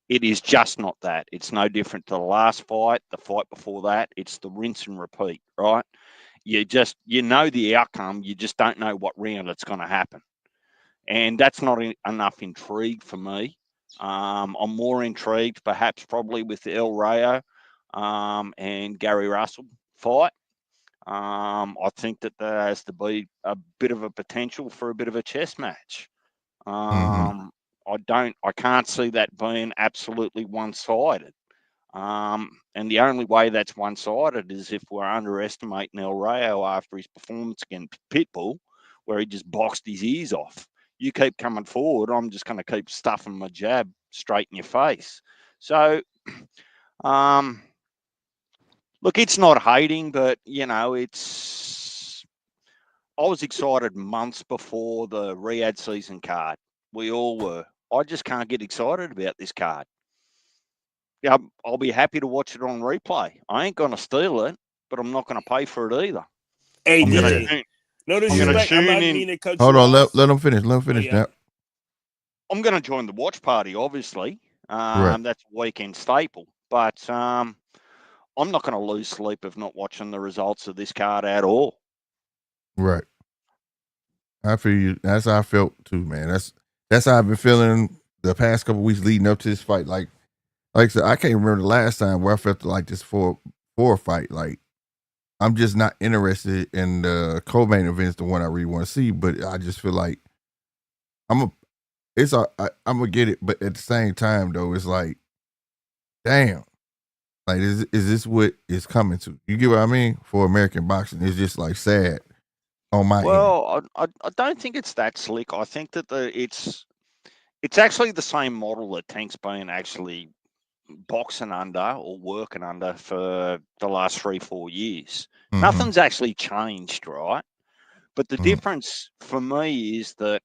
It is just not that. It's no different to the last fight, the fight before that. It's the rinse and repeat, right? You know the outcome. You just don't know what round it's going to happen. And that's not enough intrigue for me. I'm more intrigued, perhaps, probably with El Rayo and Gary Russell. fight. I think that there has to be a bit of a potential for a bit of a chess match. I can't see that being absolutely one-sided. And the only way that's one-sided is if we're underestimating El Rayo after his performance against Pitbull, where he just boxed his ears off. You keep coming forward, I'm just going to keep stuffing my jab straight in your face. So, look, it's not hating, but, I was excited months before the Riyadh season card. We all were. I just can't get excited about this card. Yeah, I'll be happy to watch it on replay. I ain't going to steal it, but I'm not going to pay for it either. Hey, I'm going DJ. to No disrespect. I'm not meaning to cut you off. Hold on, let him finish. Let him finish now. I'm going to join the watch party, obviously. Right. That's a weekend staple. But I'm not going to lose sleep of not watching the results of this card at all. Right. I feel you. That's how I felt too, man. That's how I've been feeling the past couple weeks leading up to this fight. Like I said, I can't remember the last time where I felt like this for a fight. Like I'm just not interested in the co-main events, the one I really want to see. But I just feel like I'm gonna get it. But at the same time, though, it's like, damn, like is this what is coming to? You get what I mean? For American boxing, it's just like sad on my end. Well, I don't think it's that slick. I think that it's actually the same model that Tank's been actually boxing under or working under for the last 3-4 years. Nothing's actually changed, right? But the difference for me is that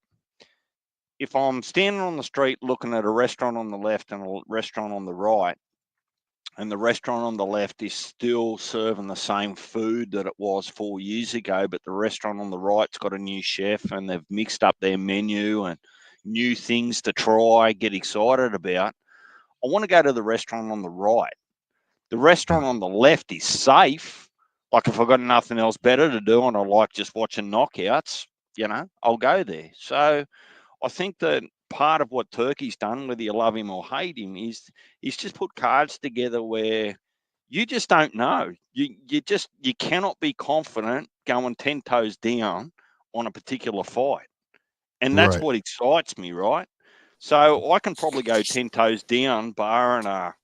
if I'm standing on the street looking at a restaurant on the left and a restaurant on the right, and the restaurant on the left is still serving the same food that it was 4 years ago, but the restaurant on the right's got a new chef and they've mixed up their menu and new things to try, get excited about. I want to go to the restaurant on the right. The restaurant on the left is safe. Like if I've got nothing else better to do and I like just watching knockouts, I'll go there. So I think that part of what Turkey's done, whether you love him or hate him, is he's just put cards together where you just don't know. You cannot be confident going 10 toes down on a particular fight. And that's what excites me, right? So I can probably go 10 toes down, barring a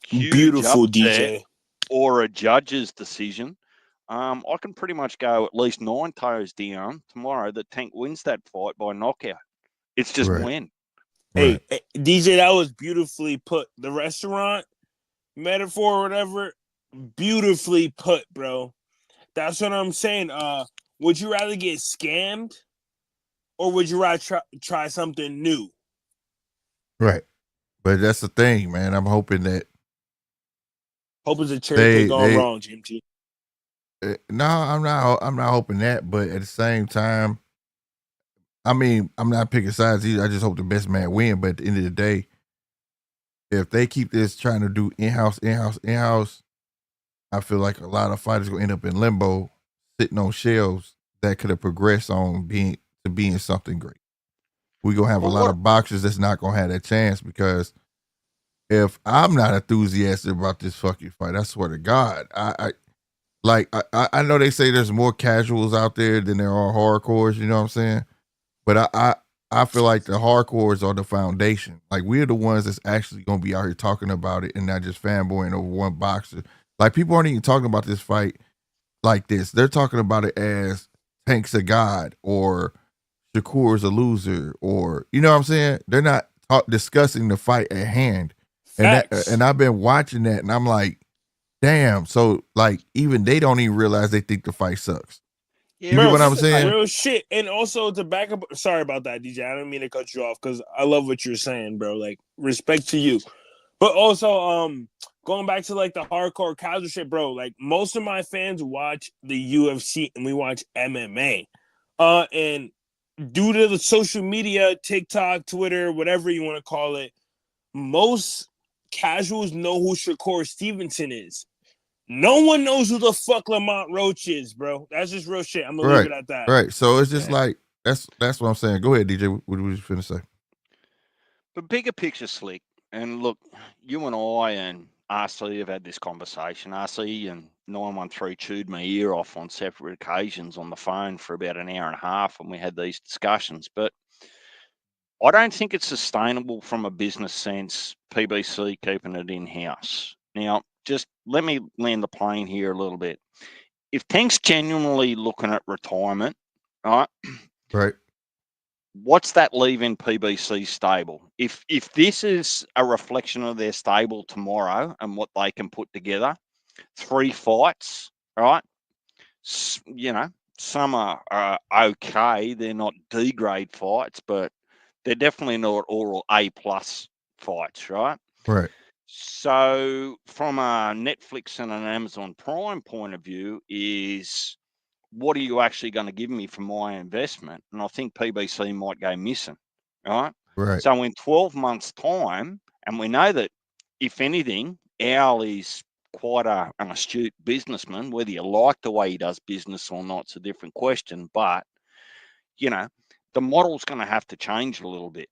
huge Beautiful upset DJ or a judge's decision. I can pretty much go at least 9 toes down tomorrow that Tank wins that fight by knockout. It's just when. Hey, DJ, that was beautifully put. The restaurant metaphor or whatever, beautifully put, bro. That's what I'm saying. Would you rather get scammed or would you rather try something new? Right. But that's the thing, man. I'm hoping that hope is a cherry pick gone wrong, GMT. No, I'm not hoping that, but at the same time, I mean, I'm not picking sides either. I just hope the best man win. But at the end of the day, if they keep this trying to do in-house, I feel like a lot of fighters gonna end up in limbo, sitting on shelves that could have progressed on being something great. We're gonna have a lot of boxers that's not gonna have that chance because if I'm not enthusiastic about this fucking fight, I swear to God, I know they say there's more casuals out there than there are hardcores, you know what I'm saying? But I feel like the hardcores are the foundation. Like we're the ones that's actually gonna be out here talking about it and not just fanboying over one boxer. Like people aren't even talking about this fight like this. They're talking about it as Tank's a god or Shakur's a loser or you know what I'm saying? They're not discussing the fight at hand. And I've been watching that and I'm like, damn, so like even they don't even realize they think the fight sucks. Yeah, you get what I'm saying? Real shit. And also to back up, sorry about that, DJ. I don't mean to cut you off because I love what you're saying, bro. Like respect to you. But also, going back to like the hardcore casual shit, bro. Like most of my fans watch the UFC and we watch MMA. And due to the social media, TikTok, Twitter, whatever you want to call it, most casuals know who Shakur Stevenson is. No one knows who the fuck Lamont Roach is, bro. That's just real shit. I'm gonna leave it at that. Right. So it's just like that's what I'm saying. Go ahead, DJ. What was you finna say? But bigger picture, Slick. And look, you and I and RC have had this conversation. RC and 913 chewed my ear off on separate occasions on the phone for about an hour and a half when we had these discussions. But I don't think it's sustainable from a business sense, PBC keeping it in-house. Now, just let me land the plane here a little bit. If Tank's genuinely looking at retirement, right? Right. What's that leaving PBC stable? If this is a reflection of their stable tomorrow and what they can put together, 3 fights, right? You know, some are okay. They're not D grade fights, but they're definitely not all A plus fights, right? Right. So from a Netflix and an Amazon Prime point of view is, what are you actually going to give me for my investment? And I think PBC might go missing, right? Right. So in 12 months' time, and we know that, if anything, Al is quite an astute businessman. Whether you like the way he does business or not, it's a different question. But, you know, the model's going to have to change a little bit,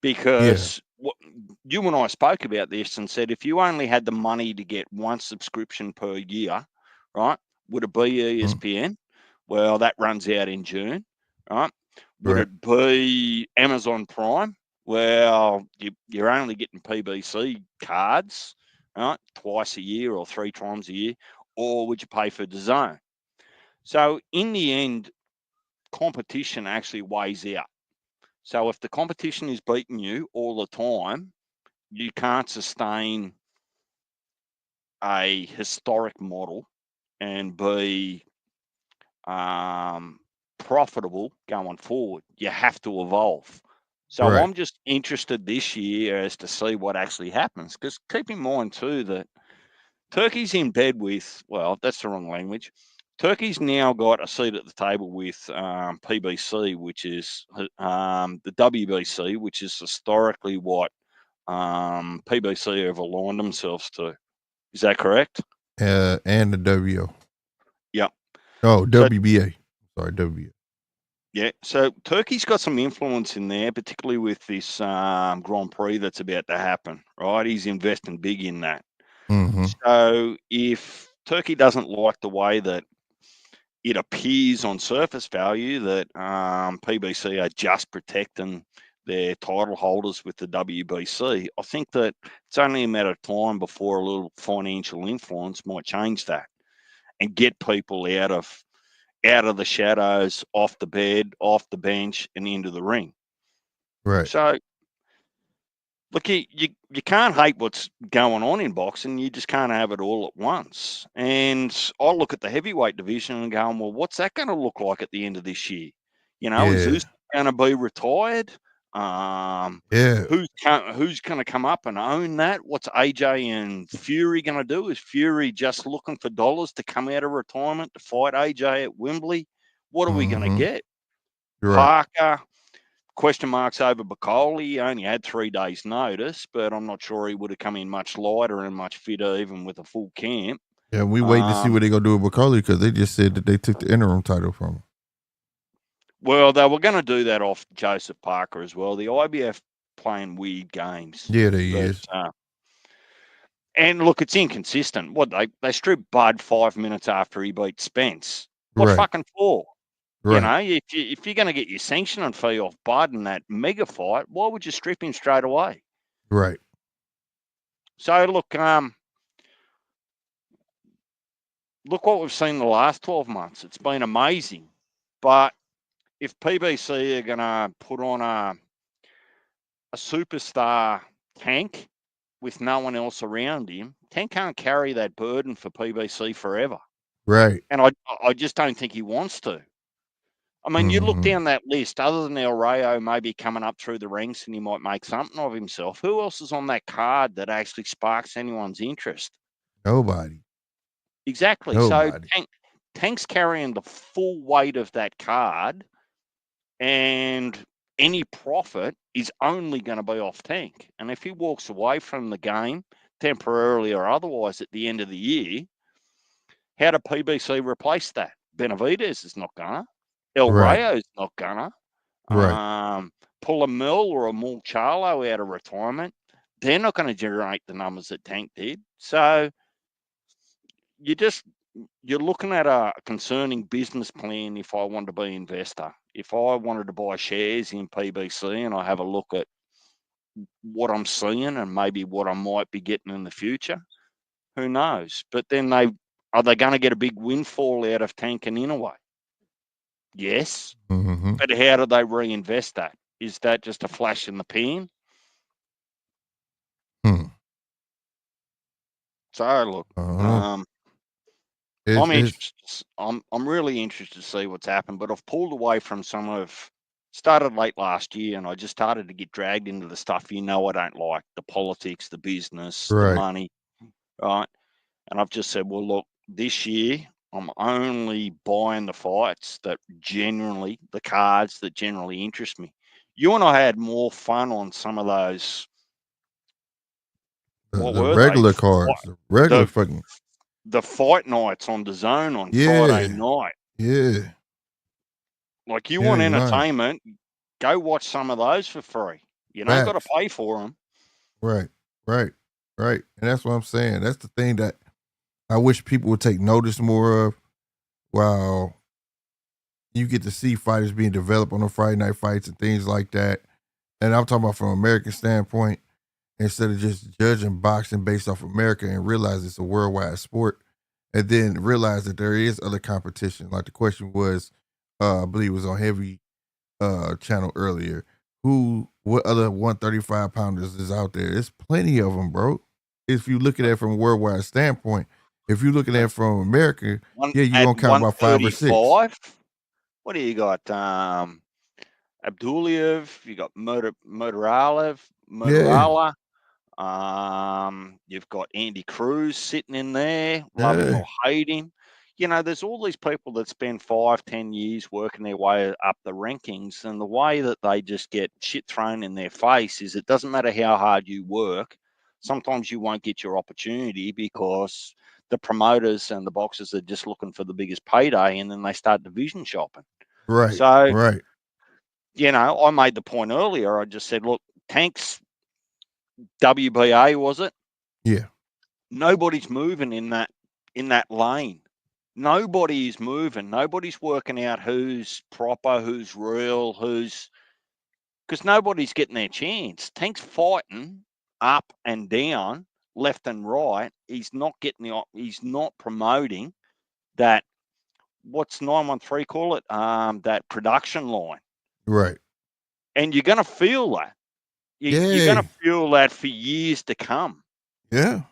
because you and I spoke about this and said, if you only had the money to get one subscription per year, right, would it be ESPN? Well, that runs out in June, right? Would it be Amazon Prime? Well, you're only getting PBC cards, right, twice a year or 3 times a year, or would you pay for the zone? So in the end, competition actually weighs out. So if the competition is beating you all the time, you can't sustain a historic model and be profitable going forward. You have to evolve. So Right. I'm just interested this year as to see what actually happens, because keep in mind too that Turkey's in bed with, well, that's the wrong language. Turkey's now got a seat at the table with PBC, which is the WBC, which is historically what PBC have aligned themselves to. Is that correct? And the WO. Yep. Oh, So, WBA. Sorry, WBA. yeah. So Turkey's got some influence in there, particularly with this Grand Prix that's about to happen, right? He's investing big in that. Mm-hmm. So if Turkey doesn't like the way that it appears on surface value that PBC are just protecting their title holders with the WBC, I think that it's only a matter of time before a little financial influence might change that and get people out of the shadows, off the bed, off the bench, and into the ring. Right. So, look, you can't hate what's going on in boxing. You just can't have it all at once. And I look at the heavyweight division and going, well, what's that going to look like at the end of this year? You know, is this going to be retired? Who's going to come up and own that? What's AJ and Fury going to do? Is Fury just looking for dollars to come out of retirement to fight AJ at Wembley? What are we going to get? Right. Parker? Question marks over Bacoli. He only had 3 days' notice, but I'm not sure he would have come in much lighter and much fitter, even with a full camp. Yeah, we wait to see what they're going to do with Bacoli, because they just said that they took the interim title from him. Well, they were going to do that off Joseph Parker as well. The IBF playing weird games. Yeah, they is. And look, it's inconsistent. What, they stripped Bud 5 minutes after he beat Spence. What fucking for? Right. You know, if you're going to get your sanctioning fee off Bud in that mega fight, why would you strip him straight away? Right. So look what we've seen the last 12 months. It's been amazing. But if PBC are going to put on a superstar Tank with no one else around him, Tank can't carry that burden for PBC forever. Right. And I just don't think he wants to. I mean, you look down that list, other than El Rayo maybe coming up through the ranks and he might make something of himself, who else is on that card that actually sparks anyone's interest? Nobody. Exactly. Nobody. So Tank's carrying the full weight of that card, and any profit is only going to be off Tank. And if he walks away from the game, temporarily or otherwise, at the end of the year, how do PBC replace that? Benavides is not going to. El Rayo's not going to. Pull a Mill or a Mul Charlo out of retirement, they're not going to generate the numbers that Tank did. So, you're looking at a concerning business plan. If I wanted to be an investor, if I wanted to buy shares in PBC, and I have a look at what I'm seeing and maybe what I might be getting in the future, who knows? But then are they going to get a big windfall out of tanking in a way? Yes. Mm-hmm. But how do they reinvest that? Is that just a flash in the pan? So look, I'm interested. I'm really interested to see what's happened. But I've pulled away from started late last year, and I just started to get dragged into the stuff I don't like: the politics, the business, the money, right? And I've just said, well, look, this year I'm only buying the fights the cards that generally interest me. You and I had more fun on some of those. The regular cards, the regular fucking. The fight nights on the Zone on Friday night. Yeah. Like, you want entertainment, go watch some of those for free. You don't got to pay for them. Right. And that's what I'm saying. That's the thing that I wish people would take notice more of. While you get to see fighters being developed on the Friday night fights and things like that. And I'm talking about from an American standpoint, instead of just judging boxing based off America and realize it's a worldwide sport, and then realize that there is other competition. Like the question was, I believe it was on Heavy channel earlier, what other 135 pounders is out there? There's plenty of them, bro. If you look at it from a worldwide standpoint, if you're looking at it from America, you're going to count about 5 or 6. What do you got? Abduliev, you got Motorala. You've got Andy Cruz sitting in there, love him or hate him. There's all these people that spend 5-10 years working their way up the rankings, and the way that they just get shit thrown in their face is it doesn't matter how hard you work. Sometimes you won't get your opportunity because the promoters and the boxers are just looking for the biggest payday, and then they start division shopping. Right. So, right. I made the point earlier. I just said, look, Tank's WBA, was it? Yeah. Nobody's moving in that lane. Nobody is moving. Nobody's working out who's proper, who's real, because nobody's getting their chance. Tank's fighting up and down, left and right. He's not promoting that. What's 913 call it? That production line. Right. And you're going to feel that. You're going to feel that for years to come. Yeah.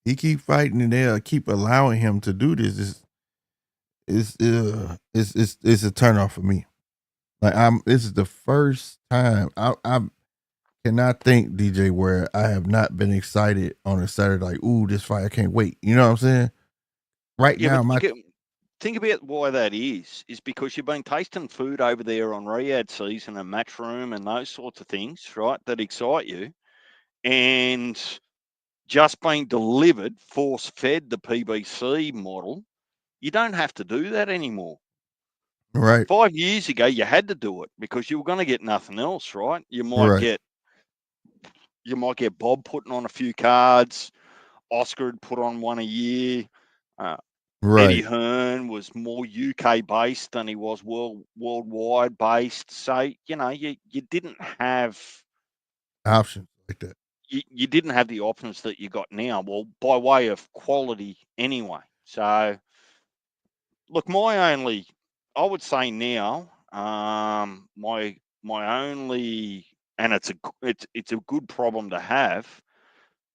He keep fighting, and they'll keep allowing him to do this. It's a turnoff for me. Like, this is the first time I cannot think, DJ, where I have not been excited on a Saturday. Like, ooh, this fight, I can't wait. You know what I'm saying? Right now, think about why that is because you've been tasting food over there on Riyadh season and Matchroom and those sorts of things, right, that excite you, and just being delivered, force-fed the PBC model. You don't have to do that anymore. Right. 5 years ago, you had to do it because you were going to get nothing else, right? You might get Bob putting on a few cards. Oscar had put on one a year. Eddie Hearn was more UK based than he was worldwide based. So, you didn't have options like that. You didn't have the options that you got now. Well, by way of quality anyway. So, look, I would say now, my only, and it's a good problem to have.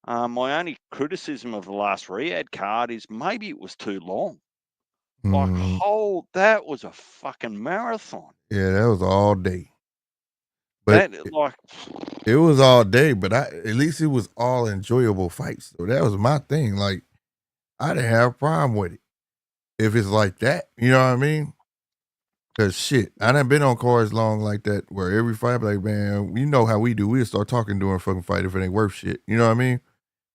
My only criticism of the last Riyadh card is maybe it was too long. That was a fucking marathon. Yeah, that was all day. But it was all day, but at least it was all enjoyable fights. So that was my thing. Like, I didn't have a problem with it if it's like that. You know what I mean? Because shit, I done been on cards long like that where every fight, like, man, you know how we do. We'll start talking during fucking fight if it ain't worth shit. You know what I mean?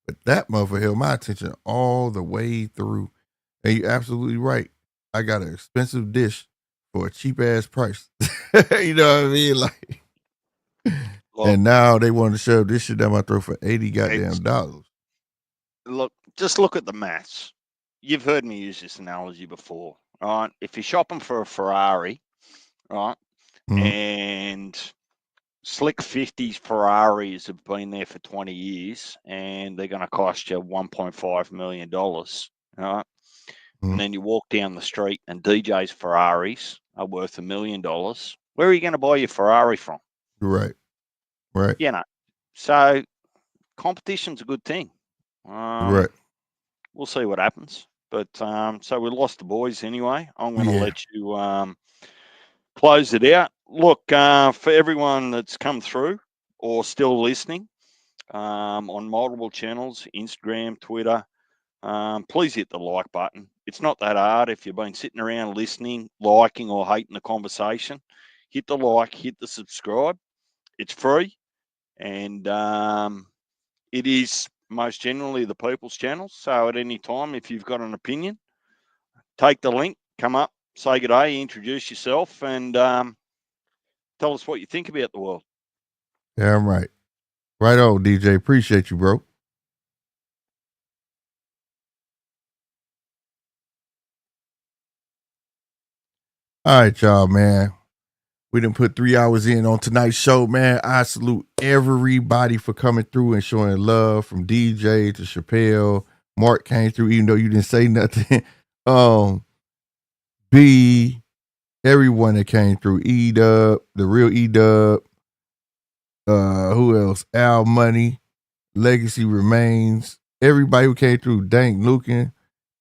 But that motherfucker held my attention all the way through. And you're absolutely right. I got an expensive dish for a cheap ass price. You know what I mean? Like, and now they want to shove this shit down my throat for $80 goddamn dollars. Look, just look at the maths. You've heard me use this analogy before, right? If you're shopping for a Ferrari, right, and slick 50s Ferraris have been there for 20 years and they're going to cost you $1.5 million, right? And then you walk down the street and DJ's Ferraris are worth $1 million. Where are you going to buy your Ferrari from? Right. Right. You know, so competition's a good thing. Right. We'll see what happens. But so we lost the boys anyway. I'm going to let you close it out. Look, for everyone that's come through or still listening on multiple channels, Instagram, Twitter, please hit the like button. It's not that hard. If you've been sitting around listening, liking or hating the conversation, hit the like, hit the subscribe. It's free. And it is most generally the people's channel. So at any time, if you've got an opinion, take the link, come up, say good day, introduce yourself, and tell us what you think about the world. Yeah, I'm right. Right on, DJ. Appreciate you, bro. All right, y'all, man. We done put 3 hours in on tonight's show, man. I salute everybody for coming through and showing love, from DJ to Chappelle. Mark came through, even though you didn't say nothing. B, everyone that came through. E-Dub, the real E-Dub. Who else? Al Money, Legacy Remains. Everybody who came through. Dank Lucan.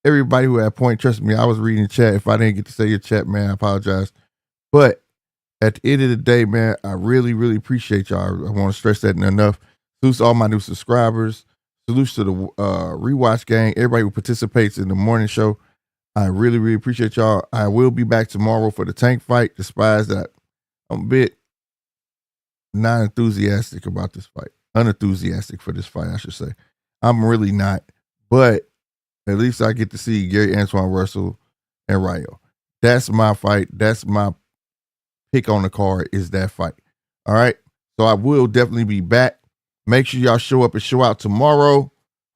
Everybody who had point. Trust me, I was reading the chat. If I didn't get to say your chat, man, I apologize. But at the end of the day, man, I really, really appreciate y'all. I want to stress that enough. Salute to all my new subscribers. Salute to the Rewatch gang. Everybody who participates in the morning show. I really, really appreciate y'all. I will be back tomorrow for the tank fight. Despise that I'm a bit not enthusiastic about this fight. Unenthusiastic for this fight, I should say. I'm really not. But at least I get to see Gary Antoine Russell and Rayo. That's my fight. That's my pick on the card, is that fight. All right. So I will definitely be back. Make sure y'all show up and show out tomorrow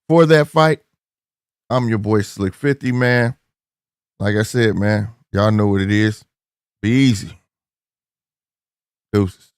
for that fight. I'm your boy Slick 50, man. Like I said, man, y'all know what it is. Be easy. Deuces.